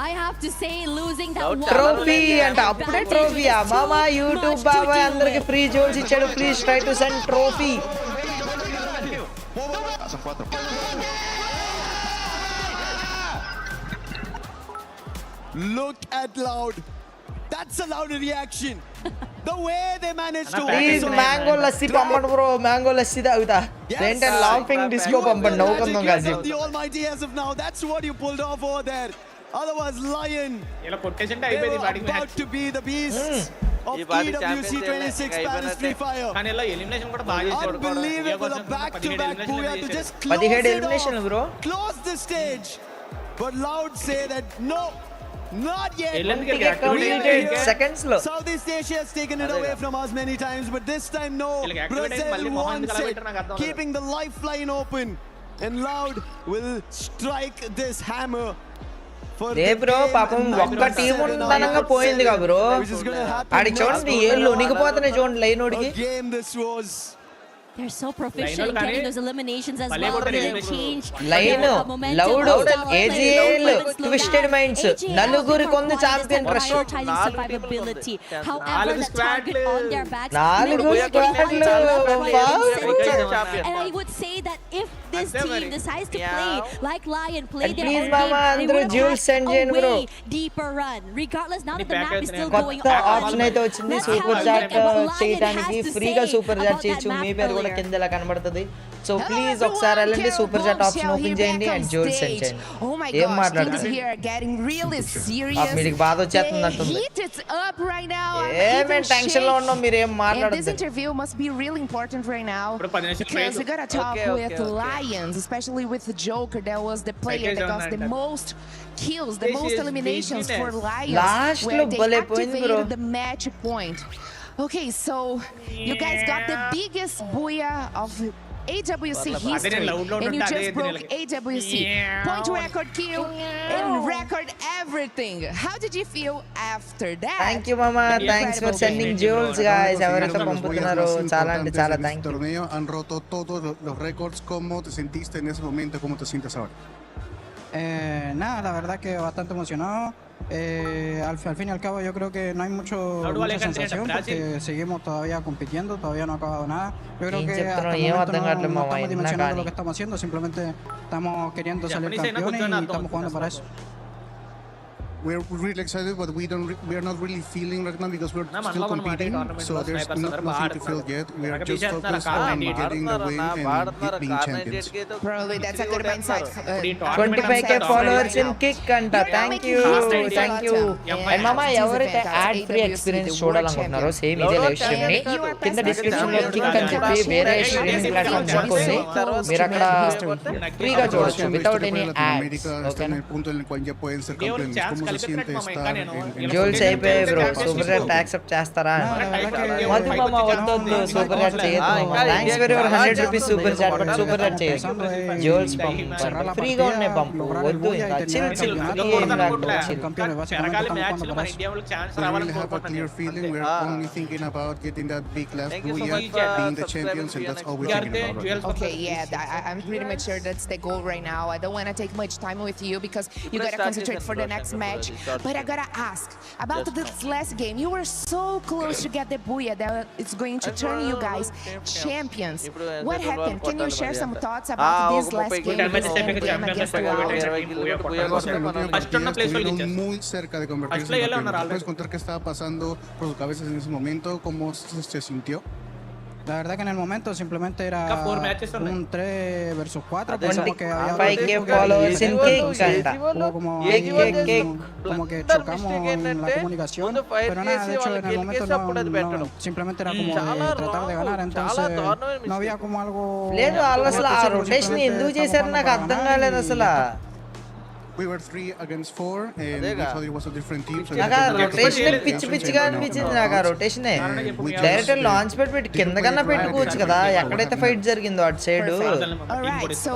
I have to say losing that trophy అంట, అప్పుడే ట్రోఫీయా మామా. యూట్యూబ్ బాబాయ్ అందరికి ఫ్రీ జోన్స్ ఇచ్చాడు, please try to send trophy. Look at Loud. That's a Loud reaction. The way they managed to. Please mango lassi పంపండి బ్రో, మ్యాంగో లస్సీ తాగుతా. ఏంటంటే laughing disco పంపండి, నవ్వుకుందాం కాదు. The almighty as of now, that's what you pulled off over there. Otherwise Lion ఇలా కొట్టేసింటే అయిపోయింది batting match. about to be the beast of EWC 26 Paris FreeFire. కానీ ఇలా elimination కూడా బాగా చేశాడు. Unbelievable, a back to back booyah to just 17 elimination bro. Close the stage. But Loud say that no, not yet. Seconds లో Southeast Asia has taken it away from us many times, but this time no. Brazil wants it, keeping the lifeline open, and Loud will strike this hammer. Ray bro పాపం ఒక్క team ఉండనంగా పోయింది కా bro. ఆడి చూడండి ఏళ్ళు ఉనికిపోతున్నాయి చూడండి line ఓడికి. They're so proficient in getting those eliminations as well. They change line loud AGL twisted minds నలుగురు కొంది champion rush. survivability. However, the target on their backs. నాలుగు స్క్వాడ్లు. And I would say that if this team decides to play like Lion, play their please own mama game, andru they jewel will send have cheyandi a bro. way deeper run. Regardless, now that the map is still going కొత్త on. Option అయితే వచ్చింది, super chat చేయడానికి ఫ్రీగా super chat చేయొచ్చు. మీ పేరు కూడా కింద ఇలా కనబడుతుంది. సో ప్లీజ్ ఒకసారి వెళ్ళండి, సూపర్ చాట్ ఆప్షన్ ఓపెన్ చేయండి అండ్ జోల్ సెండ్ చేయండి. ఏం మాట్లాడుతున్నారు మీకు బాధ వచ్చేస్తుంది అంటుంది. ఏమేం టెన్షన్ లో ఉన్నాం, మీరు ఏం మాట్లాడుతున్నారు. This interview must be really important right now because we gotta talk with Lions, especially with the Joker. That was the player that got the most kills, the most eliminations for Lions. Last where lo they activated the match point. Okay, so you guys got the biggest booyah of AWC history, and you just broke AWC point record, kill, and record everything. How did you feel after that? Thank you, Mama. Thanks for sending jewels, guys. ఎవరైతే పంపుతున్నారో చాలా అంటే చాలా thank you. torneo han roto todos los récords. ¿Cómo te sentiste en ese momento? ¿Cómo te sientes ahora? Nada, la verdad que bastante emocionado. Al fin y al cabo yo creo que no hay mucha sensación porque seguimos todavía compitiendo, todavía no ha acabado nada. Yo creo que hasta el momento no estamos dimensionando lo que estamos haciendo, simplemente estamos queriendo salir campeones y estamos jugando para eso. We're really excited, but we are not really feeling right now because we're still competing. So there's nothing to feel yet. We are just focused on getting the win and being champions. Probably that's a good mindset. 25k followers in kick anta. Thank you. And Mama, ఎవరైతే ad free experience చూడాలనుకుంటున్నారో same ఇదే live stream ని కింద description లో kick అని చెప్పి వేరే streaming platform link ఉంది. మీరు అక్కడ ఫ్రీగా చూడొచ్చు without any ads. Okay, en el punto en el cual ya pueden ser campeones. ¿Cómo se siente estar en jewels అయిపోయాయి బ్రో. సూపర్ చాట్ యాక్సెప్ట్ చేస్తారా? మధు మామ వద్దొద్దు, సూపర్ చాట్ చేయొద్దు. Thanks for your 100 rupees super chat, but super chat చేయొద్దు. Jewels పంపు ఫ్రీగా ఉన్నాయి, పంపు వద్దు. ఇంకా chill chill We really have a clear feeling. We're only thinking about getting that big last booyah, being the champions, and that's all we're thinking about. Okay, yeah, I'm pretty much sure that's the goal right now. I don't want to take much time with you because you gotta concentrate for the next match. But I gotta ask about this last game. You were so close to get the booyah that it's going to turn you guys champions. What happened? Can you share some thoughts about this last game? Muy cerca de convertirse en campeón. ¿Puedes contar qué estaba pasando por su cabeza en ese momento? ¿Cómo se sintió? La verdad que en el momento simplemente era un 3 versus 4. Pensamos que había como que chocamos en la comunicación, pero nada, de hecho en el momento no simplemente era como tratar de ganar, entonces no había como algo. లేదు వాళ్ళు అసలు ఆ rotation ఎందుకు చేశారు నాకు అర్థం కాలేదు అసలు. We were 3 against 4 and we thought it was a different team. So నాకు ఆ రొటేషన్ పిచ్చి పిచ్చిగా అనిపించింది. నాకు ఆ రొటేషన్ డైరెక్ట్ లాంచ్ ప్యాడ్ పెట్టి కింద కన్నా పెట్టుకోవచ్చు కదా ఎక్కడైతే ఫైట్ జరిగిందో అటు side. Alright, so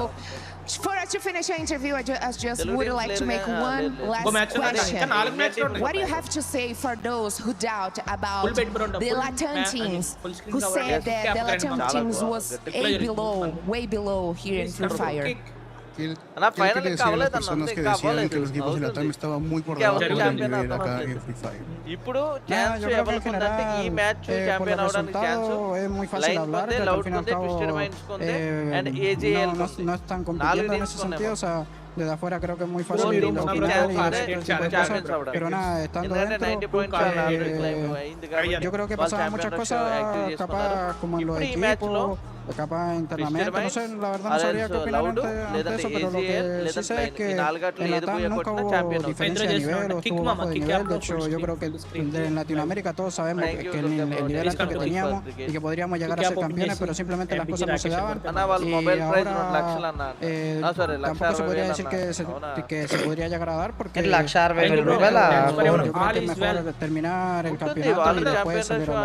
for us to finish our interview, I just would like to make one last question. What do you have to say for those who doubt about the Latin teams, who said that the Latin teams was way below here in Free Fire? అలా final కావలేదు అన్న, ఇంకా que los equipos de Latam estaban muy por debajo del nivel acá en Free Fire. ఇప్పుడు chance ఎవరికి ఉందంటే ఈ match champion అవడానికి chance line కొందే, loud కొందే, ట్విస్టెడ్ మైండ్స్ కొందే and AGL no están compitiendo en ese sentido, o sea, desde afuera creo que es muy fácil pero nada, estando dentro yo creo que pasaban muchas cosas capaz como en los equipos, capaz internamente, no sé, la verdad no sabría qué opinar ante eso, pero lo que sí sé es que en Latam nunca hubo diferencia de nivel o estuvo bajo de nivel. De hecho yo creo que en Latinoamérica todos sabemos que el nivel alto que teníamos y que podríamos llegar a ser campeones, pero simplemente las cosas no se daban y ahora tampoco se podría decir que se podría llegar a dar porque yo creo que es mejor terminar el campeonato y después salir a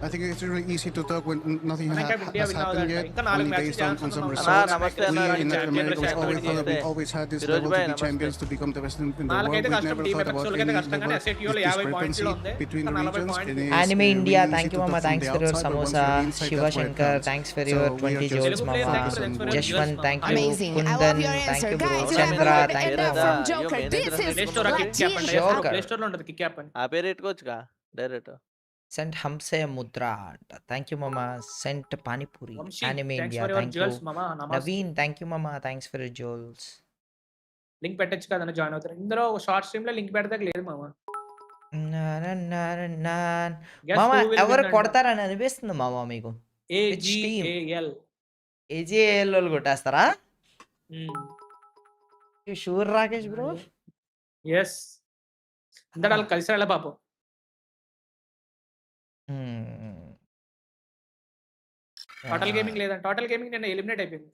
I think it's really easy to talk when nothing has happened yet, only based on some results. We in Latin America always thought that we always had this level to be champions, to become the best in the world. We never thought about any discrepancy between the regions. Anime India, thank you Mama, thanks for your samosa. Shiva Shankar, thanks for your 20 joules Mama. Jashwant, thank you. Amazing. Kundan, thank you bro. Chandra, thank you. Joker, this is play store లో ఉంటది kick app అని. ఆ పేరు పెట్టుకోవచ్చుగా direct. Sent Hamse Mudra, thank you Mama. Sent Panipuri, Anime Thanks India, for your thank jewels, you. Mama. Namaste. Naveen, thank you Mama, thanks for your jewels. Link పెట్టొచ్చు కదన్న, join అవుతారు. ఇందులో short stream లో link పెడతాక లేదు మామ. మామ ఎవరు కొడతారని అనిపిస్తుంది మామ మీకు? ఏజీఏఎల్ వాళ్ళు కొట్టేస్తారా? Sure Rakesh bro? ఎస్, అందరూ వాళ్ళు కలిసి వెళ్ళ పాపం. టోటల్ గేమింగ్ లేదండి, టోటల్ గేమింగ్ నిన్న ఎలిమినేట్ అయిపోయింది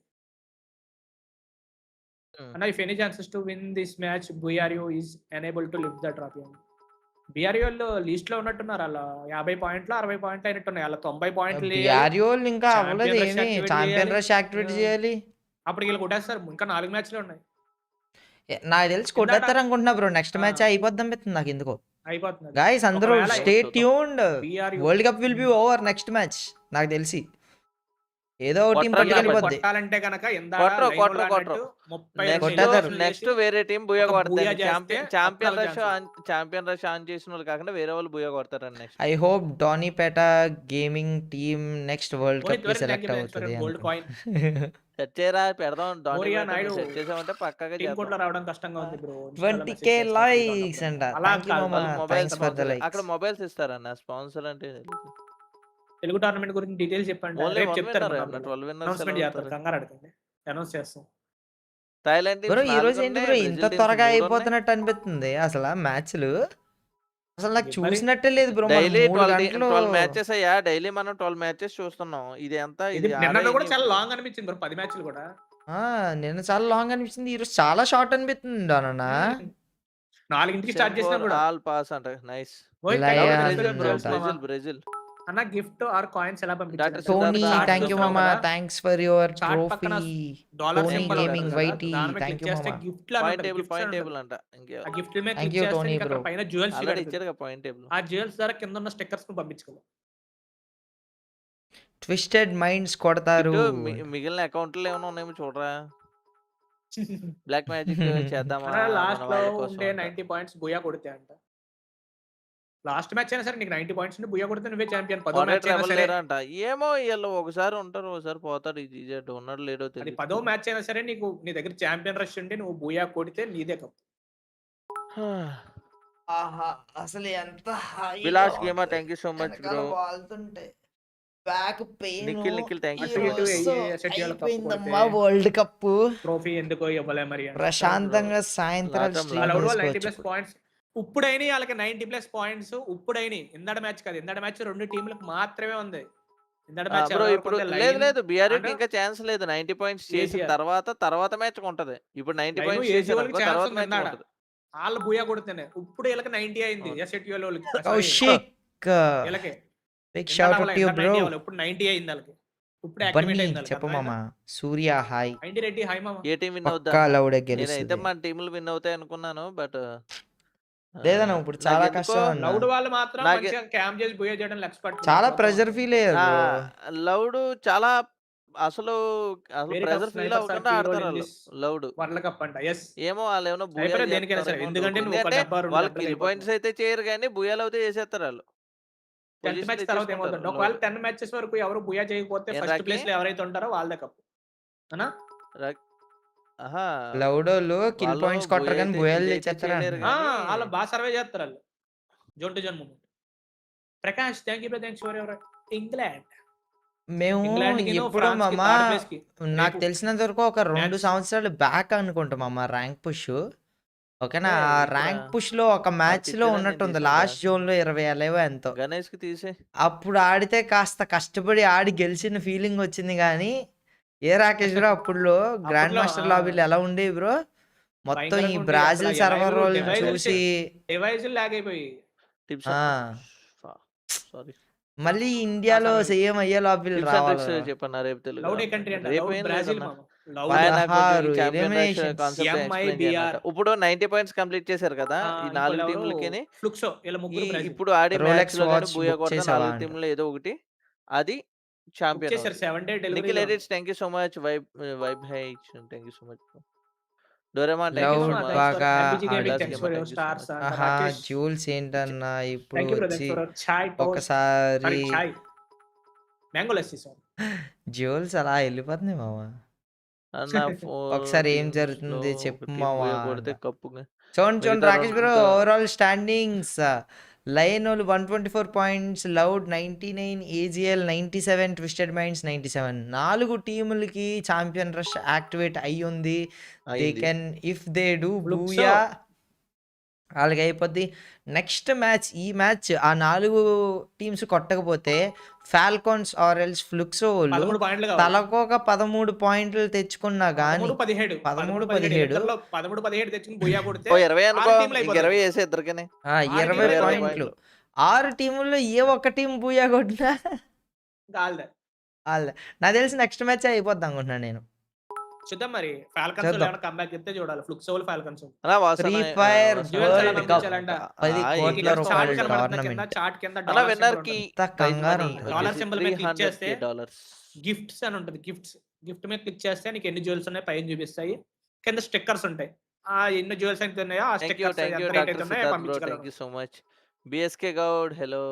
అన్న. If any chances to win this match బుయారియో is enable to lift the trophy. BRE వాళ్ళు లీస్ట్ లో ఉన్నట్టున్నారు. అలా 50 పాయింట్లు 60 పాయింట్లు అయినట్టున్నాయి. అలా 90 పాయింట్లు బీఆర్ఈ వాళ్ళు ఇంకా అవ్వలేదు ఏమి, ఛాంపియన్ రష్ యాక్టివేట్ చేయాలి. అప్పుడు వీళ్ళు కొట్టేస్తారు. ఇంకా 4 మ్యాచ్లు ఉన్నాయి. నాకు తెలిసి కొట్టేస్తారు అనుకుంటున్నా బ్రో. నెక్స్ట్ మ్యాచ్ అయిపోద్ది అనిపిస్తుంది నాకు ఎందుకో. అయిపోతుంది. గైస్ అందరూ stay tuned. BRU world cup will be over next match నాకు తెలిసి. ఏదో ఒక టీం పట్టుకెళ్ళిపోద్ది. కొట్టాలంటే కనుక నెక్స్ట్ వేరే టీం బుయ్య కొడతారు. ఛాంపియన్ రష్ ఆన్ చేసిన వాళ్ళు కాకుండా వేరే వాళ్ళు బుయ్య కొడతారు. నెక్స్ట్ ఐ హోప్ డానీపేట gaming team next world cup కి సెలెక్ట్ అవుతుంది. చచ్చేరా పెడదాం. సెట్ చేసామంటే పక్కగా రావడం కష్టంగా ఉంది బ్రో. 20k లైక్స్ అంట. Thanks for the likes. అక్కడ మొబైల్స్ ఇస్తారన్న స్పాన్సర్ అంటే. తెలుగు టోర్నమెంట్ గురించి డీటెయిల్స్ చెప్పండి. రేపు చెప్తారు. అనౌన్స్‌మెంట్ చేస్తారు. కంగారు అడగండి. అనౌన్స్ చేస్తాం. థాయిలాండ్ బ్రో ఈ రోజు ఏంటి బ్రో ఇంత త్వరగా అయిపోతున్నట్టు అనిపిస్తుంది అసలు మ్యాచ్లు. అసలు నాకు చూసినట్టే లేదు బ్రో. డైలీ 12 మ్యాచెస్ అయ్యా. డైలీ మనం 12 మ్యాచెస్ చూస్తున్నాం. ఇది ఎంత నిన్న కూడా చాలా లాంగ్ అనిపించింది బ్రో. 10 మ్యాచ్లు కూడా నిన్న చాలా లాంగ్ అనిపించింది. ఈ రోజు చాలా షార్ట్ అనిపిస్తుంది అన్న. 4కి స్టార్ట్ చేసినా కూడా ఆల్ పాస్ అంట. నైస్. బ్రెజిల్ అన్న గిఫ్ట్ ఆర్ కాయిన్స్ ఎలా పంపించారు? టోనీ థాంక్యూ మామా. Thanks for your trophy. Tony gaming YT thank you మామా. గిఫ్ట్ లా పాయింట్ టేబుల్ అంట. ఆ గిఫ్ట్ మీద క్లిక్ చేస్తే ఇంకా పైన జ్యువెల్స్ ఇచ్చారుగా పాయింట్ టేబుల్. ఆ జ్యువెల్స్ ద్వారా కింద ఉన్న స్టిక్కర్స్ ను పంపించుకోవాలి. ట్విస్టెడ్ మైండ్స్ కొడతారు. మిగిలిన అకౌంట్లు ఏమైనా ఉన్నాయేమో చూడరా. బ్లాక్ మ్యాజిక్ చేద్దామా? లాస్ట్ లో ఉండే 90 పాయింట్స్ బుయా కొడితే అంట. లాస్ట్ మ్యాచ్ అయినా సరే నీకు 90 పాయింట్స్ ఉంటే బుయ్య కొడితే నువ్వే ఛాంపియన్. 10వ మ్యాచ్ అయినా సరే అంట. ఏమో వీళ్ళు ఒకసారి ఉంటారు ఒకసారి పోతారు. ఇది ఉన్నాడు లేడో తెలియదు. 10వ మ్యాచ్ అయినా సరే నీకు నీ దగ్గర ఛాంపియన్ రష్ ఉంటే నువ్వు బుయ్య కొడితే నీదే కప్. అసలు ఎంత Vilas gamer thank you so much bro. Back pain. Nikhil thank you. World cup trophy ఎందుకో ఇవ్వలే మరి. ప్రశాంతంగా సాయంత్రం 90+ పాయింట్స్ ఇప్పుడైనా వాళ్ళకి 90+ పాయింట్స్ ఇప్పుడైనా. ఇందడ మ్యాచ్ కాదు. ఇందడ మ్యాచ్ 2 టీంలకు మాత్రమే ఉంది. ఇందడ మ్యాచ్ ఇప్పుడు లేదు బీఆర్యూకి ఇంకా ఛాన్స్ లేదు. 90 పాయింట్స్ చేసిన తర్వాత మ్యాచ్ ఉంటది. ఇప్పుడు 90 పాయింట్స్ చేసిన తర్వాత మ్యాచ్ ఉంటది. వాళ్ళు బుయ్య కొడుతూనే ఇప్పుడు వీళ్ళకి 90 అయింది. ఎస్ఎట్యూఎల్ వాళ్ళకి కౌశిక్ వీళ్ళకి big shout out to you bro. ఇప్పుడు 90 అయింది వాళ్ళకి. ఇప్పుడు యాక్టివేట్ అయింది. చెప్పు మామ. సూర్య హాయ్. ఐండి రెడ్డి హాయ్ మామ. ఏ టీం విన్ అవుద్దా? లౌడే గెలుస్తుంది. నేనైతే మన టీంలు విన్ అవుతాయి అనుకున్నాను. బట్ లేదన్న ఇప్పుడు చాలా కష్టం. లౌడ్ వాళ్ళు మాత్రం మంచిగా క్యాంప్ చేసి బుయ్య చేయడం ఎక్స్పర్ట్. చాలా ప్రెషర్ ఫీల్ అయ్యారు. లౌడ్ చాలా అసలు ప్రెషర్ ఫీల్ అవ్వకుండా ఆడతారు లౌడ్. వరల్డ్ కప్ అంట. yes ఏమో వాళ్ళు ఏమో బుయ్య దేనికైనా సరే. ఎందుకంటే నువ్వు ఒక డబ్బా వాళ్ళు కిల్ పాయింట్స్ అయితే చేయరు కానీ బుయ్యాలు అయితే చేసేస్తారు వాళ్ళు. 10th మ్యాచ్ తర్వాత ఏమవుతుంది? ఒకవేళ 10 మ్యాచెస్ వరకు ఎవరు బుయ్య చేయకపోతే ఫస్ట్ ప్లేస్ లో ఎవరైతే ఉంటారో వాళ్ళదే కప్ అన్నా. లౌడోలు కిల్ పాయింట్స్ కొట్టరు కానీ బుయ్యాలు చేస్తారు. వాళ్ళు బాగా సర్వే చేస్తారు వాళ్ళు. Zone to zone moment. Prakash thank you for your England. మేము ఎప్పుడు మామ నాకు తెలిసినంత వరకు ఒక 2 సంవత్సరాలు బ్యాక్ అనుకుంటాం మామ ర్యాంక్ పుష్. ఓకేనా? ఆ ర్యాంక్ పుష్ లో ఒక మ్యాచ్ లో ఉన్నట్టుంది. లాస్ట్ జోన్ లో 20 అలేవో ఎంతో. గణేష్ కి తీసే అప్పుడు ఆడితే కాస్త కష్టపడి ఆడి గెలిచిన ఫీలింగ్ వచ్చింది. కానీ ఏ రాకేష్ బ్రో అప్పుడు గ్రాండ్ మాస్టర్ లాబీలు ఎలా ఉండేవి బ్రో? మొత్తం ఈ బ్రాజిల్ సర్వర్ వాళ్ళు చూసి మళ్ళీ ఇండియాలో సేమ్ అయ్యే లాబీలు రావాలి. చెప్పన్నా రేపు తెలుగు ఇప్పుడు 90 పాయింట్స్ కంప్లీట్ చేశారు కదా ఈ 4 టీంలకి. ఇప్పుడు ఆడే మ్యాచ్ లో బుయ్య కొట్ట 4 టీంలో ఏదో ఒకటి అది champion. Nikhil edits thank you so much. Vibe high thank you so much. Doraemon thank you so much. Joules ఏంటన్నా ఇప్పుడు వచ్చి ఒకసారి జూల్స్ అలా వెళ్ళిపోతుంది మామ. ఒకసారి ఏం జరుగుతుంది చెప్పు మామ. చూడండి Rakesh bro overall standings. Lion వాళ్ళు 124 points, loud 99, AGL 97, twisted minds 97. 4 టీములకి ఛాంపియన్ రష్ యాక్టివేట్ అయ్యి ఉంది. They can if they do booyah వాళ్ళకి అయిపోద్ది. నెక్స్ట్ మ్యాచ్ ఈ మ్యాచ్ ఆ 4 టీమ్స్ కొట్టకపోతే ఫాల్కాన్స్ ఆర్ ఎల్స్ ఫ్లుక్సో వాళ్ళు 13 పాయింట్లు కావాలి. తలకొక 13 పాయింట్లు తెచ్చుకున్నా గానీ 13, 17 13 ఎలక్టర్లో 13, 17 తెచ్చుకుని బుయ్యా కొడితే 20 అనుకో, 6 టీంలు ఇంక అయిపోతాయి. 20 వేసే ఇద్దరికనే. 20 20 పాయింట్లు. 6 టీముల్లో ఏ ఒక్క టీం బూయా కొట్టినా గాల్దే. ఆళ్ళే. నాకు తెలిసి నెక్స్ట్ మ్యాచ్ అయిపోద్ది అనుకుంటున్నాను నేను. చూద్దాం మరి. ఫాల్కన్స్ చూద్దాం. ఏమైనా కంబ్యాక్ ఇస్తే చూడాలి. ఫ్లుక్స్ వాళ్ళు ఫాల్కన్స్. అన్నా వాసన, ఫ్రీ ఫైర్ జ్యువెల్స్ ఎలా వరల్డ్ కప్ పంపించాలంట? 10 కోట్ల ఇక్కడ చార్ట్ రూపాయల కనబడుతుంది కింద, టోర్నమెంట్. చార్ట్ కింద అన్నా డాలర్ విన్నర్ సింబల్ కి ఉంటుంది. ఎంత ప్రైజ్ కంగారు మనీ ఉంటుంది. డాలర్ సింబల్ మీద క్లిక్ చేస్తే $300,000. గిఫ్ట్స్ అని ఉంటుంది. గిఫ్ట్ మీద క్లిక్ చేస్తే నీకు ఎన్ని జ్యువెల్స్ ఉన్నాయి పైన చూపిస్తాయి. కింద స్టిక్కర్స్ ఉంటాయి. ఆ ఎన్ని జ్యువెల్స్ అయితే ఉన్నాయో ఆ థ్యాంక్ యూ స్టిక్కర్స్ ఎంత రేట్ డాక్టర్ అయితే ఉన్నాయో సిద్ధార్థ్ బ్రో, పంపించగలరు. Thank you so much. BSK Goud hello,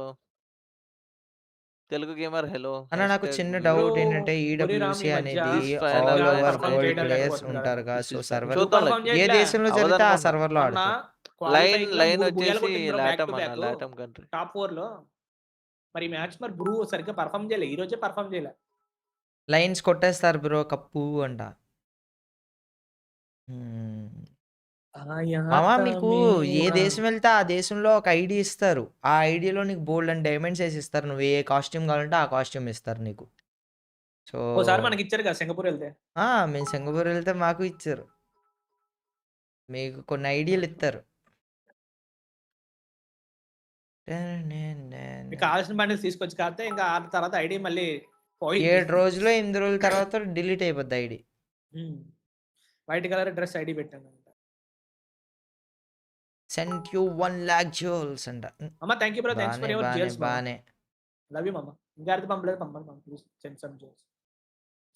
Telugu gamer hello. అన్న నాకు చిన్న ఇప్పుడు డౌట్ ఏంటంటే బురిరామ్ ఈడబ్ల్యూసి ఈ మధ్య అనేది Freestyle ఆల్ లో ఓవర్ perform వరల్డ్ చేయడం ప్లేయర్స్ లేకపోతున్నారు. ఉంటారు కదా. సో సర్వర్ చూద్దాం. perform ఏ చేయట్లే. దేశంలో జరిగితే ఆ అవదనుకున్నా. సర్వర్ లో మొన్న ఆడుతారు. లైన్ క్వాలిఫైయింగ్ లో 3 బుయ్యాలు వచ్చేసి కొట్టింది బ్రో బ్యాక్ లాటమ్ టు అన్న, బ్యాక్ లాటమ్ కంట్రీ. టాప్ 4 లో. మరి మ్యాచ్ మరి బ్రూ సరిగ్గా పర్ఫామ్ చేయలే. ఈ రోజే పర్ఫామ్ చేయలే. లైన్స్ కొట్టేస్తారు బ్రో కప్పు అంట. హ్మ్. మామ మీకు ఏ దేశం వెళ్తే ఆ దేశంలో ఒక ఐడి ఇస్తారు. ఆ ఐడిలో నీకు బోల్డ్ అండ్ డైమండ్స్ వేసి ఇస్తారు. నువ్వు ఏ కాస్ట్యూమ్ కావాలంటే ఆ కాస్ట్యూమ్ ఇస్తారు నీకు. సో ఓసారి మనకి ఇచ్చారు కదా సింగపూర్ వెళ్తే. మేము సింగపూర్ వెళ్తే మాకు ఇచ్చారు. మీకు కొన్ని ఐడియాలు ఇస్తారు. మీకు కావాల్సిన బండిల్స్ తీసుకొచ్చి కాస్తే ఇంకా ఆ తర్వాత ఐడి మళ్ళీ పోయింది. 7 రోజులు 8 రోజుల తర్వాత డిలీట్ అయిపోద్ది ID. White colour dress ID పెట్టాను. సెంట్ యూ 1 lakh jewels అంట. అమ్మ thank you bro, thanks for your jewels. బానే లవ్ యూ మమ్మ. ఇంకా అర్థం పంపలేదు, పంపండి మమ్మ ప్లీజ్ సెండ్ సమ్ జ్యువెల్స్.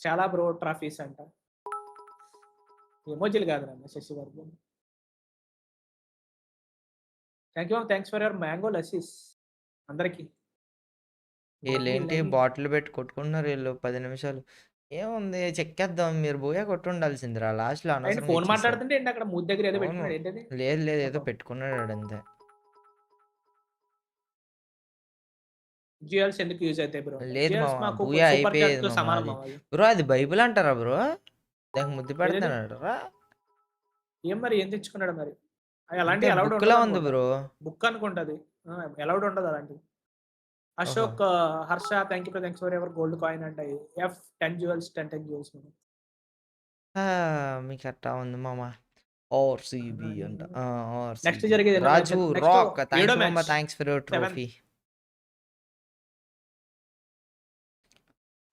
చాలా బ్రో ట్రాఫీస్ అంట. ఎమోజీలు కాదురా శశి గారు. Thank you mum, thanks for your mango lassis అందరికి. వీళ్ళేంటి బాటిల్ పెట్టి కొట్టుకుంటున్నారు వీళ్ళు 10 నిమిషాలు. ఏముంది చెక్కేద్దాం. మీరు బోయా కొట్టుండాల్సిందిరా లాస్ట్ లో అనవసరంగా ఫోన్ ఇచ్చేసారు. మాట్లాడుతుంటే ఏంటి అక్కడ మూతి దగ్గర ఏదో అవును. పెట్టుకున్నాడు ఏంటది? లేదు ఏదో పెట్టుకున్నాడు అంతే. జ్యువెల్స్ ఎందుకు యూజ్ అవుతాయి బ్రో? లేదు జ్యువెల్స్ మామ మాకు బూయా సూపర్ చాట్ అయిపోయేది తో మామ సమానం అది. మామ అది. బ్రో అది బైబిల్ అంటారా బ్రో? దానికి ముద్దు పెడుతున్నాడు రా. ఏం మరి ఏం తెచ్చుకున్నాడు మరి? అలాంటి అంటే అలౌడ్ బుక్ లా ఉంది ఉండదు బ్రో. బుక్ అనుకుంటది. అలౌడ్ ఉండదు అలాంటివి. Ashok Harsha thank you thanks for ever gold coin అంట. F 10 jewels 10 jewels. మీకు అట్టా ఉంది మామ. ఆర్సీబీ అంట. నెక్స్ట్ జరిగేది రాజు రాక్ ఏడో థ్యాంక్స్ మామ, match thanks for your trophy.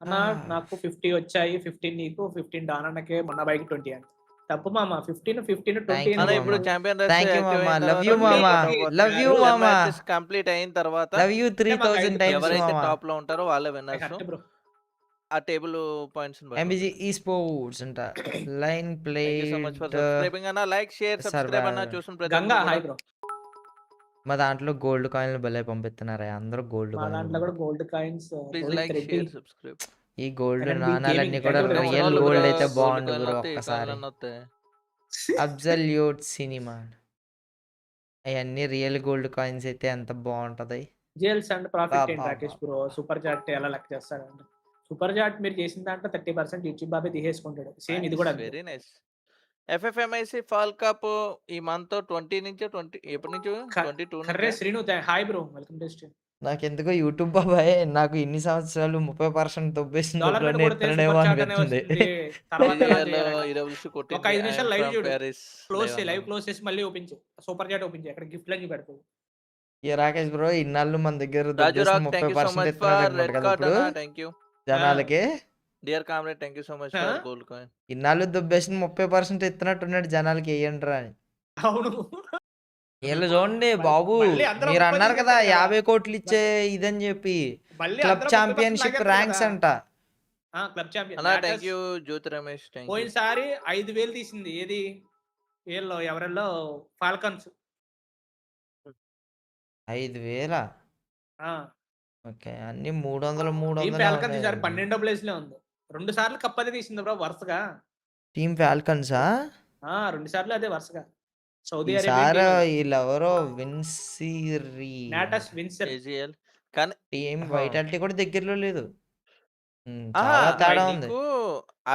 అన్న నాకు 50 వచ్చాయి. 15 నీకు, 15 డానన్నకే, మొన్న బైక్ 20 అంట. తప్పు మామ. 15 20 థ్యాంక్ యూ అన్న 20 ఇప్పుడు మామ. ఛాంపియన్ థ్యాంక్ యూ మామ. లవ్ యూ 20 మామ. లవ్ యూ మామ. మ్యాచెస్ కంప్లీట్ అయిన తర్వాత లవ్ యూ 3000 టైమ్స్ ఎవరైతే మామ. టాప్ లో ఉంటారో వాళ్ళే విన్నర్స్. బ్రో ఆ టేబుల్ పాయింట్స్ ఎంబీజీ ఈ స్పోర్ట్స్ అంట. Line thank you so much for played subscribing అన్న. లైక్ షేర్ సబ్స్క్రైబ్ అన్న. చూసిన ప్రతి గంగా ఒక్కరు హాయ్ కూడా బ్రో. మా దాంట్లో గోల్డ్ కాయిన్లు భలే పంపిస్తున్నారా అందరూ గోల్డ్ మా దాంట్లో కూడా gold coins. Please like share subscribe. ఈ గోల్డ్ NNB నాణాలన్నీ gaming కూడా thank you very real much. Gold అయితే గోల్డ్ బాగుండు కాయిన్లు బ్రో వస్తాయి, ఒక్కసారి. కాయిన్లు వస్తాయి. అబ్సల్యూట్ సినిమా అవన్నీ రియల్ గోల్డ్ కాయిన్స్ అయితే ఎంత బాగుంటది. జేల్స్ అండ్ ప్రాఫిట్ ఏంటి బా, రాకేష్ బా, బ్రో? సూపర్ చాట్ ఎలా లెక్క చేస్తారంటే సూపర్ చాట్ మీరు చేసిన దాంట్లో 30% యూట్యూబ్ బాబే తీసేసుకుంటాడు. సేమ్ ఇది కూడా అంతే. Very nice. FFMIC fall cup ఈ మంత్ 20 నుంచి 20 ఎప్పటి నుంచి 22 కర్రే నుంచి Srinu hi bro, welcome to stream. నాకెందుకో యూట్యూబ్ బాబాయ్ నాకు ఇన్ని సంవత్సరాలు 30% దొబ్బేసింది డాలర్ బ్రో, మీద కొడితే నేర్తున్నాడేమో సూపర్ చాట్ అనే అనిపిస్తుంది. వస్తుంది. తర్వాత ఎలా చేయాలంటే ఈడబ్ల్యూసి ఒక కొట్టింది. 5 నిమిషాలు లైవ్ చూడు, క్లోజ్ చేయి, లైవ్ లైవ్ క్లోజ్ చేసి మళ్ళీ ఓపెన్ చేయి, సూపర్ చాట్ ఓపెన్ చేయి, అక్కడ గిఫ్ట్ లన్నీ పెడుతుంది. ఏ రాకేష్ బ్రో ఇన్నాళ్ళు మన దగ్గర రాజు దొబ్బేసిన rock thank you so 30% much ఎత్తున్నాడు ఫర్ అనమాట రెడ్ కదా కార్డ్ ఇప్పుడు అన్న. థ్యాంక్ యూ జనాలకి. Dear comrade thank you so much for gold coin. ఇన్నాళ్ళు దొబ్బేసిన 30% ఎత్తున్నట్టున్నాడు జనాలకి వేయండిరా అని. అవును వీళ్ళు చూడండి బాబు, మళ్ళీ అందరూ మీరు 30 అన్నారు కదా చేస్తారు కదా. 50 కోట్లు ఇచ్చే ఇదని చెప్పి మళ్ళీ క్లబ్ అందరూ 30% ఛాంపియన్షిప్ లాగేస్తారు ర్యాంక్స్ కదా. అంట. క్లబ్ ఛాంపియన్ అన్న thank you Jyothi Ramesh thank you. పోయినసారి 5,000 తీసింది. ఏది వీళ్ళు ఎవరెల్లో ఫాల్కన్స్. 5,000 ఓకే అన్ని 300 టీమ్ 300 ఫాల్కన్స్ ఈసారి 12వ ప్లేస్ లో ఉంది. 2 సార్లు కప్ అదే తీసింది బ్రో వరుసగా. టీమ్ ఫాల్కన్సా 2 సార్లు అదే వరుసగా. సౌదీ ఈసారి అరేబియా వీళ్ళెవరో విన్సిరి నాటస్ విన్సర్ కేజీఎల్ కానీ టీమ్ వైటాలిటీ కూడా దగ్గరలో లేదు. ఆహా, చాలా తేడా ఉంది. నీకు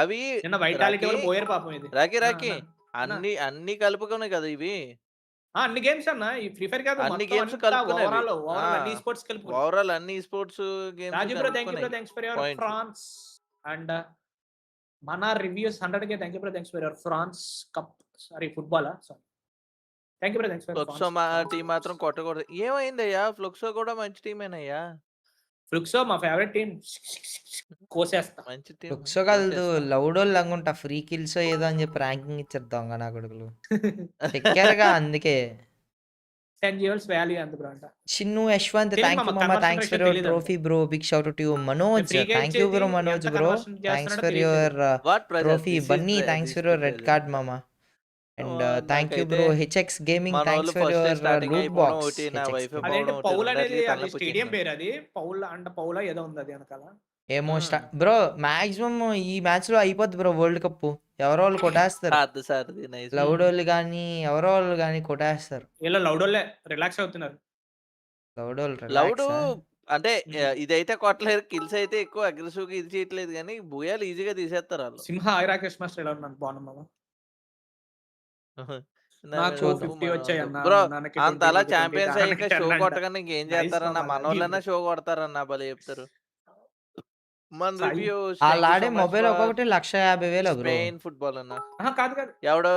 అవి నిన్న వైటాలిటీ రాకి వాళ్ళు పోయారు పాపం. ఇది రాకి రాకి అన్న. అన్ని కలుపుకున్నాయి కదా ఇవి. అన్ని గేమ్స్ అన్న ఈ ఫ్రీ ఫైర్ కాదు అన్ని మొత్తం గేమ్స్ అంతా కలుపుకునేవి. ఓవరాల్ అన్ని స్పోర్ట్స్ కలుపుకుని ఓవరాల్ అన్ని sports games Raju bro thanks for your points. France and మన reviews 100K thank you bro thanks for your France cup sorry football sorry thank you bro thanks for ఫ్లుక్సో మా team మాత్రం కొట్టకూడదు. ఏమైందయ్యా? ఫ్లుక్సో కూడా మంచి టీమేనయ్యా. ఫ్లుక్సో మా ఫేవరెట్ టీం కోసేస్తా మంచి టీం. లుక్స్ కలదు లౌడోళ్ళు అనుకుంటా ఫ్రీ కిల్స్ ఏదో అని చెప్పి ర్యాంకింగ్ ఇచ్చారు దొంగ నా కొడుకులు చెక్కారుగా అందుకే. 10 jewels వాల్యూ ఎంత బ్రో అంట చిన్ను యశ్వంత్ తెలియదు థ్యాంక్ యూ మామ, మామ conversion thanks for ratio your తెలీదు trophy bro big shout to you Manoj free గా థ్యాంక్ యూ బ్రో ఇచ్చేది మనోజ్ ఎంత బ్రో conversion థ్యాంక్స్ చేస్తున్నాడో ఫర్ తెలియదు. Your what present trophy Bunny thanks for your red card మామ and thank you bro HX gaming thanks for your root box అదేంటి foul అనేది అది stadium పేరు అది పౌల్ అండ్ పౌలా ఏదో ఉంది అది వెనకాల ఏమో బ్రో మాక్సిమం ఈ మ్యాచ్ లో అయిపోద్ది బ్రో వరల్డ్ కప్ ఎవరో వాళ్ళు కొట్టేస్తారు లౌడ్ వాళ్ళు కానీ ఎవరో వాళ్ళు కానీ కొట్టేస్తారు ఇలా లౌడోలే రిలాక్స్ అవుతున్నారు లౌడ్ అంటే ఇదైతే కొట్టలేరు కిల్స్ అయితే ఎక్కువ అగ్రెసివ్ గా ఇది చేయట్లేదు కానీ బూయాలు ఈజీగా తీసేస్తారు వాళ్ళు. సింహ ఐరా క్రిస్మస్ ఎలా ఉన్నాను బాగున్నామా నాకు 50 వచ్చాయి అన్న బ్రో నాన్నకి అంత 20, అలా 20, ఛాంపియన్స్ 10 అయ్యాక షో అంట. కొట్టగానే ఇంకేం Nice చేస్తారన్న మామ, మనోళ్ళన్నా షో కొడతారన్న భలే చెప్తారు. మన సాయి. రివ్యూ వాళ్ళు ఆడే మొబైల్ ఒక్కొక్కటి 1,50,000 బ్రో స్పెయిన్ ఫుట్బాల్ అన్న కాదు కాదు ఎవడో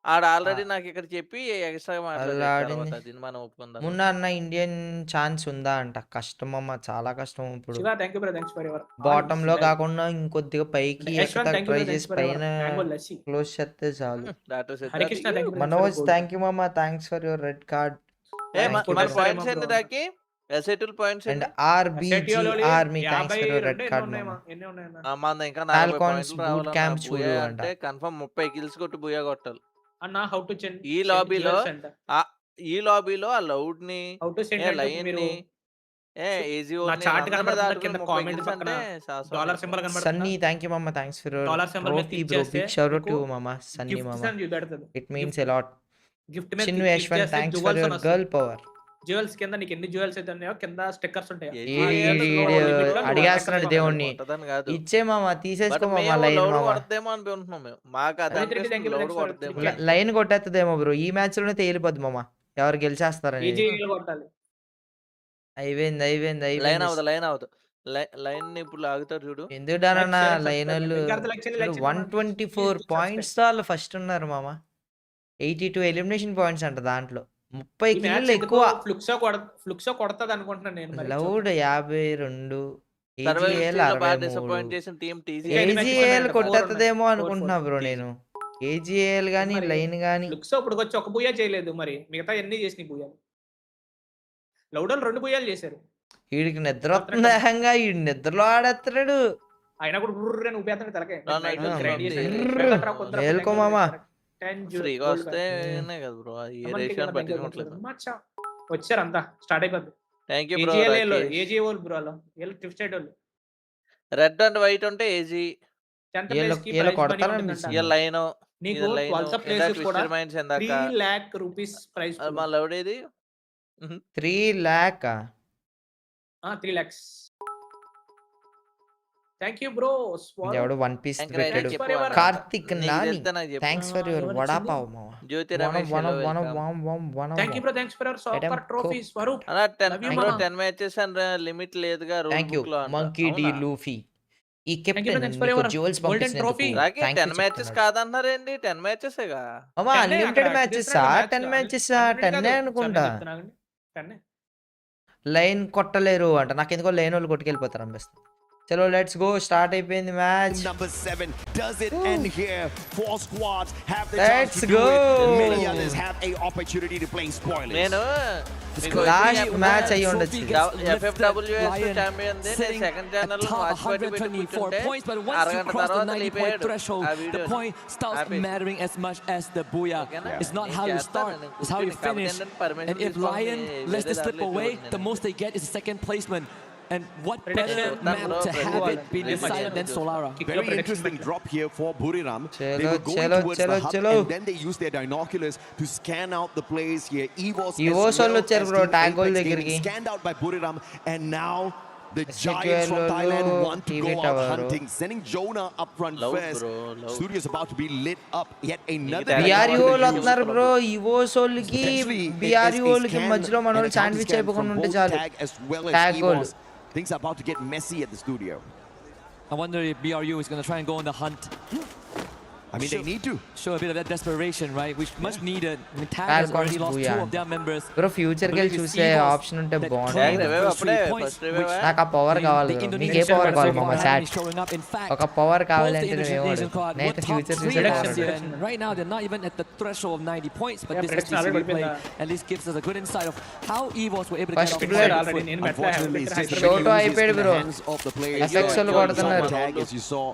ఆడ ఆల్రెడీ నాకు ఇక్కడ చెప్పి ఎక్స్ట్రా వాళ్ళు ఆడింది. మాట్లాడారు మనం ఒప్పుకుందాం. మున్న అన్న ఇండియన్ ఛాన్స్ ఉందా అంట కష్టం అమ్మ చాలా కష్టం ఇప్పుడు Shiva thank you bro thanks for your bottom లో కాకుండా ఇంకొద్దిగా పైకి యశ్వంత్ థాంక్యూ ట్రై బ్రో చేసి థాంక్స్ ఫర్ యువర్ పైన మ్యాంగో లస్సీ క్లోజ్ చేస్తే చాలు. Harikrishna thank you Manoj thank you మామ thanks for your red card మన పాయింట్స్ ఎంత దాకి ఎసెటిల్ points and RBG army thanks for your red card మామ ఎన్ని ఉన్నాయన్నా మన ఇంకా 40 Falcons పాయింట్లు boot రావాలన్నా camp చూడు బూయా అంట. అంటే కన్ఫర్మ్ 30 కిల్స్ కొట్టి బూయా కొట్టాలి. అన్న హౌ టు చెన్ ఈ లాబీలో ఆ లౌడ్ ని హౌ టు సెండ్ లైన్ ని ఏజీ నా చార్ట్ కనబడుతుంది కింద కామెంట్ పక్కన డాలర్ సింబల్ కనబడుతుంది సన్నీ థ్యాంక్ యూ మామ thanks for your dollar symbol మీద ట్రోఫీ క్లిక్ బ్రో చేస్తే బిగ్ షౌట్ అవుట్ టు మామ సన్నీ గిఫ్ట్ మామ సన్ చూపెడుతుంది it means a lot. Gift మీద చిన్ను click యశ్వంత్ చేస్తే థ్యాంక్స్ ఫర్ jewels యువర్ అని గర్ల్ పవర్. జ్యువెల్స్ కింద నీకు ఎన్ని జ్యువెల్స్ అయితే ఉన్నాయో కింద స్టిక్కర్స్ ఉంటాయి అడిగేస్తున్నాడు దేవుణ్ణి ఇచ్చే మామ తీసేసుకో మామ లైన్ మామ లైన్ కొట్టేస్తుందేమో బ్రో ఈ మ్యాచ్ లోనే తేలిపోద్ది మామ ఎవరు గెలిచేస్తారని. అయిపోయింది అయిపోయింది లైన్ అయిపోయింది అవదు లైన్ అవదు లైన్ ఇప్పుడు లాగుతారు చూడు. ఎందుకు డానన్నా లైన్ వాళ్ళు 124 పాయింట్స్ తో వాళ్ళు ఫస్ట్ ఉన్నారు మామ. 82 ఎలిమినేషన్ పాయింట్స్ అంట దాంట్లో 30 కిల్లు ఎక్కువ. ఫ్లుక్సో కొడతది అనుకుంటున్నాను నేను మరి. లౌడ్ 52 సర్వైవల్ AGL బాగా 63 డిసప్పాయింట్ చేసిన టీం టీజీ AGL కొట్టేస్తుందేమో అనుకుంటున్నా బ్రో నేను. AGL గానీ లైన్ గానీ ఫ్లుక్సో ఇప్పుడు వచ్చి ఒక బూయా చేయలేదు మరి మిగతా ఎన్ని చేసినాయి బూయాలు. లౌడోలు 2 బూయాలు చేశారు. వీడికి నిద్ర వస్తుంది ఏకంగా వీడి నిద్రలో ఆడేస్తున్నాడు. అయినా కూడా గుర్రని ఊపేస్తాడు తలకే మేల్కో మామ ఫ్రీగా వస్తే కదా బ్రో ఏ రేషియో పట్టించుకోవట్లేదు. వచ్చారు అంతా స్టార్ట్ అయిపోద్ది. Thank you bro. ఏజీ వాళ్ళు బ్రో అలా వీళ్ళు ట్రిప్ సైడ్ వాళ్ళు రెడ్ అండ్ వైట్ ఉంటే ఏజీ లైన్ నీకు వల్స ప్లేసెస్ కూడా 3 lakh రూపీస్ ప్రైస్ మా లౌడ్ ఏది 3 lakh 3 lakhs. Thank you bro. ఎవడు వన్ పీస్ పెట్టాడు Karthik Nani thanks for your vada pav మామ. Jyothi Ramesh thank you bro thanks for your super trophies Swaroop. అలా 10 మ్యాచెస్ అండ్ లిమిట్ లేదుగా రూల్ బుక్ లో. మంకీ డి లూఫీ ఈ కెప్టెన్ మీకు జ్యువెల్స్ పంపిస్తున్నందుకు 10 మ్యాచెస్ కాదన్నారేంటి 10 మ్యాచెసేగా మామ. అన్లిమిటెడ్ మ్యాచెస్ 10 మ్యాచెస్ 10 అనుకుంటా. లైన్ కొట్టలేరు అంట నాకు ఎందుకో లైన్ వాళ్ళు కొట్టుకెళ్ళిపోతారు అనిపిస్తుంది. చలో లెట్స్ గో స్టార్ట్ అయిపోయింది match. Number 7 does it end here. 4 squads have the Let's chance to go. do it. Many others have a opportunity to play spoilers. నేను last match అయ్యి ఉండొచ్చు. FFWS champion they second channel లో వాచ్పార్టీ పెట్టి కూర్చుంటే అరగంట తర్వాత లేపేయాడు ఆ video. The point stops mattering as much as the booyah. It's not how you start, it's how you finish. And if Lion lets this slip away, the most they get is a second placement. And what better map to have it be decided than Solara? Very interesting drop here for Buriram. They were going towards the hub and then they used their binoculars to scan out the plays here. EVOS వాళ్ళు వచ్చారు bro tag goal దగ్గరికి. scanned out by Buriram and now The Giants from Thailand want to go out hunting, sending Jonah up front first. Studio is about to be lit up. Yet another. BRU వస్తున్నారు bro EO's వాళ్ళకి BRU వాళ్ళకి మధ్యలో మనోళ్ళు sandwich అయిపోకుండా ఉంటే చాలు tag goal. Things are about to get messy at the studio. I wonder if BRU is going to try and go on the hunt. I mean, they need to show a bit of that desperation, right? Which much needed. I mean, Tag has already lost 2 of their members. Bro, future కి చూసే option ఉంటే బాగుంటుంది. నాకు ఆ power కావాలి bro. నీకు ఏ power కావాలి మామ చాట్? ఒక పవర్ కావాలంటే నువ్వేమో నేనైతే ఫ్యూచర్ చూసే Right now they're not even at the threshold of 90 points, but this TCB play at least gives us a good insight of how EVOS were able to get off the field. షోటో అయిపోయాడు bro. Effects వాళ్ళు కొడుతున్నారు. as you saw.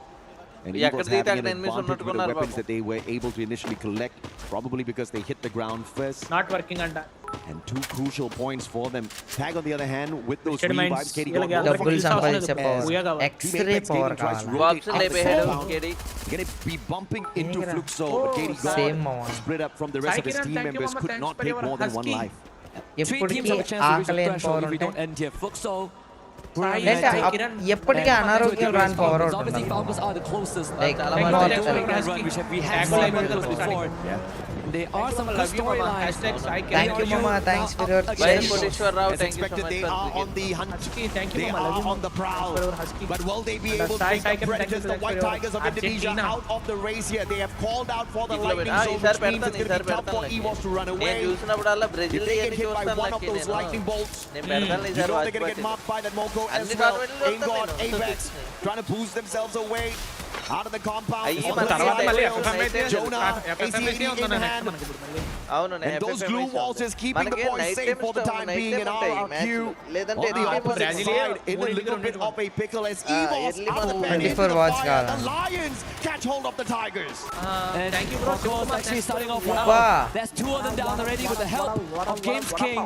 And Eagles having an advantage with the weapons that they were able to initially collect, probably because they hit the ground first. Not working anda. And 2 crucial points for them. Tag on the other hand with those revives, Koti got double సంపాదించే power x ray power కావాలి. Gonna be bumping into Fluxo, but Koti got split up from the rest of his team members, could not take more than 1 life. ఎప్పటికీ ఆకలేని power ఉంటే ఎప్పటికీ అనారోగ్యం రాని power ఉంటుంది. There are some good storylines. Thank you, Mama. Thanks for your As expected, they are on the hunt. They are on the prowl. But will they be able to take the Predators, the White Tigers of Indonesia, out of the race here? They have called out for the lightning zone, which means it's going to be tough for EVOS to run away. If they get hit by one of those lightning bolts, you know they're going to get marked by that Moko as well. Aimgod, Apex, trying to boost themselves away. Out of the compound. Jonah, ACAD in hand. And those glue walls is keeping the boys safe for the time being. And RRQ on the opposite side in a little bit of a pickle as EVOS out of fire. The Lions catch hold of the Tigers. And thank you, bro. Actually starting off well. That's 2 of them down already with the help of Games King.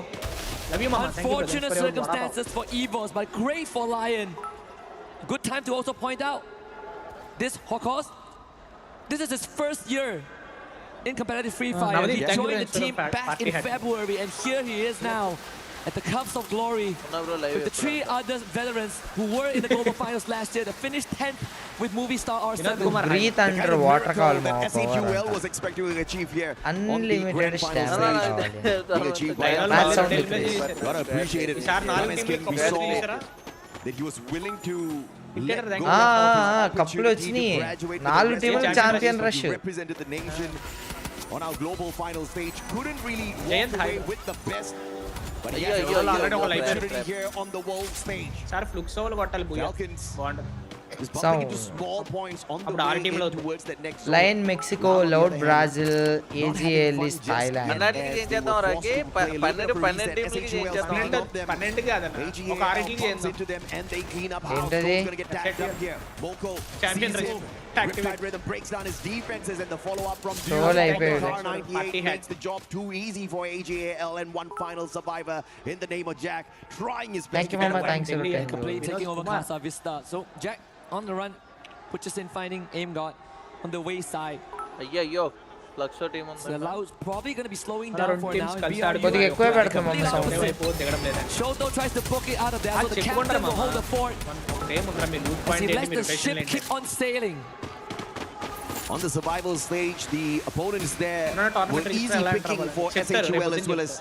Unfortunate circumstances for EVOS, but great for Lion. Good time to also point out this Holocaust. This is his first year in competitive Free Fire. He joined the team back in February, and here he is now at the Cups of Glory with the 3 other veterans who were in the global finals last year. They finished 10th with movie star R7. Breathe under water call mo SAQL was expecting to achieve here. Unlimited stamina. Gotta appreciate it. We saw that he was willing to కప్పులు వచ్చినాయి 4 టీములు champion rush represented the nation on our global final stage, couldn't really walk away with the best, but he has an opportunity here on the world stage. Sir, Fluxo వాళ్ళు కొట్టాలి Booyah బాగుంటుంది. Is bumping into small points on the way in towards that next zone. Lion Mexico, Loud Brazil, AGL is Thailand. అన్నటికి ఏం చేద్దాం రాకి 12 టీంలకి ఏం చేద్దాం 12 కాదన్న ఒక 6 టీంలకి ఏం into them and they clean up house. ఏంటది Going to get tagged up here. Moko champion Riptide Rhythm breaks down his defenses and the follow up from Soul అయిపోయాడు. R98 makes the job too easy for AGAL and one final survivor in the name of Jack trying his best. Thank you mama, thanks for completely taking over Casa Vista. So Jack on the run, puts us in finding Aimgod on the wayside. Yo, Fluxo team on the Laos probably going to be slowing down for now. కొద్దిగా ఎక్కువ పెడతాం మమ్మ sound. Shoto tries to book it out of there, so the captain will hold the fort. He lets the ship keep on sailing. On the survival stage, the opponents there were easy picking for SHUL as well as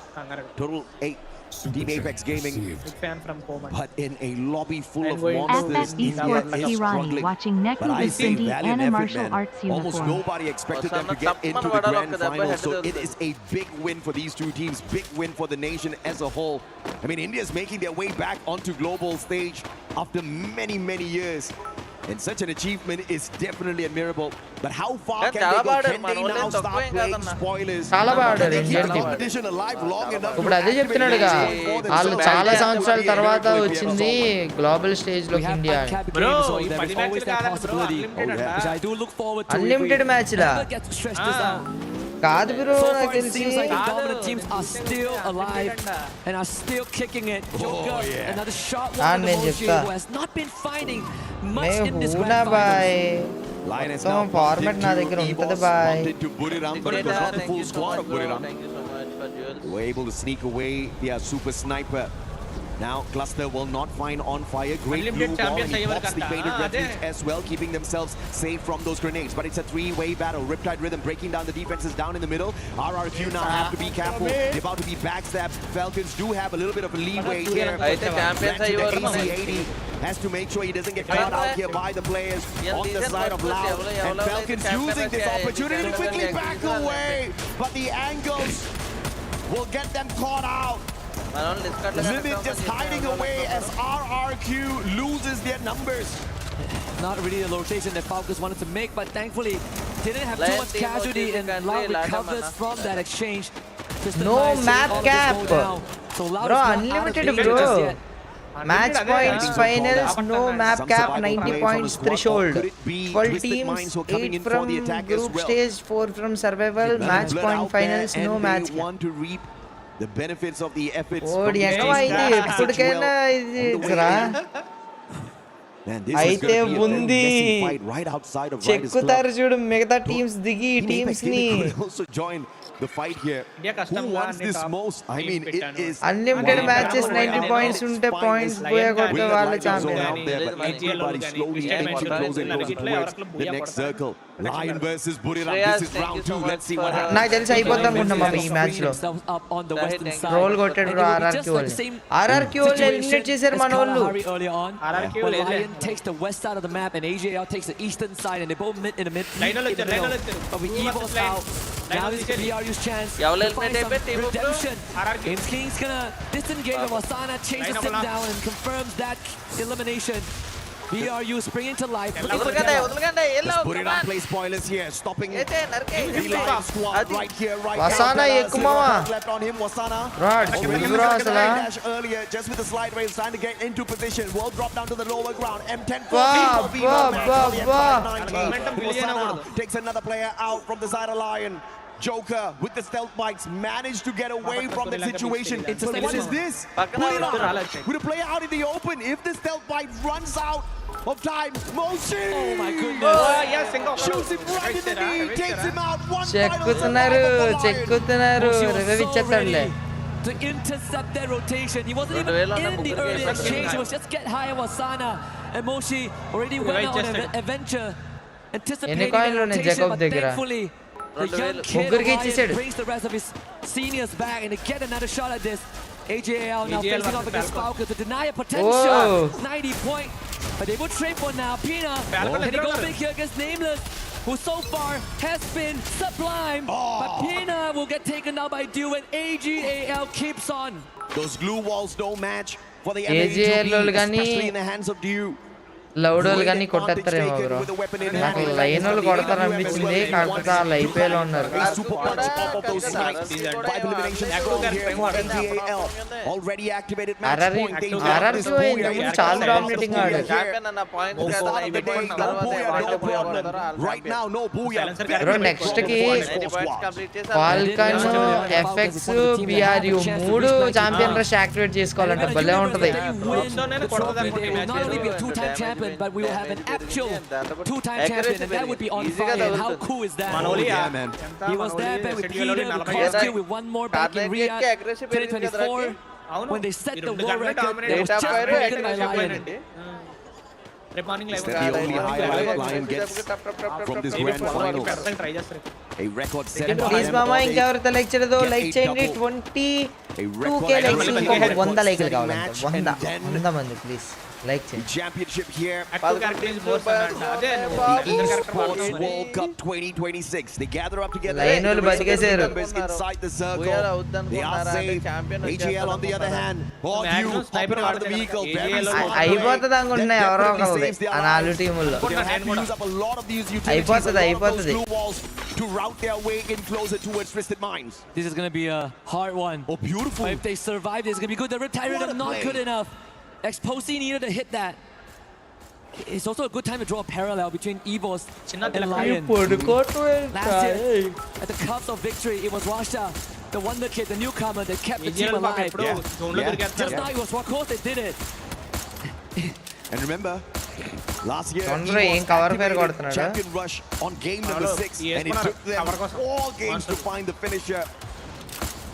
Total 8. Team Apex Gaming, big fan from home, but in a lobby full of monsters, India is struggling. Watching Naku But I with say Cindy valiant and a effort, martial man. arts Almost uniform. nobody expected them to get into the grand final, so it is a big win for these 2 teams, big win for the nation as a whole. I mean, India is making their way back onto global stage after many years. And such an achievement is definitely admirable. But how far can they go? Can they now start playing spoilers? చాలా బాగా Can they keep the competition alive long enough? ఇప్పుడు అదే చెప్తున్నాడుగా వాళ్ళు చాలా సంవత్సరాల తర్వాత వచ్చింది global stage లోకి ఇండియా బ్రో ఈ 10 మ్యాచ్లు కాదన్న I do look forward to unlimited match లా కాదు బ్రో నాకు తెలిసి the dominant teams are still alive and are still kicking it. Joker, another shot one who has not been finding much in this grand Lion is now format నా దగ్గర ఉంటది bye. to Buriram, but it was not the full squad of Buriram. Thank you so much for jewels. They were able to sneak away their super sniper. Now Cluster will not find on fire. Great blue wall, and he pops the baited refuge as well, keeping themselves safe from those grenades. But it's a three-way battle. Riptide Rhythm breaking down the defenses down in the middle. RRQ now have to be careful. They're about to be backstabbed. Falcons do have a little bit of a leeway here. AC80 has to make sure he doesn't get caught out here by the players on the side of Loud. And Falcons using this opportunity to quickly back away. But the angles will get them caught out. Limit just hiding away as RRQ loses their numbers. Not really the rotation that Falcons wanted to make, but thankfully didn't have too much casualty and Loud recovers from that exchange. No map cap. Bro, unlimited bro. Match points finals, no map cap, 90 points threshold. 12 teams, 8 from group stage, 4 from survival, match point finals, no match cap. The benefits of the efforts. Oh, ఎప్పటికైనా ఇది రా అయితే ఉంది చెక్కుతారు చూడు మిగతా teams దిగి teams ని the fight here. Who wants this most? I mean, it is unlimited matches, 90 points unte points boya kotte valle champion. Everybody slowly closing the next circle. Lion versus Buriram. This is round 2. Let's see what happens. నాకు తెలిసి అయిపోద్దాం అనుకుంటున్నా ఈ match లో role కొట్టాడు RRQ వాళ్ళు eliminate చేశారు మన వాళ్ళు. Lion takes the west side of the map and AJL takes the eastern side, and they both meet in the mid. But with Evo's out, now this is BRU's chance to find some redemption. King's gonna disengage with Wasana, chases him down and confirms that elimination. BRU springing to life. Put it on play spoilers here, stopping the Lion squad right here, right Wasana ekkumama left on him. Wasana dash earlier, just with the slide rails trying to get into position. Will drop down to the lower ground. M10 Wasana takes another player out from the side of Lion. Joker with the stealth bikes managed to get away from the situation. But what is this? With a player out in the open, if the stealth bike runs out of time, Moshi! Oh my goodness! Shoots him right in the knee, takes him out. One చెక్కుతున్నారు revive ఇచ్చేస్తాడులే. To intercept that rotation, he wasn't even in the early exchange. It was just get high on Wasana, and Moshi already went on an adventure, anticipating the rotation, but thankfully the young kid brings the rest of his seniors back and to get another shot at this. AJL now facing off against Falcons to deny a potential 90 point, but they would trade for now. Pina, can he go big here against Nameless, who so far has been sublime, but Pina will get taken out by Dew, and AJL keeps on. Those glue walls don't match for the AJL, especially in the hands of Dew. Loud వాళ్ళు కానీ కొట్టేస్తారేమో bro. నాకు line వాళ్ళు కొడతారు అనిపించింది, కాకపోతే వాళ్ళు IPL ఉన్నారు. చాలా డామినేటింగ్ ఆడు. బ్రో నెక్స్ట్ కి ఫాల్కన్, ఎఫెక్స్, BRU 3 ఛాంపియన్ రష్ యాక్టివేట్ చేసుకోవాలంటే భలే ఉంటది. But we will have an actual two-time champion, and that would be on fire. And how cool is that? Yeah, man. He was there back with Peter, with Kotu, with one more back in Riyadh 2024. When they set the world record, it was just broken by Lion. Is that the only highlight Lion gets from this grand final? A record set. Please mama ఇంకెవరితో like చేయలేదో like చేయండి. 22k likes ఇంకొక 100 లైక్లు కావాలంట. 100 మంది please like చేయండి. Championship here. The Esports World Cup 2026. They gather up together. లైనోలు బతికేశారు. Inside the circle. They are safe. AJL on the other hand. All you hopping out of the vehicle. అయిపోతుంది అనుకుంటున్నా ఎవరో ఒకరు ఆ 4 టీముల్లో. అయిపోతుంది. To route their way in closer towards Twisted Minds. This is going to be a hard one. Oh, beautiful. But if they survive, it's going to be good. The Riptide Rhythm not good enough. Exposing needed to hit that. It's also a good time to draw a parallel between Evos and Lion. Last year, at the cups of victory, it was Rasha, the wonder kid, the newcomer that kept the team alive. Just now it was Wakos that did it. And remember, last year, champion rush on game number 6, and it took them 4 games to find the finisher.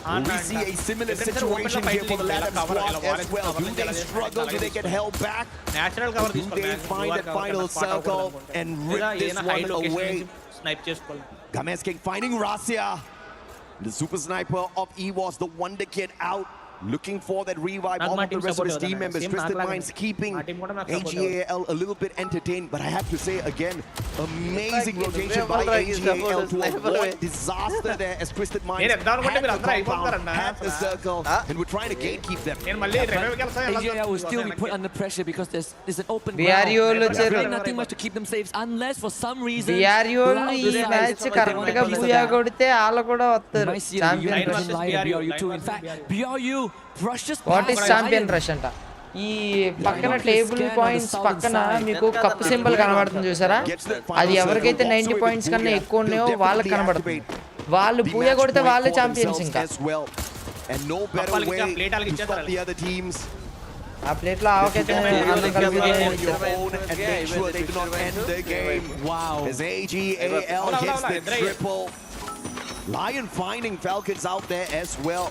We see a similar situation here for the Ledha squad as well. Do they struggle? Do they get held back? Do they find that final circle and rip this one away? Games King finding Rasia. The super sniper of E was the wonder kid out. Looking for that revive of the rest of his team members. Twisted Minds keeping AGAL a little bit entertained, but I have to say again, amazing rotation by AGAL to avoid disaster there as Twisted Minds had the compound, had the circle, and we're trying to gatekeep them. AGAL will still be put under pressure because there's an open BRU ground. There's really nothing much to keep them safe unless for some reason BRU ఈ match correct గా Booyah కొడితే వాళ్ళు కూడా వస్తారు champion in fact BRU rushes what is champion rush అంట ఈ పక్కన table points పక్కన మీకు కప్ సింబల్ కనబడుతుంది చూసారా అది ఎవరికైతే 90 పాయింట్స్ కన్నా ఎక్కువ ఉన్నాయో వాళ్ళకి కనబడుతుంది వాళ్ళు బూయా కొడితే వాళ్ళే ఛాంపియన్స్ ఇంకా and no better way to stop the other teams. ఆ ప్లేట్ లో ఆవకైతే అన్నం కలిపి and make sure they do not end the game. Wow, as AGAL hits the triple. Lion finding Falcons out there as well.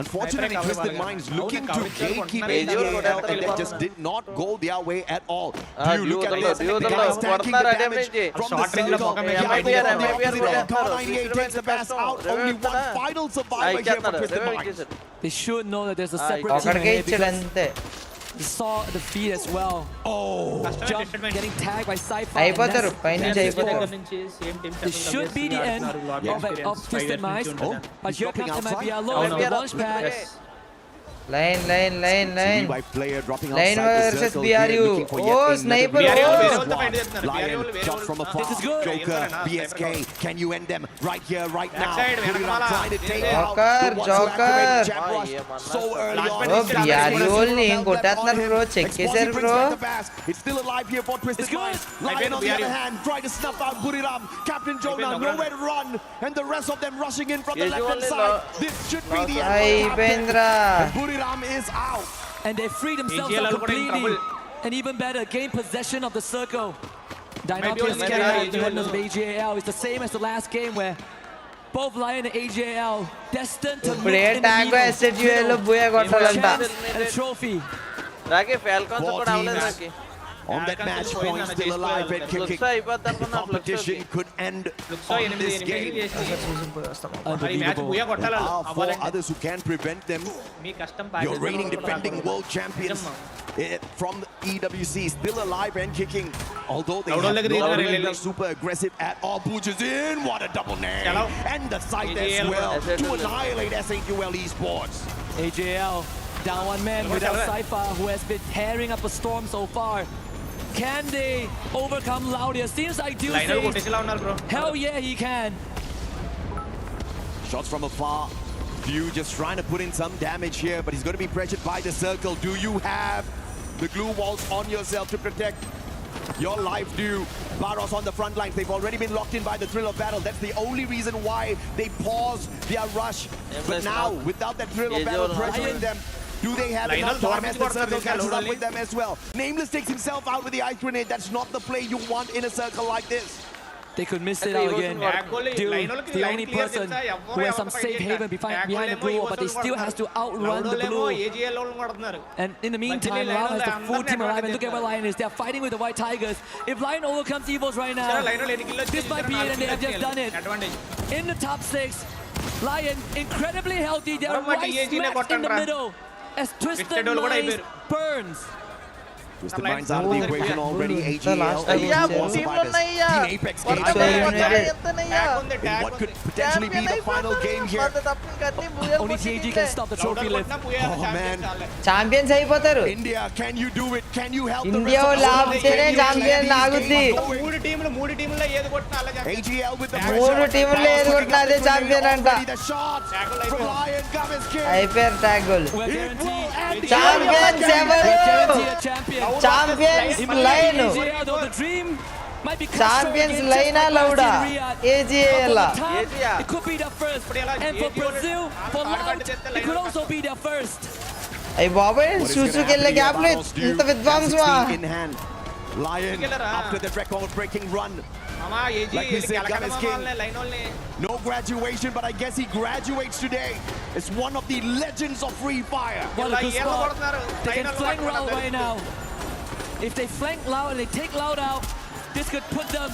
Unfortunately, Twisted Minds looking to gatekeep AGAL, and that just did not go their way at all. You look at this, the guys tanking the damage from the circle. Car98 takes the pass out. Only one final survivor here for Twisted Minds. They should know that there's a separate team here. We saw the feed as well. Oh, jump, getting tagged by Sci-Fi. అయిపోతారు పైనుంచి అయిపోతారు This should be the end of Twisted Minds. But here comes the Mabialo and the Watchpad. Line line player dropping line versus BRU ఓ sniper Lion shot from afar. This is good. Joker, BSK, can you end them right here, right now? Trying to take out Joker. So early on. ఓ BRU ని ఏం కొట్టేస్తున్నారు bro check చేశారు bro It's still alive here for Twisted Minds. Lion on the other hand trying to snuff out Buriram. Captain Jonah nowhere to run, and the rest of them rushing in from the left hand side. This should be the end. అయిపోయింద్రా Buriram is out. And they free themselves up completely. And even better, gain possession of the circle. Dynamics carrying out the goodness of AGAL. It's the same as the last game where both Lion and AGAL destined to meet in the middle. And a trophy. On that match point, still alive and kicking. The competition could end on this game. For others who can prevent them, your reigning defending world champions from the EWC still alive and kicking. Although they have not really super aggressive at all. Booch is in. What a double nail. And the side as well to annihilate SAQL Esports. AGL down one man without Sci-Fi, who has been tearing up a storm so far. Can they overcome Laudia? Seems like do hell yeah, he can. Shots from afar. Few just trying to put in some damage here, but he's going to be pressured by the circle. Do you have the glue walls on yourself to protect your life? Do Barros on the front lines? They've already been locked in by the thrill of battle. That's the only reason why they pause their rush. But now, without that thrill of battle pressuring them, do they have enough time as the circle catches up with them as well? Nameless takes himself out with the ice grenade. That's not the play you want in a circle like this. They could miss it out again. Dude, the only person who has some safe haven behind the blue wall, but they still has to outrun the blue. And in the meantime, Lion has the full team alive, and look at where Lion is. They're fighting with the White Tigers. If Lion overcomes Evils right now, this might be it, and they have just done it. In the top 6, Lion incredibly healthy. They're right smack in the middle as Twisted Minds burns. Twisted Minds out of the equation already. AGL Team Apex in what could potentially be the final game here. Only TAG can stop the trophy lift. Oh man. Champions అయిపోతారు. India, can you do it? Can you help India లాభతేనే champion ఆగుద్ది. మూడు టీముల్లో ఏది కొట్టినా అలా AGL with the మూడు టీముల్లో ఏది కొట్టినా అదే ఛాంపియన్ అంట. అయిపోయారు ట్యాగుల్. ఛాంపియన్స్ ఎవరు? Champions line. ఛాంపియన్స్ లైనా లౌడా AGL. It could be their first, and for Brazil, for Loud, it could also be their first. అయ్య బాబాయ్ చూసుకెళ్ళే గ్యాప్ లో ఇంత విధ్వంసమా? Lion after the record-breaking run. Like he said, God is king. No graduation, but I guess he graduates today. It's one of the legends of Free Fire. What a good spot. They can flank Loud right now. If they flank Loud and they take Loud out, this could put them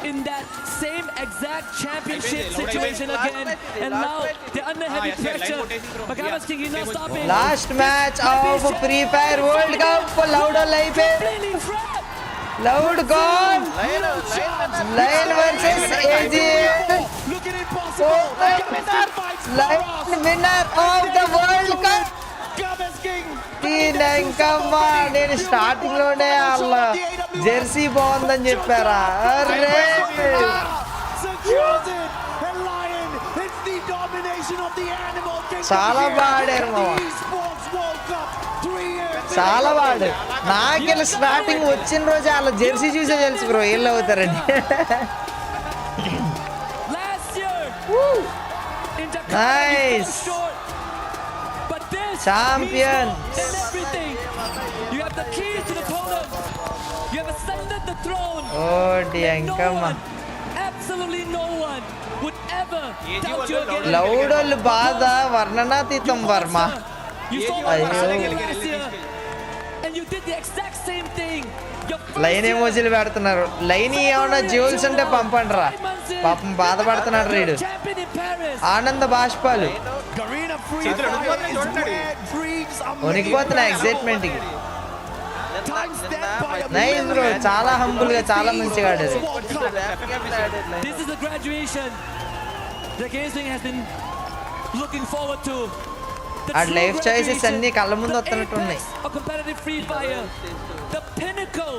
in that same exact championship situation again. And now they're under heavy pressure. Bagama's King is not stopping. Last match of Free Fire World Cup. Loud life. Loud gone. Lion versus AG. Lion winner of the World Cup. ఇంకమ్మా నేను starting లోనే వాళ్ళ Jersey బాగుందని చెప్పారా? అరే చాలా బాడారు మామ, చాలా బాడు. నాకెళ్ళి స్టార్టింగ్ వచ్చిన రోజు వాళ్ళ జెర్సీ చూసే తెలుసు బ్రో వీళ్ళు అవుతారండి. Nice champion. You have the keys to the throne. You have ascended the throne. Oh dear, come on. Absolutely no one would ever doubt you again. Loudol baada varnanaatitam varma. You saw what happened last year, and you did the exact same thing. Line ఎమోజీలు పెడుతున్నారు. Line ఏమన్నా jewels ఉంటే పంపండిరా, పాపం బాధపడుతున్నాడు read. ఆనంద బాష్పాలు వణికిపోతున్నా excitement కి. Nice bro, చాలా హంబుల్ గా చాలా మంచిగా ఆడారు. This is the graduation the gaming has been looking forward to. ఆ లైఫ్ చాయిసెస్ అన్ని కళ్ళ ముందు వస్తున్నట్టు ఉన్నాయి. Competitive Free Fire, the pinnacle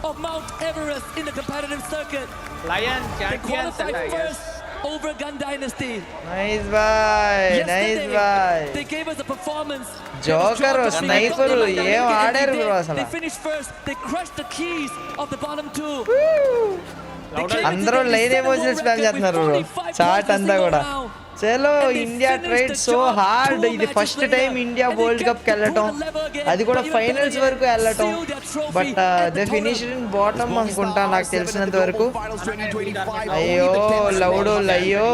of Mount Everest in the competitive circuit. Lion they qualified first over Gun Dynasty. Nice bye, nice bye. They gave us a performance. Joker sniper ఏం ఆడారు bro అసలు. They finished first. They crushed the keys of the bottom two. అందరూ line ఎమోజీలు spam చేస్తున్నారు bro chat అంతా కూడా. చలో India tried so hard. ఇది first time India world cup కి వెళ్ళటం, అది కూడా ఫైనల్స్ వరకు వెళ్ళటం. But they finished in bottom అనుకుంటా నాకు తెలిసినంత వరకు. అయ్యో లౌడో అయ్యో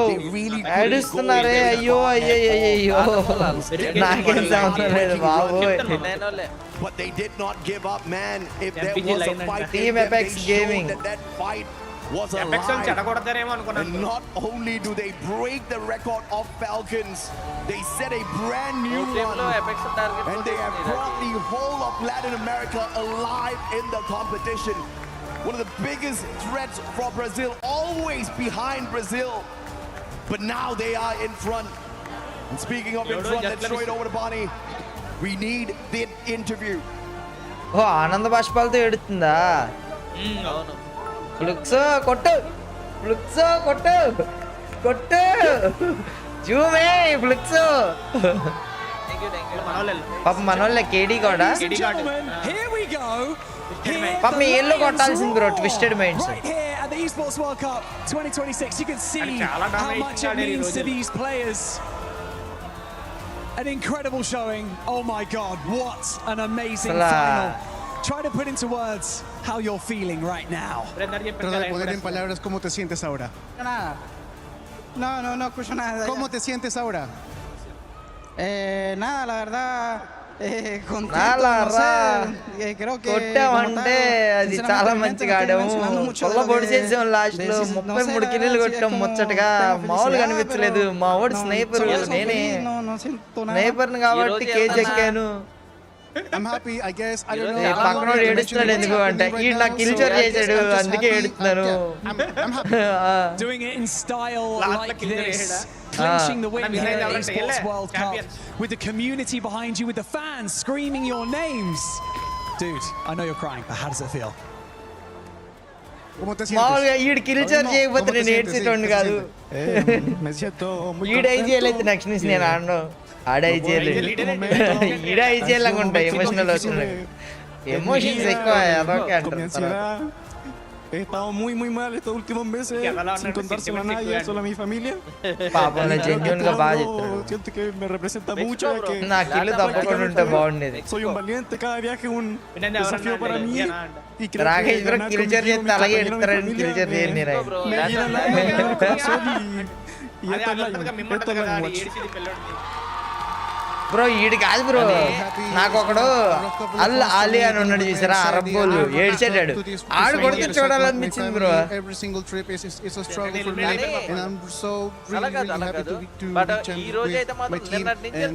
ఏడుస్తున్నారే, అయ్యో అయ్యో అయ్యో నాకేం సంబంధం లేదు బాబోయ్. Team Apex gaming was alive. And not only do they break the record of Falcons, they set a brand new one, and they have brought the whole of Latin America alive in the competition. One of the biggest threats for Brazil, always behind Brazil, but now they are in front. And speaking of in front, let's throw it over to Bonnie. We need the interview. ఓ ఆనంద బాష్పాలతో ఎడుతుందా? ఫ్లుక్స్ కొట్టు, ఫ్లుక్స్ కొట్టు, కొట్టు జూమే ఫ్లుక్స్. పాప మనోళ్ళ కేడీ కూడా పాప yellow కొట్టాల్సింది bro. Twisted minds. At the Esports World Cup 2026, you can see how much it means to these players. An incredible showing. Oh my God, what an amazing final. Try to put into words how you're feeling right now. Trata de poner en palabras cómo te sientes ahora. Nada. No escucho nada. ¿Cómo te sientes ahora? Nada, la verdad. Contento, no sé. Creo que కొట్టామంటే అది చాలా మంచిగా ఆడాము. కొల్ల పొడి చేసాం last లో. 33 కిల్లులు కొట్టాం ముచ్చటగా. మామూలుగా అనిపించలేదు. మా వాడు స్నైపర్, నేనే స్నైపర్ని కాబట్టి కేజ్ ఎక్కాను. I'm happy, I guess. I don't know. పక్కనోడు ఏడుస్తున్నాడు ఎందుకు అంటే ఈ నాకు కిల్ చోర్ చేశాడు అందుకే ఏడుస్తున్నాను. Doing it in style like this, clinching the win here at the Esports World Cup with the community behind you, with the fans screaming your names. Dude, I know you're crying, but how does it feel? మామూలుగా ఈడు kill చోర్ చేయకపోతే నేను ఏడ్చేటోండి కాదు. ఈడు IGL next నుంచి నేను ఆడను. ఆడైజీఎల్ ఈడ IGL లాగా ఉంటాయి ఎమోషనల్ వచ్చిన ఎమోషన్స్ ఎక్కువ అదొకే అంటారు. he estado muy mal estos últimos meses, sin contárselo a nadie, solo a mi familia. పాపం జెన్యూన్ గా బాగా చెప్తాడు. Siento que me representa mucho, ya que నాకు ఇల్లు తప్పకుండా ఉంటే బాగుండేది. soy un valiente, cada viaje es un desafío para mí. Y creo Rakesh que bro ganar kill contigo, చేస్తే mi అలాగే compañero, mi ఎడతారని familia, కిల్ చేస్తే me llena el corazón y esto es la watch. Bro ఈడు కాదు bro, నాకు ఒకడు అల్ ఆలి అని ఉన్నాడు చూసారా, అరబ్ బోళ్ళు ఏడ్చాడు, ఆడు కొడితే చూడాలనిపించింది bro. Every single trip is a struggle for me, and I'm so really happy to be champion with my team. And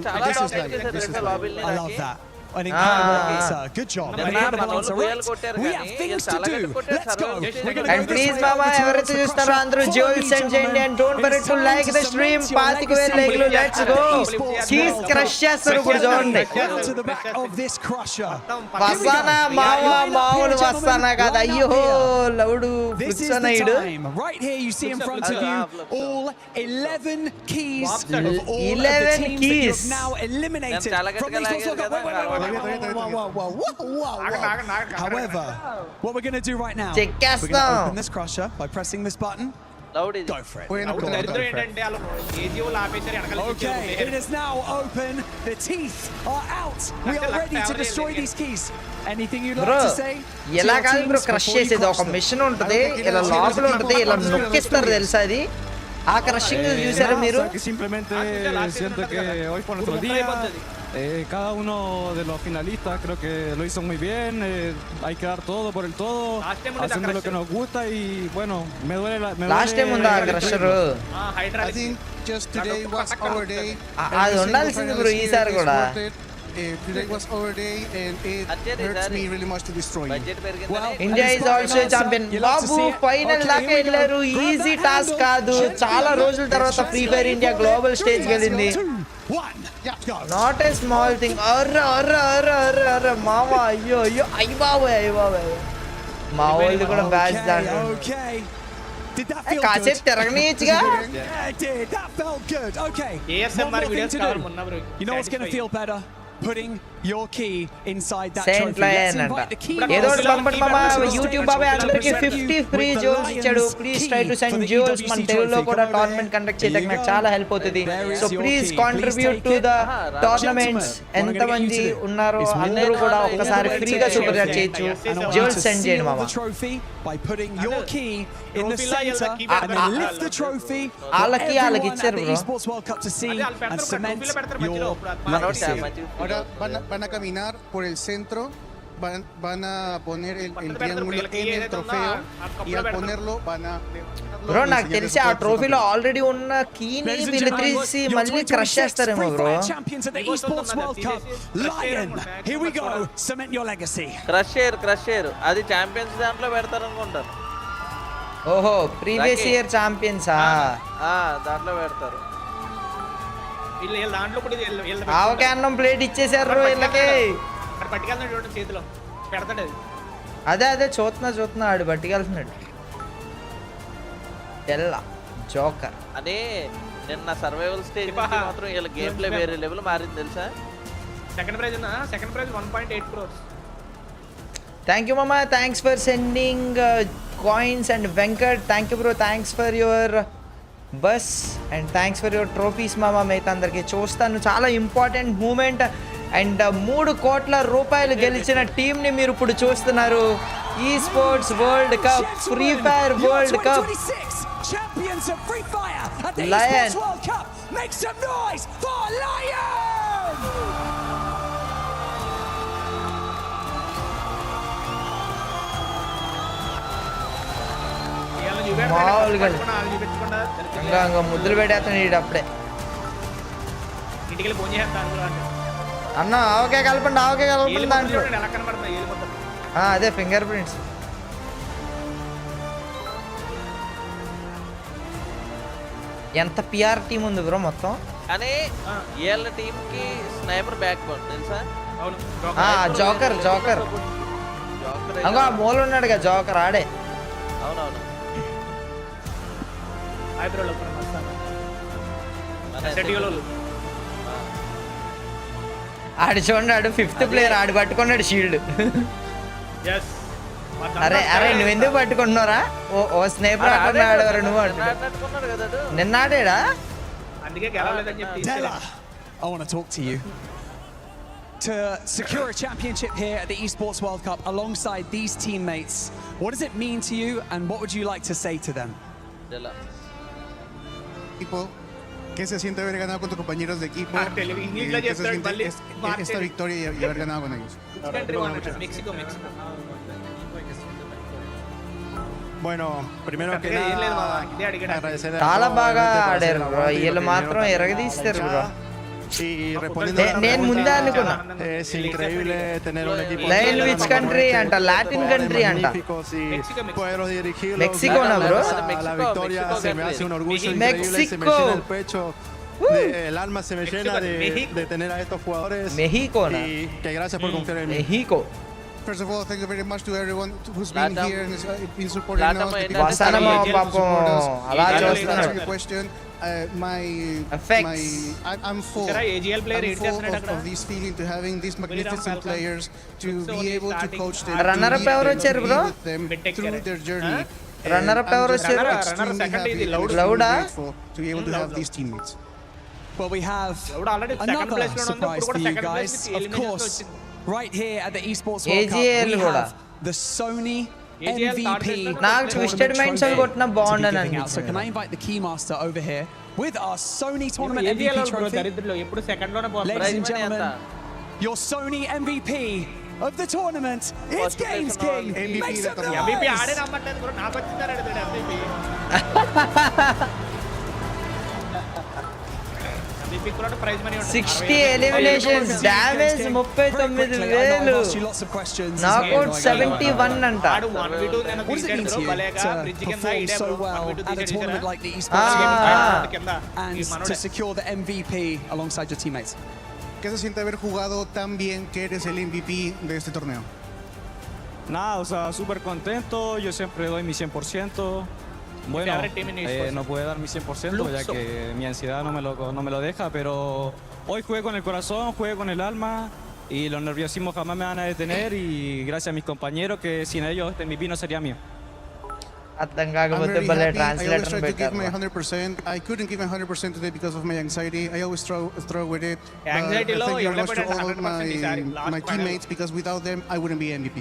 this is life. I love that. An incredible answer. Good job. An incredible answer. Right. We have things to do. Let's go. And please మామా ఎవరైతే చూస్తారో అందరూ Jal send చేయండి, and don't forget to like the stream. 25,000 లైక్లు, let's go. Keys crush చేస్తారు ఇప్పుడు చూడండి. To the back of this crusher. వస్తానా మావా, మావులు వస్తానా కాదు, అయ్యో Loudu This is the time. Right here you see in front of you all 11 keys of all of the teams that you have now eliminated from these. However, what we're going to do right now, we're going to open this crusher by pressing this button. Go for it. Okay, it is now open. The teeth are out. We are ready to destroy these keys. Anything you'd like to say? ఎలా కాదు bro, crush చేసేది ఒక machine ఉంటుంది, ఇలా లోపల ఉంటుంది, ఇలా నొక్కిస్తారు తెలుసా అది. ఆ క్రషింగ్ చూసారా మీరు? Simplemente siento que hoy por nuestro día cada uno de los finalistas creo que lo hizo muy bien. Hay que dar todo por el todo, haciendo lo que nos gusta y bueno, me duele last time ఉందా crusher? I think just today was our day. అది ఉండాల్సింది bro ఈసారి కూడా. Today was our day and it hurts me really much to destroy you. India is also champion. బాబు final దాకా వెళ్ళారు, easy task కాదు, చాలా రోజుల తర్వాత free fire India global stage వెళ్ళింది. Not a small thing. అర్ర అర్ర అర్ర అర్ర అర్ర మావా, అయ్యో అయ్యో, అయ్యి బాబాయ్, అయ్యి బాబాయ్, మా వాళ్ళు కూడా బ్యాచ్ దాంట్లో కాసేపు తిరగనీయచ్చుగా. You know what's going to feel better? Putting your key inside that Saint trophy. Lion Let's invite the key. ఏదో ఒకటి పంపండి మామా. యూట్యూబ్ బాబాయ్ అందరికి 50 ఫ్రీ జోల్స్ ఇచ్చాడు. Please try to send jewels. మన తెలుగులో కూడా టోర్నమెంట్ కండక్ట్ చేయడానికి నాకు చాలా హెల్ప్ అవుతుంది. So please contribute to the tournaments. ఎంతమంది ఉన్నారో అందరూ కూడా ఒక్కసారి ఫ్రీగా సూపర్ చాట్ చేయొచ్చు. జోల్స్ సెండ్ చేయండి మామా. By putting your key in the center and then lift the trophy. వాళ్ళకి ఇచ్చారు bro. Esports World Cup to see and cement your legacy. Ahora van a caminar por el centro, van a poner el triángulo en el trofeo y al ponerlo van a... bro నాకు తెలిసి ఆ ట్రోఫీలో already ఉన్న కీని వీళ్ళు తీసి మళ్ళీ crush చేస్తారేమో bro. Champions at the Esports World Cup. Lion, here we go. Cement your legacy. Crusher అది ఛాంపియన్స్ దాంట్లో పెడతారు అనుకుంటాను. ఓహో, ప్రీవియస్ ఇయర్ ఛాంపియన్సా? దాంట్లో పెడతారు. ఆవకాయ అన్నం ప్లేట్ ఇచ్చేసారు వీళ్ళకి. చేతిలో పెడతాడు. అదే చూస్తున్నా ఆడు పట్టుకెళ్తున్నాడు. తెల్ల జోకర్ అదే నిన్న సర్వైవల్ స్టేజ్ మాత్రం వీళ్ళ గేమ్ ప్లే వేరే లెవెల్ మారింది తెలుసా. Second prize 1.8 crores. Thank you మామా, thanks for sending coins. And Venkat thank you bro, thanks for your bus and thanks for your trophies మామా. మిగతా అందరికీ చూస్తాను, చాలా ఇంపార్టెంట్ మూమెంట్. అండ్ 3 కోట్ల రూపాయలు గెలిచిన టీంని మీరు ఇప్పుడు చూస్తున్నారు. ఈ sports world cup, free Fire world cup. Champions of Free Fire at the Lion. Esports World Cup. Make some noise for Lion! మామూలుగా ఇంకా ముద్దులు పెట్టేస్తాను ఈడు అప్పుడే. ఇంటికి ఫోన్ చేస్తాను అన్న ఆవకాయ కలపండి దాంట్లో. అదే ఫింగర్ ప్రింట్స్. ఎంత పిఆర్ టీం ఉంది బ్రో మొత్తం. కానీ వీళ్ళ టీమ్ కి స్నైపర్ బ్యాక్ బోన్ తెలుసా. జోకర్ అంగో ఆ మూల ఉన్నాడుగా జోకర్, ఆడే. అవునవును. ఆడు చూడండి, ఆడు 5th ప్లేయర్, ఆడు పట్టుకున్నాడు షీల్డ్. అరే నువ్వు ఎందుకు పట్టుకుంటున్నారా? ఓ స్నేపర్ ఆడేవారు నువ్వు నిన్న ఆడాడా? అందుకే గెలవలేదని చెప్పి Ledha, I want to talk to you. To secure a championship here at the Esports World Cup alongside these teammates, what does it mean to you and what would you like to say to them? Equipo, ¿qué se siente haber ganado con tus compañeros de equipo? ¿Qué se siente esta victoria y haber ganado con ellos? México. Bueno, primero que nada, agradecer చాలా బాగా ఆడారు bro. వీళ్ళు మాత్రం ఎరగదీస్తారు bro. నేను ముందే అనుకున్నా. es increíble tener un equipo. Line which country అంట? Latin country అంట. మెక్సికోనా bro? La victoria se me hace un orgullo increíble, se me llena el pecho. El alma se me llena de tener a estos jugadores. México, y que gracias por confiar en mí. México. First of all, thank you very much to everyone who's been here and has been supporting us. The question, I'm full. Of this feeling to having these magnificent players to be able to coach them, to be with them through their journey. Runner-up ever వచ్చారు? To be able to have these teammates. Well, we have another surprise for you guys. Of course, right here at the Esports World Cup, we have the Sony MVP. నాకు twisted minds అని కొట్టిన bond అని So అనిపించింది. can I invite the Keymaster over here with our Sony Tournament MVP trophy? Ladies and gentlemen, your Sony MVP of the tournament, it's Games King. Make some MVP noise. ఆడే నమ్మట్లేదు bro. నాకు వచ్చిందని అడుగుతాడు MVP. MVP కూడా prize money ఉంటుంది. 60 eliminations, damage 39,000, knockout 71 అంట. What does it mean to you to perform so well at a tournament like the Esports World Cup and to secure the MVP alongside your teammates? ¿Qué se siente haber jugado tan bien que eres el MVP de este torneo? Nada, o sea, súper contento, yo siempre doy mi 100%. Bueno, no pude dar mi 100% ya que mi ansiedad no me lo deja, pero hoy jugué con el corazón, jugué con el alma y los nerviosismos jamás me van a detener y gracias a mis compañeros que sin ellos este MVP no sería mío. అర్థం కాకపోతే భలే translator I పెట్టారు. my 100%. I couldn't give my 100% today because of my anxiety. I always struggle with it. Anxiety Thank you very much to all 100% my teammates because without them I wouldn't be MVP.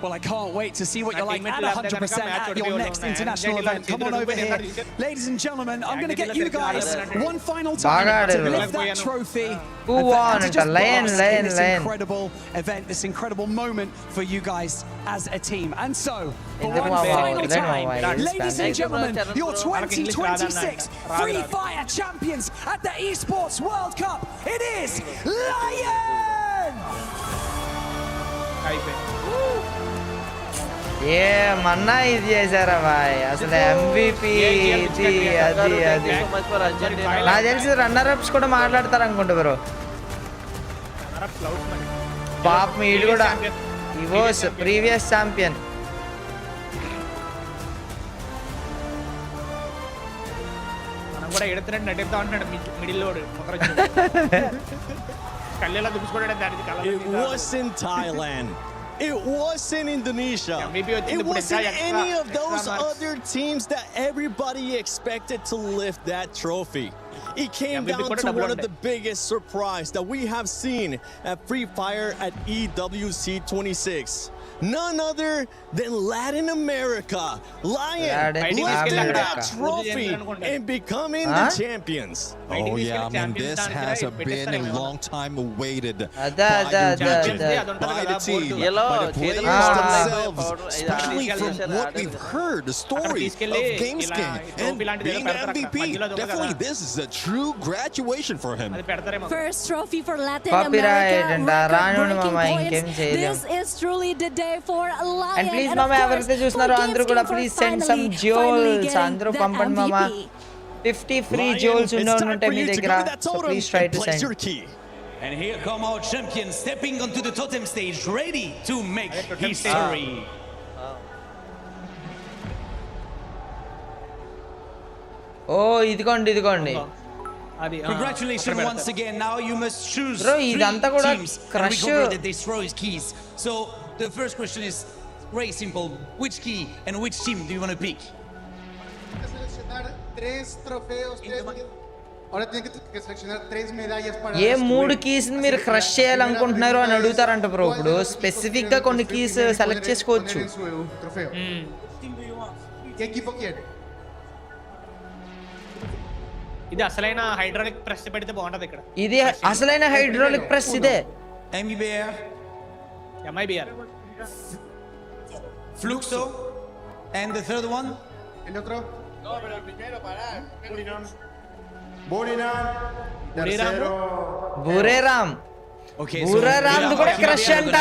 Well, I can't wait to see what you're like at 100% at your next international event. Come on over here. Ladies and gentlemen, I'm going to get you guys one final time to lift that trophy. And to just bask in this incredible event, this incredible moment for you guys as a team. And so, for one final time, ladies and gentlemen, your 2026 Free Fire champions at the Esports World Cup, it is Lion! ఏ మన్నా ఇది చేశారా bye, అసలు MVP ఇది అది నాకు తెలిసి runner apps కూడా మాట్లాడతారు అనుకుంటా బ్రో. పాపం వీడు కూడా ఇవోస్ ప్రీవియస్ ఛాంపియన్. మనం కూడా ఎడుతున్నట్టు నటిద్దాం అంటున్నాడు మిడిల్ లోడ్ కళ్ళెలా దుబ్బుకోవడం దానికి కళ్ళ. It wasn't Thailand. It wasn't Indonesia. It wasn't any of those other teams that everybody expected to lift that trophy. It came down to one of the biggest surprises that we have seen at Free Fire at EWC 26. None other than Latin America. Lion lifting that trophy and becoming the champions. Oh yeah, I mean this has been a long time awaited by the team, by the players themselves, especially from what we've heard, the story of Games King and being the MVP. Definitely this is a true graduation for him. First trophy for Latin America. This is truly the day for Lion. And please mama ఎవరైతే చూస్తున్నారో అందరూ కూడా please send some jewels, అందరూ పంపండి మామ. 50 free jewels ఉంటే మీ దగ్గర, so please try to send. And here come our champions stepping onto the totem stage, ready to make history. ఓ ఇదిగోండి Congratulations once again. Now you must choose bro three ఇదంతా కూడా teams and crush. recover the destroyed keys. So the first question is, very simple. Which key and which team do you want to pick? Seleccionar 3 trofeos, 3. Ahora tiene que seleccionar 3 medallas para A 3 keys ని మీరు crush చేయాలనుకుంటున్నారు అని అడుగుతారంట bro. ఇప్పుడు specific గా కొన్ని keys select చేసుకోవచ్చు. ¿Qué equipo quiere? ఇది అసలైన హైడ్రాలిక్ ప్రెస్ పెడితే బాగుంటది ఇక్కడ. ఇది అసలైన హైడ్రాలిక్ ప్రెస్ ఇదే. MIBR Fluxo and the third one? El otro? No, pero el primero para Buriram. Tercero. Bureram. Okay, Bureram కూడా క్రష్ అంట.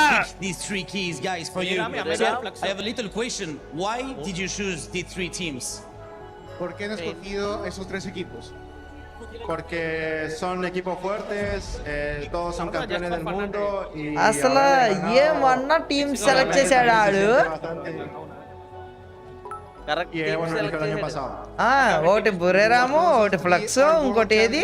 These 3 keys guys for you. I have a little question. Why did you choose these 3 teams? ¿Por qué han escogido esos 3 equipos? Porque son equipos fuertes, todos son campeones del mundo y అసలు ఏమన్నా team select చేశాడు ఆడు. ఒకటి బురేరాము, ఒకటి flux, ఇంకోటి ఏది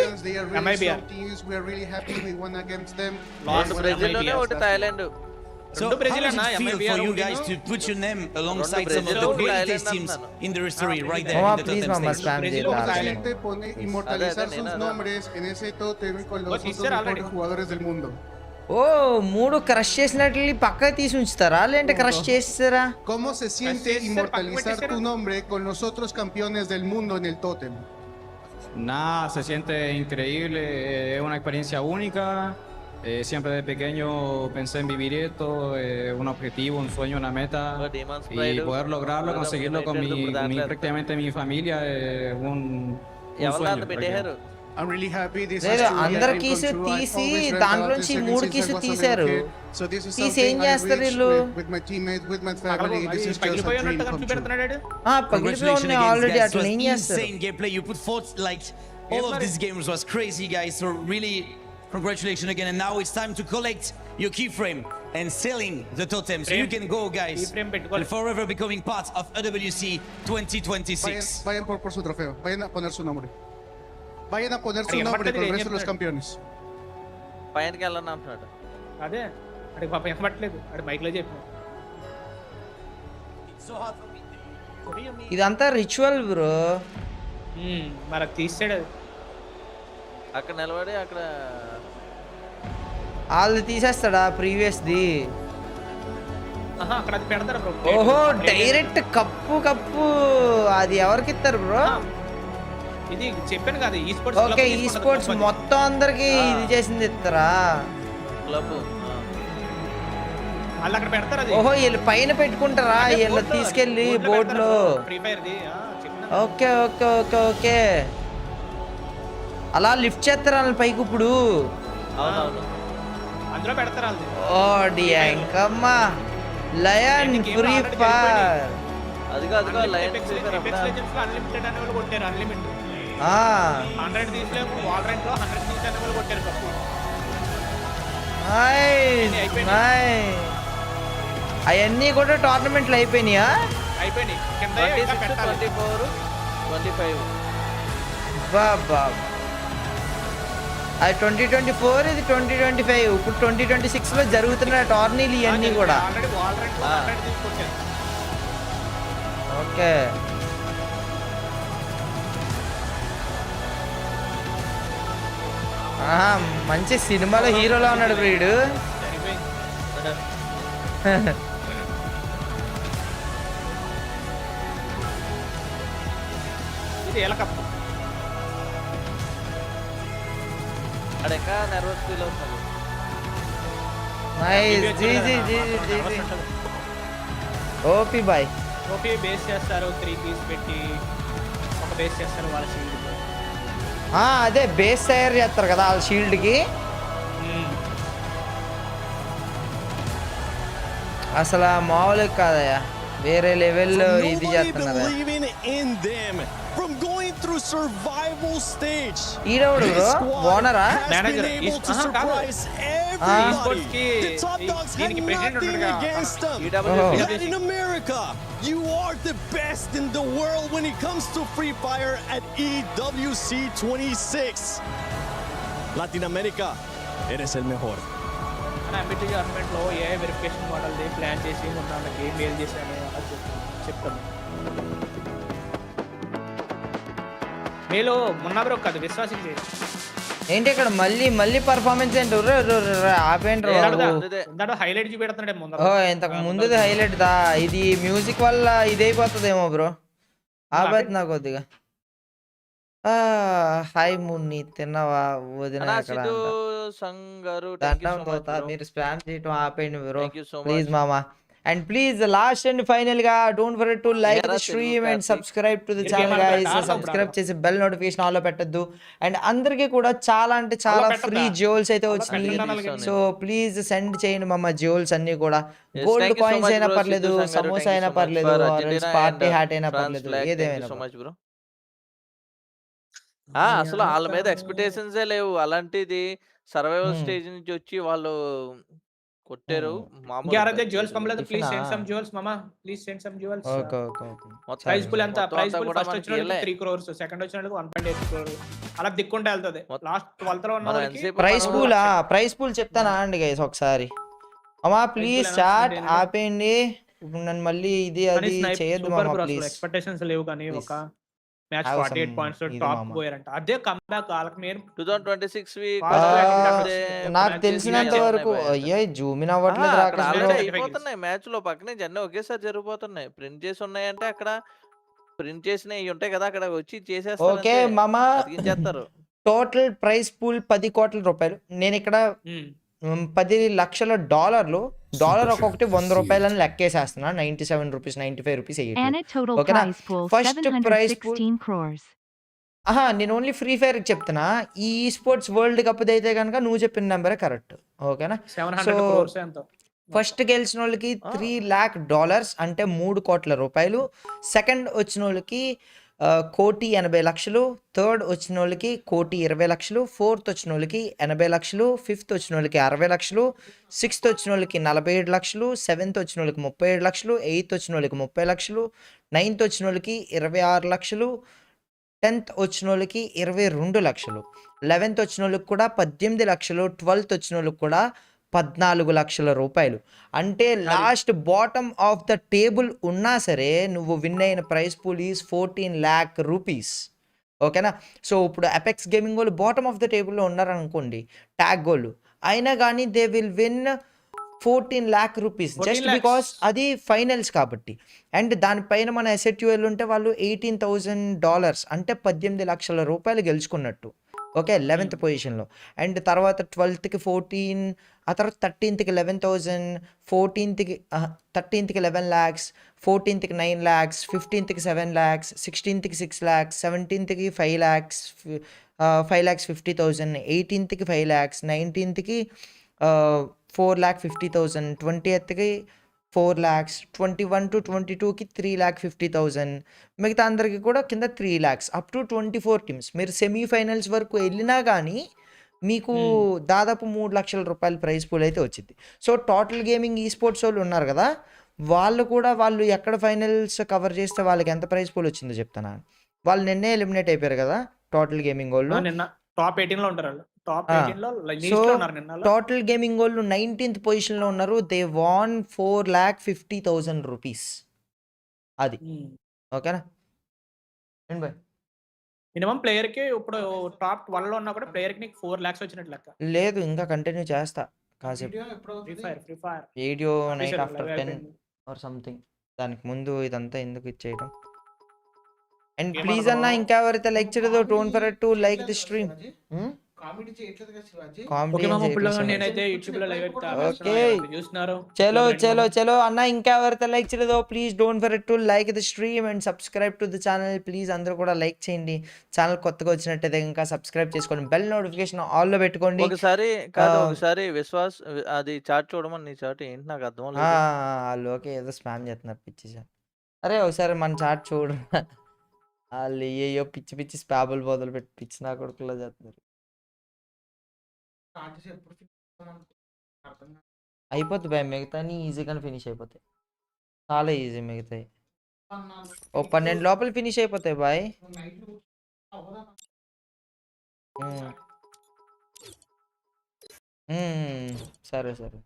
So how does it feel for you guys to put your name alongside some of the greatest teams in the history right there in the totem stage? Excelente inmortalizar sus nombres en ese totem con los mejores jugadores del mundo. Oh 3 crush చేసినట్లు పక్కకి తీసి ఉంచుతారా లేదంటే crush చేస్తారా? ¿Cómo se siente inmortalizar tu nombre con los otros campeones del mundo en el tótem? Nada, se siente increíble, es una experiencia única. Siempre de pequeño pensé en vivir esto, un objetivo, un sueño, una meta, y poder lograrlo, conseguirlo con prácticamente mi familia, un sueño. I'm really happy this లేదు అందరు keys తీసి దాంట్లోంచి 3 keys తీశారు. తీసి ఏం చేస్తారు వీళ్ళు? పగిలిపోయి ఉన్నట్టుగా చూపెడుతున్నాడు. పగిలిపోయి ఉన్నాయి ఆల్రెడీ. అట్లా ఏం చేస్తారు? Insane gameplay you put forth, like all of these games was crazy guys, so really congratulations again, and now it's time to collect your keyframe and selling the totem so you can go guys and forever becoming part of AWC 2026. Vayan por su trofeo, vayan a poner su nombre. Vayan a poner su nombre con el resto de los campeones. పైనకి వెళ్ళను అంటున్నాడు. అదే అడిగి పాప ఎక్కబట్టలేదు. అడి మైక్లో చెప్పు. ఇదంతా రిచువల్ బ్రో. మరి తీసాడు అక్కడ నిలబడి అక్కడ వాళ్ళు తీసేస్తాడా ప్రీవియస్ ది? అక్కడ అది పెడతారు బ్రో. ఓహో డైరెక్ట్ కప్పు అది ఎవరికి ఇస్తారు బ్రో? ఇది చెప్పాను కదా ఈ స్పోర్ట్స్. ఓకే ఈ స్పోర్ట్స్ మొత్తం అందరికి ఇది చేసింది ఇస్తారా? క్లబ్ వాళ్ళు అక్కడ పెడతారు అది. ఓహో వీళ్ళు పైన పెట్టుకుంటారా? వీళ్ళు తీసుకెళ్ళి బోర్డులో. Free fire the. Okay okay okay okay అలా లిఫ్ట్ చేస్తారు వాళ్ళ పైకి ఇప్పుడు. అందులో పెడతారు వాళ్ళు. ఓ డియాంకమ్మా లయన్ ఫ్రీ ఫైర్. అదిగో లయన్ ఫ్రీ ఫైర్ అన్లిమిటెడ్ అనే వాళ్ళు కొట్టారు. అన్లిమిటెడ్ 100 తీసలేము. వాల్రెంట్ లో 100 తీసే అనే వాళ్ళు కొట్టారు కప్పు. అవన్నీ కూడా టోర్నమెంట్లు అయిపోయినాయా? అయిపోయినాయి. కింద 24, 25 బాబా అది 2024, ఇది 2025. ఇప్పుడు 2026 లో జరుగుతున్న టోర్నీలు ఇవన్నీ కూడా. ఓకే మంచి సినిమాలో హీరోలా ఉన్నాడు వీడు. ఇది ఎలా కప్పు అడక నర్వస్ ఫీల్ అవుతుంది. Nice G G G G G OP boy. OP base చేస్తారు 3 పీస్ పెట్టి ఒక బేస్ చేస్తారు వాళ్ళ షీల్డ్. అదే బేస్ తయారు చేస్తారు కదా వాళ్ళ షీల్డ్ కి. అసలు మామూలు కాదయ్యా, వేరే లెవెల్లో ఇది చేస్తున్నారు. From going through survival stage, ఈడవుడు బ్రో ఓనరా manager able to surprise everybody. The top dogs had nothing against them. Latin America, you are the best in the world when it comes to Free Fire at EWC 26. Latin America, eres el mejor. MBT గవర్నమెంట్లో ఏ verification మోడల్ది plan చేసి మొన్న game mail చేశాను అలా చెప్తాను. మేలో మొన్న bro కాదు విశ్వాసం చేసి ఏంటి ఇక్కడ మళ్ళీ పర్ఫార్మెన్స్ ఏంటి ఆపేంటి హైలైట్ చూపెడుతున్నాడే ముందు. ఓ ఇంతకు ముందుది హైలైట్ దా, ఇది మ్యూజిక్ వల్ల ఇదైపోతుందేమో బ్రో. ఆపేతున్నా కొద్దిగా. హాయ్ మున్ని తిన్నావా వదిన మీరు స్పామ్ చేయటం ఆపేయండి బ్రో ప్లీజ్ మామా. And please last and final గా don't forget to like the stream and subscribe to the channel guys. Subscribe చేసి బెల్ నోటిఫికేషన్ ఆల్ లో పెట్టద్దు. అండ్ అందరికీ కూడా చాలా అంటే చాలా ఫ్రీ జ్యువెల్స్ అయితే వచ్చినాయి. సో ప్లీజ్ సెండ్ చేయండి మామ జ్యువెల్స్ అన్ని కూడా. గోల్డ్ కాయిన్స్ అయినా పర్లేదు, సమోసా అయినా పర్లేదు, పార్టీ హ్యాట్ అయినా పర్లేదు, ఏదేమైనా. అసలు వాళ్ళ మీద ఎక్స్పెక్టేషన్స్ లేవు. అలాంటిది సర్వైవల్ స్టేజ్ నుంచి వచ్చి వాళ్ళు కొట్టారు. జ్యువెల్స్ పంపలేదు. ప్లీజ్ సెండ్ సమ్ జ్యువెల్స్ మామా, please send some jewels. Price pool ఎంత? ప్రైస్ పూల్ ఫస్ట్ వచ్చిన 3 crores, సెకండ్ వచ్చిన 1.8 crores అలా దిక్కుంటే వెళ్తది. లాస్ట్ 12th లో ఉన్న వాళ్ళకి ప్రైస్ పూల్ చెప్తానా అండి గైస్ ఒకసారి. అమ్మా ప్లీజ్ చాట్ ఆపేయండి. ఇప్పుడు నన్ను మళ్ళీ ఇది అది చేయొద్దు మామా ప్లీజ్. ఎక్స్పెక్టేషన్స్ లేవు కానీ ఒక మ్యాచ్ 48 పాయింట్స్ తో టాప్ పోయారంట. అదే కమ్బ్యాక్ వాళ్ళకి నేను 2026 నాకు తెలిసినంత వరకు అయ్యే జూమ్ ఇన్ అవ్వట్లేదు. జరిగిపోతున్నాయి మ్యాచ్ లో పక్కనే జన్ని ఒకేసారి జరిగిపోతున్నాయి. ప్రింట్ చేసి ఉన్నాయంటే అక్కడ ప్రింట్ చేసినవి ఉంటాయి కదా, అక్కడ వచ్చి చేసేస్తారు. ఓకే మామా, టోటల్ ప్రైస్ పూల్ 10 కోట్ల రూపాయలు. నేను ఇక్కడ 10 లక్షల డాలర్లు. డాలర్ ఒక్కొక్కటి 100 రూపాయలని లెక్కేసేస్తున్నా. 97 రూపీస్ 95 రూపీస్ ఓకేనా. ఫస్ట్ ప్రైస్ పూల్ నేను ఓన్లీ ఫ్రీ ఫైర్ చెప్తున్నా. ఈ స్పోర్ట్స్ వరల్డ్ కప్ అయితే కనుక నువ్వు చెప్పిన నెంబరే కరెక్ట్ ఓకేనా. సో ఫస్ట్ గెలిచిన వాళ్ళకి $3 lakh అంటే 3 కోట్ల రూపాయలు. సెకండ్ వచ్చిన వాళ్ళకి కోటి 80 లక్షలు. థర్డ్ వచ్చిన వాళ్ళకి కోటి 20 లక్షలు. ఫోర్త్ వచ్చిన వాళ్ళకి 80 లక్షలు. ఫిఫ్త్ వచ్చిన వాళ్ళకి 60 లక్షలు. సిక్స్త్ వచ్చిన వాళ్ళకి 47 లక్షలు. సెవెంత్ వచ్చిన వాళ్ళకి 37 లక్షలు. ఎయిత్ వచ్చిన వాళ్ళకి 30 లక్షలు. నైన్త్ వచ్చిన వాళ్ళకి 26 లక్షలు. 10th వచ్చిన వాళ్ళకి 22 లక్షలు. 11th వచ్చిన వాళ్ళకి కూడా 18 లక్షలు. 12th వచ్చిన వాళ్ళకి కూడా 14 లక్షల రూపాయలు. అంటే last bottom of the table ఉన్నా సరే నువ్వు విన్ అయిన price pool is 14 lakh rupees ఓకేనా. సో ఇప్పుడు అపెక్స్ గేమింగ్ వాళ్ళు బాటమ్ ఆఫ్ ద టేబుల్లో ఉన్నారనుకోండి, ట్యాగ్ గోళ్ళు అయినా కానీ they will win 14 lakh rupees just because అది ఫైనల్స్ కాబట్టి. అండ్ దానిపైన మన SATUL ఉంటే వాళ్ళు $18,000 అంటే 18 లక్షల రూపాయలు గెలుచుకున్నట్టు ఓకే 11th పొజిషన్లో. అండ్ తర్వాత 12th 14, ఆ తర్వాత 13th 11,000, 13th 11 lakhs, 14th 9 lakhs, 15th 7 lakhs, 16th 6 lakhs, 17th 5 lakhs, 5,50,000, 18th 5 lakhs, 19th 4,50,000, 20th 4 lakhs, 21 to 22 3,50,000. మిగతా అందరికి కూడా కింద 3 lakhs అప్ టు 24 టీమ్స్. మీరు సెమీఫైనల్స్ వరకు వెళ్ళినా కానీ మీకు దాదాపు 3 లక్షల రూపాయల ప్రైజ్ పూల్ అయితే వచ్చింది. సో టోటల్ గేమింగ్ ఈ స్పోర్ట్స్ వాళ్ళు ఉన్నారు కదా, వాళ్ళు ఎక్కడ ఫైనల్స్ కవర్ చేస్తే వాళ్ళకి ఎంత ప్రైజ్ పూల్ వచ్చిందో చెప్తాను. వాళ్ళు నిన్నే ఎలిమినేట్ అయిపోయారు కదా టోటల్ గేమింగ్ వాళ్ళు. టాప్ 18 లో ఉంటారు. సో టోటల్ గేమింగ్ వాళ్ళు 19th పొజిషన్లో ఉన్నారు. They won 4,50,000 rupees. అది ఓకేనా. మినిమం ప్లేయర్ కి ఇప్పుడు టాప్ 12 లో ఉన్నా కూడా ప్లేయర్ కి నీకు 4 lakhs వచ్చినట్టు లెక్క. లేదు ఇంకా కంటిన్యూ చేస్తా కాసేపు. Video night after 10 or something. దానికి ముందు ఇదంతా ఎందుకు ఇచ్చేయడం. అండ్ ప్లీజ్ అన్న ఇంకా ఎవరైతే లైక్ చేయలేదో don't forget to like the stream. చలో అన్న ఇంకా ఎవరైతే లైక్ చేయలేదో please don't forget to like the stream and subscribe to the channel. Please అందరూ కూడా లైక్ చేయండి. ఛానల్ కొత్తగా వచ్చినట్టయితే ఇంకా సబ్స్క్రైబ్ చేసుకోండి. బెల్ నోటిఫికేషన్ ఆల్ లో పెట్టుకోండి. ఒకసారి విశ్వాస్ అది చాట్ చూడమని. నీ చాట్ ఏంటి నాకు అర్థం లేదు. వాళ్ళు ఓకే ఏదో స్పామ్ చేస్తున్నారు పిచ్చి. అరే ఒకసారి మన చాట్ చూడు. వాళ్ళు ఏయో పిచ్చి పిచ్చి స్పాబుల్ బదులు పెట్టి పిచ్చి నా కొడుకులో చేస్తున్నారు. అయిపోద్ది భయ, మిగతా ఈజీగానే ఫినిష్ అయిపోతాయి. చాలా ఈజీ మిగతాయి. ఓ 12 లోపల ఫినిష్ అయిపోతాయి బాయ్. సరే సరే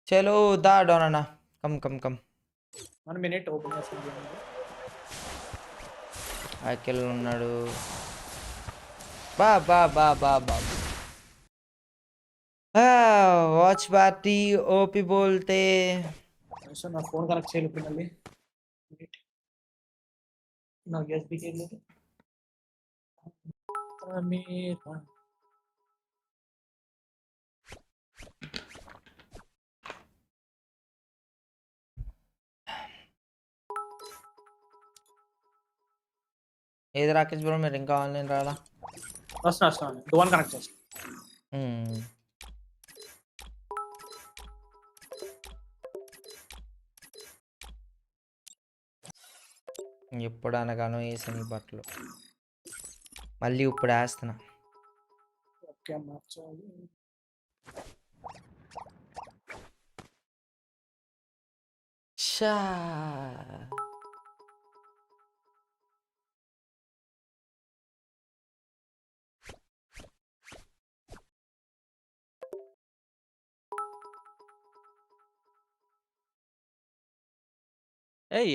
చలో దా డోనన్నా come come come 1 minute open చేస్తాను. అఖిల్ ఉన్నాడు. బా బా బా బా బా వాచ్ పార్టీ ఓపి బోల్తే సో నా ఫోన్ కనెక్ట్ చేయాలి ఇప్పుడు మళ్ళీ. నా USB కేబుల్ ఏది రాకేష్ బ్రో మీరు ఇంకా ఆన్లైన్ రాలా? వస్తాను దువాన్ కనెక్ట్ చేస్తాను. ఎప్పుడు అనగానో వేసాను ఈ బట్టలు, మళ్ళీ ఇప్పుడు వేస్తున్నా. ఓకే మార్చాలి. షా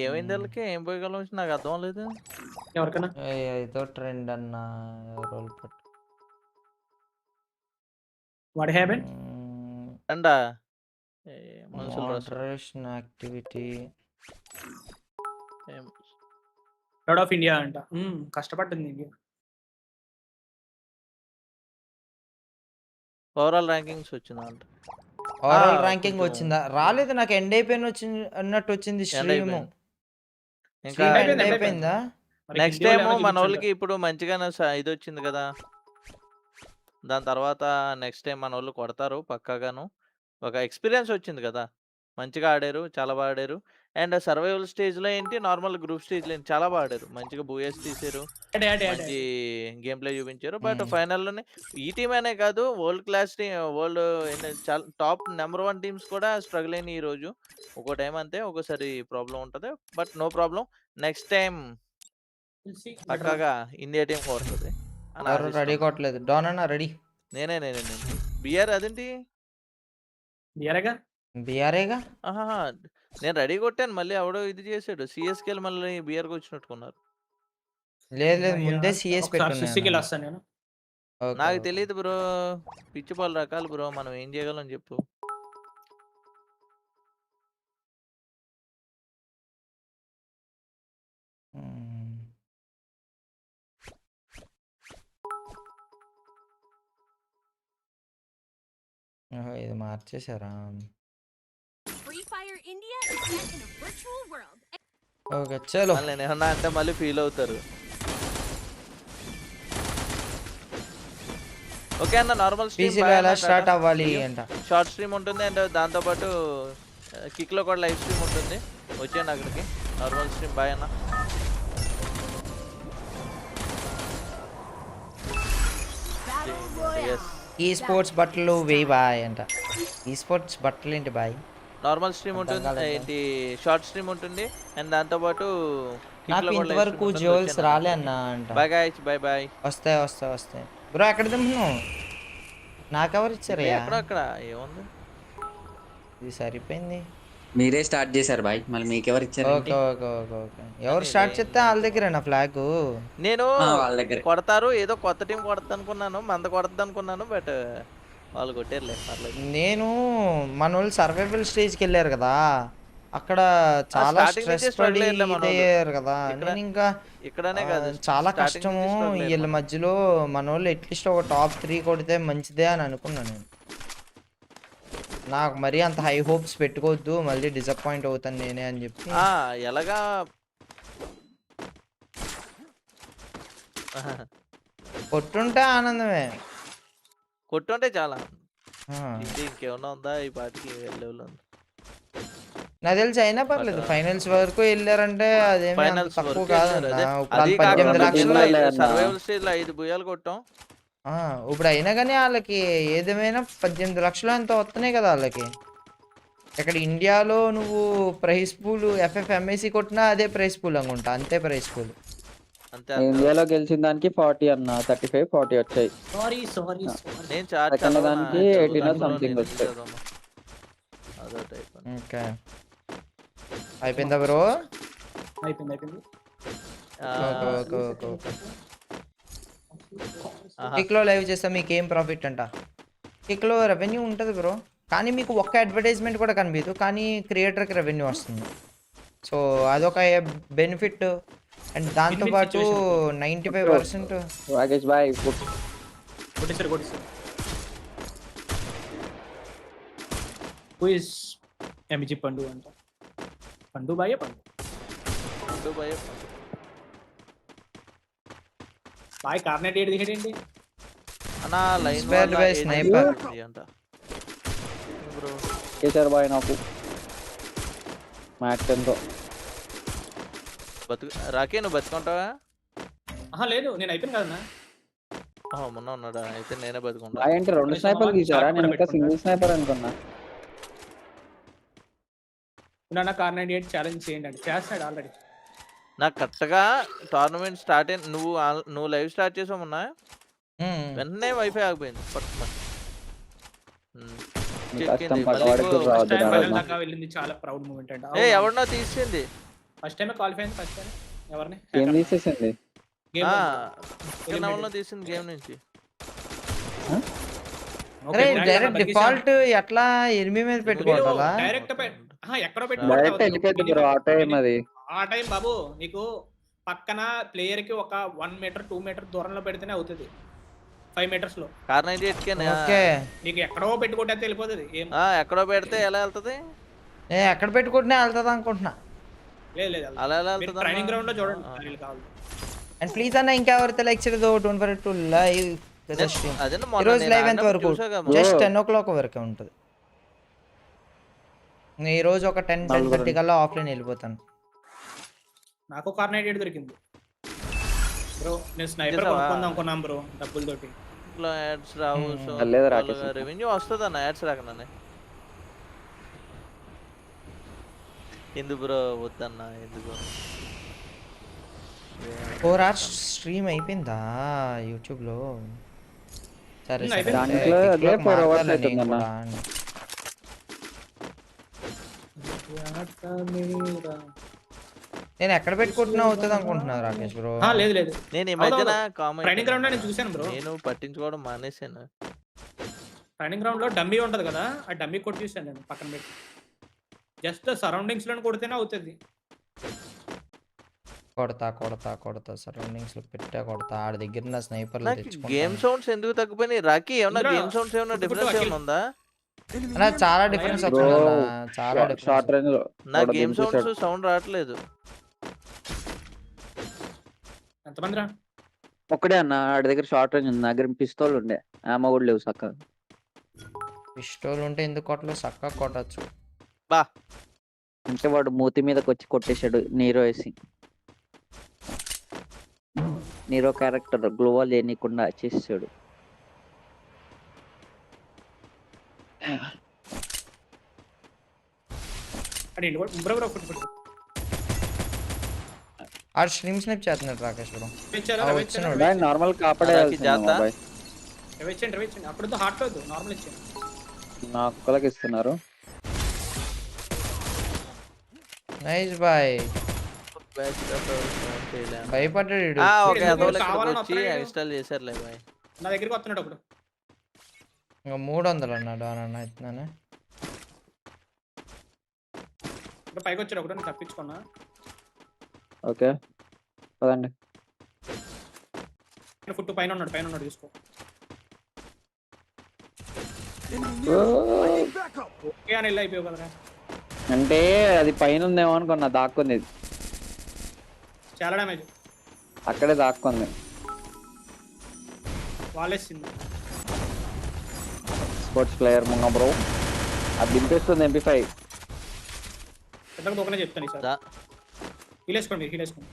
ఏమైంది వాళ్ళకి? ఏం పోయగలం నాకు అర్థం లేదు. ఎవరికైనా ఏదో ట్రెండ్ అన్న ఎవరో పట్టు వాట్ హ్యాపెన్ అండా moderation activity out of India అంట. కష్టపడుతుంది ఇండియా. ఓవరాల్ ర్యాంకింగ్స్ వచ్చిందంట. ఓవరాల్ ర్యాంకింగ్ వచ్చిందా? రాలేదు, నాకు ఎండ్ అయిపోయిన వచ్చింది అన్నట్టు వచ్చింది స్ట్రీమ్. ఇంకా ఎండ్ అయిపోయిందా? నెక్స్ట్ టైం మన వాళ్ళకి ఇప్పుడు మంచిగానే ఇది వచ్చింది కదా, దాని తర్వాత నెక్స్ట్ టైం మన వాళ్ళు కొడతారు పక్కాగాను. ఒక ఎక్స్పీరియన్స్ వచ్చింది కదా, మంచిగా ఆడారు, చాలా బాగా ఆడారు. అండ్ సర్వైవల్ స్టేజ్లో ఏంటి, నార్మల్ గ్రూప్ స్టేజ్లో ఏంటి చాలా బాగా ఆడారు. మంచిగా బూయస్ తీసారు, మంచి గేమ్ ప్లే చూపించారు. బట్ ఫైనల్లోనే ఈ టీం అనే కాదు, వరల్డ్ క్లాస్ టీం, వరల్డ్ చాలా టాప్ నెంబర్ 1 టీమ్స్ కూడా స్ట్రగుల్ అయినాయి ఈరోజు. ఒక్కో టైం అంతే, ఒక్కోసారి ప్రాబ్లం ఉంటుంది. But no problem, next time పక్కాగా ఇండియా టీం కోరుతుంది. రెడీ కొట్టలేదు డోనన్నా రెడీ. నేనే బిఆర్ అదేంటి బిఆర్ఏగా నేను రెడీ కొట్టాను, మళ్ళీ ఎవడో ఇది చేసాడు. సిఎస్కేలు మళ్ళీ బిఆర్కి వచ్చినట్టుకున్నారు. లేదు ముందే సిఎస్ పెట్టుకున్నాను. నాకు తెలియదు బ్రో, పిచ్చి పాలు రకాలు బ్రో, మనం ఏం చేయగలం చెప్పు. ఇది మార్చేశారా? ఓకే చలో. నేను ఏమన్నా అంటే మళ్ళీ ఫీల్ అవుతారు. ఓకే అన్న, నార్మల్ స్ట్రీమ్ ఎలా స్టార్ట్ అవ్వాలి అంట. షార్ట్ స్ట్రీమ్ ఉంటుంది అండ్ దాంతోపాటు కిక్లో కూడా లైవ్ స్ట్రీమ్ ఉంటుంది. వచ్చాను అక్కడికి. నార్మల్ స్ట్రీమ్ బాయ్ అన్న. ఈ స్పోర్ట్స్ బట్టలు వేయి బాయ్ అంట. ఈ స్పోర్ట్స్ బట్టలు ఏంటి బాయ్? నార్మల్ స్ట్రీమ్ ఉంటుంది, ఏంటి షార్ట్ స్ట్రీమ్ ఉంటుంది అండ్ దాంతోపాటు ఇంతవరకు జోల్స్ రాలే అన్న అంట. Bye guys, bye bye. వస్తాయి బ్రో. ఎక్కడ దింపును? నాకు ఎవరు ఇచ్చారయ్యా? అక్కడ ఏముంది, ఇది సరిపోయింది. మీరే స్టార్ట్ చేశారు బాయ్, మళ్ళీ మీకు ఎవరు ఇచ్చారు? ఓకే ఎవరు స్టార్ట్ చేస్తే వాళ్ళ దగ్గర నా ఫ్లాగ్. నేను వాళ్ళ దగ్గర కొడతారు, ఏదో కొత్త టీం కొడతా అనుకున్నాను, మంద కొడతా అనుకున్నాను, బట్ వాళ్ళు కొట్టారులే. నేను మన వాళ్ళు సర్వైవల్ స్టేజ్కి వెళ్ళారు కదా, అక్కడ చాలా స్ట్రెస్ పడి అయ్యారు కదా. నేను ఇంకా ఇక్కడనే కాదు, చాలా కష్టము వీళ్ళ మధ్యలో, మన వాళ్ళు అట్లీస్ట్ ఒక టాప్ 3 కొడితే మంచిదే అని అనుకున్నాను నేను. నాకు మరీ అంత హై హోప్స్ పెట్టుకోవద్దు, మళ్ళీ డిసప్పాయింట్ అవుతాను నేనే అని చెప్పి. ఎలాగా కొట్టుంటే ఆనందమే, కొట్టుంటే చాలా. ఇంకేమన్నా ఉందా ఈ పాటికి లెవెల్? నాకు తెలిసి అయినా పర్లేదు, ఫైనల్స్ వరకు వెళ్ళారంటే అదేమి తక్కువ కాదు. 18 లక్షలు సర్వైవల్ స్టేజ్ లో 5 బుయాలు కొట్టాం. ఇప్పుడు అయినా కానీ వాళ్ళకి ఏదేమైనా 18 లక్షలు అంత వస్తున్నాయి కదా వాళ్ళకి. ఇక్కడ ఇండియాలో నువ్వు ప్రైస్ పూల్ FFMAC కొట్టినా అదే ప్రైస్ పూల్ అనుకుంటా, అంతే ప్రైస్ పూల్. అంతే ఇండియాలో గెలిచిన దానికి 40 అన్న, 35-40 వచ్చాయి. సారీ నేను చాట్ సెకండ్ దానికి 18 సంథింగ్ వచ్చాయి. అదో టైప్ ఓకే అయిపోయిందా బ్రో? అయిపోయింది. ఓకే. కిక్లో లైవ్ చేస్తే మీకు ఏం ప్రాఫిట్ అంట? కిక్లో రెవెన్యూ ఉంటుంది బ్రో, కానీ మీకు ఒక్క అడ్వర్టైజ్మెంట్ కూడా కనిపించదు, కానీ క్రియేటర్కి రెవెన్యూ వస్తుంది. సో అదొక బెనిఫిట్. అండ్ దాంతోపాటు 95% రాకేష్ బాయ్ కొట్టేసారు. హూ ఇస్ ఎంజి పండు అంట? పండు బాయ్ బాయ్ కార్నెట్ ఏడు దిగేటండి అన్నా లైన్ స్నైపర్ అంట బ్రో. కేసర్ బాయ్ నాకు మ్యాక్ 10 తో రాకే నువ్వు బతుకుంటావా? లేదు నేను అయిపోయింది కదన్నా. మొన్న ఉన్నాడా? అయితే నేనే బతుకుంటా. బాయ్ అంటే 2 స్నైపర్లు తీసారా? నేను ఇంకా సింగిల్ స్నైపర్ అనుకున్నా. నా కార్నెట్ 8 ఛాలెంజ్ చేయండి అంటే చేస్తాడు ఆల్రెడీ. నాకు కరెక్ట్గా టోర్నమెంట్ స్టార్ట్ అయిన నువ్వు లైవ్ స్టార్ట్ చేసావు మొన్న, వెంటనే వైఫై ఆగిపోయింది. చాలా ప్రౌడ్ మూమెంట్ అంట. ఎవరినో తీసింది ఫస్ట్ టైం క్వాలిఫై అయింది. ఫస్ట్ టైం ఎవరిని ఏం తీసేసింది? తీసింది గేమ్ నుంచి. డైరెక్ట్ డిఫాల్ట్ ఎట్లా ఎనిమి మీద పెట్టుకోవాలా? డైరెక్ట్ ఎక్కడో డైరెక్ట్ వెళ్ళిపోయింది బ్రో. ఆ టైం అది ఆ టైం బాబు నీకు పక్కన ప్లేయర్ కి ఒక 1 మీటర్ 2 మీటర్ దూరంలో పెడితేనే అవుతుంది. 5 మీటర్స్ లో నీకు ఎక్కడో పెట్టుకుంటే వెళ్ళిపోతుంది. ఎక్కడో పెడితే ఎలా వెళ్తుంది? ఎక్కడ పెట్టుకుంటే వెళ్తుంది అనుకుంటున్నా. లేదు ట్రైనింగ్ గ్రౌండ్ లో చూడండి కావాలి. అండ్ ప్లీజ్ అన్న ఇంకెవరితో లైక్ చేయలేదు, డోంట్ ఫర్గెట్ టు లైవ్. ఈరోజు లైవ్ ఎంత వరకు? జస్ట్ 10 o'clock వరకే ఉంటుంది. ఈ రోజు ఒక 10-10:30 కల్లా ఆఫ్లైన్ వెళ్ళిపోతాను. నాకు కార్నెట్ 8 దొరికింది బ్రో. నేను స్నైపర్ కొనుక్కుందాం అనుకున్నాను బ్రో డబ్బులతోటి. యాడ్స్ రావు, రెవెన్యూ వస్తుంది అన్న యాడ్స్ రాకనే. ఎందుకు బ్రో వద్దన్నా? ఎందుకు 4 hours స్ట్రీమ్ అయిపోయిందా యూట్యూబ్ లో? సరే నేను ఎక్కడ పెట్టుకుంటున్నా అవుతుంది అనుకుంటున్నా రాకేష్ బ్రో. లేదు నేను ఈ మధ్యన ట్రైనింగ్ గ్రౌండ్ లో చూసాను బ్రో. నేను పట్టించుకోవడం మానేసాను. ట్రైనింగ్ గ్రౌండ్ లో డమ్మీ ఉంటది కదా, ఆ డమ్మీ కొట్టి చూసాను నేను పక్కన పెట్టి. జస్ట్ సరౌండింగ్స్ లో కొడితేనే అవుతుంది. కొడతా సరౌండింగ్స్ లో పెట్టా కొడతా. ఆడ దగ్గర నా స్నైపర్ గేమ్ సౌండ్స్ ఎందుకు తగ్గిపోయినాయి రాకీ? ఏమన్నా గేమ్ సౌండ్స్ ఏమన్నా డిఫరెన్స్ ఏమైనా ఉందా? చాలా డిఫరెన్స్ వచ్చింది. చాలా షార్ట్ రేంజ్ లో నా గేమ్ సౌండ్స్ సౌండ్ రావట్లేదు. ఎంతమంది రా? ఒక్కడే అన్న. ఆడి దగ్గర షార్ట్ రేంజ్ ఉంది, నా దగ్గర పిస్తోల్ ఉండే, ఆమో కూడా లేవు. సక్క పిస్టోల్ ఉంటే ఎందుకు కొట్టలేదు? సక్క కొట్టచ్చు బా. అంటే వాడు మూతి మీదకి వచ్చి కొట్టేశాడు నీరో వేసి. నీరో క్యారెక్టర్ గ్లోవల్ లేనికుండా చేసాడు. ఆ స్ట్రీమ్ స్నైప్ చేస్తున్నాడు రాకేష్ బ్రో. నార్మల్ కాపాడే నా కుక్కలకి ఇస్తున్నారు. Nice boy. భయపడ్డాడు. ఇన్స్టాల్ చేశారులే బాయ్. నా దగ్గరికి వస్తున్నాడు ఒకడు. 300 అన్నాడు అన్న. ఇస్తున్నాను పైకి వచ్చాడు ఒకడు, నేను తప్పించుకున్నా. ఓకే పదండి. ఫుట్ పైన ఉన్నాడు చూసుకో. ఓకే అని వెళ్ళి అయిపోయావు కదరా. అంటే అది పైన ఉందేమో అనుకున్నా, దాక్కుంది. చాలా డ్యామేజ్ అక్కడే దాక్కుంది. వాళ్ళేసింది స్పోర్ట్స్ ప్లేయర్ మున్న బ్రో. అది దింపేస్తుంది MP5. పెద్దగా దొక్కనే చెప్తాను సార్. హీలేసుకోండి హీలేసుకోండి.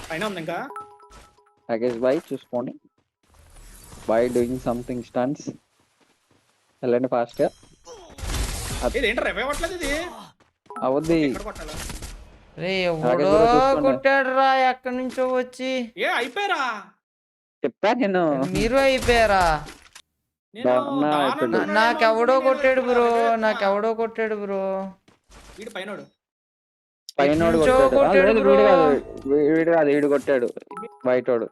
పైన ఉంది ఇంకా. ప్యాకేజ్ బాయ్ చూసుకోండి. Boy doing something stunts. వెళ్ళండి ఫాస్ట్ గా. ఏంటి రివైవ్ అవ్వట్లేదు ఇది అవుద్ది. ఎక్కడ కొట్టాలా రే ఎవడో కొట్టాడు రా ఎక్కడి నుంచో వచ్చి. అయిపోయారా చెప్పా నేను. మీరు అయిపోయారా? నాకెవడో కొట్టాడు బ్రో, నాకెవడో కొట్టాడు బ్రో. వీడు పైనోడు పైనోడు కొట్టాడు. వీడు కాదు, వీడు కొట్టాడు బయటోడు.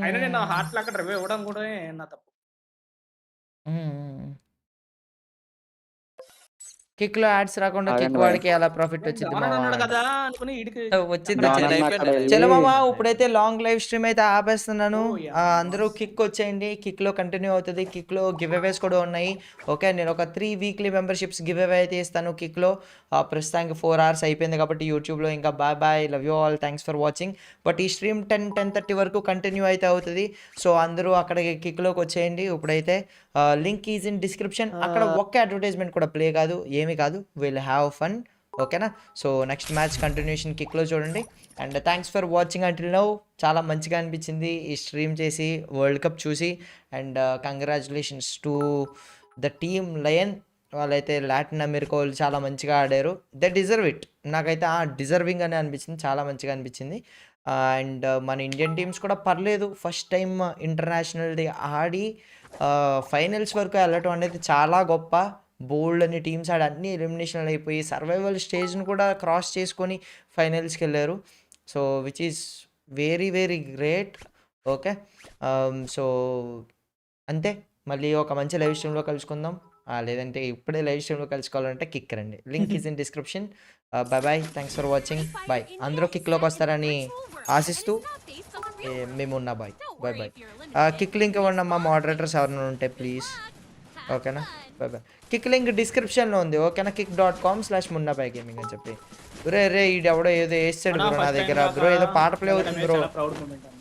అయినా నేను హార్ట్ అక్కడ రివైవ్ ఇవ్వడం కూడా నా తప్పు. కిక్ లో యాడ్స్ రాకుండా కిక్ వాడికి ఎలా ప్రాఫిట్ వచ్చింది వచ్చింది. చలో మామా, ఇప్పుడైతే లాంగ్ లైవ్ స్ట్రీమ్ అయితే ఆపేస్తున్నాను. అందరూ కిక్ వచ్చేయండి, కిక్ లో కంటిన్యూ అవుతుంది. కిక్ లో గివ్ అవేస్ కూడా ఉన్నాయి. ఓకే, నేను ఒక 3 వీక్లీ మెంబర్షిప్స్ గివ్ అవే అయితే ఇస్తాను కిక్ లో. ప్రస్తుతానికి 4 hours అయిపోయింది కాబట్టి యూట్యూబ్ లో. ఇంకా bye bye, love you all, thanks for watching. But ఈ స్ట్రీమ్ 10-10:30 వరకు కంటిన్యూ అయితే అవుతుంది. సో అందరూ అక్కడికి కిక్ లోకి వచ్చేయండి. ఇప్పుడైతే లింక్ ఈజ్ ఇన్ డిస్క్రిప్షన్. అక్కడ ఒక్క అడ్వర్టైజ్మెంట్ కూడా ప్లే కాదు, ఏమీ కాదు. Will have fun. ఓకేనా? సో నెక్స్ట్ మ్యాచ్ కంటిన్యూషన్ కిక్లో చూడండి. And thanks for watching until now. చాలా మంచిగా అనిపించింది ఈ స్ట్రీమ్ చేసి, వరల్డ్ కప్ చూసి. And congratulations to the team lion. వాళ్ళైతే లాటిన్ అమెరికా వాళ్ళు చాలా మంచిగా ఆడారు. They deserve it. నాకైతే డిజర్వింగ్ అని అనిపించింది, చాలా మంచిగా అనిపించింది. అండ్ మన ఇండియన్ టీమ్స్ కూడా పర్లేదు. ఫస్ట్ టైం ఇంటర్నేషనల్ది ఆడి ఫైనల్స్ వరకు వెళ్ళటం అనేది చాలా గొప్ప. బోల్డ్ అని టీమ్స్ ఆడి అన్ని ఎలిమినేషన్ అయిపోయి సర్వైవల్ స్టేజ్ని కూడా క్రాస్ చేసుకొని ఫైనల్స్కి వెళ్ళారు. So which is very very great. Okay, so అంతే. మళ్ళీ ఒక మంచి లైవ్ స్ట్రీమ్లో కలుసుకుందాం. లేదంటే ఇప్పుడే లైవ్ స్ట్రీమ్లో కలుసుకోవాలంటే కిక్ రండి. Link is in description. Bye bye, thanks for watching. Bye. అందరూ కిక్లోకి వస్తారని ఆశిస్తూ మేమున్నా. Bye bye bye. Kick link ఇవ్వండి అమ్మా, మోడరేటర్స్ ఎవరైనా ఉంటే ప్లీజ్. ఓకేనా? Bye bye. కిక్ లింక్ డిస్క్రిప్షన్లో ఉంది. ఓకేనా? kick.com/munnabai gaming అని చెప్పి. రే ఈడెవడో ఏదో వేసాడు బ్రో నా దగ్గర. బ్రో ఏదో పాట ప్లే అవుతుంది బ్రో.